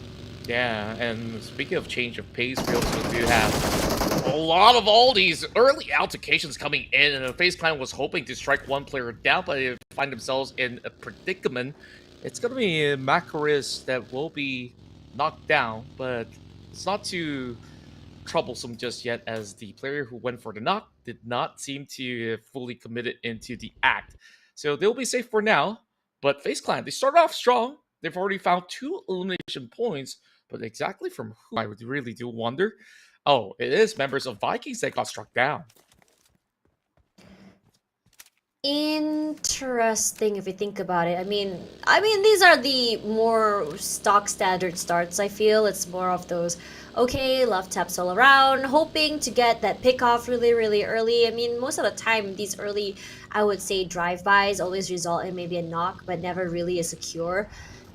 Yeah, and speaking of change of pace, we also do have a lot of all these early altercations coming in, and FaZe Clan was hoping to strike one player down, but they find themselves in a predicament. It's going to be MAQNA that will be knocked down, but it's not too troublesome just yet, as the player who went for the knock did not seem to fully commit it into the act. So they'll be safe for now, but FaZe Clan, they started off strong. They've already found 2 elimination points, but exactly from who, I would really do wonder. Oh, it is members of VIKINGS that got struck down. Interesting if you think about it. I mean, these are the more stock standard starts. I feel it's more of those, okay, love taps all around, hoping to get that pick off really, really early. I mean, most of the time, these early, I would say, drive-bys always result in maybe a knock, but never really a secure.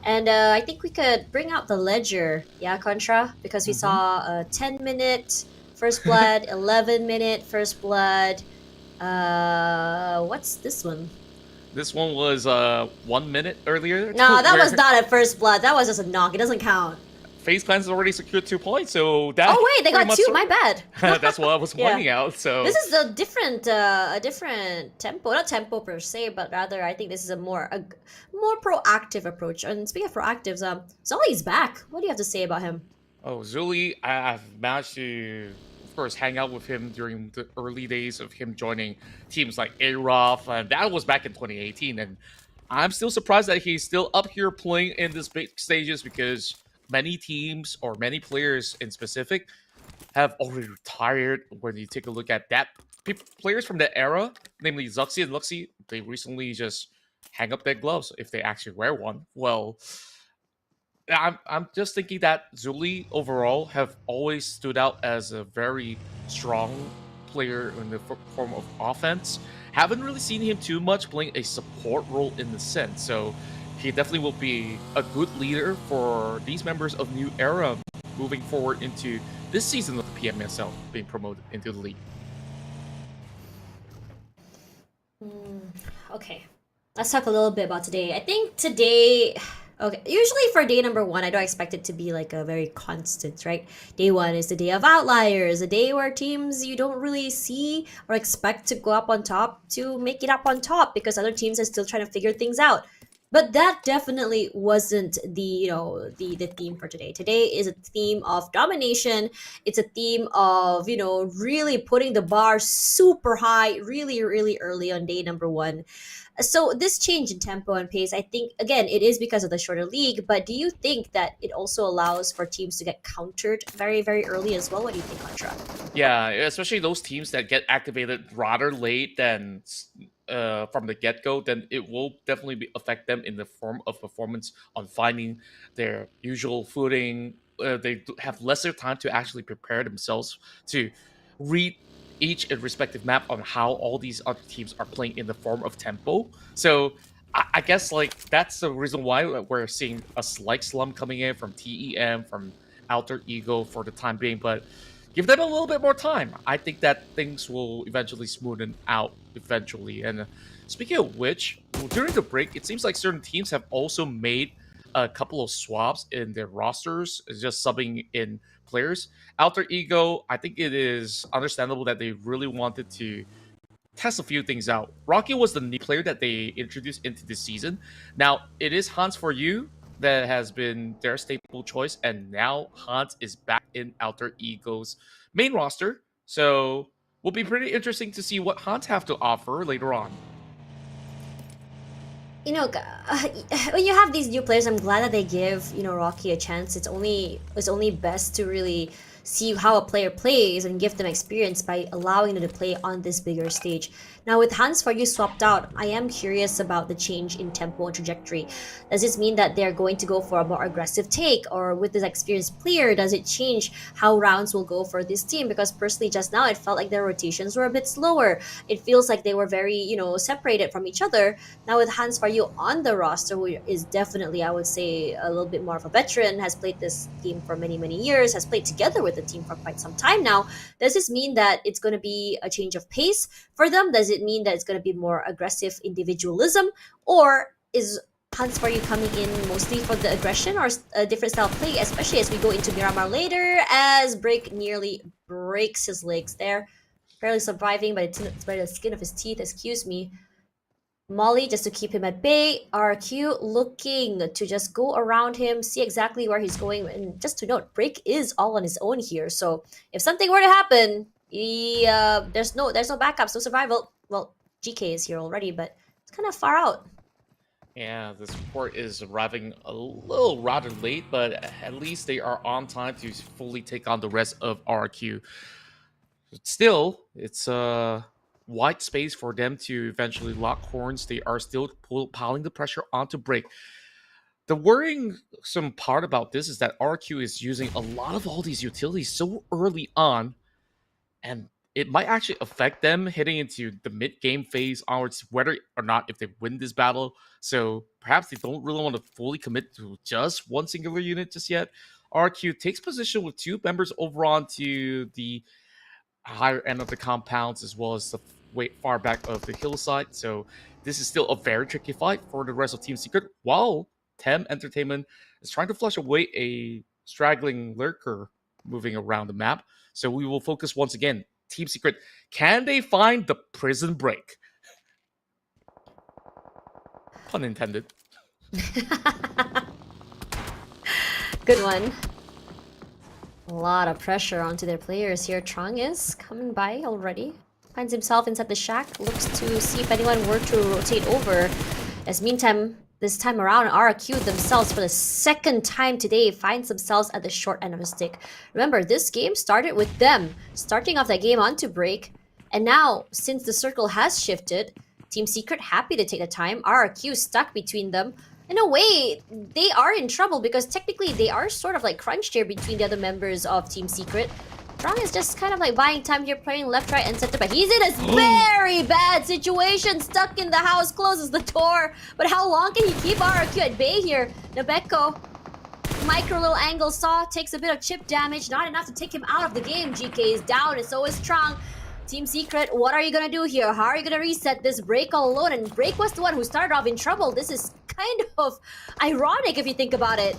And I think we could bring out the ledger, yeah, Contra, because we saw a 10-minute first blood, 11-minute first blood. What's this one? This one was 1 minute earlier. No, that was not a first blood. That was just a knock. It doesn't count. FaZe Clan's already secured 2 points, so that. Oh wait, they got 2. My bad. That's what I was pointing out. So this is a different tempo, not tempo per se, but rather I think this is a more proactive approach. And speaking of proactives, Zoli's back. What do you have to say about him? Oh, Zuli, I've managed to, of course, hang out with him during the early days of him joining teams like AROF, and that was back in 2018. And I'm still surprised that he's still up here playing in this big stages, because many teams or many players in specific have already retired. When you take a look at that, players from that era, namely Zuxi and Luxi, they recently just hang up their gloves if they actually wear one. Well, I'm just thinking that Zuli overall have always stood out as a very strong player in the form of offense. Haven't really seen him too much playing a support role in the sense, so he definitely will be a good leader for these members of New Era moving forward into this season of the PMSL being promoted into the league. Okay, let's talk a little bit about today. I think today, okay, usually for day number 1, I don't expect it to be like a very constant, right? Day 1 is the day of outliers, a day where teams you don't really see or expect to go up on top to make it up on top because other teams are still trying to figure things out. But that definitely wasn't the theme for today. Today is a theme of domination. It's a theme of, really putting the bar super high, really, really early on day number 1. So this change in tempo and pace, I think, again, it is because of the shorter league, but do you think that it also allows for teams to get countered very, very early as well? What do you think, Contra? Yeah, especially those teams that get activated rather late than from the get-go, then it will definitely affect them in the form of performance on finding their usual footing. They have lesser time to actually prepare themselves to read each respective map on how all these other teams are playing in the form of tempo. So I guess that's the reason why we're seeing a slight slump coming in from TEM, from Alter Ego for the time being, but give them a little bit more time. I think that things will eventually smoothen out eventually. And speaking of which, during the break, it seems like certain teams have also made a couple of swaps in their rosters, just subbing in players. Alter Ego, I think it is understandable that they really wanted to test a few things out. Rocky was the new player that they introduced into this season. Now, it is Hans for You that has been their staple choice, and now Hans is back in Alter Ego's main roster. So, will be pretty interesting to see what Hans have to offer later on. When you have these new players, I'm glad that they give Rocky a chance. It's only best to really see how a player plays and give them experience by allowing them to play on this bigger stage. Now with Hans For You swapped out, I am curious about the change in tempo and trajectory. Does this mean that they're going to go for a more aggressive take, or with this experienced player, does it change how rounds will go for this team? Because personally, just now it felt like their rotations were a bit slower. It feels like they were very, separated from each other. Now with Hans For You on the roster, who is definitely, I would say, a little bit more of a veteran, has played this team for many, many years, has played together with the team for quite some time now. Does this mean that it's going to be a change of pace for them? Does it mean that it's going to be more aggressive individualism? Or is Hans For You coming in mostly for the aggression or a different style of play, especially as we go into Miramar later, as Break nearly breaks his legs there. Barely surviving by the skin of his teeth, excuse me. Molly just to keep him at bay. RQ looking to just go around him, see exactly where he's going. And just to note, Break is all on his own here. So if something were to happen, there's no backups, no survival. Well, GK is here already, but it's kind of far out. Yeah, this report is arriving a little rather late, but at least they are on time to fully take on the rest of RQ. Still, it's a wide space for them to eventually lock horns. They are still piling the pressure onto Break. The worrying some part about this is that RQ is using a lot of all these utilities so early on, and it might actually affect them heading into the mid-game phase onwards, whether or not if they win this battle. So perhaps they don't really want to fully commit to just one singular unit just yet. RQ takes position with two members over onto the higher end of the compounds, as well as the far back of the hillside. So this is still a very tricky fight for the rest of Team Secret, while Tem Entertainment is trying to flush away a straggling lurker moving around the map. So we will focus once again. Team Secret, can they find the prison break? Pun intended. Good one. A lot of pressure onto their players here. Trung is coming by already. Finds himself inside the shack. Looks to see if anyone were to rotate over. As meantime, this time around, RQ themselves, for the second time today, finds themselves at the short end of the stick. Remember, this game started with them starting off that game onto Break. And now, since the circle has shifted, Team Secret happy to take the time. RQ stuck between them. In a way, they are in trouble because technically they are sort of like crunched here between the other members of Team Secret. Trung is just kind of like buying time here, playing left, right, and center, but he's in a very bad situation, stuck in the house, closes the door. But how long can he keep RQ at bay here? Nabeko, micro little angle saw, takes a bit of chip damage, not enough to take him out of the game. GK is down, and so is Trung. Team Secret, what are you gonna do here? How are you gonna reset this? Break all alone, and Break was the one who started off in trouble. This is kind of ironic if you think about it.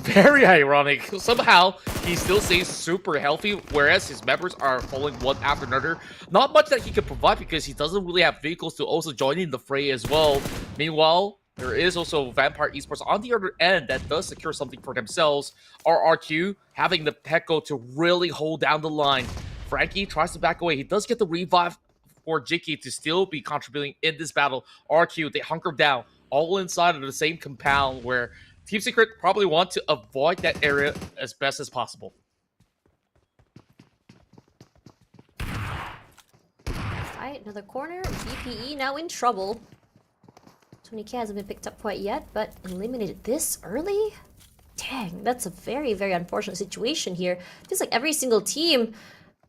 Very ironic. Somehow, he still stays super healthy, whereas his members are falling one after another. Not much that he can provide because he doesn't really have vehicles to also join in the fray as well. Meanwhile, there is also Vampire Esports on the other end that does secure something for themselves. RRQ having the Pekko to really hold down the line. Frankie tries to back away. He does get the revive for Jiki to still be contributing in this battle. RQ, they hunker down all inside of the same compound where Team Secret probably want to avoid that area as best as possible. Fight, another corner. VPE now in trouble. 20k hasn't been picked up quite yet, but eliminated this early? Dang, that's a very, very unfortunate situation here. Feels like every single team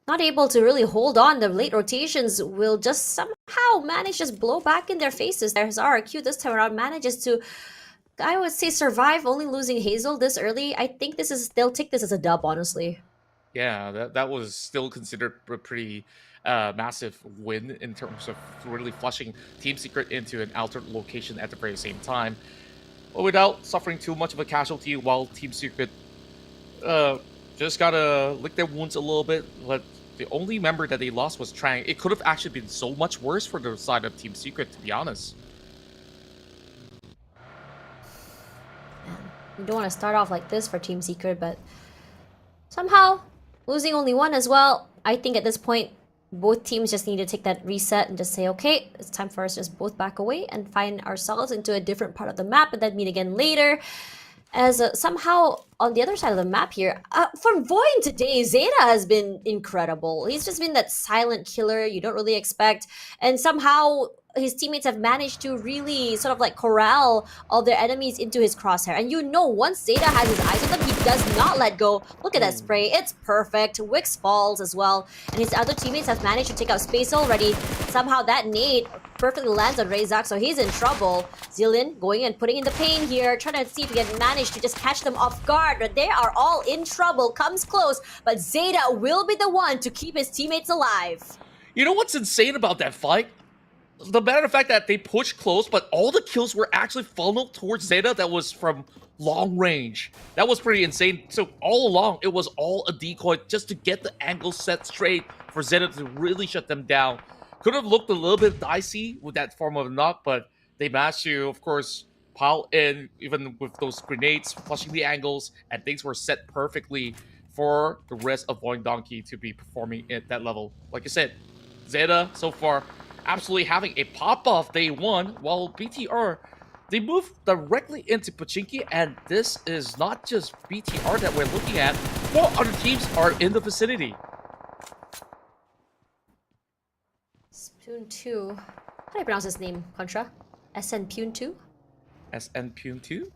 not able to really hold on. The late rotations will just somehow manage to just blow back in their faces. There's RQ this time around manages to, I would say, survive, only losing Hazel this early. I think they'll take this as a dub, honestly. Yeah, that was still considered a pretty massive win in terms of really flushing Team Secret into an altered location at the very same time, but without suffering too much of a casualty, while Team Secret just gotta lick their wounds a little bit. But the only member that they lost was Trang. It could have actually been so much worse for the side of Team Secret, to be honest. You don't want to start off like this for Team Secret, but somehow losing only one as well. I think at this point, both teams just need to take that reset and just say, okay, it's time for us to just both back away and find ourselves into a different part of the map and then meet again later. As somehow on the other side of the map here, from VOIN today, Zeta has been incredible. He's just been that silent killer you don't really expect, and somehow his teammates have managed to really sort of like corral all their enemies into his crosshair. And you know, once Zeta has his eyes on them, he does not let go. Look at that spray, it's perfect. Wix falls as well, and his other teammates have managed to take out space already. Somehow that nade perfectly lands on Razak, so he's in trouble. Zillion going and putting in the pain here, trying to see if he can manage to just catch them off guard, but they are all in trouble. Comes close, but Zeta will be the one to keep his teammates alive. You know what's insane about that fight? The matter of fact that they pushed close, but all the kills were actually funneled towards Zeta that was from long range. That was pretty insane. So all along, it was all a decoy just to get the angle set straight for Zeta to really shut them down. Could have looked a little bit dicey with that form of knock, but they managed to, of course, pile in, even with those grenades, flushing the angles, and things were set perfectly for the rest of VOIN Donkey to be performing at that level. Like I said, Zeta, so far, absolutely having a pop-off day one, while BTR, they move directly into Pachinki, and this is not just BTR that we're looking at. 4 other teams are in the vicinity. Spoon 2. How do you pronounce his name, Contra? SN Pune 2? SN Pune 2?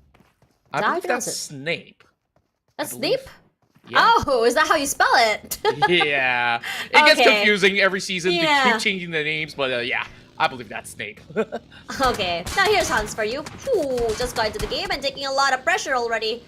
How I do you believe pronounce that's it? Snape. That's I believe. Snape? Yeah. Oh, is that how you spell it? Yeah. It gets Okay. confusing every season. Yeah. They keep changing the names, but yeah, I believe that's Snape. Okay, now here's Hans for you. Ooh, just got into the game and taking a lot of pressure already.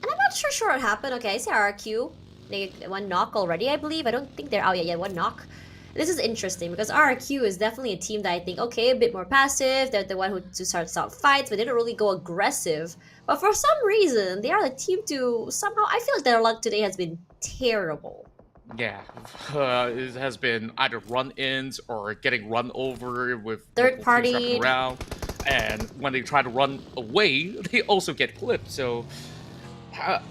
And I'm not sure what happened. Okay, I see RRQ. They one knock already, I believe. I don't think they're out yet. One knock. This is interesting because RRQ is definitely a team that I think, okay, a bit more passive. They're the one who starts out fights, but they don't really go aggressive. But for some reason, they are the team to somehow. I feel like their luck today has been terrible. Yeah, it has been either run-ins or getting run over with Third multiple teams party. wrapping around. And when they try to run away, they also get clipped. So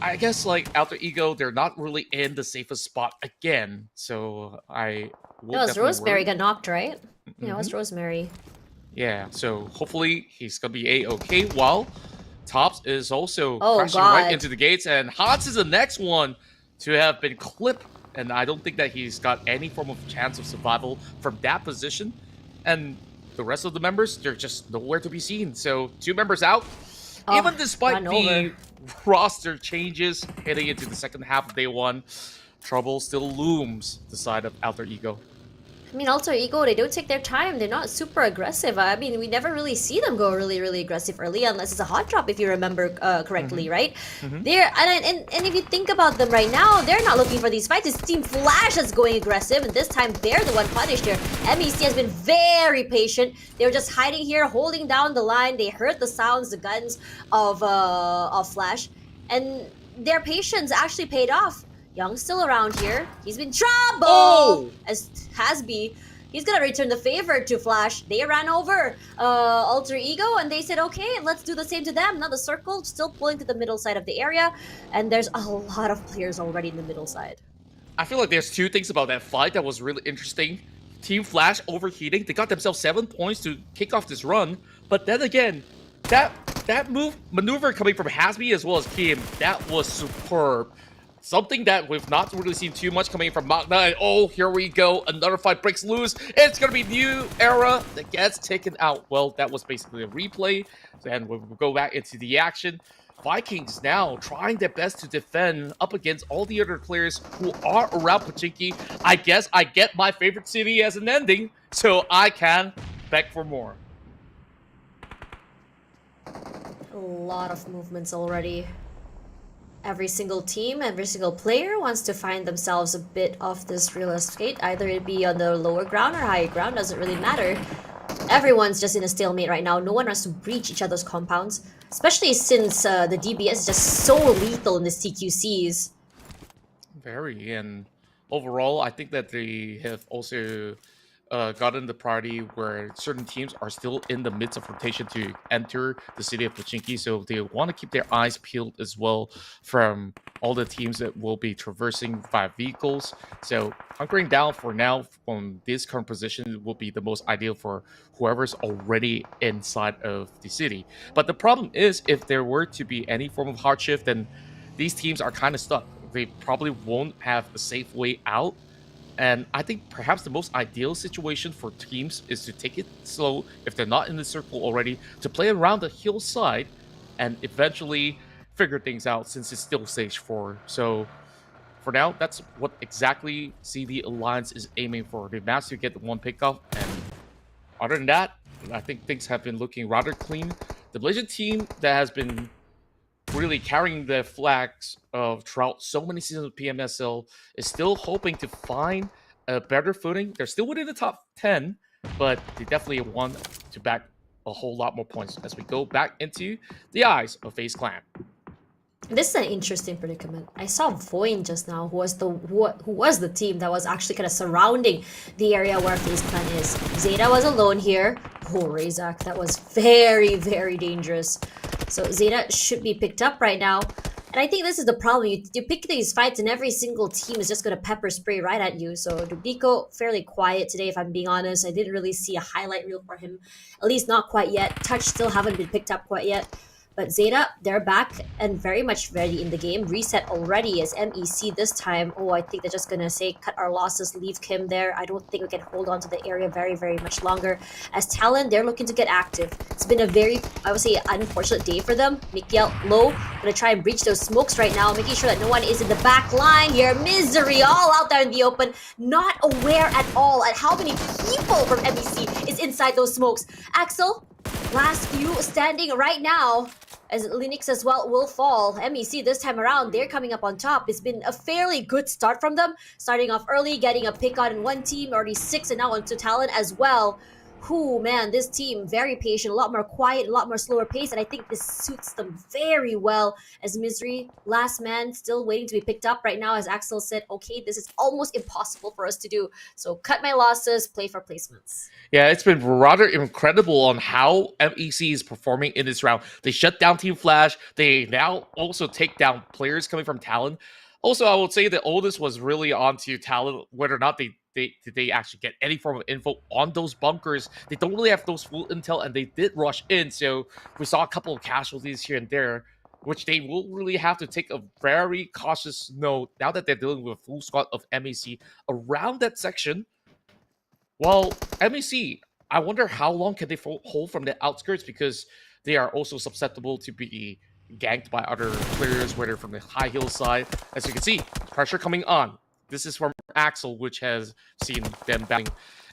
I guess like Alter Ego, they're not really in the safest spot again. So I will That was definitely Rosemary worry. got knocked, right? Yeah, it was Rosemary. Yeah, so hopefully he's gonna be a-okay. While Tops is also Oh, crashing right God. into the gates, and Hans is the next one to have been clipped. And I don't think that he's got any form of chance of survival from that position. And the rest of the members, they're just nowhere to be seen. So 2 members out. Oh, Even despite run the over. roster changes heading into the second half of day one, trouble still looms the side of Alter Ego. I mean, Alter Ego, they don't take their time. They're not super aggressive. I mean, we never really see them go really aggressive early unless it's a hot drop, if you remember correctly, right? They're and if you think about them right now, they're not looking for these fights. It's Team Flash that's going aggressive, and this time they're the one punished here. MEC has been very patient. They were just hiding here, holding down the line. They heard the sounds, the guns of Flash, and their patience actually paid off. Young's still around here. He's been trouble! Oh! As Hasby. He's gonna return the favor to Flash. They ran over Alter Ego and they said, okay, let's do the same to them. Now the circle still pulling to the middle side of the area. And there's a lot of players already in the middle side. I feel like there's 2 things about that fight that was really interesting. Team Flash overheating. They got themselves 7 points to kick off this run. But then again, that maneuver coming from Hasby as well as Kim, that was superb. Something that we've not really seen too much coming from MAQNA. And oh, here we go. Another fight breaks loose. It's going to be New Era that gets taken out. Well, that was basically a replay. And we'll go back into the action. Vikings now trying their best to defend up against all the other players who are around Pachinki. I guess I get my favorite city as an ending, so I can beg for more. A lot of movements already. Every single team, every single player wants to find themselves a bit off this real estate. Either it be on the lower ground or higher ground, doesn't really matter. Everyone's just in a stalemate right now. No one wants to breach each other's compounds. Especially since the DBS is just so lethal in the CQCs. Very, and overall, I think that they have also gotten the priority where certain teams are still in the midst of rotation to enter the city of Pochinki, so they want to keep their eyes peeled as well from all the teams that will be traversing via vehicles. So hunkering down for now from this current position will be the most ideal for whoever's already inside of the city. But the problem is, if there were to be any form of hardship, then these teams are kind of stuck. They probably won't have a safe way out. And I think perhaps the most ideal situation for teams is to take it slow if they're not in the circle already, to play around the hillside and eventually figure things out since it's still stage 4. So for now, that's what exactly CD Alliance is aiming for. They've managed to get the one pickoff, and other than that, I think things have been looking rather clean. The Malaysian team that has been really carrying the flags of throughout so many seasons of PMSL is still hoping to find a better footing. They're still within the top 10, but they definitely want to back a whole lot more points as we go back into the eyes of FaZe Clan. This is an interesting predicament. I saw VOIN just now, who was the team that was actually kind of surrounding the area where FaZe Clan is. Zeta was alone here. Oh, Razak, that was very, very dangerous. So Zeta should be picked up right now. And I think this is the problem. You pick these fights and every single team is just going to pepper spray right at you. So Dubiko, fairly quiet today, if I'm being honest. I didn't really see a highlight reel for him. At least not quite yet. Touch still haven't been picked up quite yet. But Zeta, they're back and very much ready in the game. Reset already as MEC this time. Oh, I think they're just going to say, cut our losses, leave Kim there. I don't think we can hold on to the area very, very much longer. As Talon, they're looking to get active. It's been a very, I would say, unfortunate day for them. Mikiel low, going to try and breach those smokes right now, making sure that no one is in the back line here. Misery all out there in the open, not aware at all at how many people from MEC is inside those smokes. Axel, last few standing right now, as Linux as well will fall. MEC this time around, they're coming up on top. It's been a fairly good start from them. Starting off early, getting a pick on in one team, already 6, and now onto Talon as well. Whew, man, this team, very patient, a lot more quiet, a lot more slower pace, and I think this suits them very well. As Misery, last man, still waiting to be picked up right now, as Axel said, okay, this is almost impossible for us to do. So cut my losses, play for placements. Yeah, it's been rather incredible on how MEC is performing in this round. They shut down Team Flash. They now also take down players coming from Talon. Also, I would say the oldest was really onto Talon, whether or not did they actually get any form of info on those bunkers. They don't really have those full intel, and they did rush in, so we saw a couple of casualties here and there, which they will really have to take a very cautious note now that they're dealing with a full squad of MEC around that section. Well, MEC, I wonder how long can they hold from the outskirts, because they are also susceptible to be ganked by other players, whether from the high hill side. As you can see, pressure coming on. This is from Axel, which has seen them battling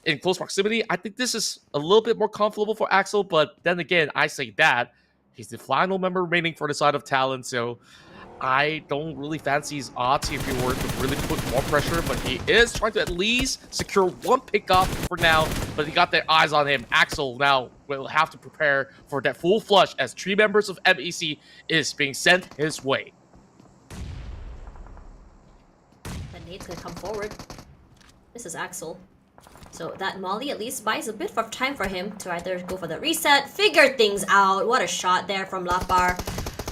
in close proximity. I think this is a little bit more comfortable for Axel, but then again, I say that he's the final member remaining for the side of Talon, so I don't really fancy his odds if he were to really put more pressure, but he is trying to at least secure one pickoff for now, but he got their eyes on him. Axel now will have to prepare for that full flush as 3 members of MEC is being sent his way. Nate's gonna come forward. This is Axel. So that Molly at least buys a bit of time for him to either go for the reset, figure things out. What a shot there from Lapar.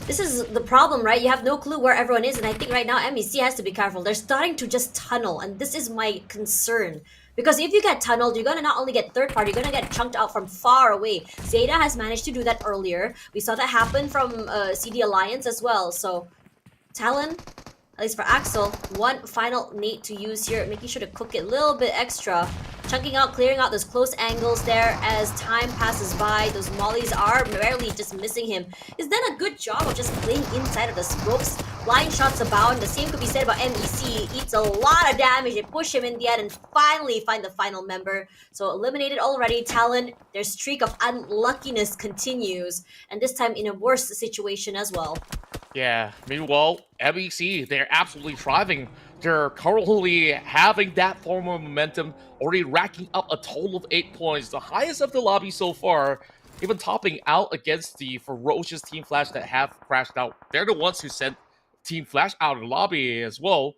This is the problem, right? You have no clue where everyone is, and I think right now MEC has to be careful. They're starting to just tunnel, and this is my concern. Because if you get tunneled, you're gonna not only get third party, you're gonna get chunked out from far away. Zeta has managed to do that earlier. We saw that happen from CD Alliance as well. So Talon, at least for Axel, one final nade to use here, making sure to cook it a little bit extra. Chunking out, clearing out those close angles there as time passes by. Those mollies are barely just missing him. He's done a good job of just playing inside of the smokes. Blind shots abound. The same could be said about MEC. Eats a lot of damage. They push him in the end and finally find the final member. So eliminated already. Talon, their streak of unluckiness continues. And this time in a worse situation as well. Yeah, meanwhile, MEC, they're absolutely thriving. They're currently having that form of momentum, already racking up a total of 8 points, the highest of the lobby so far, even topping out against the ferocious Team Flash that have crashed out. They're the ones who sent Team Flash out of the lobby as well.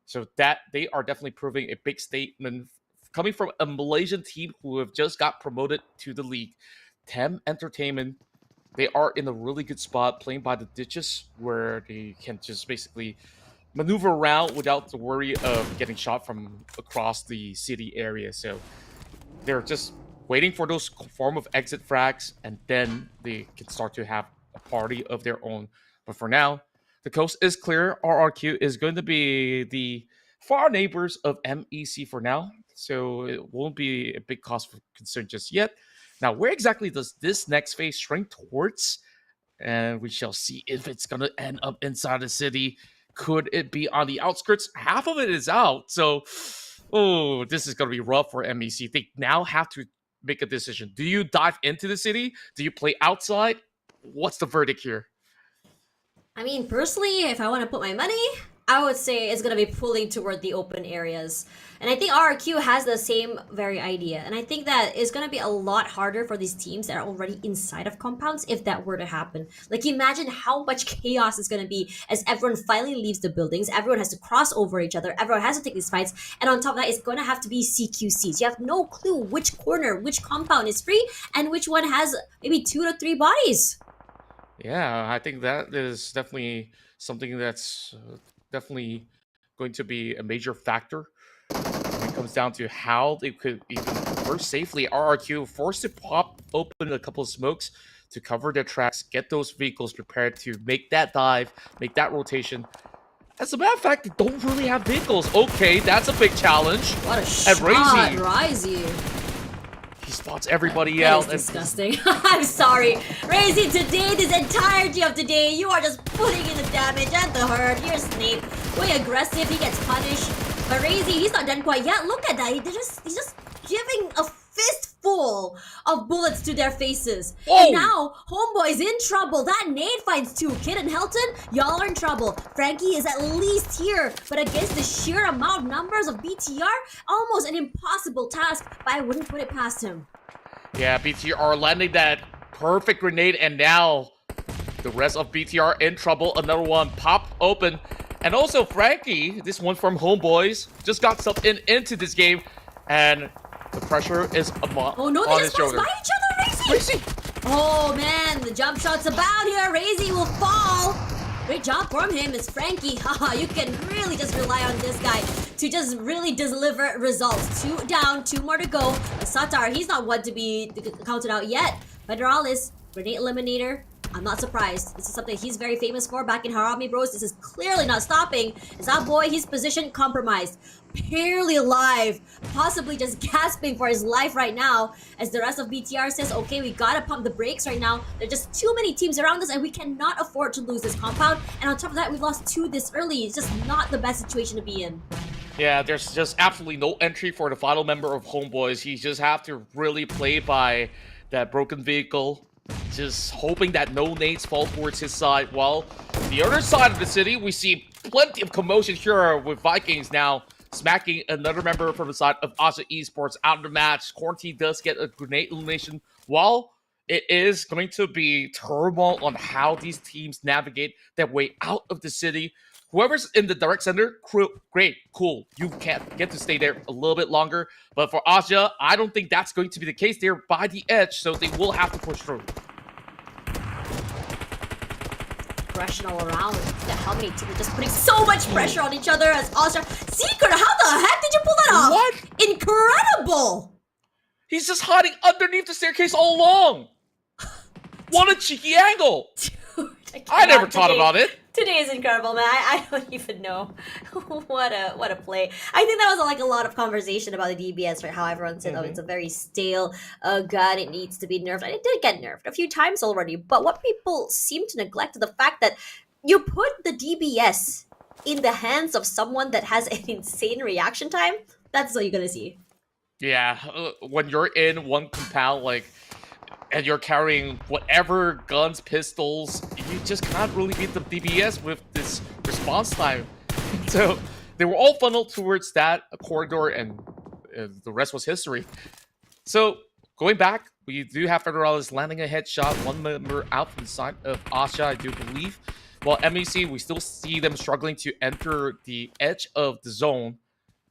So that they are definitely proving a big statement coming from a Malaysian team who have just got promoted to the league. Tem Entertainment, they are in a really good spot playing by the ditches where they can just basically maneuver around without the worry of getting shot from across the city area. So they're just waiting for those form of exit frags, and then they can start to have a party of their own. But for now, the coast is clear. RRQ is going to be the far neighbors of MEC for now, so it won't be a big cause for concern just yet. Now, where exactly does this next phase shrink towards? And we shall see if it's going to end up inside the city. Could it be on the outskirts? Half of it is out, so this is going to be rough for MEC. They now have to make a decision. Do you dive into the city? Do you play outside? What's the verdict here? I mean, personally, if I want to put my money, I would say it's going to be pulling toward the open areas. And I think RRQ has the same very idea. And I think that it's going to be a lot harder for these teams that are already inside of compounds if that were to happen. Like, imagine how much chaos is going to be as everyone finally leaves the buildings. Everyone has to cross over each other. Everyone has to take these fights. And on top of that, it's going to have to be CQCs. You have no clue which corner, which compound is free, and which one has maybe 2 to 3 bodies. Yeah, I think that is definitely something that's definitely going to be a major factor when it comes down to how they could even burst safely. RRQ forced to pop open a couple of smokes to cover their tracks, get those vehicles prepared to make that dive, make that rotation. As a matter of fact, they don't really have vehicles. Okay, that's a big challenge. What a And shot, Razy, Razy. he spots everybody That out. is disgusting. I'm sorry. Razy, today, this entirety of today, you are just putting in the damage and the hurt. Here's Snape. Way aggressive, he gets punished. But Razy, he's not done quite yet. Look at that. He's just giving a fistful of bullets to their faces. Whoa. And now, Homeboy's in trouble. That nade finds 2. Kid and Helton, y'all are in trouble. Frankie is at least here. But against the sheer amount of numbers of BTR, almost an impossible task. But I wouldn't put it past him. Yeah, BTR landing that perfect grenade, and now the rest of BTR in trouble. Another one pop open. And also Frankie, this one from Homeboys, just got subbed into this game, and the pressure is Oh no, on they his just passed shoulder. by each other, Razy! Oh man, the jump shot's about here. Razy will fall. Great job from him. It's Frankie. Haha, you can really just rely on this guy to just really deliver results. 2 down, 2 more to go. Satar, he's not one to be counted out yet. Federalis, grenade eliminator. I'm not surprised. This is something he's very famous for back in Harami Bros. This is clearly not stopping. Is that boy, his position compromised. Barely alive. Possibly just gasping for his life right now. As the rest of BTR says, okay, we gotta pump the brakes right now. There are just too many teams around us and we cannot afford to lose this compound. And on top of that, we've lost 2 this early. It's just not the best situation to be in. Yeah, there's just absolutely no entry for the final member of Homeboys. He just have to really play by that broken vehicle, just hoping that no nades fall towards his side. While the other side of the city, we see plenty of commotion here with Vikings now smacking another member from the side of OSJA Esports out of the match. Quarantine does get a grenade elimination. While it is going to be turmoil on how these teams navigate their way out of the city. Whoever's in the direct center, great, cool. You can't get to stay there a little bit longer. But for OSJA, I don't think that's going to be the case. They're by the edge, so they will have to push through. Aggression all around. How many teams are just putting so much pressure on each other as OSJA. Secret, how the heck did you pull that off? What? Incredible! He's just hiding underneath the staircase all along. What a cheeky angle. Dude, I never thought about it. Today is incredible, man. I don't even know. what a play. I think that was like a lot of conversation about the DBS, right? How everyone said, oh, it's a very stale gun. It needs to be nerfed. And it did get nerfed a few times already. But what people seem to neglect is the fact that you put the DBS in the hands of someone that has an insane reaction time. That's what you're going to see. Yeah, when you're in one compound, like, and you're carrying whatever guns, pistols, you just can't really beat the DBS with this response time. So they were all funneled towards that corridor, and the rest was history. So going back, we do have Federalis landing a headshot, 1 member out from the side of OSJA, I do believe. While MEC, we still see them struggling to enter the edge of the zone.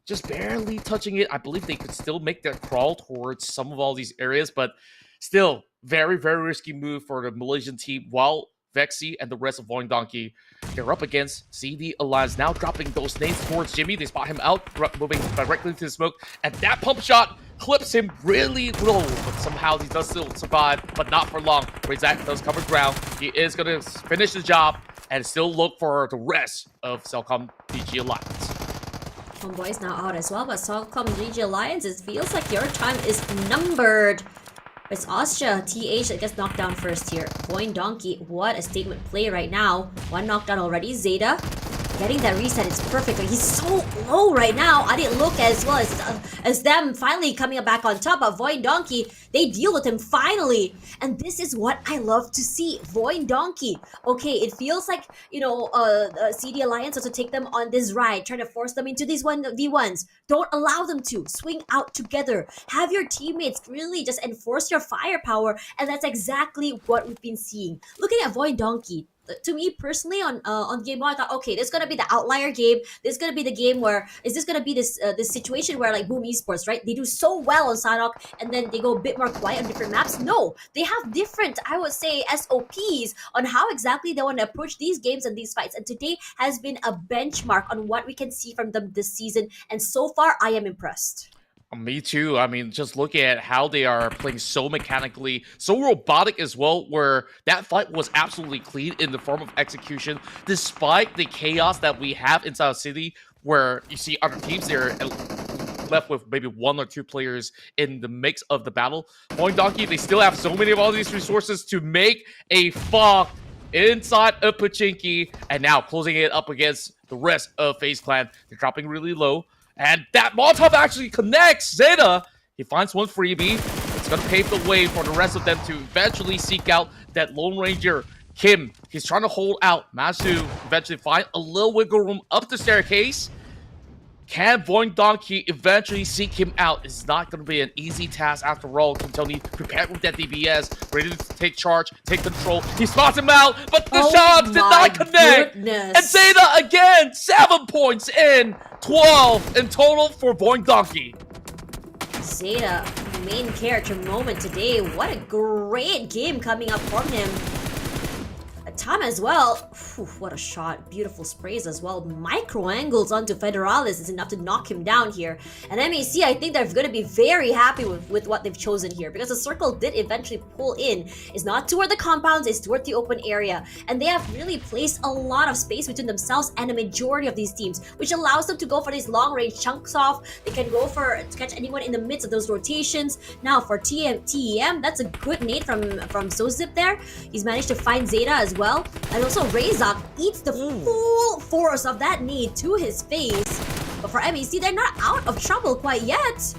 just barely touching it. I believe they could still make that crawl towards some of all these areas, but still, very, very risky move for the Malaysian team, while Vexy and the rest of VOIN Donkey, they're up against CD Alliance, now dropping those nades towards Jimmy. They spot him out, moving directly to the smoke, and that pump shot clips him really low, but somehow he does still survive, but not for long. Razak does cover ground. He is going to finish the job and still look for the rest of CELCOMDIGI Alliance. HOMEBOIS now out as well, but CELCOMDIGI Alliance, it feels like your time is numbered. It's OSJA, TH that gets knocked down first here. VOIN Donkey, what a statement play right now. One knockdown already. Zeta getting that reset is perfect. He's so low right now. I didn't look as well as them finally coming back on top. But VOIN Donkey, they deal with him finally. And this is what I love to see. VOIN Donkey. Okay, it feels like, you know, CD Alliance also take them on this ride, trying to force them into these 1v1s. Don't allow them to. Swing out together. Have your teammates really just enforce your firepower. And that's exactly what we've been seeing. Looking at VOIN Donkey, to me personally, on game one, I thought, okay, this is gonna be the outlier game. This is gonna be the game where this gonna be this situation where like Boom Esports, right? They do so well on Sanok, and then they go a bit more quiet on different maps. No, they have different, I would say, SOPs on how exactly they want to approach these games and these fights. And today has been a benchmark on what we can see from them this season. And so far, I am impressed. Me too. I mean, just looking at how they are playing so mechanically, so robotic as well, where that fight was absolutely clean in the form of execution, despite the chaos that we have inside the city, where you see other teams there left with maybe 1 or 2 players in the mix of the battle. VOIN Donkey, they still have so many of all these resources to make a fog inside of Pachinki, and now closing it up against the rest of FaZe Clan. They're dropping really low. And that Molotov actually connects Zeta. He finds one freebie. It's going to pave the way for the rest of them to eventually seek out that Lone Ranger, Kim. He's trying to hold out. Managed to eventually find a little wiggle room up the staircase. Can VOIN Donkey eventually seek him out? It's not going to be an easy task after all. Tony prepared with that DBS, ready to take charge, take control. He spots him out, but the shots did not connect. Goodness. And Zeta again, 7 points in, 12 in total for VOIN Donkey. Zeta, main character moment today. What a great game coming up from him. Tom as well. Whew, what a shot. Beautiful sprays as well. Micro angles onto Federalis is enough to knock him down here. And MAC, I think they're going to be very happy with what they've chosen here, because the circle did eventually pull in. It's not toward the compounds, it's toward the open area. And they have really placed a lot of space between themselves and the majority of these teams, which allows them to go for these long range chunks off. They can go for to catch anyone in the midst of those rotations. Now for TEM, that's a good nade from Zozip there. He's managed to find Zeta as well. And also Razak eats the full force of that knee to his face. But for MEC, they're not out of trouble quite yet.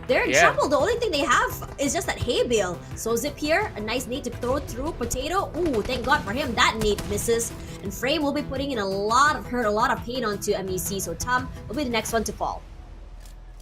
They're in trouble. The only thing they have is just that hay bale. So Zip here, a nice nade to throw through Potato. Ooh, thank God for him. That nade misses. And Frame will be putting in a lot of hurt, a lot of pain onto MEC. So Tom will be the next one to fall.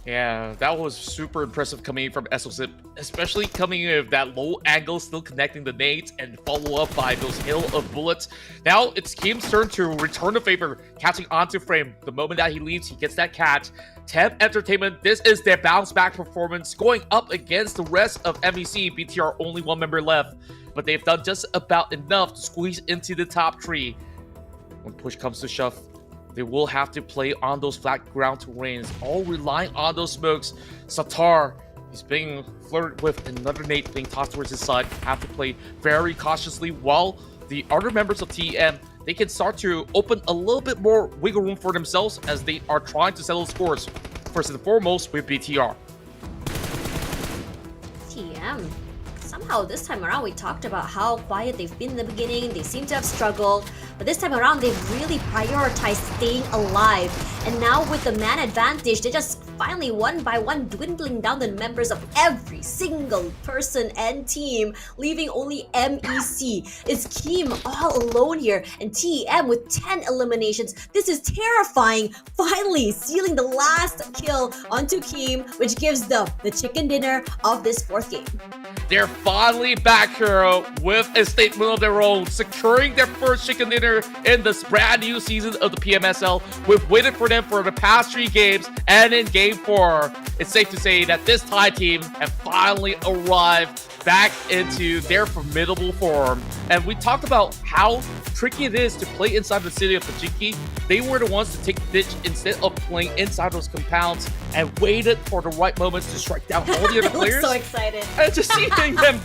Yeah, that was super impressive coming from SOZIP, especially coming in with that low angle, still connecting the nades, and follow up by those hail of bullets. Now it's Kim's turn to return the favor, catching onto Frame. The moment that he leaves, he gets that catch. Temp Entertainment, this is their bounce back performance, going up against the rest of MEC. BTR only 1 member left, but they've done just about enough to squeeze into the top 3. When push comes to shove, they will have to play on those flat ground terrains, all relying on those smokes. Satar, he's being flirted with, another nade being tossed towards his side. Have to play very cautiously, while the other members of TEM, they can start to open a little bit more wiggle room for themselves as they are trying to settle scores. First and foremost with BTR. TEM. Somehow this time around we talked about how quiet they've been in the beginning. They seem to have struggled, but this time around they've really prioritized staying alive. And now with the man advantage, they just finally, one by one, dwindling down the members of every single person and team, leaving only MEC. It's Keem all alone here, and TEM with 10 eliminations. This is terrifying. Finally, sealing the last kill onto Keem, which gives them the chicken dinner of this fourth game. They're finally back here with a statement of their own, securing their first chicken dinner in this brand new season of the PMSL. We've waited for them for the past 3 games, and in game 4, it's safe to say that this Thai team have finally arrived back into their formidable form. And we talked about how tricky it is to play inside the city of Tajiki. They were the ones to take the ditch instead of playing inside those compounds and waited for the right moments to strike down all the other players. So excited. And just seeing them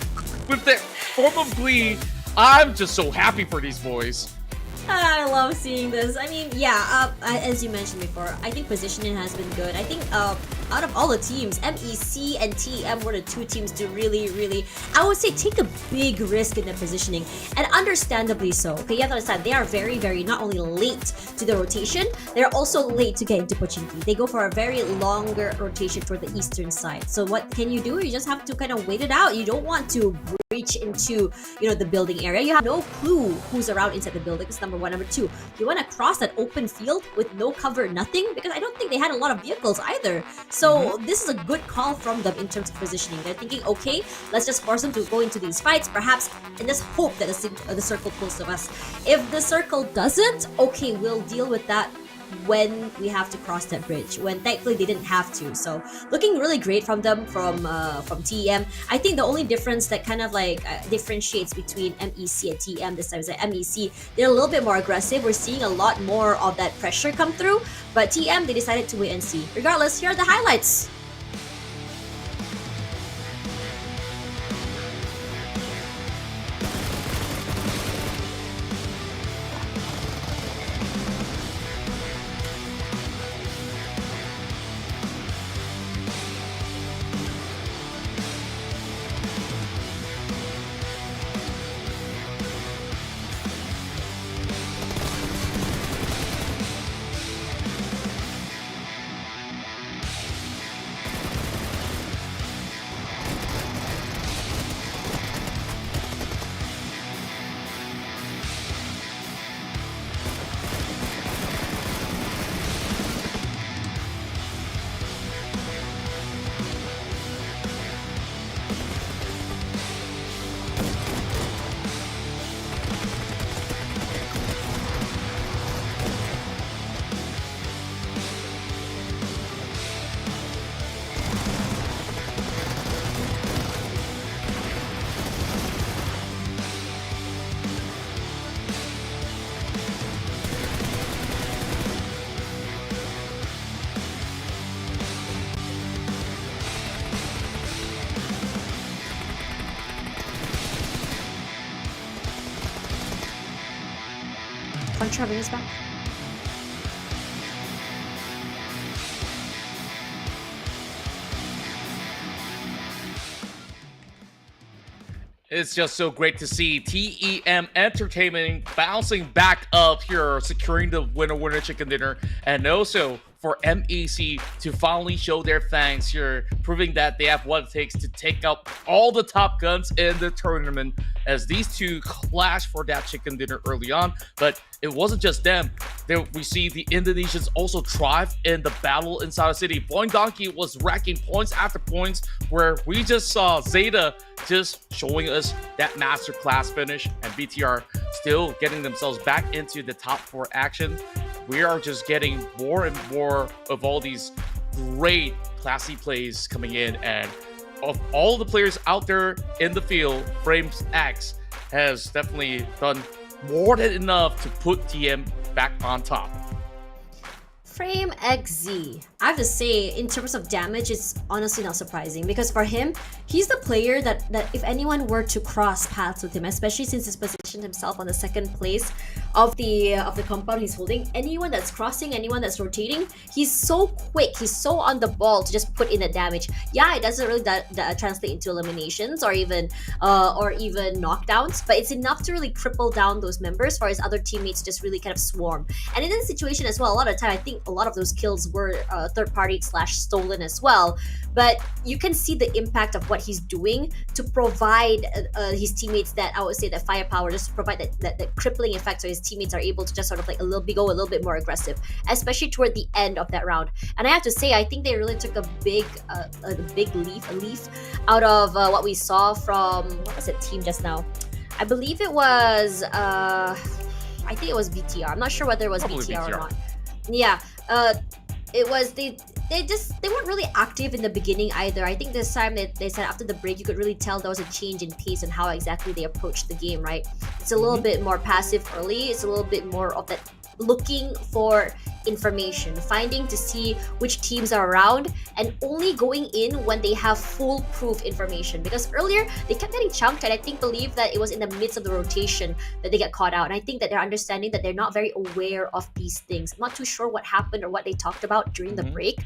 with their form of glee, I'm just so happy for these boys. I love seeing this. I mean, yeah, as you mentioned before, I think positioning has been good. I think out of all the teams, MEC and TEM were the 2 teams to really, I would say, take a big risk in their positioning, and understandably so. Okay, you have to understand, they are very not only late to the rotation, they're also late to get into Pochinki. They go for a very longer rotation toward the eastern side. So what can you do? You just have to kind of wait it out. You don't want to breach into, the building area. You have no clue who's around inside the building. That's number 1. Number 2, you want to cross that open field with no cover, nothing, because I don't think they had a lot of vehicles either. So this is a good call from them in terms of positioning. They're thinking, okay, let's just force them to go into these fights, perhaps, and just hope that the circle pulls to us. If the circle doesn't, okay, we'll deal with that when we have to cross that bridge, when thankfully they didn't have to. So looking really great from them, from TEM. I think the only difference that kind of like differentiates between MEC and TEM this time is that MEC, they're a little bit more aggressive. We're seeing a lot more of that pressure come through, but TEM, they decided to wait and see. Regardless, here are the highlights. Contra, bring us back. It's just so great to see TEM Entertainment bouncing back up here, securing the winner chicken dinner, and also for MEC to finally show their fangs here, proving that they have what it takes to take out all the top guns in the tournament, as these 2 clash for that chicken dinner early on. But it wasn't just them. We see the Indonesians also thrive in the battle inside the city. VOIN Donkey was racking points after points, where we just saw Zeta just showing us that masterclass finish, and BTR still getting themselves back into the top 4 action. We are just getting more and more of all these great classy plays coming in, and of all the players out there in the field, Frames X has definitely done more than enough to put TM back on top. Frame XZ, I have to say, in terms of damage, it's honestly not surprising, because for him, he's the player that if anyone were to cross paths with him, especially since he's positioned himself on the 2nd place of the compound he's holding, anyone that's crossing, anyone that's rotating, he's so quick, he's so on the ball to just put in the damage. Yeah, it doesn't really translate into eliminations or even knockdowns, but it's enough to really cripple down those members for his other teammates to just really kind of swarm. And in this situation as well, a lot of time, I think think a lot of those kills were third party / stolen as well. But you can see the impact of what he's doing to provide his teammates that, I would say, that firepower, just to provide that crippling effect, so his teammates are able to just sort of like go a little bit more aggressive, especially toward the end of that round. And I have to say, I think they really took a big leaf out of what we saw from, what was it team just now? I believe it was I think it was VTR. I'm not sure whether it was VTR or not. Yeah, it was they weren't really active in the beginning either. I think this time they said after the break you could really tell there was a change in pace and how exactly they approached the game, right? It's a little bit more passive early. It's a little bit more of that looking for information, finding to see which teams are around, and only going in when they have foolproof information. Because earlier they kept getting chunked, and I believe that it was in the midst of the rotation that they get caught out. And I think that they're understanding that they're not very aware of these things. I'm not too sure what happened or what they talked about during the break,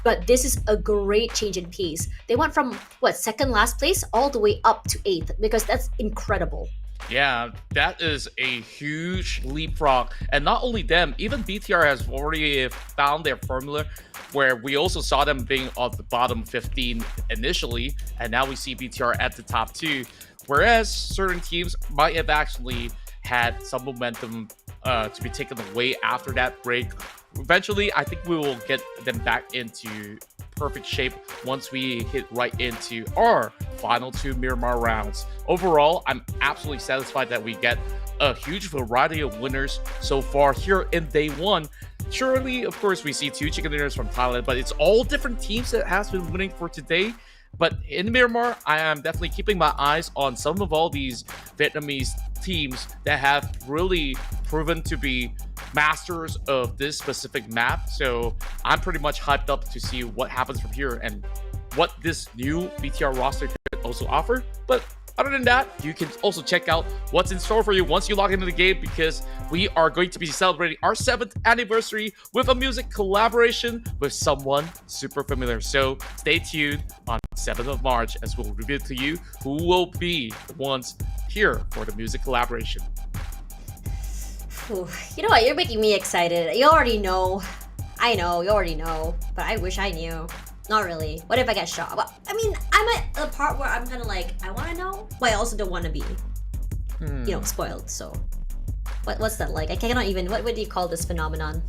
but this is a great change in pace. They went from second last place all the way up to 8th, because that's incredible. Yeah, that is a huge leapfrog. And not only them, even BTR has already found their formula, where we also saw them being on the bottom 15 initially, and now we see BTR at the top 2. Whereas certain teams might have actually had some momentum to be taken away after that break. Eventually, I think we will get them back into perfect shape once we hit right into our final 2 Miramar rounds. Overall, I'm absolutely satisfied that we get a huge variety of winners so far here in day 1. Surely, of course, we see 2 chicken dinners from Thailand, but it's all different teams that has been winning for today. But in Miramar, I am definitely keeping my eyes on some of all these Vietnamese teams that have really proven to be masters of this specific map. So I'm pretty much hyped up to see what happens from here and what this new BTR roster could also offer. But other than that, you can also check out what's in store for you once you log into the game, because we are going to be celebrating our 7th anniversary with a music collaboration with someone super familiar. So stay tuned on 7th of March as we'll reveal to you who will be the ones here for the music collaboration. Ooh, you know what? You're making me excited. You already know. I know, you already know. But I wish I knew. Not really. What if I get shot? Well, I mean, I'm at a part where I'm kind of like, I want to know, but I also don't want to be, spoiled. So, what's that like? I cannot even. What do you call this phenomenon?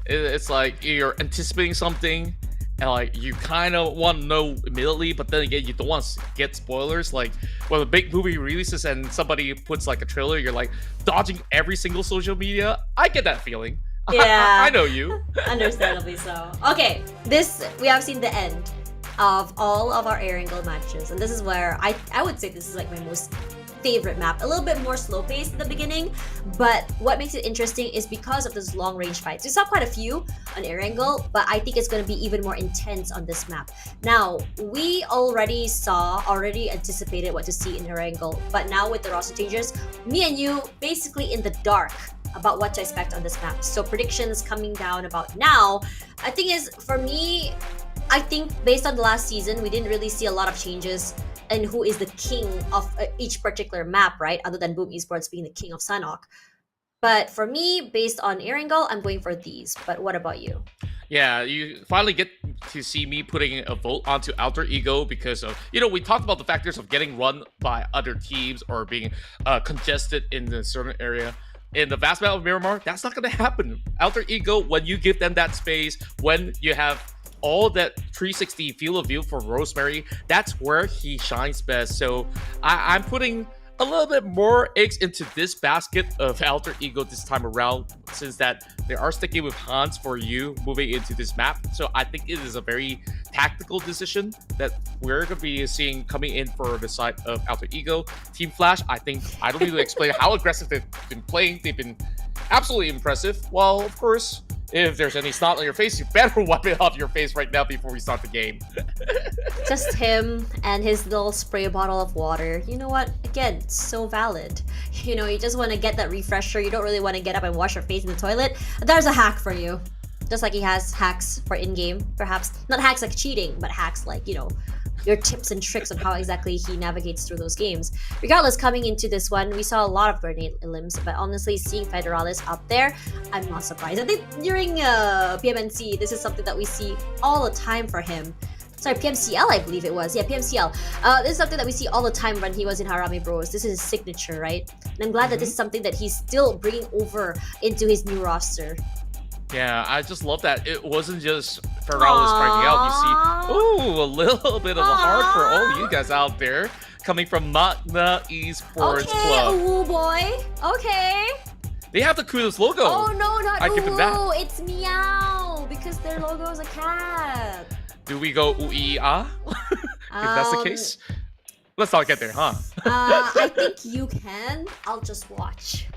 It's like you're anticipating something, and like you kind of want to know immediately, but then again, you don't want to get spoilers. Like when a big movie releases and somebody puts like a trailer, you're like dodging every single social media. I get that feeling. Yeah, I know you. Understandably so. Okay, we have seen the end of all of our Erangel matches, and this is where I would say this is like my most favorite map. A little bit more slow paced in the beginning, but what makes it interesting is because of those long range fights. We saw quite a few on Erangel, but I think it's going to be even more intense on this map. Now, we already anticipated what to see in Erangel, but now with the roster changes, me and you basically in the dark about what to expect on this map. So predictions coming down about now. I think is, for me, I think based on the last season, we didn't really see a lot of changes in who is the king of each particular map, right? Other than Boom Esports being the king of Sanhok. But for me, based on Erangel, I'm going for these. But what about you? Yeah, you finally get to see me putting a vote onto Alter Ego because of, we talked about the factors of getting run by other teams or being congested in a certain area. In the vast battle of Miramar, that's not going to happen. Alter Ego, when you give them that space, when you have all that 360 field of view for Rosemary, that's where he shines best. So I'm putting a little bit more eggs into this basket of Alter Ego this time around, since that they are sticking with Hans for you moving into this map. So I think it is a very tactical decision that we're going to be seeing coming in for the side of Alter Ego. Team Flash, I think I don't need to explain how aggressive they've been playing. They've been absolutely impressive. Well, of course, if there's any snot on your face, you better wipe it off your face right now before we start the game. Just him and his little spray bottle of water. You know what? Again, so valid. You just want to get that refresher. You don't really want to get up and wash your face in the toilet. There's a hack for you. Just like he has hacks for in-game, perhaps. Not hacks like cheating, but hacks like, your tips and tricks on how exactly he navigates through those games. Regardless, coming into this one, we saw a lot of grenade limbs, but honestly, seeing Federalis up there, I'm not surprised. I think during PMNC, this is something that we see all the time for him. Sorry, PMCL, I believe it was. Yeah, PMCL. This is something that we see all the time when he was in Harami Bros. This is his signature, right? And I'm glad that this is something that he's still bringing over into his new roster. Yeah, I just love that it wasn't just Federalis striking out. You see, ooh, a little bit of a heart for all you guys out there coming from MAQNA Esports Club. Ooh boy. Okay. They have the coolest logo. Oh no, not I give them that. ooh. It's meow because their logo is a cat. Do we go ooh-ee-ah? If that's the case? Let's not get there, huh? I think you can. I'll just watch.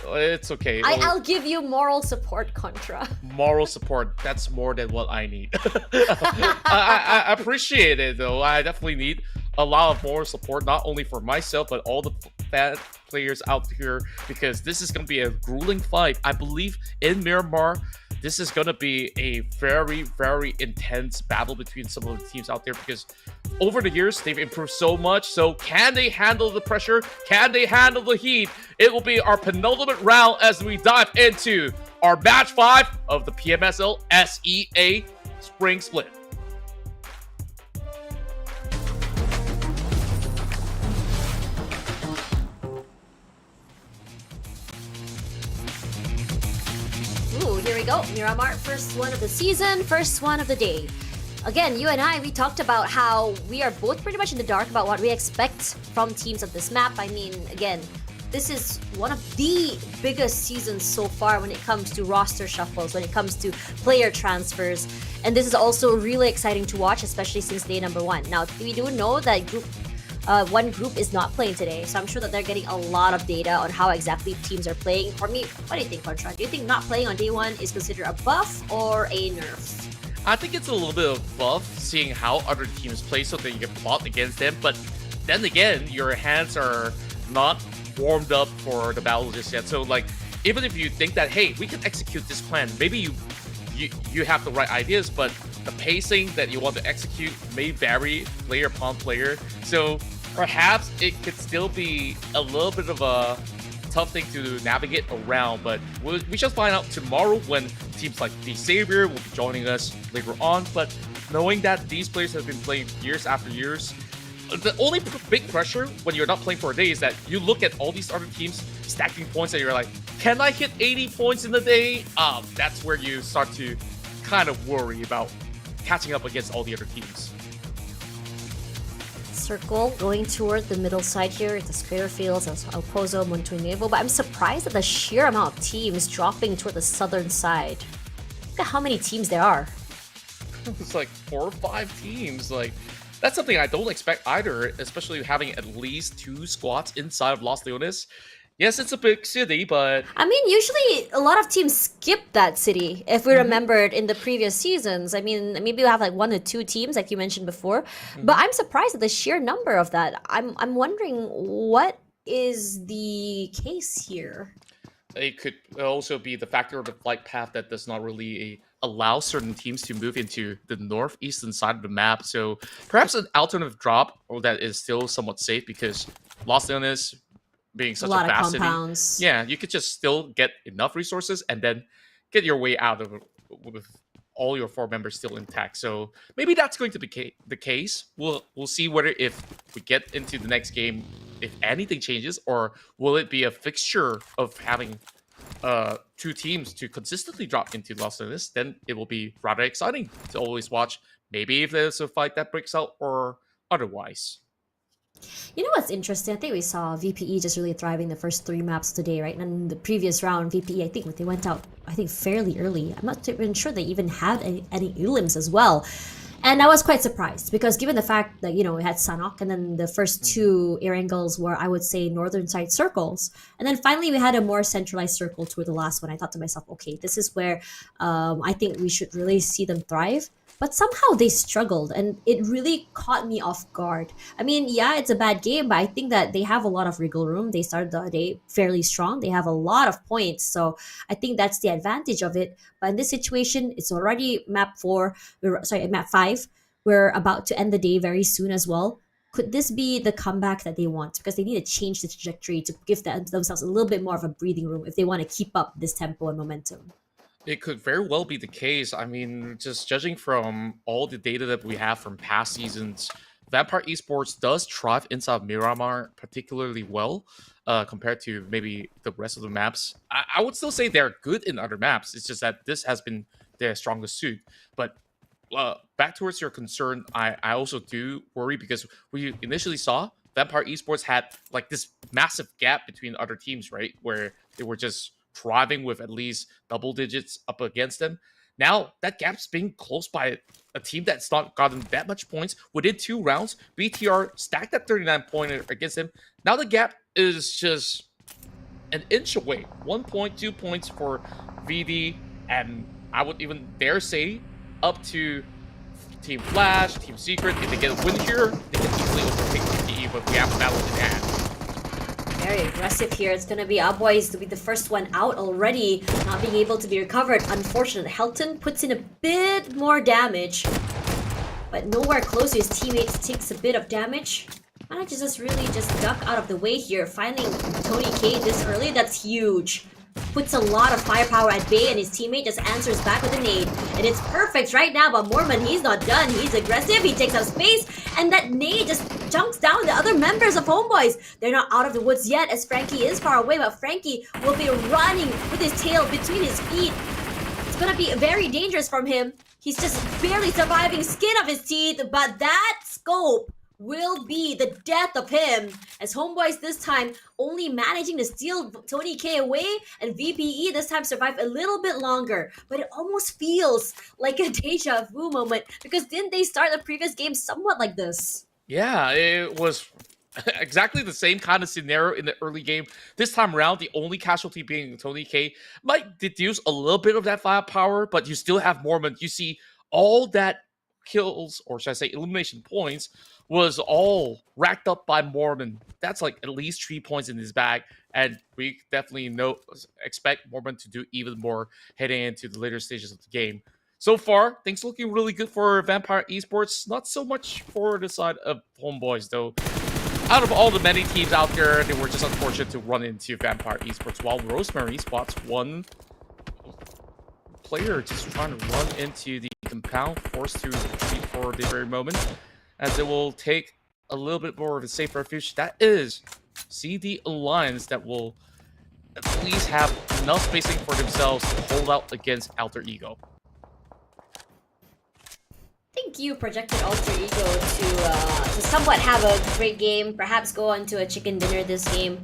It's okay. I'll give you moral support, Contra. Moral support, that's more than what I need. I appreciate it, though. I definitely need a lot of moral support, not only for myself, but all the fan players out here, because this is going to be a grueling fight. I believe in Miramar, this is going to be a very, very intense battle between some of the teams out there, because over the years, they've improved so much. So can they handle the pressure? Can they handle the heat? It will be our penultimate round as we dive into our match 5 of the PMSL SEA Spring Split. Ooh, here we go. Miramar, first one of the season, first one of the day. Again, you and I, we talked about how we are both pretty much in the dark about what we expect from teams of this map. I mean, again, this is one of the biggest seasons so far when it comes to roster shuffles, when it comes to player transfers. And this is also really exciting to watch, especially since day number 1. Now, we do know that one group is not playing today, so I'm sure that they're getting a lot of data on how exactly teams are playing. For me, what do you think, Contra? Do you think not playing on day 1 is considered a buff or a nerf? I think it's a little bit of buff, seeing how other teams play so that you can plot against them. But then again, your hands are not warmed up for the battle just yet. So, like, even if you think that, hey, we can execute this plan, maybe you have the right ideas, but the pacing that you want to execute may vary player upon player. So perhaps it could still be a little bit of a tough thing to navigate around, but we shall find out tomorrow when teams like the Savior will be joining us later on. But knowing that these players have been playing years after years, the only big pressure when you're not playing for a day is that you look at all these other teams stacking points and you're like, can I hit 80 points in a day? That's where you start to kind of worry about catching up against all the other teams. Circle going toward the middle side here, the Square Fields, El Pozo, Montunevo, but I'm surprised at the sheer amount of teams dropping toward the southern side. Look at how many teams there are. It's like 4 or 5 teams. Like, that's something I don't expect either, especially having at least 2 squads inside of Los Leones. Yes, it's a big city, but... I mean, usually a lot of teams skip that city, if we remembered in the previous seasons. I mean, maybe we have like 1 or 2 teams, like you mentioned before. But I'm surprised at the sheer number of that. I'm wondering, what is the case here? It could also be the factor of the flight path that does not really allow certain teams to move into the northeastern side of the map. So perhaps an alternative drop that is still somewhat safe, because Los Leones, being such a vast city, yeah, you could just still get enough resources and then get your way out of it with all your 4 members still intact. So maybe that's going to be the case. We'll see whether, if we get into the next game, if anything changes, or will it be a fixture of having 2 teams to consistently drop into Los Angeles. Then it will be rather exciting to always watch, maybe if there's a fight that breaks out or otherwise. You know what's interesting? I think we saw VPE just really thriving the first 3 maps today, right? And the previous round, VPE, I think they went out, fairly early. I'm not even sure they even had any elims as well. And I was quite surprised, because given the fact that, you know, we had Sanok, and then the first 2 air angles were, I would say, northern side circles. And then finally we had a more centralized circle toward the last one. I thought to myself, okay, this is where I think we should really see them thrive. But somehow they struggled, and it really caught me off guard. I mean, yeah, it's a bad game, but I think that they have a lot of wriggle room. They started the day fairly strong. They have a lot of points, so I think that's the advantage of it. But in this situation, it's already map 5. we're about to end the day very soon as well. Could this be the comeback that they want? Because they need to change the trajectory to give themselves a little bit more of a breathing room if they want to keep up this tempo and momentum. It could very well be the case. I mean, just judging from all the data that we have from past seasons, Vampire Esports does thrive inside Miramar particularly well compared to maybe the rest of the maps. I would still say they're good in other maps. It's just that this has been their strongest suit. But back towards your concern, I also do worry because we initially saw Vampire Esports had like this massive gap between other teams, right? Where they were just thriving with at least double digits up against them. Now that gap's being closed by a team that's not gotten that much points. Within 2 rounds, BTR stacked that 39 point against him. Now the gap is just an inch away. 1 point, 2 points for VD, and I would even dare say up to Team Flash, Team Secret. If they get a win here, they can easily overtake TE, but we have a battle in hand. Very aggressive here. It's gonna be HOMEBOIS to be the first one out already, not being able to be recovered. Unfortunate. Helton puts in a bit more damage, but nowhere close to his teammates. Takes a bit of damage. Manages just really just duck out of the way here. Finding Tony K this early, that's huge. Puts a lot of firepower at bay, and his teammate just answers back with a nade. And it's perfect right now, but Mormon, he's not done. He's aggressive, he takes up space, and that nade just chunks down the other members of HOMEBOIS. They're not out of the woods yet, as Frankie is far away, but Frankie will be running with his tail between his feet. It's gonna be very dangerous from him. He's just barely surviving, skin of his teeth, but that scope will be the death of him, as HOMEBOIS this time only managing to steal Tony K away, and VPE this time survived a little bit longer. But it almost feels like a deja vu moment, because didn't they start the previous game somewhat like this? Yeah, it was exactly the same kind of scenario in the early game. This time around, the only casualty being Tony K might deduce a little bit of that firepower, but you still have Mormon. You see all that kills, or should I say elimination points, was all racked up by Mormon. That's like at least 3 points in his bag, and we definitely expect Mormon to do even more heading into the later stages of the game. So far, things looking really good for Vampire Esports. Not so much for the side of HOMEBOIS, though. Out of all the many teams out there, they were just unfortunate to run into Vampire Esports, while Rosemary spots one player just trying to run into the compound, forced to retreat for the very moment, as it will take a little bit more of a safe refuge. That is CD Alliance that will at least have enough spacing for themselves to hold out against Alter Ego. I think you projected Alter Ego to somewhat have a great game, perhaps go on to a chicken dinner this game.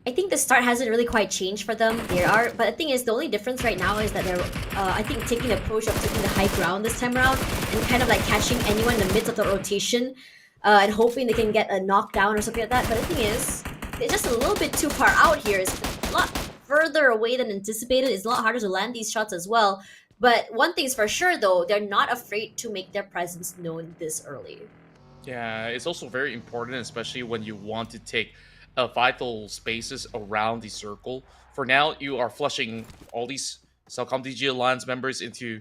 I think the start hasn't really quite changed for them. But the thing is, the only difference right now is that they're, I think, taking the approach of taking the high ground this time around and kind of like catching anyone in the midst of the rotation and hoping they can get a knockdown or something like that. But the thing is, it's just a little bit too far out here. It's a lot further away than anticipated. It's a lot harder to land these shots as well. But one thing's for sure, though, they're not afraid to make their presence known this early. Yeah, it's also very important, especially when you want to take vital spaces around the circle. For now, you are flushing all these CELCOMDIGI Alliance members into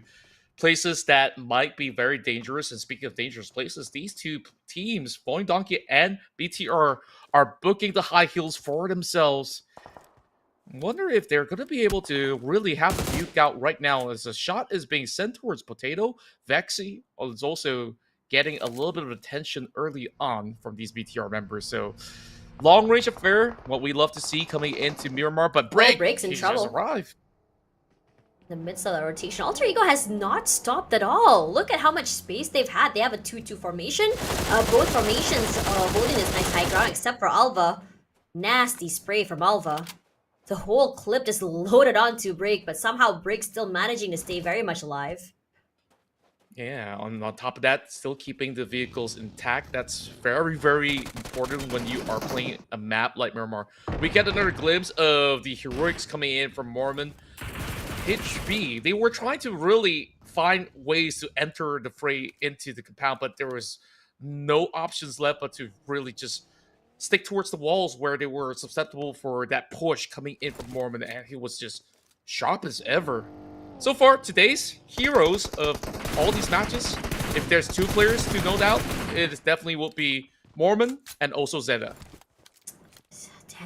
places that might be very dangerous. And speaking of dangerous places, these two teams, VOIN Donkey and BTR, are booking the high heels for themselves. Wonder if they're going to be able to really have the nuke out right now, as a shot is being sent towards Potato. Vexy is also getting a little bit of attention early on from these BTR members. So long-range affair, what we love to see coming into Miramar, but Break's in he's trouble. just arrived. In the midst of the rotation, Alter Ego has not stopped at all. Look at how much space they've had. They have a 2-2 formation. Both formations holding this nice high ground, except for Alva. Nasty spray from Alva. The whole clip just loaded onto Break, but somehow Break's still managing to stay very much alive. Yeah, on top of that, still keeping the vehicles intact. That's very, very important when you are playing a map like Miramar. We get another glimpse of the heroics coming in from Mormon. HB, they were trying to really find ways to enter the fray into the compound, but there was no options left but to really just stick towards the walls where they were susceptible for that push coming in from Mormon, and he was just sharp as ever. So far, today's heroes of all these matches, if there's two players to no doubt, it definitely will be Mormon and also Zeta.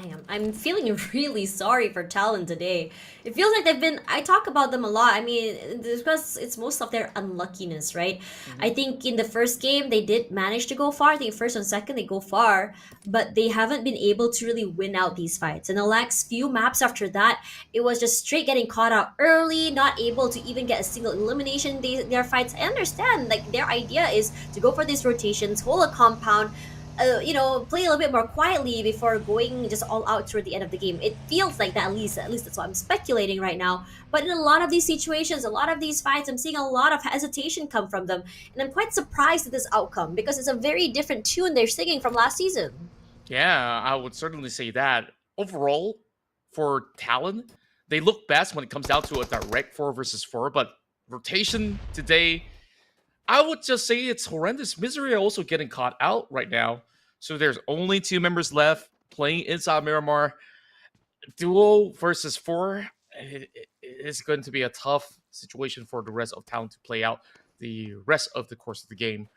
Damn, I'm feeling really sorry for Talon today. It feels like I talk about them a lot. I mean, because it's most of their unluckiness, right? I think in the first game, they did manage to go far. I think first and second, they go far, but they haven't been able to really win out these fights. And the last few maps after that, it was just straight getting caught out early, not able to even get a single elimination their fights. I understand, like, their idea is to go for these rotations, hold a compound, play a little bit more quietly before going just all out toward the end of the game. It feels like that, at least that's what I'm speculating right now. But in a lot of these situations, a lot of these fights, I'm seeing a lot of hesitation come from them. And I'm quite surprised at this outcome because it's a very different tune they're singing from last season. Yeah, I would certainly say that. Overall, for Talon, they look best when it comes down to a direct 4 versus 4, but rotation today, I would just say it's horrendous. Misery are also getting caught out right now. So there's only 2 members left playing inside Miramar. Duo versus 4, it is going to be a tough situation for the rest of Talon to play out the rest of the course of the game.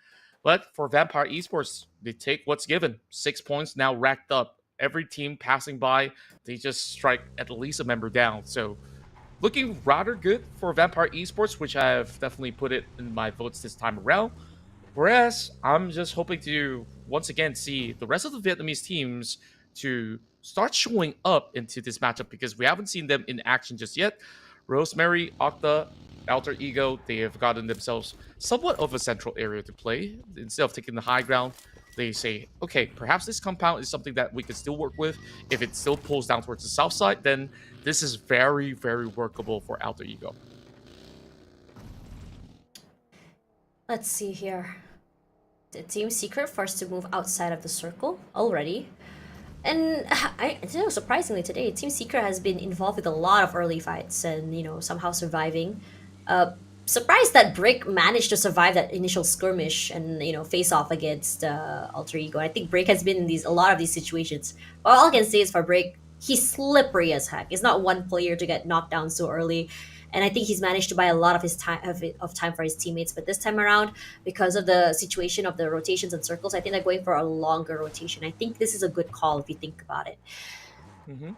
But for Vampire Esports, they take what's given. 6 points now racked up. Every team passing by, they just strike at least a member down. So looking rather good for Vampire Esports, which I have definitely put it in my votes this time around. Whereas I'm just hoping to once again see the rest of the Vietnamese teams to start showing up into this matchup because we haven't seen them in action just yet. Rosemary, Octa, Alter Ego, they have gotten themselves somewhat of a central area to play. Instead of taking the high ground, they say, okay, perhaps this compound is something that we could still work with. If it still pulls down towards the south side, then this is very, very workable for Alter Ego. Let's see here. The Team Secret forced to move outside of the circle already. And surprisingly today, Team Secret has been involved with a lot of early fights and, somehow surviving. Surprised that Brick managed to survive that initial skirmish and, face off against Alter Ego. I think Brick has been in a lot of these situations. All I can say is for Brick, he's slippery as heck. He's not one player to get knocked down so early. And I think he's managed to buy a lot of his time for his teammates. But this time around, because of the situation of the rotations and circles, I think they're going for a longer rotation. I think this is a good call if you think about it.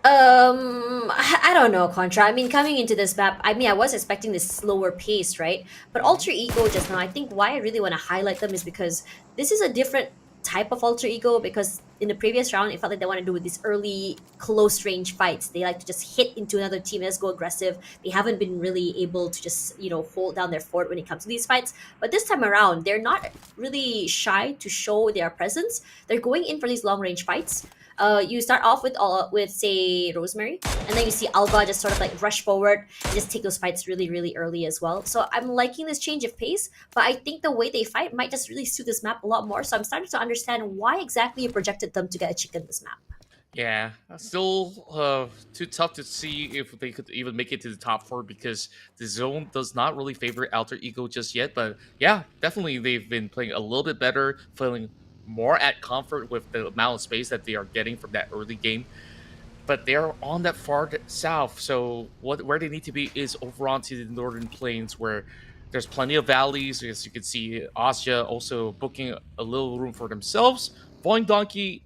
I don't know, Contra. I mean, coming into this map, I was expecting this slower pace, right? But Alter Ego just now, I think why I really want to highlight them is because this is a different type of Alter Ego, because in the previous round, it felt like they want to do with these early close range fights. They like to just hit into another team, let's go aggressive. They haven't been really able to just, hold down their fort when it comes to these fights. But this time around, they're not really shy to show their presence. They're going in for these long range fights. You start off with say Rosemary, and then you see Alba just sort of like rush forward and just take those fights really, really early as well. So I'm liking this change of pace, but I think the way they fight might just really suit this map a lot more. So I'm starting to understand why exactly you projected them to get a chicken this map. Yeah, still too tough to see if they could even make it to the top 4 because the zone does not really favor Alter Ego just yet. But yeah, definitely they've been playing a little bit better, feeling more at comfort with the amount of space that they are getting from that early game. But they're on that far south, so where they need to be is over onto the northern plains where there's plenty of valleys. As you can see, OSJA also booking a little room for themselves. VOIN Donkey,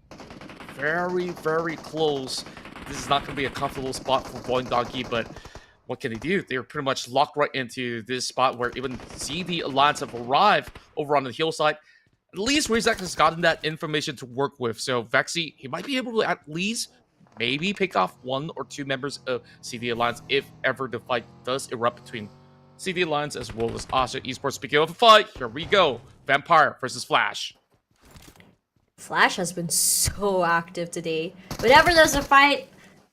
very, very close. This is not going to be a comfortable spot for VOIN Donkey, but what can they do? They're pretty much locked right into this spot where even the Alliance have arrived over on the hillside. At least Rizak has gotten that information to work with. So Vexy, he might be able to at least maybe pick off 1 or 2 members of CD Alliance if ever the fight does erupt between CD Alliance as well as OSJA Esports. Speaking of a fight, here we go. Vampire versus Flash. Flash has been so active today. Whenever there's a fight,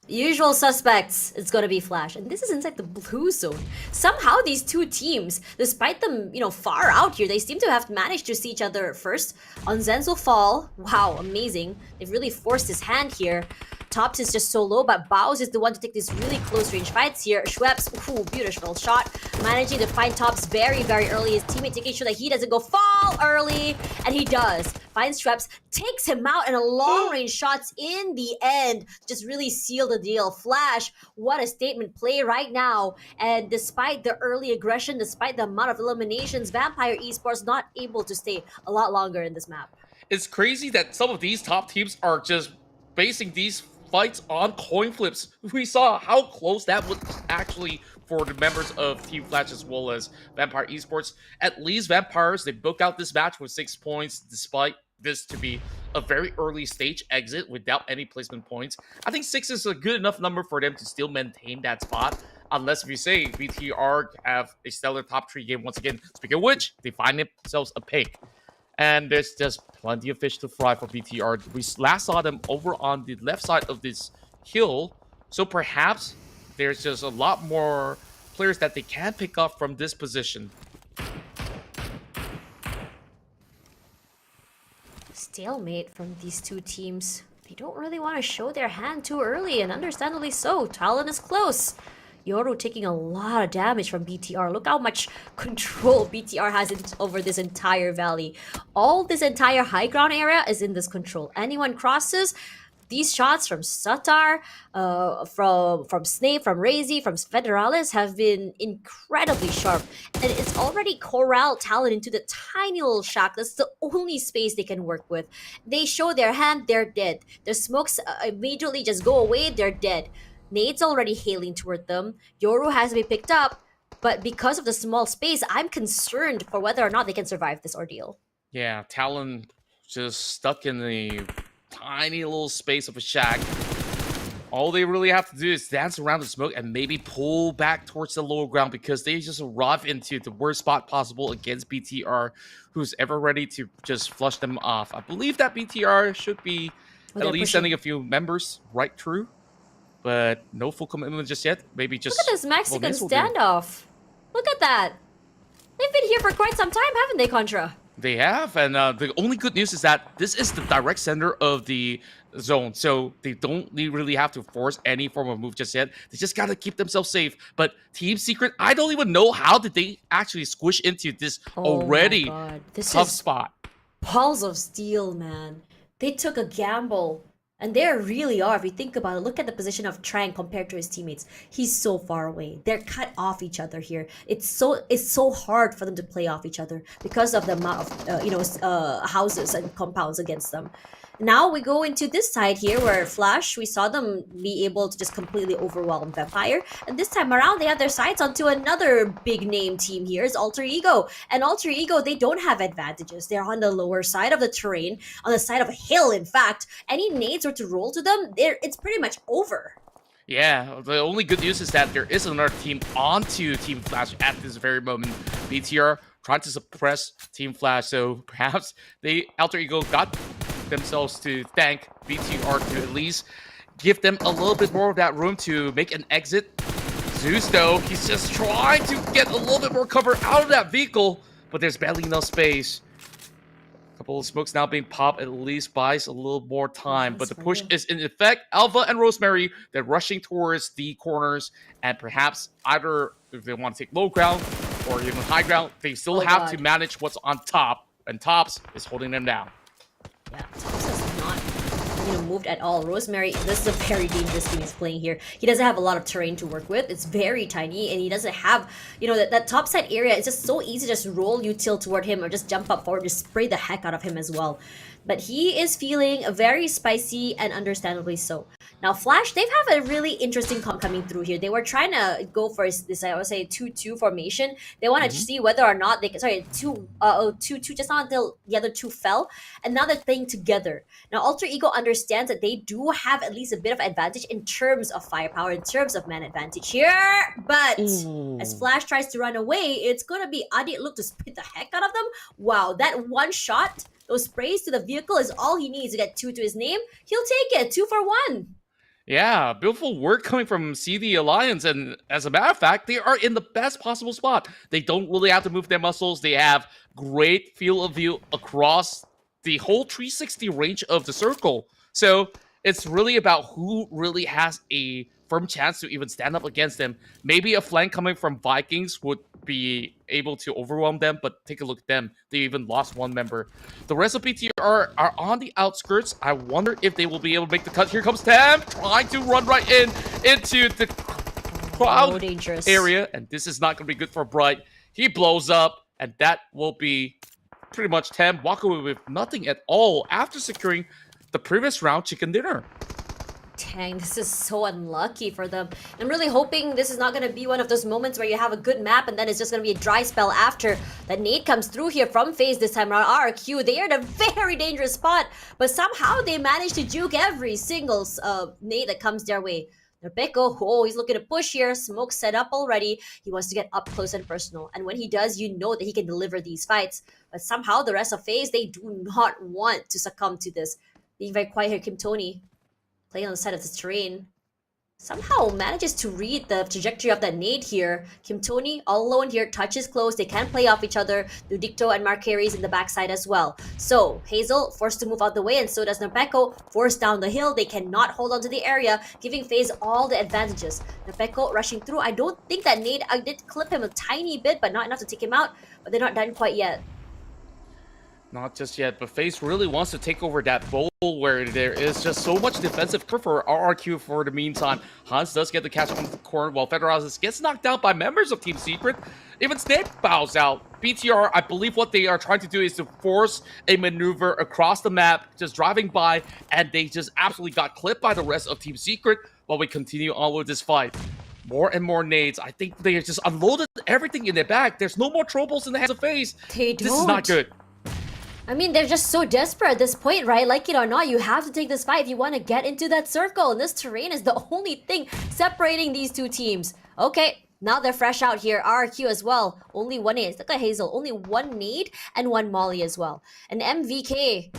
usual suspects, it's gonna be Flash. And this is inside the blue zone. Somehow these two teams, despite them, far out here, they seem to have managed to see each other first. On Zenzo Fall, wow, amazing. They've really forced his hand here. Tops is just so low, but Baus is the one to take these really close range fights here. Schweppes, ooh, beautiful shot, managing to find Tops very, very early. His teammate taking sure that he doesn't go fall early, and he does. Finds Schweppes, takes him out, and a long range shots in the end just really seal the deal. Flash, what a statement play right now. And despite the early aggression, despite the amount of eliminations, Vampire Esports not able to stay a lot longer in this map. It's crazy that some of these top teams are just basing these fights on coin flips. We saw how close that was actually for the members of Team Flash as well as Vampire Esports. At least Vampires, they book out this match with 6 points despite this to be a very early stage exit without any placement points. I think 6 is a good enough number for them to still maintain that spot. Unless if you say BTR have a stellar top 3 game once again. Speaking of which, they find themselves a pick. And there's just plenty of fish to fry for BTR. We last saw them over on the left side of this hill. So perhaps there's just a lot more players that they can pick up from this position. Stalemate from these two teams. They don't really want to show their hand too early, and understandably so. Talon is close. Yoru taking a lot of damage from BTR. Look how much control BTR has over this entire valley. All this entire high ground area is in this control. Anyone crosses, these shots from Satar, from Snape, from Razy, from Federalis have been incredibly sharp. And it's already corralled Talon into the tiny little shack. That's the only space they can work with. They show their hand, they're dead. Their smokes immediately just go away, they're dead. Nade's already hailing toward them. Yoru has to be picked up, but because of the small space, I'm concerned for whether or not they can survive this ordeal. Yeah, Talon just stuck in the tiny little space of a shack. All they really have to do is dance around the smoke and maybe pull back towards the lower ground because they just arrive into the worst spot possible against BTR, who's ever ready to just flush them off. I believe that BTR should be at least sending a few members right through. But no full commitment just yet. Maybe just... Look at this Mexican standoff. Look at that. They've been here for quite some time, haven't they, Contra? They have, and the only good news is that this is the direct center of the zone, so they don't really have to force any form of move just yet. They just gotta keep themselves safe. But Team Secret, I don't even know how did they actually squish into this already tough spot. Balls of steel, man. They took a gamble. And they really are, if you think about it. Look at the position of Trang compared to his teammates. He's so far away. They're cut off each other here. It's so hard for them to play off each other because of the amount of houses and compounds against them. Now we go into this side here where Flash, we saw them be able to just completely overwhelm Vampire. And this time around, they have their sights onto another big name team here, is Alter Ego. And Alter Ego, they don't have advantages. They're on the lower side of the terrain, on the side of a hill, in fact. Any nades were to roll to them, it's pretty much over. Yeah, the only good news is that there is another team onto Team Flash at this very moment. BTR trying to suppress Team Flash, so perhaps Alter Ego got themselves to thank BTR to at least give them a little bit more of that room to make an exit. Zeus, though, he's just trying to get a little bit more cover out of that vehicle, but there's barely enough space. A couple of smokes now being popped at least buys a little more time, but the push is in effect. Alpha and Rosemary, they're rushing towards the corners, and perhaps either if they want to take low ground or even high ground, they still have to manage what's on top, and Tops is holding them down. Yeah, Tops has not, moved at all. Rosemary, this is a very dangerous team he's playing here. He doesn't have a lot of terrain to work with. It's very tiny, and he doesn't have, that top side area. It's just so easy to just roll util toward him or just jump up forward, just spray the heck out of him as well. But he is feeling very spicy, and understandably so. Now, Flash, they've have a really interesting comp coming through here. They were trying to go for this, I would say, 2-2 formation. They want to see whether or not they can, 2-2 just not until the other two fell. And now they're playing together. Now, Alter Ego understands that they do have at least a bit of advantage in terms of firepower, in terms of man advantage here. But as Flash tries to run away, it's going to be Adit look to spit the heck out of them. Wow, that one shot, those sprays to the vehicle is all he needs to get 2 to his name. He'll take it, 2 for 1. Yeah, beautiful work coming from CD Alliance, and as a matter of fact, they are in the best possible spot. They don't really have to move their muscles. They have great field of view across the whole 360 range of the circle. So It's really about who really has a firm chance to even stand up against them. Maybe a flank coming from Vikings would be able to overwhelm them, but take a look at them. They even lost one member. The rest of PTR are on the outskirts. I wonder if they will be able to make the cut. Here comes Tam, trying to run right into the crowd dangerous area, and this is not going to be good for Bright. He blows up, and that will be pretty much Tam walk away with nothing at all after securing the previous round chicken dinner. Dang, this is so unlucky for them. I'm really hoping this is not going to be one of those moments where you have a good map and then it's just going to be a dry spell after. That nade comes through here from FaZe this time around. RQ, they are in a very dangerous spot, but somehow they manage to juke every single nade that comes their way. Rebecco, oh, he's looking to push here. Smoke set up already. He wants to get up close and personal. And when he does, you know that he can deliver these fights. But somehow the rest of FaZe, they do not want to succumb to this. Being very quiet here, Kim Tony, playing on the side of the terrain, somehow manages to read the trajectory of that nade here. Kim Tony all alone here, touches close. They can play off each other. Dudicto and Marqueries in the backside as well. So Hazel forced to move out the way, and so does Napeko, forced down the hill. They cannot hold on to the area, giving FaZe all the advantages. Napeko rushing through. I don't think that nade, I did clip him a tiny bit, but not enough to take him out. But they're not done quite yet. Not just yet, but FaZe really wants to take over that bowl where there is just so much defensive cover for RRQ for the meantime. Hans does get the catch on the corner while Federazes gets knocked out by members of Team Secret. Even Snake bows out. BTR, I believe what they are trying to do is to force a maneuver across the map, just driving by, and they just absolutely got clipped by the rest of Team Secret while we continue on with this fight. More and more nades. I think they just unloaded everything in their bag. There's no more troubles in the hands of FaZe. They don't. This is not good. I mean, they're just so desperate at this point, right? Like it or not, you have to take this fight if you want to get into that circle. And this terrain is the only thing separating these two teams. Okay, now they're fresh out here. RRQ as well. Only one nade. Look at Hazel. Only one nade and one molly as well. And MVKE,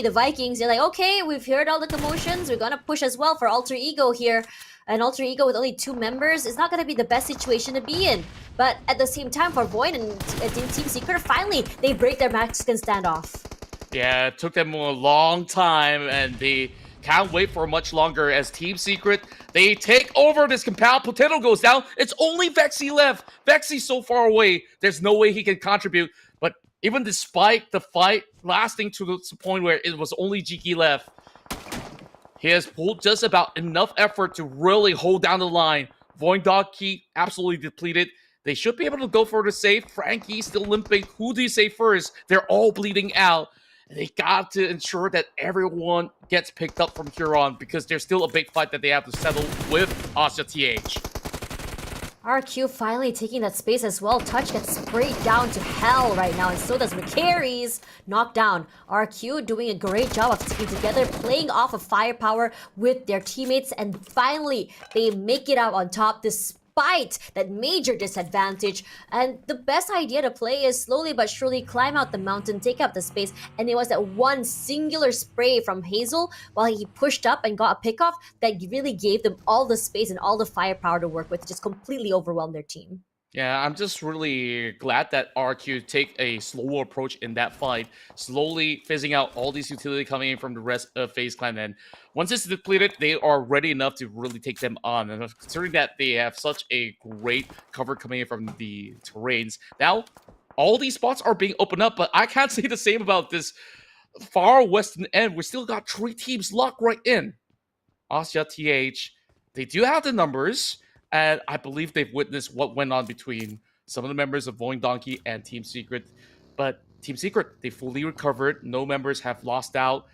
the Vikings, they're like, okay, we've heard all the commotions. We're going to push as well for Alter Ego here. An Alter Ego with only 2 members is not going to be the best situation to be in. But at the same time, for VOIN and Team Secret, finally, they break their Mexican standoff. Yeah, it took them a long time, and they can't wait for much longer as Team Secret, they take over this compound. Potato goes down. It's only Vexy left. Vexy's so far away, there's no way he can contribute. But even despite the fight lasting to the point where it was only Jiki left, he has pulled just about enough effort to really hold down the line. VOIN dog key absolutely depleted. They should be able to go for the save. Frankie still limping. Who do you save first? They're all bleeding out. They got to ensure that everyone gets picked up from here on because there's still a big fight that they have to settle with OSJA TH. RQ finally taking that space as well. Touch gets sprayed down to hell right now, and so does McCary's. Knocked down. RQ doing a great job of sticking together, playing off of firepower with their teammates, and finally they make it out on top despite that major disadvantage. And the best idea to play is slowly but surely climb out the mountain, take up the space, and it was that one singular spray from Hazel while he pushed up and got a pickoff that really gave them all the space and all the firepower to work with, just completely overwhelmed their team. Yeah, I'm just really glad that RQ take a slower approach in that fight, slowly fizzing out all these utility coming in from the rest of FaZe Clan. And once it's depleted, they are ready enough to really take them on. And considering that they have such a great cover coming in from the terrains, now all these spots are being opened up, but I can't say the same about this far western end. We still got 3 teams locked right in. OSJA TH, they do have the numbers, and I believe they've witnessed what went on between some of the members of VOIN Donkey and Team Secret. But Team Secret, they fully recovered. No members have lost out.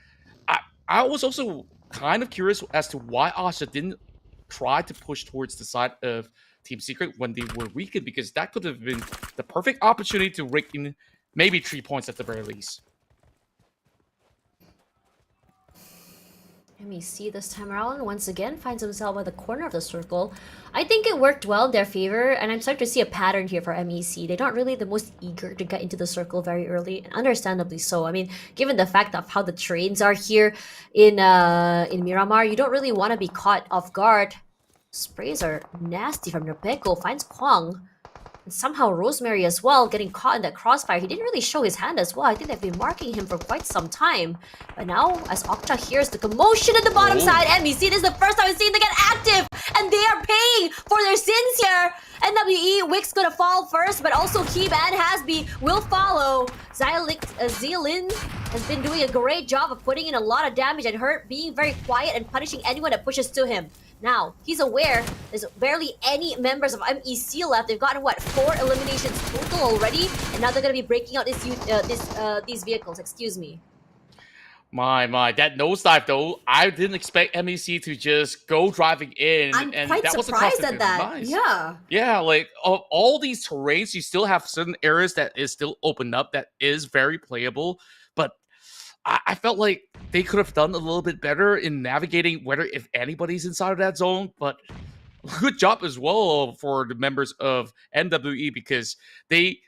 I was also kind of curious as to why OSJA didn't try to push towards the side of Team Secret when they were weakened, because that could have been the perfect opportunity to rake in maybe 3 points at the very least. MEC this time around once again finds himself at the corner of the circle. I think it worked well in their favor, and I'm starting to see a pattern here for MEC. They're not really the most eager to get into the circle very early, and understandably so. I mean, given the fact of how the trains are here in Miramar, you don't really want to be caught off guard. Sprays are nasty from Rebecco. Finds Kwang. And somehow Rosemary as well, getting caught in that crossfire. He didn't really show his hand as well. I think they've been marking him for quite some time. But now, as Okja hears the commotion at the bottom side, MEC, this is the first time we've seen them get active. And they are paying for their sins here. NWE, Wick's gonna fall first, but also Keeb and Hasby will follow. Zealin has been doing a great job of putting in a lot of damage and hurt, being very quiet and punishing anyone that pushes to him. Now, he's aware there's barely any members of MEC left. They've gotten, what, 4 eliminations total already? And now they're going to be breaking out these vehicles, excuse me. My, that nosedive though, I didn't expect MEC to just go driving in. I'm and quite that surprised was at that. Nice. Yeah. Yeah, like of all these terrains, you still have certain areas that is still opened up that is very playable. But I felt like they could have done a little bit better in navigating whether if anybody's inside of that zone. But good job as well for the members of NWE because they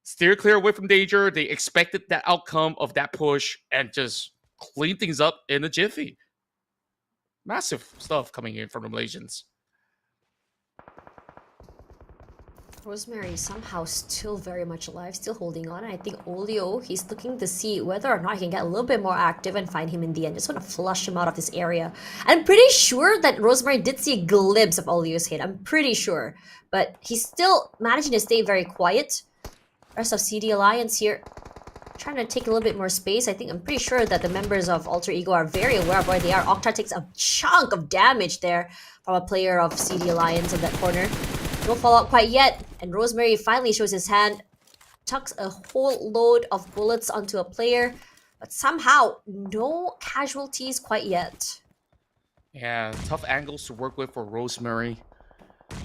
steer clear away from danger. They expected that outcome of that push and just clean things up in a jiffy. Massive stuff coming in from the Malaysians. Rosemary somehow still very much alive, still holding on. I think Olio, he's looking to see whether or not he can get a little bit more active and find him in the end. Just want to flush him out of this area. I'm pretty sure that Rosemary did see a glimpse of Olio's hit. I'm pretty sure. But he's still managing to stay very quiet. Rest of CD Alliance here trying to take a little bit more space. I'm pretty sure that the members of Alter Ego are very aware of where they are. Okja takes a chunk of damage there from a player of CD Alliance in that corner. No fallout quite yet, and Rosemary finally shows his hand, tucks a whole load of bullets onto a player, but somehow no casualties quite yet. Yeah, tough angles to work with for Rosemary.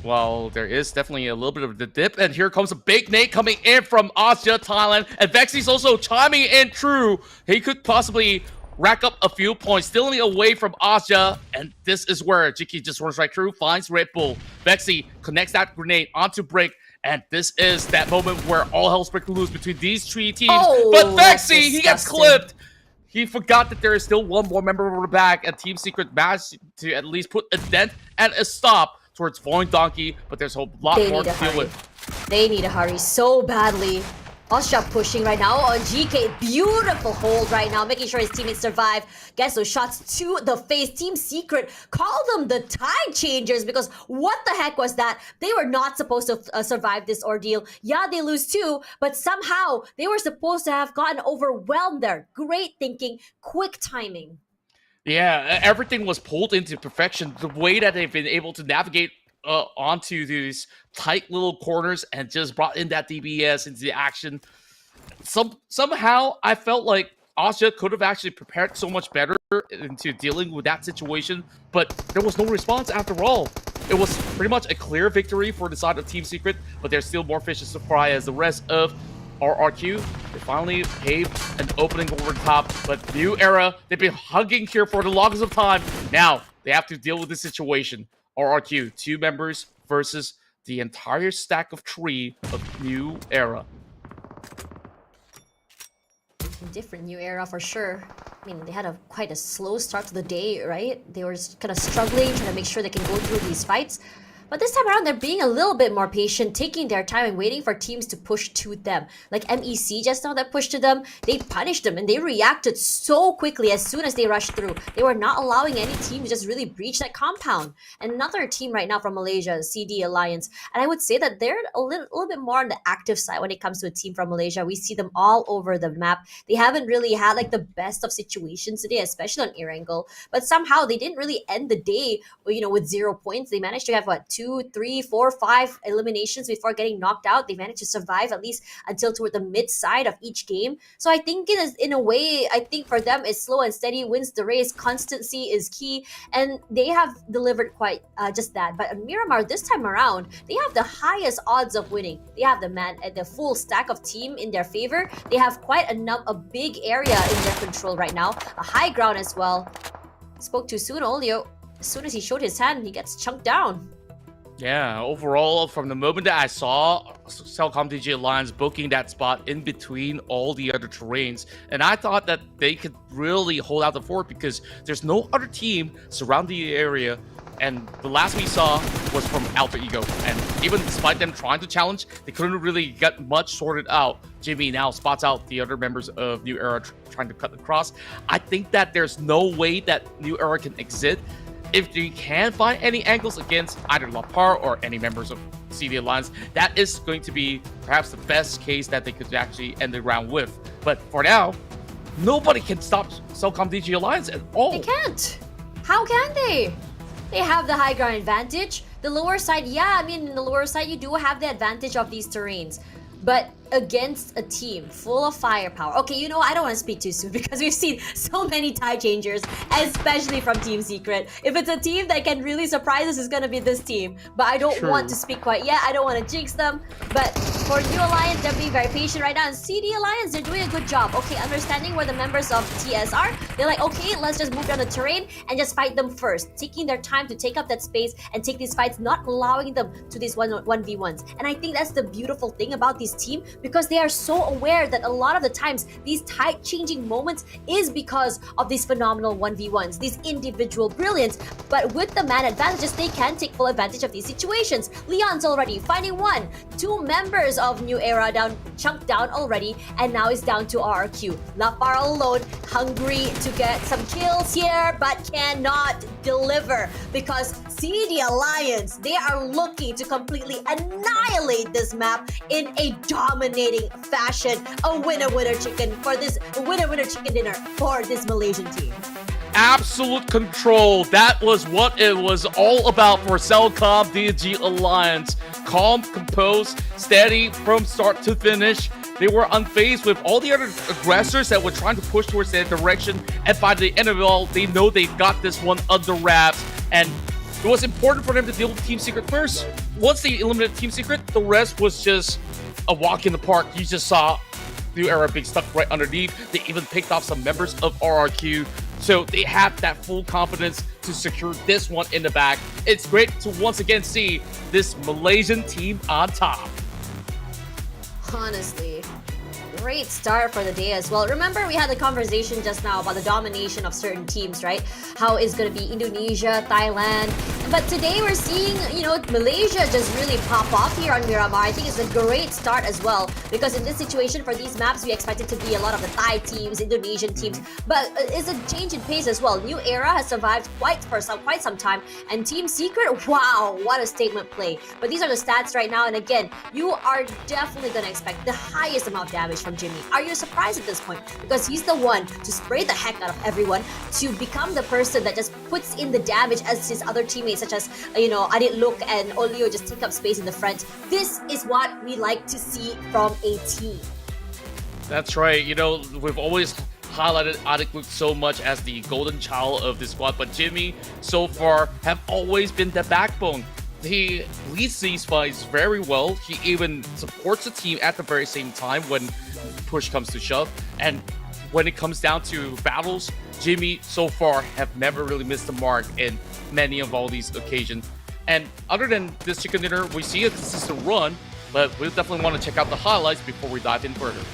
Well, there is definitely a little bit of the dip, and here comes a big nade coming in from OSJA Thailand, and Vexy's also chiming in true. He could possibly rack up a few points, stealing away from OSJA, and this is where Jiki just runs right through, finds Red Bull. Vexy connects that grenade onto Brick, and this is that moment where all hell's breaking loose between these 3 teams. Oh, but Vexy, he gets disgusting. clipped! He forgot that there is still one more member of the back, and Team Secret managed to at least put a dent and a stop towards VOIN Donkey, but there's a lot more to deal with. They need to hurry so badly. OSJA pushing right now on GK. Beautiful hold right now, making sure his teammates survive. Gets those shots to the face. Team Secret, call them the Tide Changers, because what the heck was that? They were not supposed to survive this ordeal. Yeah, they lose too, but somehow they were supposed to have gotten overwhelmed there. Great thinking, quick timing. Yeah, everything was pulled into perfection. The way that they've been able to navigate onto these tight little corners and just brought in that DBS into the action. Somehow, I felt like OSJA could have actually prepared so much better into dealing with that situation, but there was no response after all. It was pretty much a clear victory for the side of Team Secret, but there's still more fishes to fry as the rest of RRQ, they finally paved an opening over the top, but New Era, they've been hugging here for the longest of time. Now, they have to deal with this situation. RRQ, 2 members versus the entire stack of 3 of New Era. Different New Era for sure. I mean, they had quite a slow start to the day, right? They were kind of struggling, trying to make sure they can go through these fights. But this time around, they're being a little bit more patient, taking their time and waiting for teams to push to them. Like MEC just now that pushed to them, they punished them and they reacted so quickly as soon as they rushed through. They were not allowing any team to just really breach that compound. And another team right now from Malaysia, CD Alliance, and I would say that they're a little bit more on the active side when it comes to a team from Malaysia. We see them all over the map. They haven't really had like the best of situations today, especially on Erangel. But somehow they didn't really end the day, with 0 points. They managed to have 2, 3, 4, 5 eliminations before getting knocked out. They managed to survive at least until toward the mid side of each game. So I think in a way, I think for them it's slow and steady wins the race. Constancy is key, and they have delivered quite just that. But Miramar this time around, they have the highest odds of winning. They have the full stack of team in their favor. They have quite a big area in their control right now. A high ground as well. Spoke too soon, Olio. As soon as he showed his hand, he gets chunked down. Yeah, overall, from the moment that I saw CELCOMDIGI Alliance booking that spot in between all the other terrains, and I thought that they could really hold out the fort because there's no other team surrounding the area And the last we saw was from Alpha Ego. And even despite them trying to challenge, they couldn't really get much sorted out. Jimmy now spots out the other members of New Era trying to cut across. I think that there's no way that New Era can exit if they can find any angles against either La Par or any members of CD Alliance. That is going to be perhaps the best case that they could actually end the round with. But for now, nobody can stop CELCOMDIGI Alliance at all. They can't. How can they? They have the high ground advantage. The lower side, yeah, I mean, in the lower side, you do have the advantage of these terrains. But against a team full of firepower. Okay, you know, I don't want to speak too soon because we've seen so many tide changers, especially from Team Secret. If it's a team that can really surprise us, it's going to be this team. But I don't want to speak quite yet. I don't want to jinx them. But for New Alliance, they're being very patient right now. And CD Alliance, they're doing a good job. Okay, understanding where the members of TS are. They're like, okay, let's just move down the terrain and just fight them first. Taking their time to take up that space and take these fights, not allowing them to these 1v1s. And I think that's the beautiful thing about this team, because they are so aware that a lot of the times these tide changing moments is because of these phenomenal 1v1s, these individual brilliance. But with the man advantages, they can take full advantage of these situations. Leon's already finding one. 2 members of New Era down, chunked down already, and now it's down to RRQ. La Par alone, hungry to get some kills here, but cannot deliver because CD Alliance, they are looking to completely annihilate this map in a dominating fashion. A winner-winner chicken for this winner-winner chicken dinner for this Malaysian team. Absolute control. That was what it was all about for CELCOMDIGI Alliance. Calm, composed, steady from start to finish. They were unfazed with all the other aggressors that were trying to push towards their direction. And by the end of it all, they know they got this one under wraps. And it was important for them to deal with Team Secret first. Once they eliminated Team Secret, the rest was just a walk in the park. You just saw New Era being stuck right underneath. They even picked off some members of RRQ. So they have that full confidence to secure this one in the back. It's great to once again see this Malaysian team on top. Honestly, great start for the day as well. Remember, we had the conversation just now about the domination of certain teams, right? How it's going to be Indonesia, Thailand. But today we're seeing, you know, Malaysia just really pop off here on Miramar. I think it's a great start as well, because in this situation for these maps, we expect it to be a lot of the Thai teams, Indonesian teams. But it's a change in pace as well. New Era has survived quite some time. And Team Secret, wow, what a statement play. But these are the stats right now. And again, you are definitely going to expect the highest amount of damage from Jimmy. Are you surprised at this point? Because he's the one to spray the heck out of everyone, to become the person that just puts in the damage as his other teammates, such as, you know, Adit Look and Olio just take up space in the front. This is what we like to see from a team. That's right. You know, we've always highlighted Adit Look so much as the golden child of this squad, but Jimmy so far have always been the backbone. He leads these fights very well. He even supports the team at the very same time when push comes to shove. And when it comes down to battles, Jimmy so far have never really missed the mark in many of all these occasions. And other than this chicken dinner, we see a consistent run, but we'll definitely want to check out the highlights before we dive in further.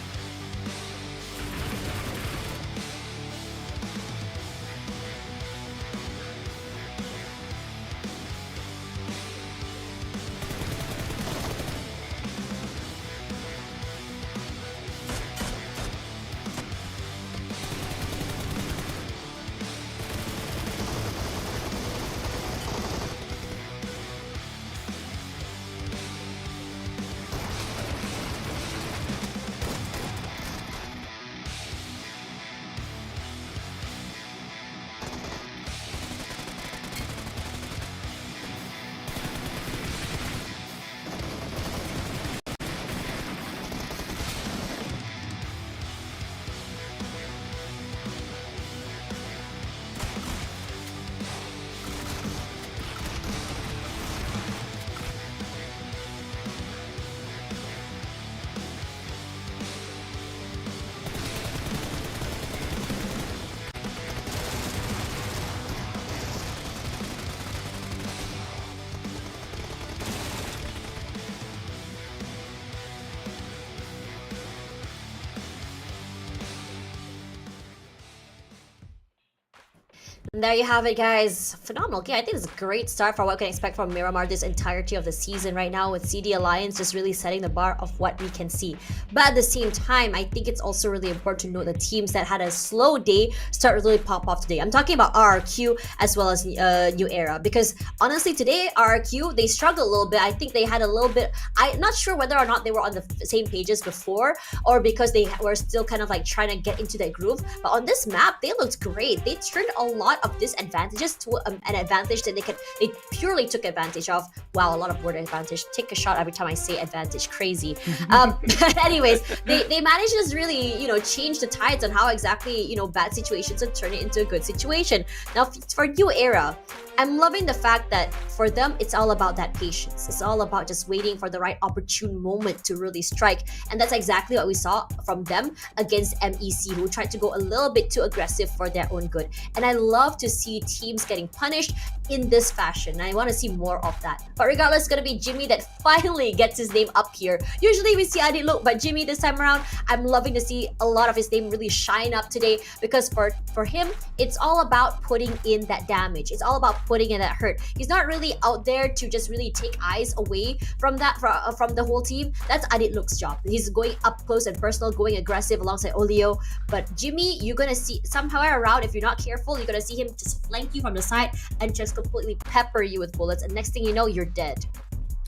And there you have it, guys. Phenomenal. Yeah, I think it's a great start for what we can expect from Miramar this entirety of the season right now, with CD Alliance just really setting the bar of what we can see. But at the same time, I think it's also really important to note the teams that had a slow day start really pop off today. I'm talking about RRQ as well as New Era, because honestly today RRQ, they struggled a little bit. I think they had a little bit, I'm not sure whether or not they were on the same pages before or because they were still kind of like trying to get into that groove. But on this map, they looked great. They turned a lot of disadvantages to an advantage that they purely took advantage of. Wow, a lot of word advantage. Take a shot every time I say advantage. Crazy. But anyways, they managed to just really, you know, change the tides on how exactly, you know, bad situations and turn it into a good situation. Now for New Era, I'm loving the fact that for them, it's all about that patience. It's all about just waiting for the right opportune moment to really strike. And that's exactly what we saw from them against MEC, who tried to go a little bit too aggressive for their own good. And I love to see teams getting punished in this fashion. I want to see more of that. But regardless, it's going to be Jimmy that finally gets his name up here. Usually we see Adit look, but Jimmy this time around, I'm loving to see a lot of his name really shine up today, because for him, it's all about putting in that damage. It's all about putting in that hurt. He's not really out there to just really take eyes away from that from the whole team. That's Adit Look's job. He's going up close and personal, going aggressive alongside Olio. But Jimmy, you're gonna see somewhere around, if you're not careful, you're gonna see him just flank you from the side and just completely pepper you with bullets, and next thing you know, you're dead.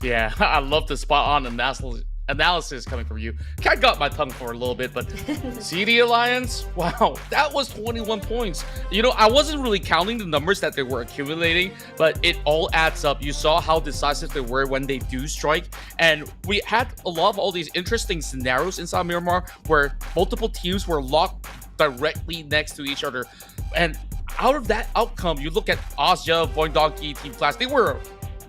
Yeah, I love the spot on analysis coming from you. Kind of got my tongue for a little bit, but CD Alliance, wow, that was 21 points. You know, I wasn't really counting the numbers that they were accumulating, but it all adds up. You saw how decisive they were when they do strike, and we had a lot of all these interesting scenarios inside Miramar where multiple teams were locked directly next to each other. And out of that outcome, you look at OSJA, VOIN Donkey, Team Flash, they were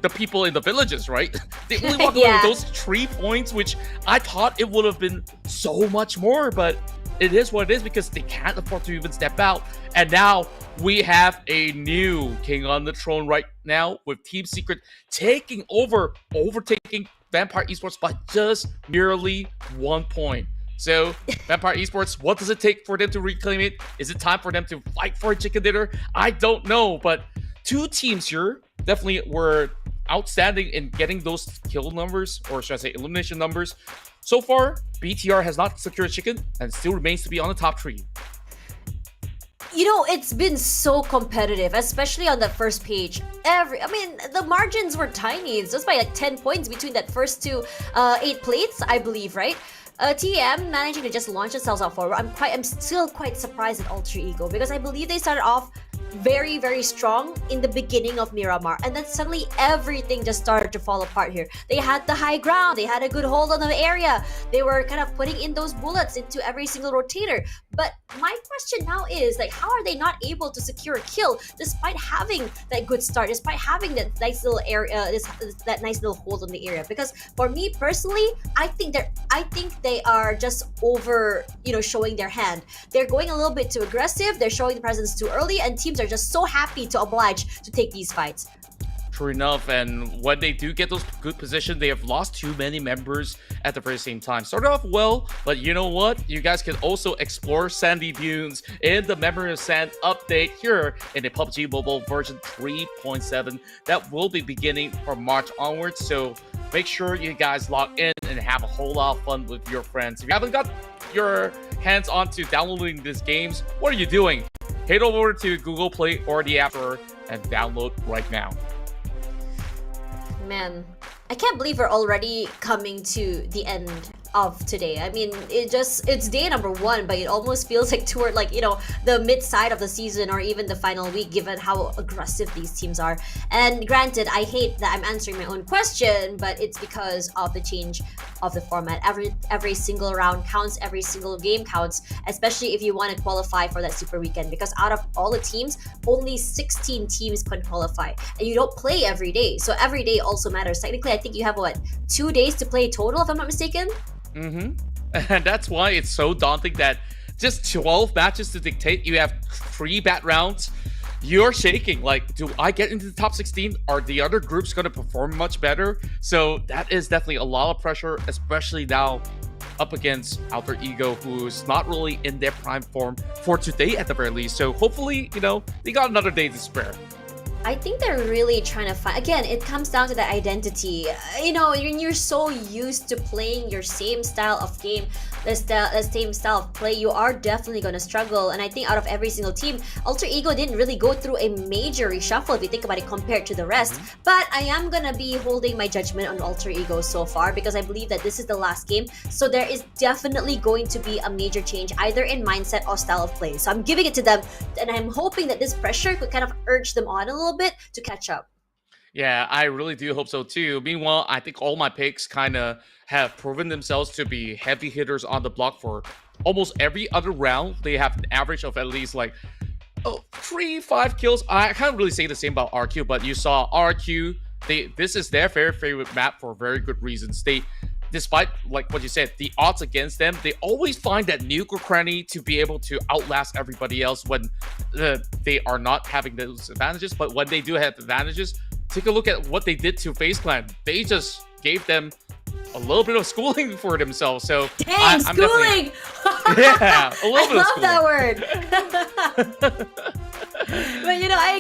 the people in the villages, right? They only walked away with those 3 points, which I thought it would have been so much more, but it is what it is because they can't afford to even step out. And now we have a new king on the throne right now, with Team Secret taking over, overtaking Vampire Esports by just merely 1 point. So, Vampire Esports, what does it take for them to reclaim it? Is it time for them to fight for a chicken dinner? I don't know, but two teams here definitely were outstanding in getting those kill numbers, or should I say elimination numbers. So far, BTR has not secured a chicken and still remains to be on the top 3. You know, it's been so competitive, especially on that first page. I mean, the margins were tiny. It's just by like 10 points between that first 8 plates, I believe, right? TM managing to just launch themselves out forward. I'm still quite surprised at Alter Ego, because I believe they started off very, very strong in the beginning of Miramar, and then suddenly everything just started to fall apart here. They had the high ground, they had a good hold on the area, they were kind of putting in those bullets into every single rotator. But my question now is, like, how are they not able to secure a kill despite having that good start, despite having that nice little area, that nice little hold on the area? Because for me personally, I think they are just over, you know, showing their hand. They're going a little bit too aggressive, they're showing the presence too early, and teams are just so happy to oblige to take these fights. True enough, and when they do get those good positions, they have lost too many members at the very same time. Started off well, but you know what? You guys can also explore Sandy Dunes in the Memory of Sand update here in the PUBG Mobile version 3.7 that will be beginning from March onwards. So make sure you guys log in and have a whole lot of fun with your friends. If you haven't got your hands onto downloading these games, what are you doing? Head over to Google Play or the App Store and download right now. Man, I can't believe we're already coming to the end of today. I mean, it's day number 1, but it almost feels like toward, like, you know, the mid side of the season or even the final week, given how aggressive these teams are. And granted, I hate that I'm answering my own question, but it's because of the change of the format. Every single round counts, every single game counts, especially if you want to qualify for that super weekend, because out of all the teams, only 16 teams can qualify, and you don't play every day, so every day also matters. Technically, I think you have, what, 2 days to play total, if I'm not mistaken? And that's why it's so daunting that just 12 matches to dictate. You have 3 bat rounds. You're shaking. Like, do I get into the top 16? Are the other groups going to perform much better? So that is definitely a lot of pressure, especially now up against Alter Ego, who's not really in their prime form for today at the very least. So hopefully, they got another day to spare. I think they're really trying to find, again, it comes down to the identity. When you're so used to playing your same style of game, the same style of play, you are definitely going to struggle. And I think out of every single team, Alter Ego didn't really go through a major reshuffle if you think about it compared to the rest. But I am going to be holding my judgment on Alter Ego so far because I believe that this is the last game. So there is definitely going to be a major change either in mindset or style of play. So I'm giving it to them, and I'm hoping that this pressure could kind of urge them on a little bit to catch up. Yeah, I really do hope so too. Meanwhile, I think all my picks kind of have proven themselves to be heavy hitters on the block for almost every other round. They have an average of at least like 3-5 kills. I can't really say the same about RQ, but you saw RQ. This is their very favorite map for very good reasons. Despite like what you said, the odds against them, they always find that nuke or cranny to be able to outlast everybody else when they are not having those advantages. But when they do have advantages, take a look at what they did to FaZe Clan. They just gave them a little bit of schooling for themselves. So dang, I'm schooling! Yeah, a little bit of schooling. I love that word. But I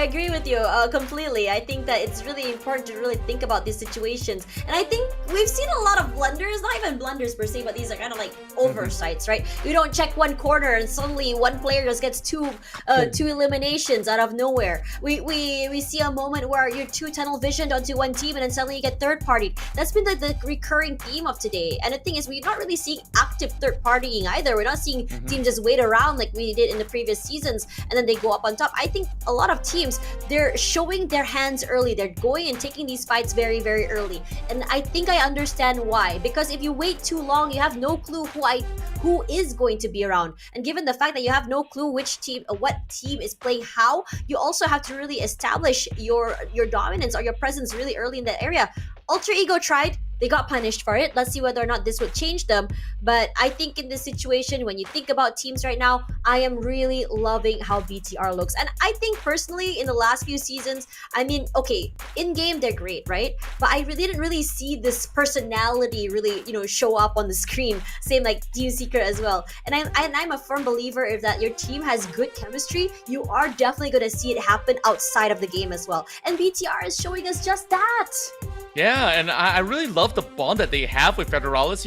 agree with you completely. I think that it's really important to really think about these situations, and I think we've seen a lot of blunders, not even blunders per se, but these are kind of like oversights, right? You don't check one corner and suddenly one player just gets two eliminations out of nowhere. We see a moment where you're too tunnel visioned onto one team and then suddenly you get third partied. That's been the recurring theme of today. And the thing is, we're not really seeing active third partying either. We're not seeing teams just wait around like we did in the previous seasons and then they go up on top. I think a lot of teams, they're showing their hands early. They're going and taking these fights very, very early. And I think I understand why. Because if you wait too long, you have no clue who is going to be around. And given the fact that you have no clue which team, what team is playing how, you also have to really establish your dominance or your presence really early in that area. Alter Ego tried. They got punished for it. Let's see whether or not this would change them. But I think in this situation, when you think about teams right now, I am really loving how BTR looks. And I think personally, in the last few seasons, I mean, okay, in-game, they're great, right? But I really didn't really see this personality really, show up on the screen. Same like Team Secret as well. And I'm a firm believer if that your team has good chemistry, you are definitely going to see it happen outside of the game as well. And BTR is showing us just that. Yeah, and I really love the bond that they have with Federalis.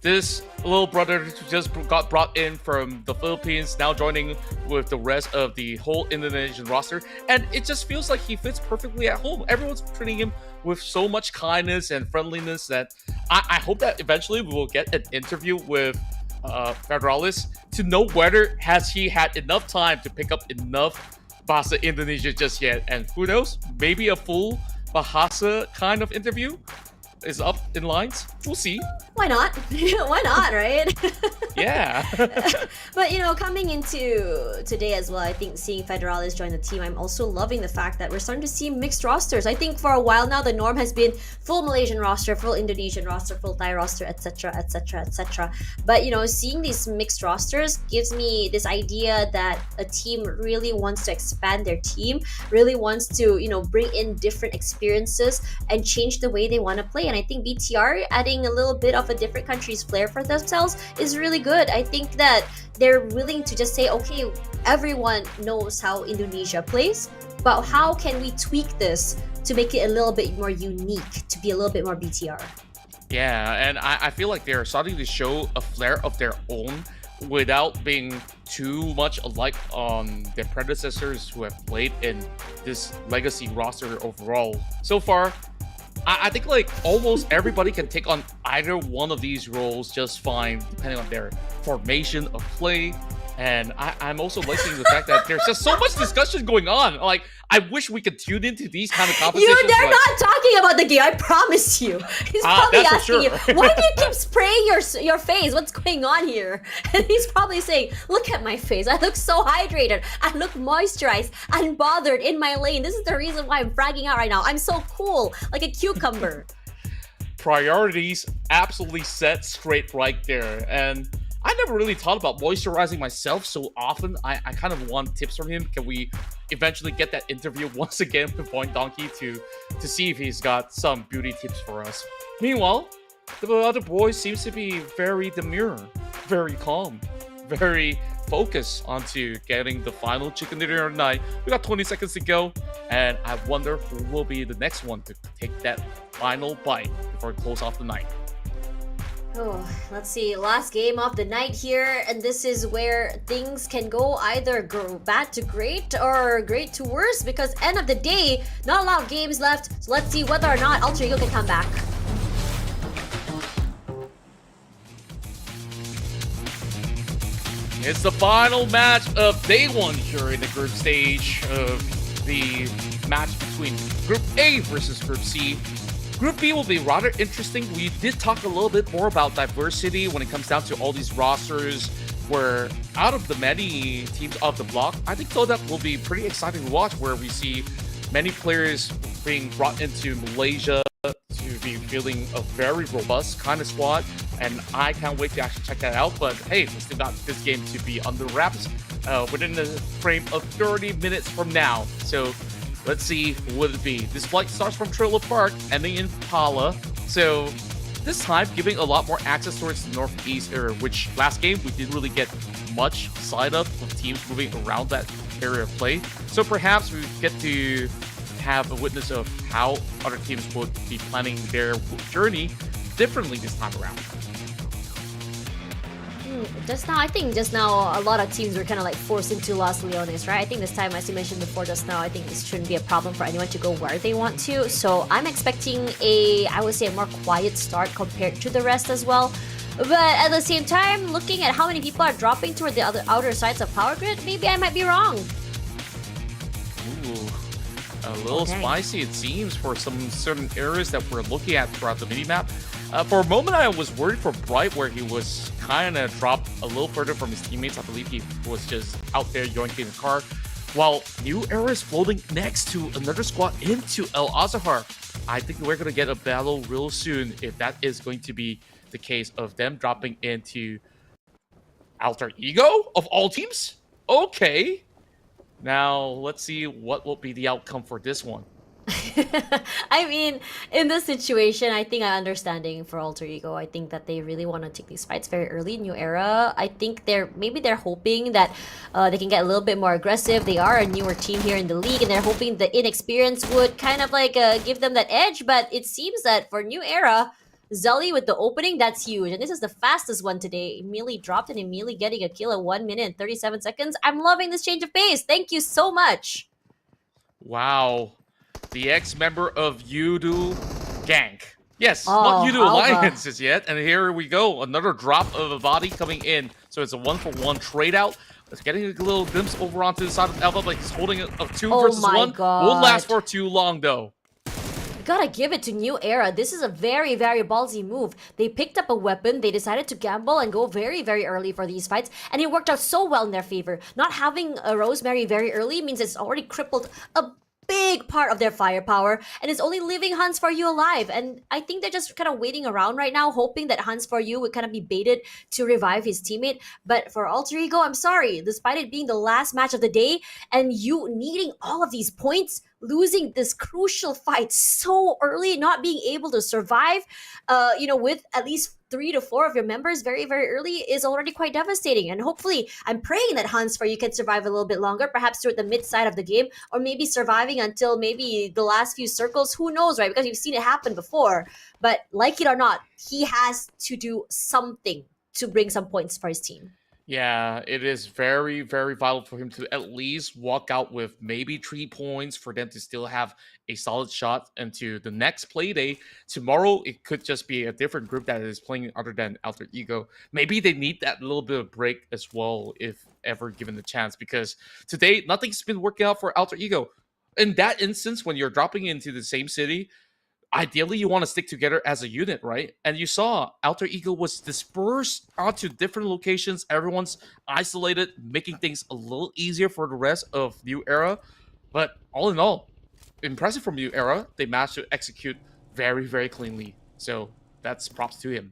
This little brother just got brought in from the Philippines, now joining with the rest of the whole Indonesian roster. And it just feels like he fits perfectly at home. Everyone's treating him with so much kindness and friendliness that I hope that eventually we will get an interview with Federalis to know whether has he had enough time to pick up enough Bahasa Indonesia just yet. And who knows, maybe a full Bahasa kind of interview is up in lines. We'll see. Why not? Why not, right? Yeah. But coming into today as well, I think seeing Federalis join the team, I'm also loving the fact that we're starting to see mixed rosters. I think for a while now, the norm has been full Malaysian roster, full Indonesian roster, full Thai roster, etc., etc., etc. But seeing these mixed rosters gives me this idea that a team really wants to expand their team, really wants to bring in different experiences and change the way they want to play. And I think BTR adding a little bit of a different country's flair for themselves is really good. I think that they're willing to just say, okay, everyone knows how Indonesia plays, but how can we tweak this to make it a little bit more unique, to be a little bit more BTR? Yeah, and I feel like they're starting to show a flair of their own without being too much alike on their predecessors who have played in this legacy roster overall. So far, I think like almost everybody can take on either one of these roles just fine, depending on their formation of play. And I'm also liking the fact that there's just so much discussion going on. Like, I wish we could tune into these kind of competitions. They're not talking about the game, I promise you. He's probably asking you, why do you keep spraying your face? What's going on here? And he's probably saying, look at my face. I look so hydrated. I look moisturized, unbothered in my lane. This is the reason why I'm fragging out right now. I'm so cool, like a cucumber. Priorities absolutely set straight right there. And I never really thought about moisturizing myself so often. I kind of want tips from him. Can we eventually get that interview once again with VOIN Donkey to see if he's got some beauty tips for us? Meanwhile, The other boys seems to be very demure, very calm, very focused onto getting the final chicken dinner of the night. We got 20 seconds to go, and I wonder who will be the next one to take that final bite before we close off the night. Oh, let's see. Last game of the night here, and this is where things can go either bad to great or great to worse, because end of the day, not a lot of games left. So let's see whether or not Alter Ego can come back. It's the final match of day one here in the group stage of the match between Group A versus Group C. Group B will be rather interesting. We did talk a little bit more about diversity when it comes down to all these rosters, where out of the many teams of the block, I think TODAK will be pretty exciting to watch, where we see many players being brought into Malaysia to be feeling a very robust kind of squad, and I can't wait to actually check that out. But hey, we still got this game to be under wraps within the frame of 30 minutes from now. So let's see who would it be. This flight starts from Trailer Park, ending in Pala. So this time, giving a lot more access towards the northeast area, which last game we didn't really get much sight of teams moving around that area of play. So perhaps we get to have a witness of how other teams would be planning their journey differently this time around. I think just now a lot of teams were kind of like forced into Los Leones, right? I think this time, as you mentioned before just now, I think this shouldn't be a problem for anyone to go where they want to. So I'm expecting I would say a more quiet start compared to the rest as well. But at the same time, looking at how many people are dropping toward the outer sides of Power Grid, maybe I might be wrong. Ooh, a little spicy it seems for some certain areas that we're looking at throughout the minimap. For a moment, I was worried for Bright, where he was kind of dropped a little further from his teammates. I believe he was just out there yoinking the car, while New Era is floating next to another squad into El Azahar. I think we're going to get a battle real soon if that is going to be the case of them dropping into Alter Ego of all teams. Okay, now let's see what will be the outcome for this one. I mean, in this situation, I think I'm understanding for Alter Ego. I think that they really want to take these fights very early. New Era, I think maybe they're hoping that they can get a little bit more aggressive. They are a newer team here in the league, and they're hoping the inexperience would kind of like give them that edge. But it seems that for New Era, Zully with the opening, that's huge. And this is the fastest one today. Immediately dropped and immediately getting a kill at 1 minute and 37 seconds. I'm loving this change of pace. Thank you so much. Wow. The ex-member of Yudu Gank. Yes, not Yudu Alliances yet. And here we go. Another drop of a body coming in. So it's a 1-for-1 trade out. It's getting a little glimpse over onto the side of Alpha, but he's holding a 2 versus 1. God. Won't last for too long, though. Gotta give it to New Era. This is a very, very ballsy move. They picked up a weapon. They decided to gamble and go very, very early for these fights. And it worked out so well in their favor. Not having a Rosemary very early means it's already crippled a big part of their firepower, and it's only leaving Hans For You alive. And I think they're just kind of waiting around right now, hoping that Hans For You would kind of be baited to revive his teammate. But for Alter Ego, I'm sorry, despite it being the last match of the day and you needing all of these points, losing this crucial fight so early, not being able to survive, with at least 3 to 4 of your members very, very early is already quite devastating. And hopefully, I'm praying that Hans For You can survive a little bit longer, perhaps toward the mid side of the game, or maybe surviving until maybe the last few circles. Who knows, right? Because we've seen it happen before. But like it or not, he has to do something to bring some points for his team. Yeah, it is very, very vital for him to at least walk out with maybe 3 points for them to still have a solid shot into the next play day. Tomorrow, it could just be a different group that is playing other than Alter Ego. Maybe they need that little bit of break as well, if ever given the chance, because today, nothing's been working out for Alter Ego. In that instance, when you're dropping into the same city, ideally, you want to stick together as a unit, right? And you saw Alter Ego was dispersed onto different locations. Everyone's isolated, making things a little easier for the rest of New Era. But all in all, impressive from New Era. They managed to execute very, very cleanly. So that's props to him.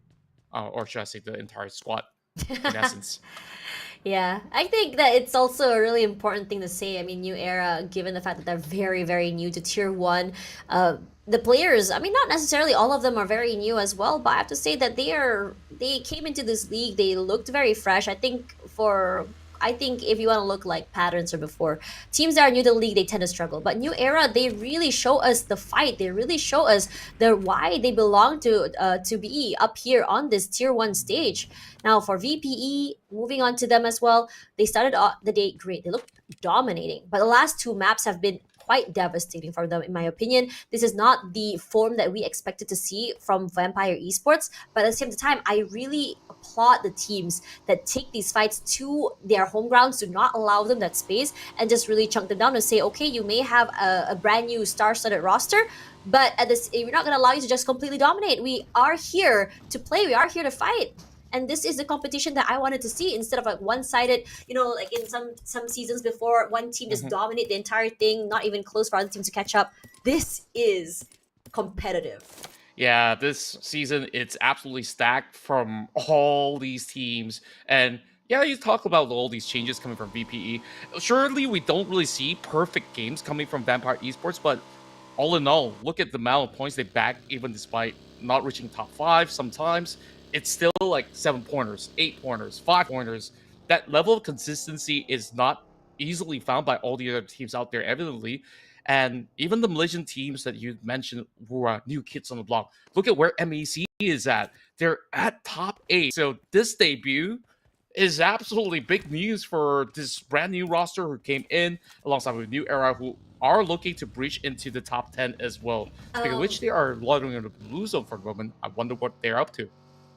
Or should I say the entire squad, in essence. Yeah, I think that it's also a really important thing to say. I mean, New Era, given the fact that they're very, very new to Tier 1, the players, I mean, not necessarily all of them are very new as well, but I have to say that they came into this league, they looked very fresh. I think if you want to look like patterns or before, teams that are new to the league, they tend to struggle. But New Era, they really show us the fight. They really show us why they belong to be up here on this tier 1 stage. Now for VPE, moving on to them as well, they started the day great. They looked dominating. But the last 2 maps have been quite devastating for them, in my opinion. This is not the form that we expected to see from Vampire Esports, but at the same time, I really applaud the teams that take these fights to their home grounds, to not allow them that space, and just really chunk them down and say, okay, you may have a brand new star-studded roster, but we're not going to allow you to just completely dominate. We are here to play. We are here to fight. And this is the competition that I wanted to see, instead of like one-sided, like in some seasons before, one team just dominate the entire thing, not even close for other teams to catch up. This is competitive. Yeah, this season it's absolutely stacked from all these teams. And yeah, you talk about all these changes coming from VPE. Surely we don't really see perfect games coming from Vampire Esports, but all in all, look at the amount of points they back, even despite not reaching top 5 sometimes. It's still like 7 pointers, 8 pointers, 5 pointers. That level of consistency is not easily found by all the other teams out there, evidently. And even the Malaysian teams that you mentioned who are new kids on the block, look at where MEC is at. They're at top 8. So this debut is absolutely big news for this brand new roster who came in alongside with New Era, who are looking to breach into the top 10 as well. Speaking of which, they are loitering in the blue zone for the moment. I wonder what they're up to.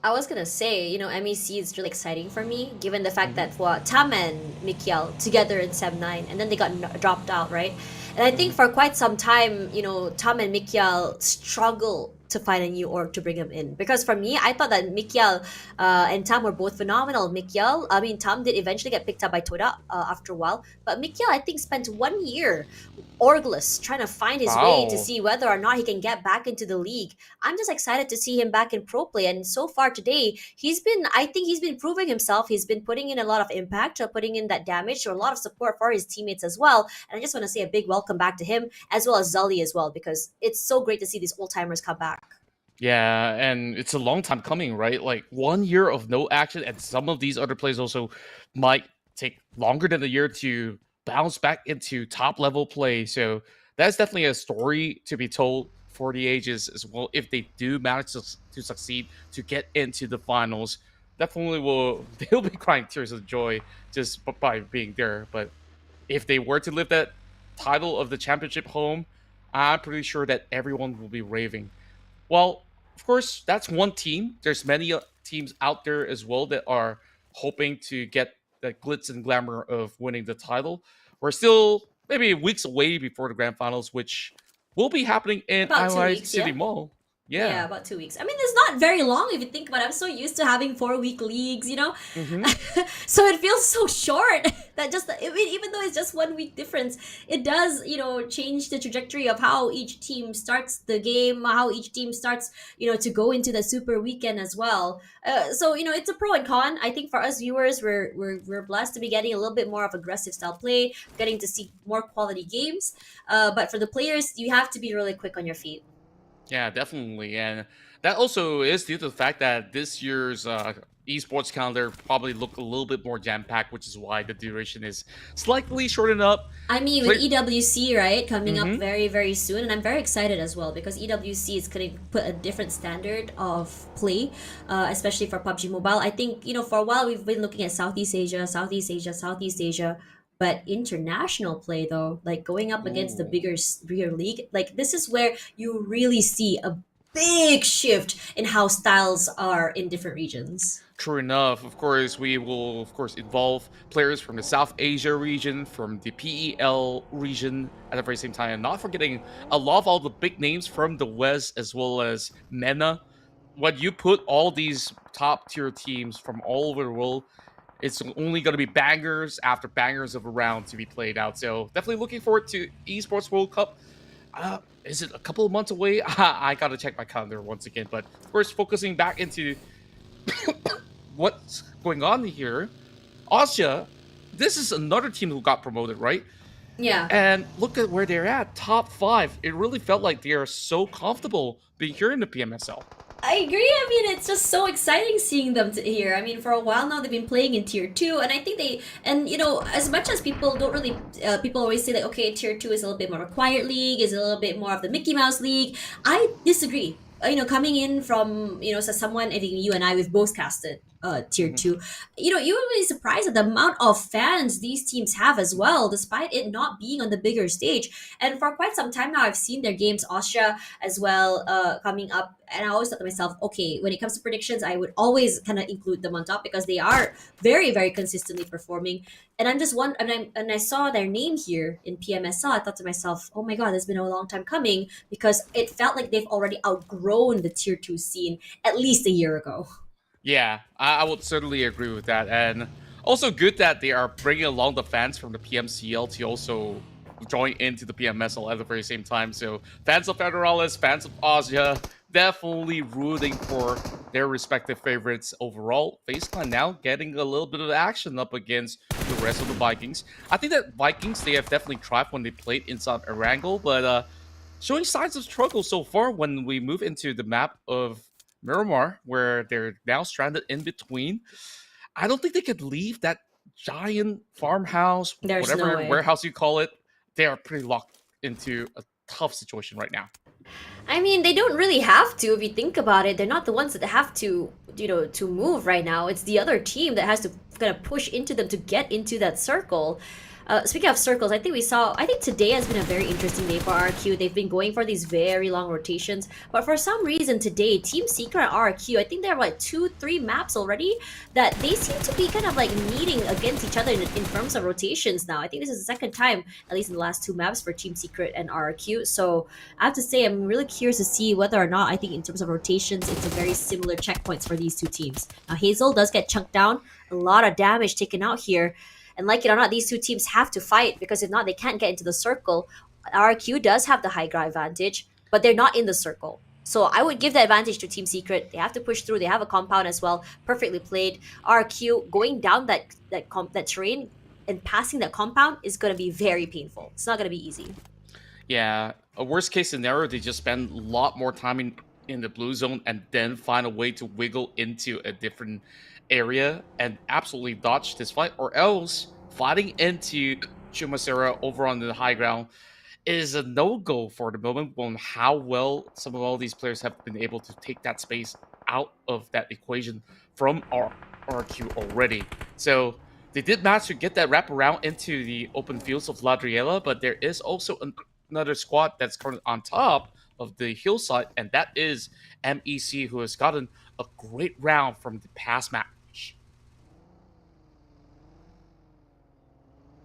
I was gonna say, MEC is really exciting for me, given the fact that Tam and Mikiel together in Sem 9, and then they got dropped out, right? And I think for quite some time, Tam and Mikiel struggle to find a new org to bring him in. Because for me, I thought that Mikiel and Tam were both phenomenal. Tam did eventually get picked up by TODAK after a while, but Mikiel, I think, spent 1 year orgless trying to find his way to see whether or not he can get back into the league. I'm just excited to see him back in pro play, and so far today, I think he's been proving himself. He's been putting in a lot of impact, putting in that damage, or a lot of support for his teammates as well. And I just want to say a big welcome back to him, as well as Zully as well, because it's so great to see these old-timers come back. Yeah, and it's a long time coming, right? Like 1 year of no action, and some of these other players also might take longer than a year to bounce back into top level play. So that's definitely a story to be told for the ages as well. If they do manage to succeed to get into the finals, definitely they'll be crying tears of joy just by being there. But if they were to lift that title of the championship home, I'm pretty sure that everyone will be raving. Well, of course, that's one team. There's many teams out there as well that are hoping to get the glitz and glamour of winning the title. We're still maybe weeks away before the grand finals, which will be happening in Island City Mall. Yeah, about 2 weeks. I mean, it's not very long if you think about it. I'm so used to having 4-week leagues, So it feels so short that even though it's just 1 week difference, it does, change the trajectory of how each team starts the game, how each team starts, to go into the super weekend as well. So, it's a pro and con. I think for us viewers, we're blessed to be getting a little bit more of aggressive style play, getting to see more quality games. But for the players, you have to be really quick on your feet. Yeah, definitely. And that also is due to the fact that this year's esports calendar probably look a little bit more jam-packed, which is why the duration is slightly shortened up. I mean, with EWC, right, coming up very, very soon, and I'm very excited as well, because EWC is going to put a different standard of play, especially for PUBG Mobile. I think, for a while, we've been looking at Southeast Asia, but international play, though, like going up against the bigger league, like this is where you really see a big shift in how styles are in different regions. True enough. Of course, we will, involve players from the South Asia region, from the PEL region at the very same time, and not forgetting a lot of all the big names from the West, as well as MENA. When you put all these top-tier teams from all over the world, it's only going to be bangers after bangers of a round to be played out. So definitely looking forward to Esports World Cup. Is it a couple of months away? I got to check my calendar once again. But of course, focusing back into what's going on here. OSJA, this is another team who got promoted, right? Yeah. And look at where they're at, top 5. It really felt like they are so comfortable being here in the PMSL. I agree. I mean, it's just so exciting seeing them here. I mean, for a while now, they've been playing in Tier 2, and I think you know, as much as people don't really, people always say that, okay, Tier 2 is a little bit more of a quiet league, is a little bit more of the Mickey Mouse league. I disagree. You know, coming in from, you know, so someone, I think you and I, we've both casted Tier 2. You know, you would be surprised at the amount of fans these teams have as well, despite it not being on the bigger stage. And for quite some time now, I've seen their games, OSJA as well, coming up. And I always thought to myself, okay, when it comes to predictions, I would always kind of include them on top because they are very, very consistently performing. And I'm just and I saw their name here in PMSL. I thought to myself, oh my god, it's been a long time coming, because it felt like they've already outgrown the Tier 2 scene at least a year ago. Yeah, I would certainly agree with that. And also good that they are bringing along the fans from the PMCL to also join into the PMSL at the very same time. So fans of Federalis, fans of OSJA, definitely rooting for their respective favorites overall. FaZe Clan now getting a little bit of action up against the rest of the Vikings. I think that Vikings, they have definitely tried when they played inside Erangel, but showing signs of struggle so far when we move into the map of Miramar, where they're now stranded in between. I don't think they could leave that giant farmhouse, There's whatever no way. warehouse you call it. They are pretty locked into a tough situation right now. I mean, they don't really have to if you think about it. They're not the ones that have to, you know, to move right now. It's the other team that has to kind of push into them to get into that circle. Speaking of circles, I think today has been a very interesting day for RRQ. They've been going for these very long rotations, but for some reason today, Team Secret and RRQ, I think there are like 2-3 maps already that they seem to be kind of like meeting against each other in terms of rotations now. I think this is the second time, at least in the last 2 maps, for Team Secret and RRQ. So I have to say, I'm really curious to see whether or not, I think in terms of rotations, it's a very similar checkpoints for these 2 teams. Now Hazel does get chunked down, a lot of damage taken out here. And like it or not, these 2 teams have to fight, because if not, they can't get into the circle. RQ does have the high ground advantage, but they're not in the circle. So I would give the advantage to Team Secret. They have to push through. They have a compound as well. Perfectly played. RQ going down that terrain and passing that compound is going to be very painful. It's not going to be easy. Yeah, a worst case scenario, they just spend a lot more time in the blue zone and then find a way to wiggle into a different area and absolutely dodge this fight, or else fighting into Chumasera over on the high ground is a no-go for the moment, on how well some of all these players have been able to take that space out of that equation from RQ already. So they did manage to get that wraparound into the open fields of Ladriela, but there is also another squad that's currently on top of the hillside, and that is MEC, who has gotten a great round from the past match.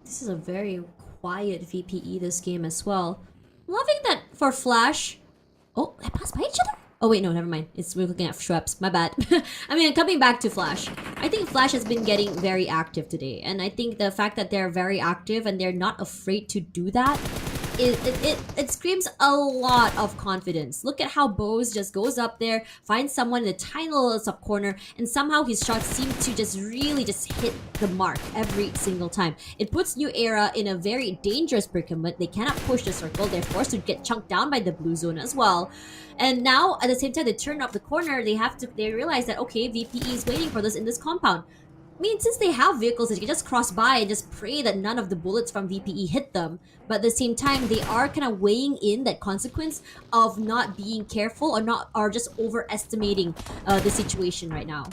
This is a very quiet VPE this game as well. Loving that for Flash. Oh, they passed by each other? Oh wait, no, never mind. We're looking at Schweppes. My bad. I mean, coming back to Flash. I think Flash has been getting very active today. And I think the fact that they're very active and they're not afraid to do that, it screams a lot of confidence. Look at how Bose just goes up there, finds someone in a tiny little sub corner, and somehow his shots seem to just really just hit the mark every single time. It puts New Era in a very dangerous predicament. They cannot push the circle. They're forced to get chunked down by the blue zone as well. And now, at the same time, they turn up the corner. They realize that, okay, VPE is waiting for this in this compound. I mean, since they have vehicles, they can just cross by and just pray that none of the bullets from VPE hit them. But at the same time, they are kind of weighing in that consequence of not being careful or just overestimating the situation right now.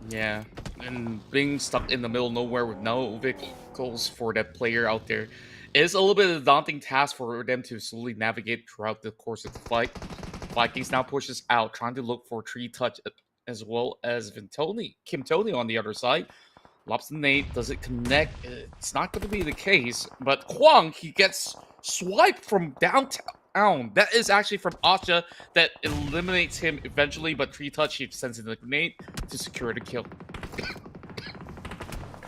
Yeah, and being stuck in the middle of nowhere with no vehicles for that player out there is a little bit of a daunting task for them to slowly navigate throughout the course of the fight. Vikings now pushes out, trying to look for Tree Touch as well as Kim Tony on the other side. Lops the nade, does it connect? It's not going to be the case, but Kwang, he gets swiped from downtown. That is actually from OSJA that eliminates him eventually, but Tree Touch, he sends in the grenade to secure the kill.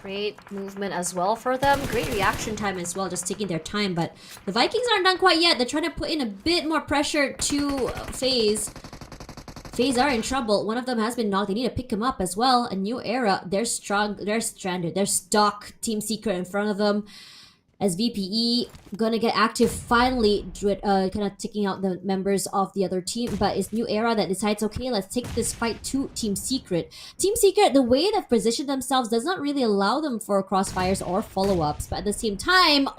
Great movement as well for them. Great reaction time as well, just taking their time. But the Vikings aren't done quite yet. They're trying to put in a bit more pressure to FaZe. FaZe are in trouble. One of them has been knocked. They need to pick him up as well. A New Era, they're strong. They're stranded. They're stuck. Team Secret in front of them. as VPE gonna get active finally, kind of taking out the members of the other team. But it's New Era that decides, okay, let's take this fight to Team Secret. Team Secret, the way they've positioned themselves does not really allow them for crossfires or follow-ups. But at the same time,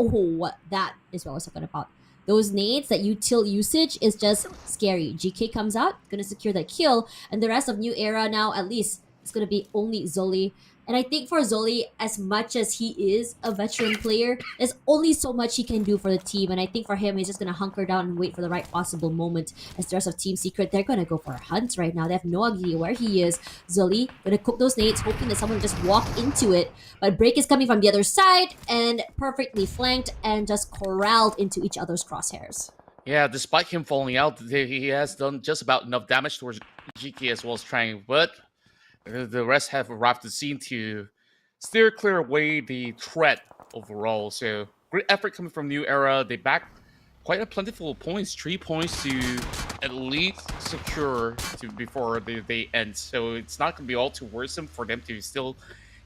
that is what I was talking about. Those nades, that util usage is just scary. GK comes out, gonna secure that kill, and the rest of New Era now, at least, it's gonna be only Zoli. And I think for Zoli, as much as he is a veteran player, there's only so much he can do for the team. And I think for him, he's just going to hunker down and wait for the right possible moment. As the rest of Team Secret, they're going to go for a hunt right now. They have no idea where he is. Zoli going to cook those nades, hoping that someone will just walk into it. But Break is coming from the other side and perfectly flanked and just corralled into each other's crosshairs. Yeah, despite him falling out, he has done just about enough damage towards GK as well as Trang, but the rest have arrived to the scene to steer clear away the threat overall. So great effort coming from New Era. They back quite a plentiful points, 3 points to at least secure before they end. So it's not going to be all too worrisome for them to still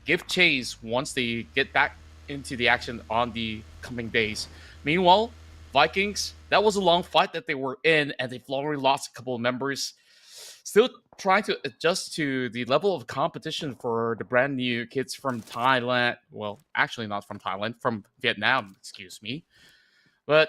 give chase once they get back into the action on the coming days. Meanwhile, Vikings, that was a long fight that they were in, and they've already lost a couple of members. Still trying to adjust to the level of competition for the brand new kids from Thailand. Well, actually not from Thailand, from Vietnam, excuse me. But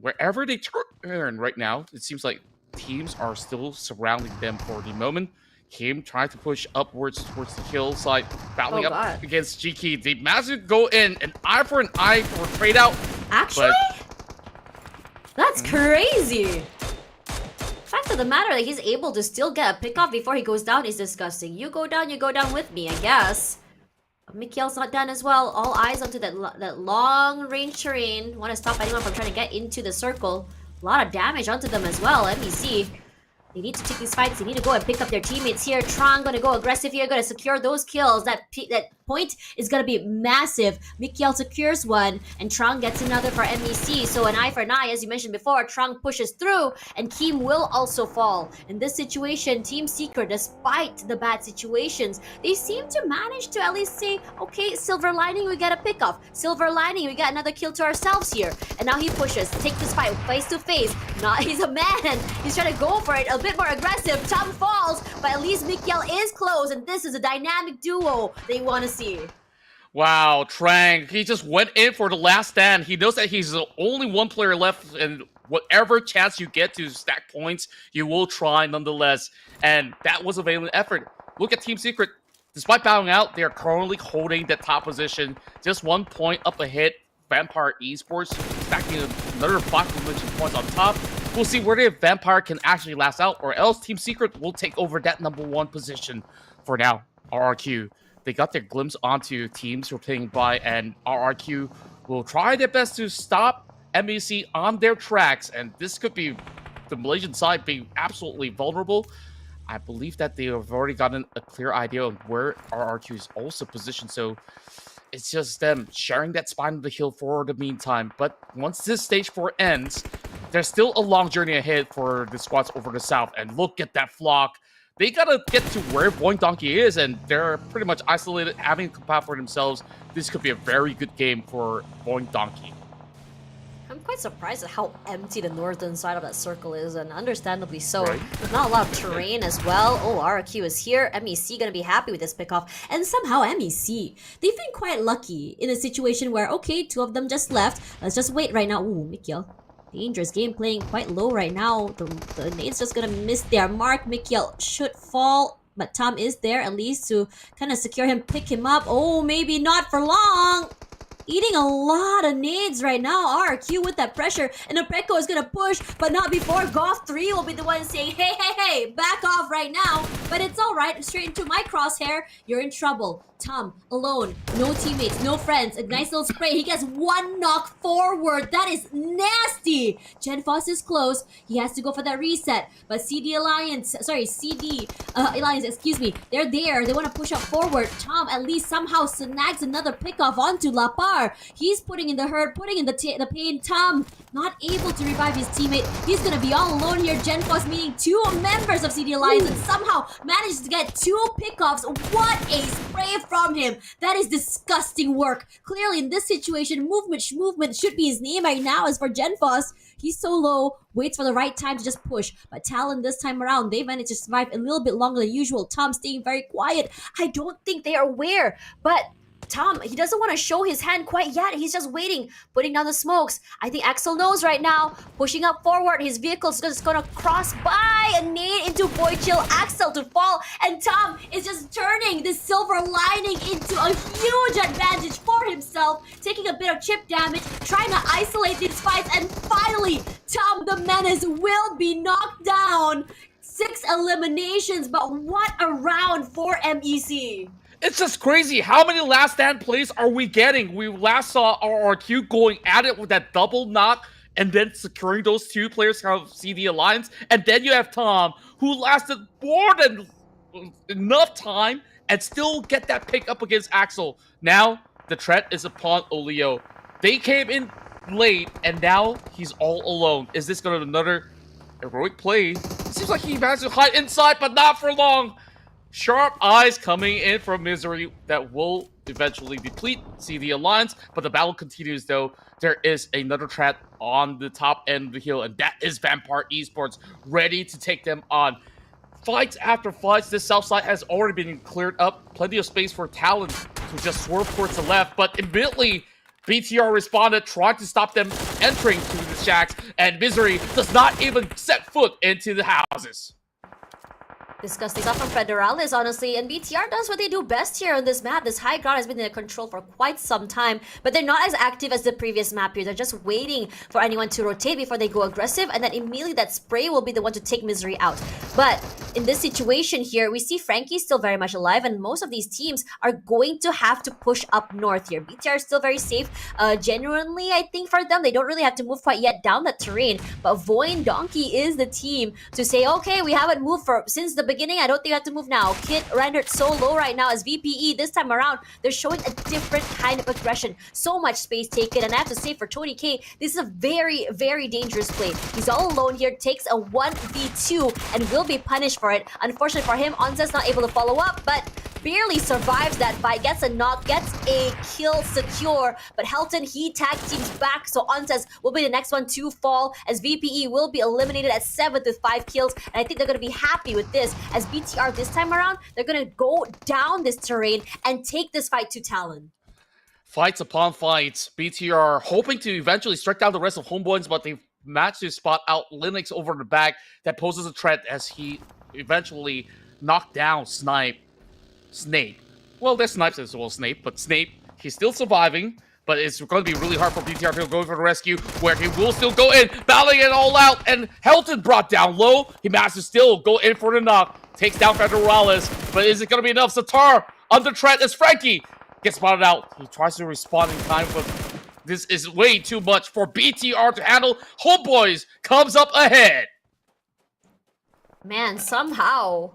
wherever they turn right now, it seems like teams are still surrounding them for the moment. Kim trying to push upwards towards the hillside, battling up against GK. They managed to go in an eye for an eye for a trade out. Actually? That's crazy. Fact of the matter that he's able to still get a pick off before he goes down is disgusting. You go down with me, I guess. Mikhail's not done as well. All eyes onto that long range terrain. Want to stop anyone from trying to get into the circle. A lot of damage onto them as well. MEC. They need to take these fights. They need to go and pick up their teammates here. Tron gonna go aggressive here. Gonna secure those kills. That point is gonna be massive. Mikhail secures one, and Tron gets another for MEC. So an eye for an eye, as you mentioned before. Tron pushes through, and Kim will also fall. In this situation, Team Secret, despite the bad situations, they seem to manage to at least say, okay, silver lining, we get a pick off. Silver lining, we got another kill to ourselves here. And now he pushes, take this fight face to face. He's a man. He's trying to go for it. A bit more aggressive. Tom falls, but at least Mikhail is close, and this is a dynamic duo they want to see. Wow, Trang, he just went in for the last stand. He knows that he's the only one player left, and whatever chance you get to stack points, you will try nonetheless. And that was a valiant effort. Look at Team Secret. Despite bowing out, they are currently holding the top position, just 1 point up ahead. Vampire Esports stacking another 5 million points on top. We'll see whether Vampire can actually last out, or else Team Secret will take over that #1 position. For now, RRQ, they got their glimpse onto teams who are playing by, and RRQ will try their best to stop MEC on their tracks, and this could be the Malaysian side being absolutely vulnerable. I believe that they have already gotten a clear idea of where RRQ is also positioned, so it's just them sharing that spine of the hill for the meantime. But once this stage 4 ends, there's still a long journey ahead for the squads over the south. And look at that flock. They gotta get to where VOIN is, and they're pretty much isolated, having to compile for themselves. This could be a very good game for VOIN. I'm quite surprised at how empty the northern side of that circle is, and understandably so. Right. There's not a lot of terrain as well. Oh, RQ is here. MEC gonna be happy with this pickoff. And somehow MEC, they've been quite lucky in a situation where, okay, 2 of them just left. Let's just wait right now. Ooh, Mikhail. Dangerous game playing quite low right now. The nade's just gonna miss their mark. Mikhail should fall, but Tom is there at least to kind of secure him, pick him up. Oh, maybe not for long. Eating a lot of nades right now. RQ with that pressure, and Apreko is gonna push, but not before. Goth3 will be the one saying, hey, back off right now. But it's alright, straight into my crosshair. You're in trouble. Tom, alone, no teammates, no friends. A nice little spray. He gets 1 knock forward. That is nasty. Genfoss is close. He has to go for that reset. But CD Alliance, excuse me. They're there. They want to push up forward. Tom at least somehow snags another pickoff onto Lapar. He's putting in the hurt, putting in the pain. Tom not able to revive his teammate. He's going to be all alone here. Genfoss meeting 2 members of CD Alliance and somehow manages to get 2 pickoffs. What a spray from him. That is disgusting work. Clearly, in this situation, movement should be his name right now. As for Genfos, he's so low, waits for the right time to just push. But Talon this time around, they managed to survive a little bit longer than usual. Tom staying very quiet. I don't think they are aware, but Tom, he doesn't want to show his hand quite yet. He's just waiting, putting down the smokes. I think Axel knows right now. Pushing up forward, his vehicle's just gonna cross by a nade into Boychill. Axel to fall, and Tom is just turning the silver lining into a huge advantage for himself, taking a bit of chip damage, trying to isolate these fights, and finally, Tom the Menace will be knocked down. 6 eliminations, but what a round for MEC. It's just crazy. How many last stand plays are we getting? We last saw RRQ going at it with that double knock and then securing those 2 players out of CD Alliance. And then you have Tom, who lasted more than enough time and still get that pick up against Axel. Now, the threat is upon Olio. They came in late, and now he's all alone. Is this going to be another heroic play? It seems like he managed to hide inside, but not for long. Sharp eyes coming in from Misery that will eventually deplete CD Alliance, but the battle continues though. There is another threat on the top end of the hill, and that is Vampire Esports, ready to take them on. Fights after fights, this south side has already been cleared up. Plenty of space for Talon to just swerve towards the left, but immediately BTR responded, trying to stop them entering to the shacks, and Misery does not even set foot into the houses. Disgusting stuff from Federalis, honestly, and BTR does what they do best here on this map. This high ground has been in their control for quite some time, but they're not as active as the previous map here. They're just waiting for anyone to rotate before they go aggressive, and then immediately that spray will be the one to take Misery out. But in this situation here, we see Frankie still very much alive, and most of these teams are going to have to push up north here. BTR is still very safe, genuinely, I think, for them. They don't really have to move quite yet down that terrain, but VOIN Donkey is the team to say, okay, we haven't moved since the beginning. I don't think we have to move now. Kit rendered so low right now as VPE. This time around, they're showing a different kind of aggression. So much space taken, and I have to say for Tony K, this is a very, very dangerous play. He's all alone here, takes a 1v2, and will be punished for it. Unfortunately for him, Onza's not able to follow up, but barely survives that fight, gets a knock, gets a kill secure, but Helton, he tag teams back, so Onzas will be the next one to fall, as VPE will be eliminated at 7 with 5 kills, and I think they're going to be happy with this, as BTR this time around, they're going to go down this terrain and take this fight to Talon. Fights upon fights. BTR hoping to eventually strike down the rest of HOMEBOIS, but they've managed to spot out Linux over the back. That poses a threat as he eventually knocked down Snape. Well, there's Snipes as well as Snape, but Snape, he's still surviving, but it's going to be really hard for BTR to go for the rescue, where he will still go in, battling it all out, and Helton brought down low. He managed to still go in for the knock, takes down Federalis, but is it going to be enough? Satar under threat as Frankie gets spotted out. He tries to respond in time, but this is way too much for BTR to handle. HOMEBOIS comes up ahead. Man, somehow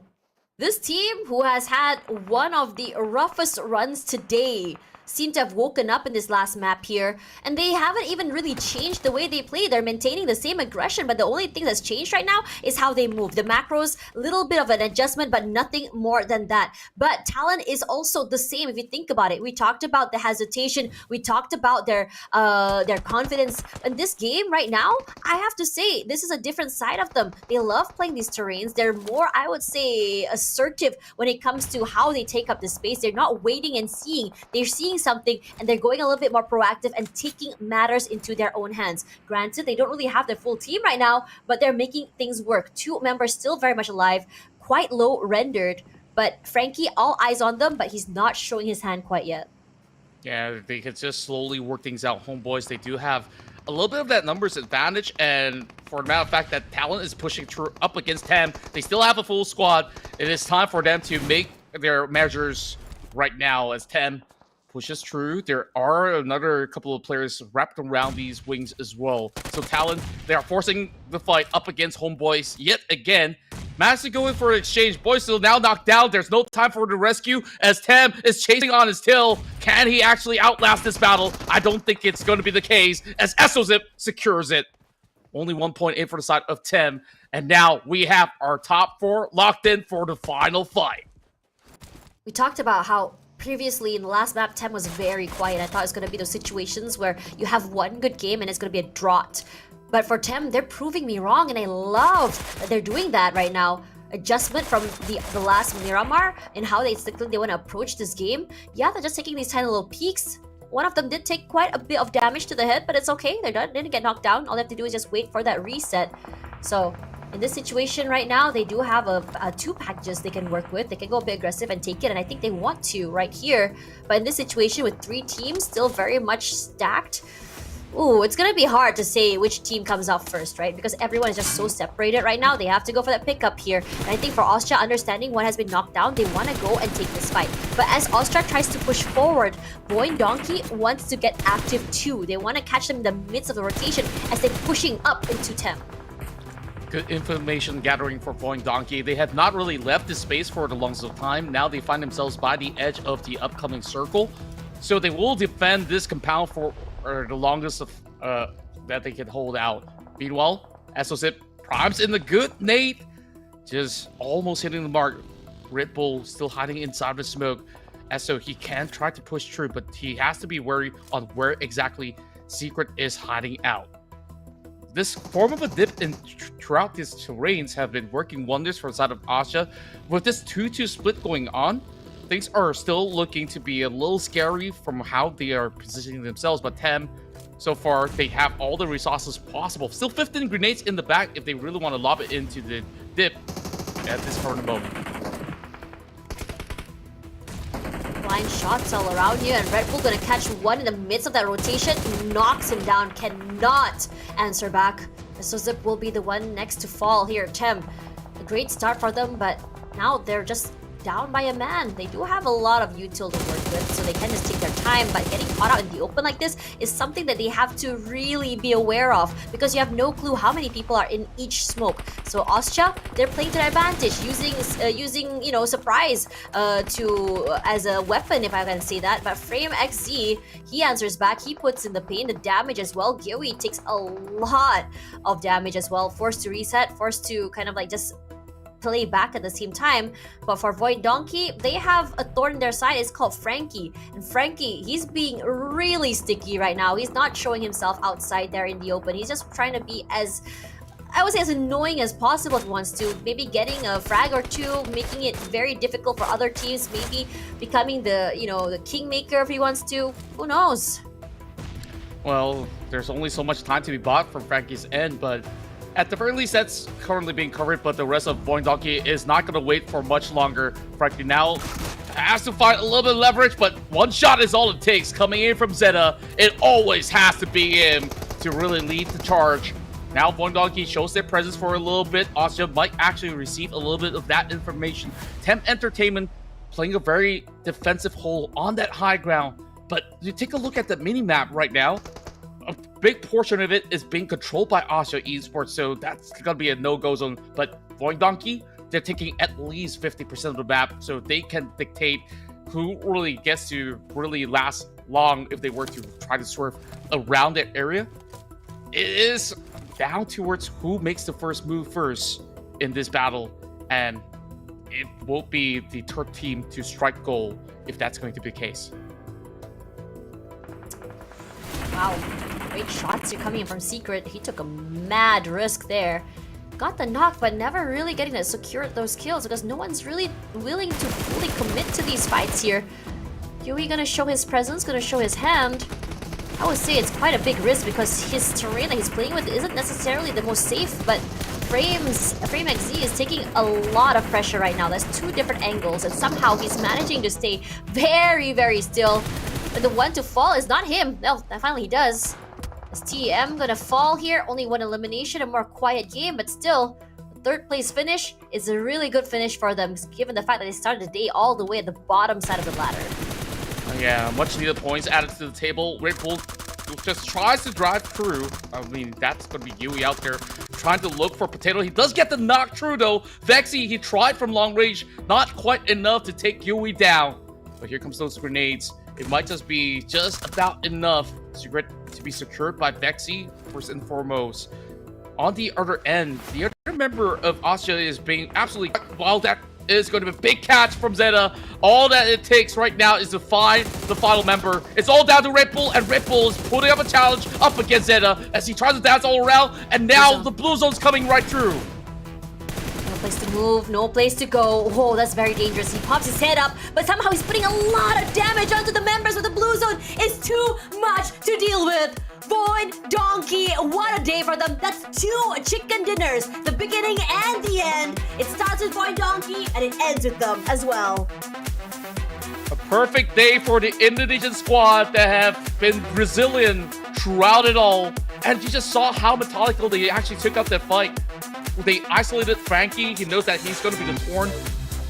this team, who has had one of the roughest runs today, seem to have woken up in this last map here, and they haven't even really changed the way they play. They're maintaining the same aggression, but the only thing that's changed right now is how they move. The macros, little bit of an adjustment, but nothing more than that. But Talon is also the same if you think about it. We talked about the hesitation, we talked about their confidence. In this game right now, I have to say, this is a different side of them. They love playing these terrains. They're more, I would say, assertive when it comes to how they take up the space. They're not waiting and seeing. They're seeing something, and they're going a little bit more proactive and taking matters into their own hands. Granted, they don't really have their full team right now, but they're making things work. 2 members still very much alive, quite low rendered, but Frankie, all eyes on them, but he's not showing his hand quite yet. Yeah, they can just slowly work things out. HOMEBOIS, they do have a little bit of that numbers advantage, and for the matter of fact that Talon is pushing through up against Tem, they still have a full squad. It is time for them to make their measures right now as Tem pushes through. There are another couple of players wrapped around these wings as well. So Talon, they are forcing the fight up against HOMEBOIS yet again. Managed to go in for an exchange. Boy still now knocked down. There's no time for the rescue as Tem is chasing on his tail. Can he actually outlast this battle? I don't think it's going to be the case as Esozip secures it. Only 1 point in for the side of Tem. And now we have our top 4 locked in for the final fight. We talked about how previously in the last map, Tem was very quiet. I thought it was going to be those situations where you have one good game and it's going to be a drought. But for Tem, they're proving me wrong, and I love that they're doing that right now. Adjustment from the last Miramar and how they want to approach this game. Yeah, they're just taking these tiny little peeks. One of them did take quite a bit of damage to the head, but it's okay. They're done. They didn't get knocked down. All they have to do is just wait for that reset. So in this situation right now, they do have two packages they can work with. They can go a bit aggressive and take it, and I think they want to right here. But in this situation with 3 teams still very much stacked, ooh, it's gonna be hard to say which team comes out first, right? Because everyone is just so separated right now. They have to go for that pickup here. And I think for OSJA, understanding what has been knocked down, they want to go and take this fight. But as OSJA tries to push forward, VOIN Donkey wants to get active too. They want to catch them in the midst of the rotation as they're pushing up into Tem. Good information gathering for VOIN Donkey. They have not really left this space for the longest of time. Now they find themselves by the edge of the upcoming circle. So they will defend this compound for the longest of that they can hold out. Meanwhile, SOZIP primes in the good nade, just almost hitting the mark. Red Bull still hiding inside the smoke, so he can try to push through, but he has to be wary on where exactly Secret is hiding out. This form of a dip throughout these terrains have been working wonders for the side of OSJA. With this 2-2 split going on, things are still looking to be a little scary from how they are positioning themselves, but Tem, so far, they have all the resources possible. Still 15 grenades in the back if they really want to lob it into the dip at this current moment. Blind shots all around here, and Red Bull gonna catch one in the midst of that rotation. Knocks him down, cannot answer back. So Zip will be the one next to fall here. Tem, a great start for them, but now they're just down by a man. They do have a lot of util to work with, so they can just take their time, but getting caught out in the open like this is something that they have to really be aware of, because you have no clue how many people are in each smoke. So OSJA, they're playing to their advantage, using you know, surprise as a weapon, if I can say that. But Frame XZ, he answers back, he puts in the pain, the damage as well. Gyoe takes a lot of damage as well, forced to reset, forced to kind of like just play back at the same time. But for VOIN Donkey, they have a thorn in their side. It's called Frankie, and Frankie, he's being really sticky right now. He's not showing himself outside there in the open. He's just trying to be as, I would say, as annoying as possible if he wants to. Maybe getting a frag or two, making it very difficult for other teams, maybe becoming the, you know, the kingmaker if he wants to. Who knows? Well, there's only so much time to be bought from Frankie's end, but at the very least, that's currently being covered, but the rest of VOIN Donkey is not going to wait for much longer. Frankie now has to find a little bit of leverage, but one shot is all it takes. Coming in from Zeta, it always has to be him to really lead the charge. Now VOIN Donkey shows their presence for a little bit. OSJA might actually receive a little bit of that information. Temp Entertainment playing a very defensive hole on that high ground, but you take a look at the mini-map right now. A big portion of it is being controlled by OSJA Esports, so that's gonna be a no-go zone. But VOIN Donkey, they're taking at least 50% of the map, so they can dictate who really gets to really last long if they were to try to swerve around that area. It is down towards who makes the first move first in this battle, and it won't be the third team to strike gold if that's going to be the case. Wow, great shots are coming in from Secret. He took a mad risk there. Got the knock, but never really getting to secure those kills because no one's really willing to fully commit to these fights here. Gyoe gonna show his presence, gonna show his hand. I would say it's quite a big risk because his terrain that he's playing with isn't necessarily the most safe, but Frame XZ is taking a lot of pressure right now. There's two different angles, and somehow he's managing to stay very, very still. But the one to fall is not him. No, finally he does. Is TEM gonna fall here? Only one elimination, a more quiet game, but still, the third place finish is a really good finish for them, given the fact that they started the day all the way at the bottom side of the ladder. Yeah, much needed points added to the table. Red Bull just tries to drive through. I mean, that's going to be Gyoe out there trying to look for Potato. He does get the knock through, though. Vexy, he tried from long range. Not quite enough to take Gyoe down. But here comes those grenades. It might just be just about enough to be secured by Vexy, first and foremost. On the other end, the other member of OSJA is being absolutely... While that is going to be a big catch from Zeta. All that it takes right now is to find the final member. It's all down to Red Bull, and Red Bull is putting up a challenge up against Zeta as he tries to dance all around, and now the blue zone's coming right through. No place to move, no place to go. Oh, that's very dangerous. He pops his head up, but somehow he's putting a lot of damage onto the members of the blue zone. It's too much to deal with. VOIN, Donkey, what a day for them. That's 2 chicken dinners, the beginning and the end. It starts with VOIN Donkey and it ends with them as well. A perfect day for the Indonesian squad that have been resilient throughout it all. And you just saw how methodical they actually took up that fight. They isolated Frankie. He knows that he's going to be the Torn.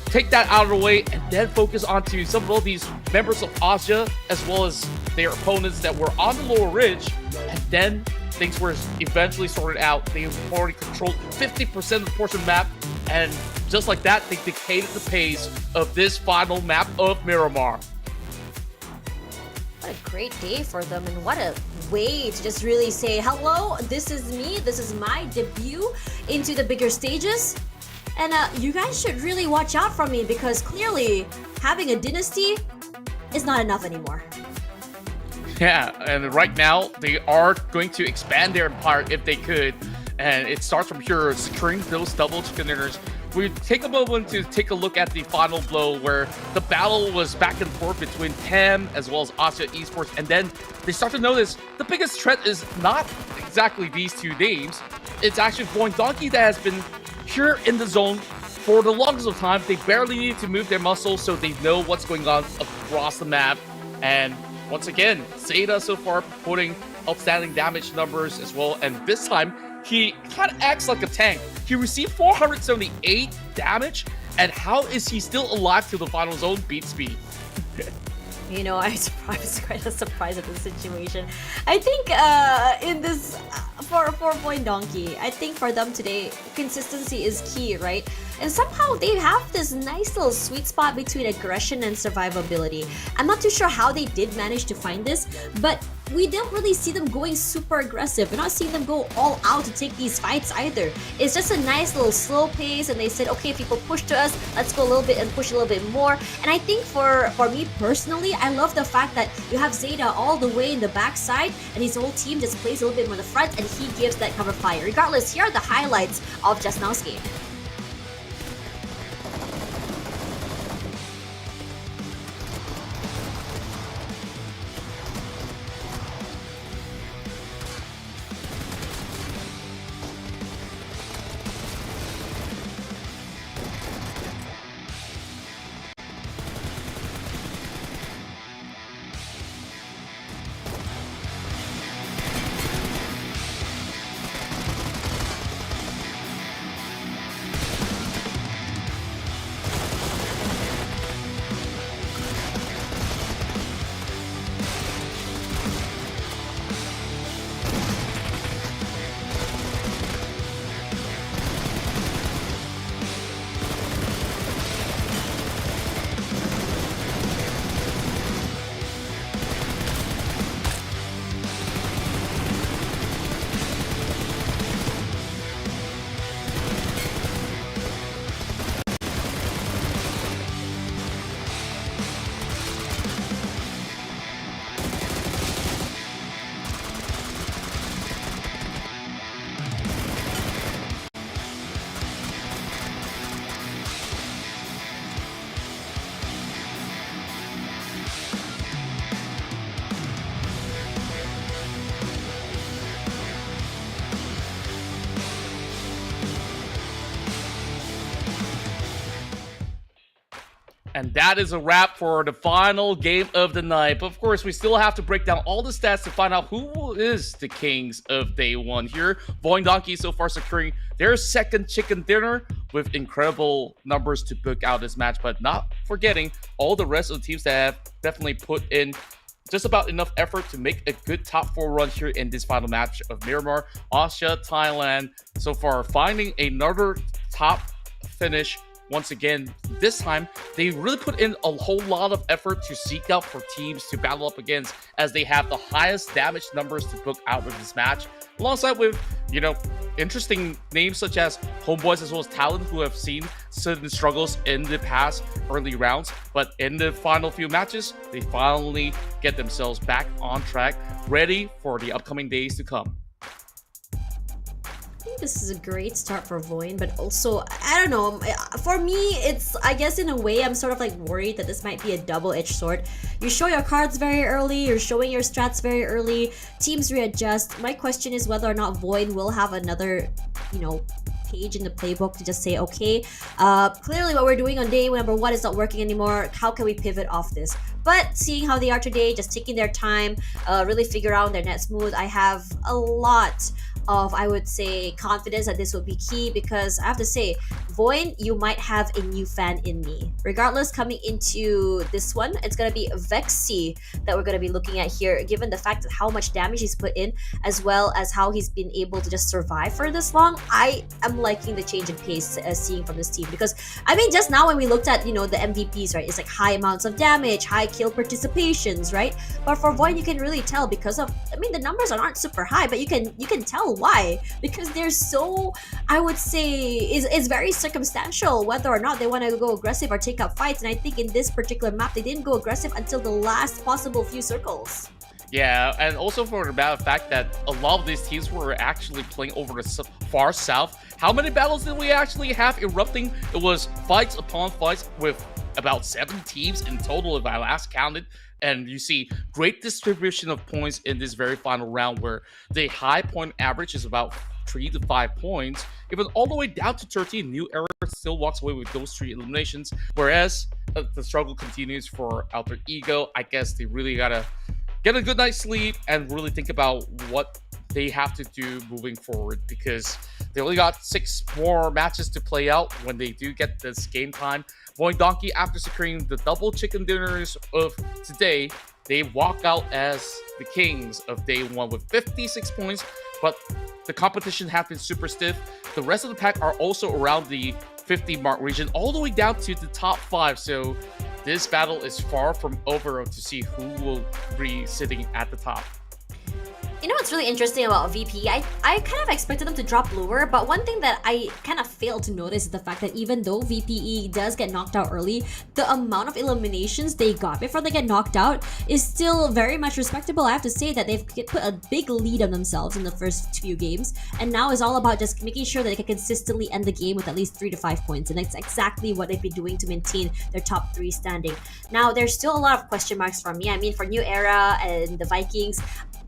Take that out of the way and then focus onto some of these members of OSJA as well as their opponents that were on the lower ridge. And then things were eventually sorted out. They already controlled 50% of the portion of the map. And just like that, they dictated the pace of this final map of Miramar. What a great day for them, and what a way to just really say, hello, this is me, this is my debut into the bigger stages. And you guys should really watch out for me, because clearly having a dynasty is not enough anymore. Yeah, and right now they are going to expand their empire if they could. And it starts from here, securing those double chicken dinners. We take a moment to take a look at the final blow where the battle was back and forth between TEM as well as OSJA Esports, and then they start to notice the biggest threat is not exactly these two names. It's actually VOIN Donkey that has been here in the zone for the longest of time. They barely need to move their muscles so they know what's going on across the map. And once again, Zeta so far putting outstanding damage numbers as well, and this time he kind of acts like a tank. He received 478 damage, and how is he still alive to the final zone? Beats me. You know, I was quite surprised at the situation. I think in this, for VOIN Donkey, I think for them today, consistency is key, right? And somehow they have this nice little sweet spot between aggression and survivability. I'm not too sure how they did manage to find this, but we don't really see them going super aggressive. We're not seeing them go all out to take these fights either. It's just a nice little slow pace, and they said, okay, people push to us, let's go a little bit and push a little bit more. And I think for me personally, I love the fact that you have Zeta all the way in the backside, and his whole team just plays a little bit more in the front, and he gives that cover fire. Regardless, here are the highlights of just now's game. And that is a wrap for the final game of the night. But of course, we still have to break down all the stats to find out who is the kings of day one here. VOIN Donkey so far securing their second chicken dinner with incredible numbers to book out this match, but not forgetting all the rest of the teams that have definitely put in just about enough effort to make a good top 4 run here in this final match of Miramar. OSJA, Thailand, so far finding another top finish. Once again, this time, they really put in a whole lot of effort to seek out for teams to battle up against, as they have the highest damage numbers to book out of this match, alongside with, you know, interesting names such as HOMEBOIS as well as TALON, who have seen certain struggles in the past early rounds, but in the final few matches, they finally get themselves back on track, ready for the upcoming days to come. I think this is a great start for VOIN, but also, I don't know, for me, it's, I guess in a way, I'm sort of like worried that this might be a double-edged sword. You show your cards very early, you're showing your strats very early, teams readjust. My question is whether or not VOIN will have another, you know, page in the playbook to just say, okay, clearly what we're doing on day number 1 is not working anymore. How can we pivot off this? But seeing how they are today, just taking their time, really figure out their net smooth, I have a lot of, I would say, confidence that this will be key, because I have to say, VOIN, you might have a new fan in me. Regardless, coming into this one, it's going to be Vexy that we're going to be looking at here, given the fact that how much damage he's put in, as well as how he's been able to just survive for this long. I am liking the change in pace seeing from this team, because, I mean, just now when we looked at, you know, the MVPs, right, it's like high amounts of damage, high kill participations, right? But for VOIN, you can really tell because of, I mean, the numbers aren't super high, but you can tell why, because they're so, I would say, is very circumstantial whether or not they want to go aggressive or take up fights. And I think in this particular map, they didn't go aggressive until the last possible few circles. Yeah, and also for the matter of fact that a lot of these teams were actually playing over the far south. How many battles did we actually have erupting? It was fights upon fights with about 7 teams in total if I last counted. And you see great distribution of points in this very final round, where the high point average is about 3 to 5 points, even all the way down to 13. New Era still walks away with those 3 eliminations, whereas the struggle continues for Alter Ego. I guess they really gotta get a good night's sleep and really think about what they have to do moving forward, because they only got 6 more matches to play out when they do get this game time. VOIN Donkey, after securing the double chicken dinners of today, they walk out as the kings of day 1 with 56 points, but the competition has been super stiff. The rest of the pack are also around the 50 mark region, all the way down to the top 5, so this battle is far from over to see who will be sitting at the top. You know what's really interesting about VP? I kind of expected them to drop lower, but one thing that I kind of failed to notice is the fact that even though VPE does get knocked out early, the amount of eliminations they got before they get knocked out is still very much respectable. I have to say that they've put a big lead on themselves in the first few games, and now it's all about just making sure that they can consistently end the game with at least 3 to 5 points, and that's exactly what they've been doing to maintain their top 3 standing. Now, there's still a lot of question marks for me. I mean, for New Era and the Vikings,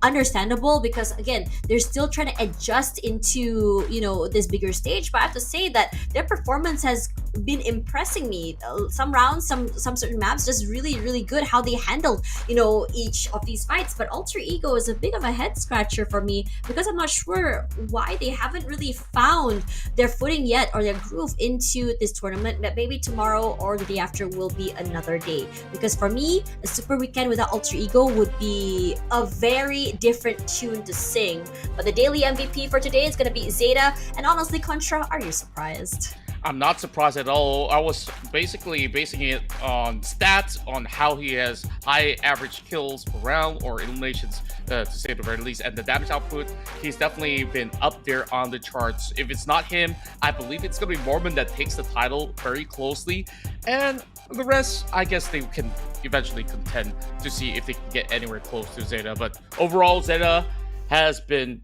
understandable, because again, they're still trying to adjust into, you know, this bigger stage, but I have to say that their performance has been impressing me. Some rounds, some certain maps, just really good how they handled, you know, each of these fights. But Alter Ego is a bit of a head scratcher for me, because I'm not sure why they haven't really found their footing yet, or their groove into this tournament. But maybe tomorrow or the day after will be another day, because for me, a super weekend without Alter Ego would be a very different tune to sing. But the daily MVP for today is going to be Zeta, and honestly, Contra, are you surprised? I'm not surprised at all. I was basically basing it on stats, on how he has high average kills per round, or eliminations to say the very least, and the damage output. He's definitely been up there on the charts. If it's not him, I believe it's going to be Mormon that takes the title very closely, and the rest, I guess they can eventually contend to see if they can get anywhere close to Zeta. But overall, Zeta has been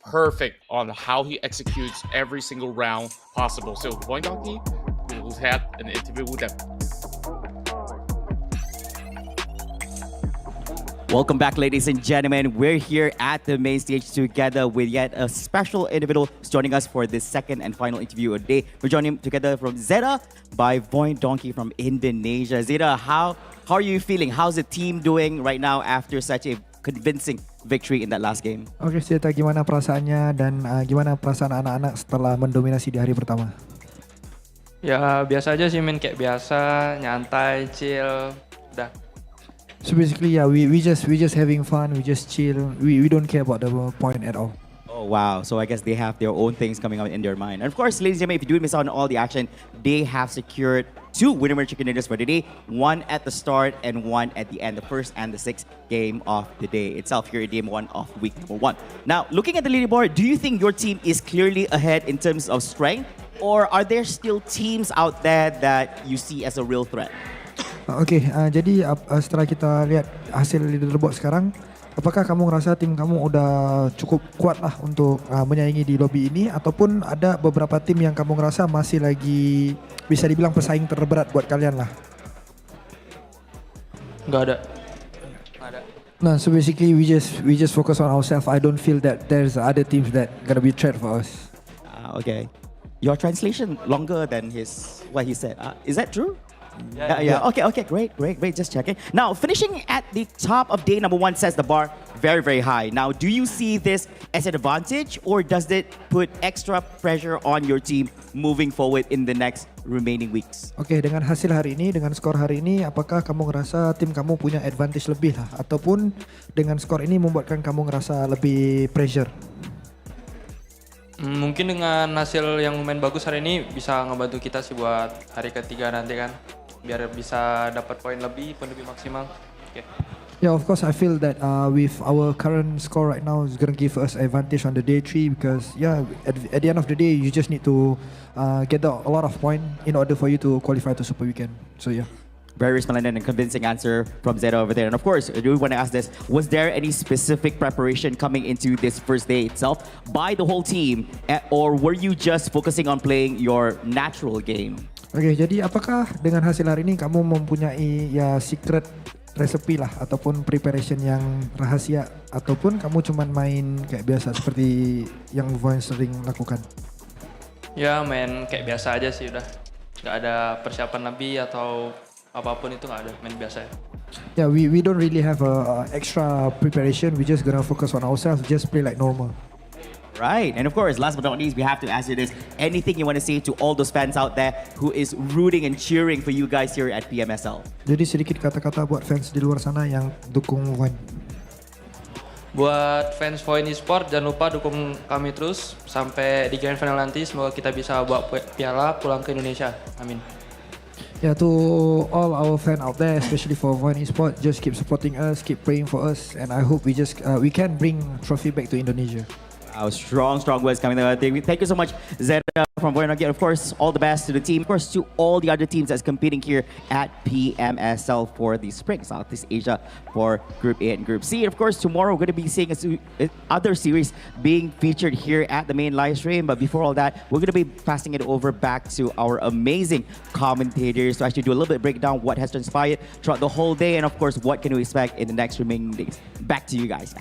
perfect on how he executes every single round possible. So VOIN Donkey, we will have an interview with them. Welcome back, ladies and gentlemen. We're here at the main stage together with yet a special individual who's joining us for this second and final interview of the day. We're joining together from Zeta by VOIN Donkey from Indonesia. Zeta, how are you feeling? How's the team doing right now after such a convincing victory in that last game? Oke, Zeta, gimana perasaannya dan gimana perasaan anak-anak setelah mendominasi di hari pertama? Ya biasa aja sih, kayak biasa, nyantai, chill, udah. So basically, yeah, we just having fun, we just chill, we don't care about the point at all. Oh, wow. So I guess they have their own things coming out in their mind. And of course, ladies and gentlemen, if you do miss out on all the action, they have secured 2 winner chicken dinners for today. 1 at the start and 1 at the end. The first and the 6th game of the day itself here in game 1 of week number 1. Now, looking at the leaderboard, do you think your team is clearly ahead in terms of strength? Or are there still teams out there that you see as a real threat? Okay, jadi setelah kita lihat hasil leaderboard sekarang, apakah kamu ngerasa tim kamu udah cukup kuat lah untuk menyaingi di lobby ini, ataupun ada beberapa tim yang kamu ngerasa masih lagi bisa dibilang pesaing terberat buat kalian lah? Nggak ada. Nah, so basically we just focus on ourselves. I don't feel that there's other teams that gonna be a threat for us. Okay. Your translation longer than what he said. Is that true? Yeah. Okay, great. Just checking. Now, finishing at the top of day number 1 sets the bar very, very high. Now, do you see this as an advantage, or does it put extra pressure on your team moving forward in the next remaining weeks? Okay, dengan hasil hari ini, dengan skor hari ini, apakah kamu ngerasa tim kamu punya advantage lebih lah, ataupun dengan skor ini membuatkan kamu ngerasa lebih pressure? Mungkin dengan hasil yang lumayan bagus hari ini bisa ngebantu kita sih buat hari ketiga nanti kan, biar bisa dapat poin lebih maksimal. Okay. Yeah, of course I feel that with our current score right now is gonna give us advantage on the day 3, because at the end of the day you just need to get a lot of points in order for you to qualify to Super Weekend. So yeah. Very splendid and convincing answer from Zeta over there. And of course, I do want to ask this, was there any specific preparation coming into this first day itself by the whole team, or were you just focusing on playing your natural game? Okay, jadi apakah dengan hasil hari ini kamu mempunyai secret recipe lah, ataupun preparation yang rahasia, ataupun kamu cuman main kayak biasa seperti yang VOIN sering lakukan? Ya, main kayak biasa aja sih udah. Nggak ada persiapan lebih atau apapun, itu nggak ada, main biasa ya. Yeah, we don't really have a extra preparation. We just gonna focus on ourselves, just play like normal. Right, and of course, last but not least, we have to ask you this. Anything you want to say to all those fans out there who is rooting and cheering for you guys here at PMSL? Jadi sedikit kata-kata buat fans di luar sana yang dukung VOIN. Buat fans VOIN Esports, jangan lupa dukung kami terus sampai di grand final nanti. Semoga kita bisa bawa piala pulang ke Indonesia. Amin. Yeah, to all our fans out there, especially for VOIN Esports, just keep supporting us, keep praying for us, and I hope we can bring trophy back to Indonesia. Strong words coming there. Thank you so much, Zeta from VOIN again. Of course, all the best to the team. Of course, to all the other teams that's competing here at PMSL for the Spring Southeast Asia for Group A and Group C. And of course, tomorrow we're going to be seeing other series being featured here at the main live stream. But before all that, we're going to be passing it over back to our amazing commentators to actually do a little bit of breakdown what has transpired throughout the whole day, and of course, what can we expect in the next remaining days. Back to you guys.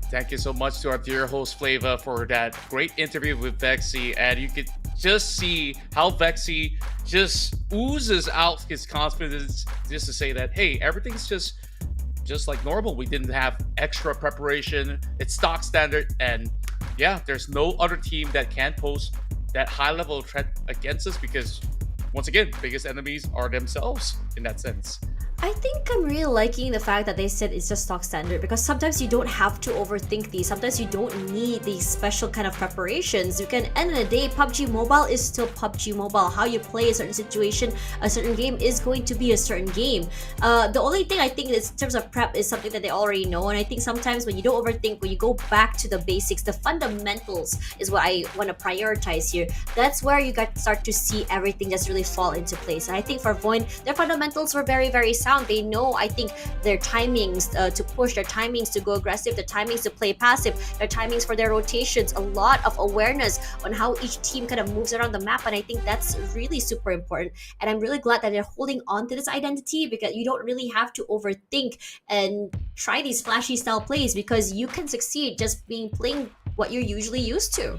Thank you so much to our dear host Flava for that great interview with Vexy, and you could just see how Vexy just oozes out his confidence just to say that, hey, everything's just like normal. We didn't have extra preparation. It's stock standard, and yeah, there's no other team that can pose that high level of threat against us, because once again, biggest enemies are themselves in that sense. I think I'm really liking the fact that they said it's just stock standard, because sometimes you don't have to overthink these. Sometimes you don't need these special kind of preparations. You can, end of the day, PUBG Mobile is still PUBG Mobile. How you play a certain situation, a certain game is going to be a certain game. The only thing I think is in terms of prep is something that they already know, and I think sometimes when you don't overthink, when you go back to the basics, the fundamentals is what I want to prioritize here. That's where you start to see everything just really fall into place. And I think for VOIN, their fundamentals were very, very sound. They know, I think, their timings to push, their timings to go aggressive, their timings to play passive, their timings for their rotations, a lot of awareness on how each team kind of moves around the map, and I think that's really super important. And I'm really glad that they're holding on to this identity, because you don't really have to overthink and try these flashy style plays, because you can succeed just playing what you're usually used to.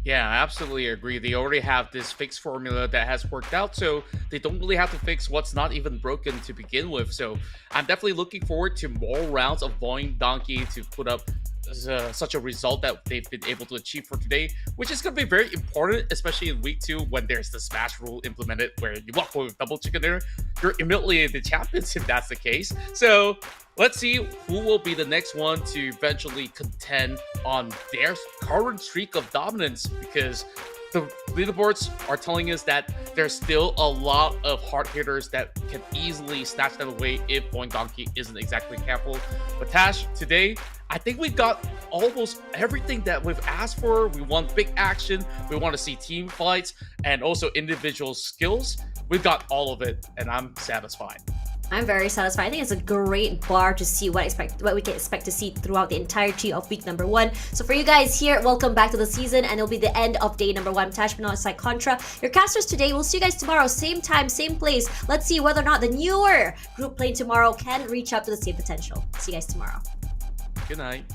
Yeah, I absolutely agree. They already have this fixed formula that has worked out, so they don't really have to fix what's not even broken to begin with. So I'm definitely looking forward to more rounds of VOIN Donkey to put up such a result that they've been able to achieve for today, which is going to be very important, especially in week 2 when there's the smash rule implemented where you walk away with double chicken dinner. You're immediately the champions if that's the case. So let's see who will be the next one to eventually contend on their current streak of dominance, because the leaderboards are telling us that there's still a lot of hard hitters that can easily snatch them away if VOIN Donkey isn't exactly careful. But Tash, today, I think we got almost everything that we've asked for. We want big action, we want to see team fights, and also individual skills. We've got all of it, and I'm satisfied. I'm very satisfied. I think it's a great bar to see what we can expect to see throughout the entirety of week number 1. So for you guys here, welcome back to the season, and it'll be the end of day number 1. Tash alongside Contra, your casters today. We'll see you guys tomorrow, same time, same place. Let's see whether or not the newer group playing tomorrow can reach up to the same potential. See you guys tomorrow. Good night.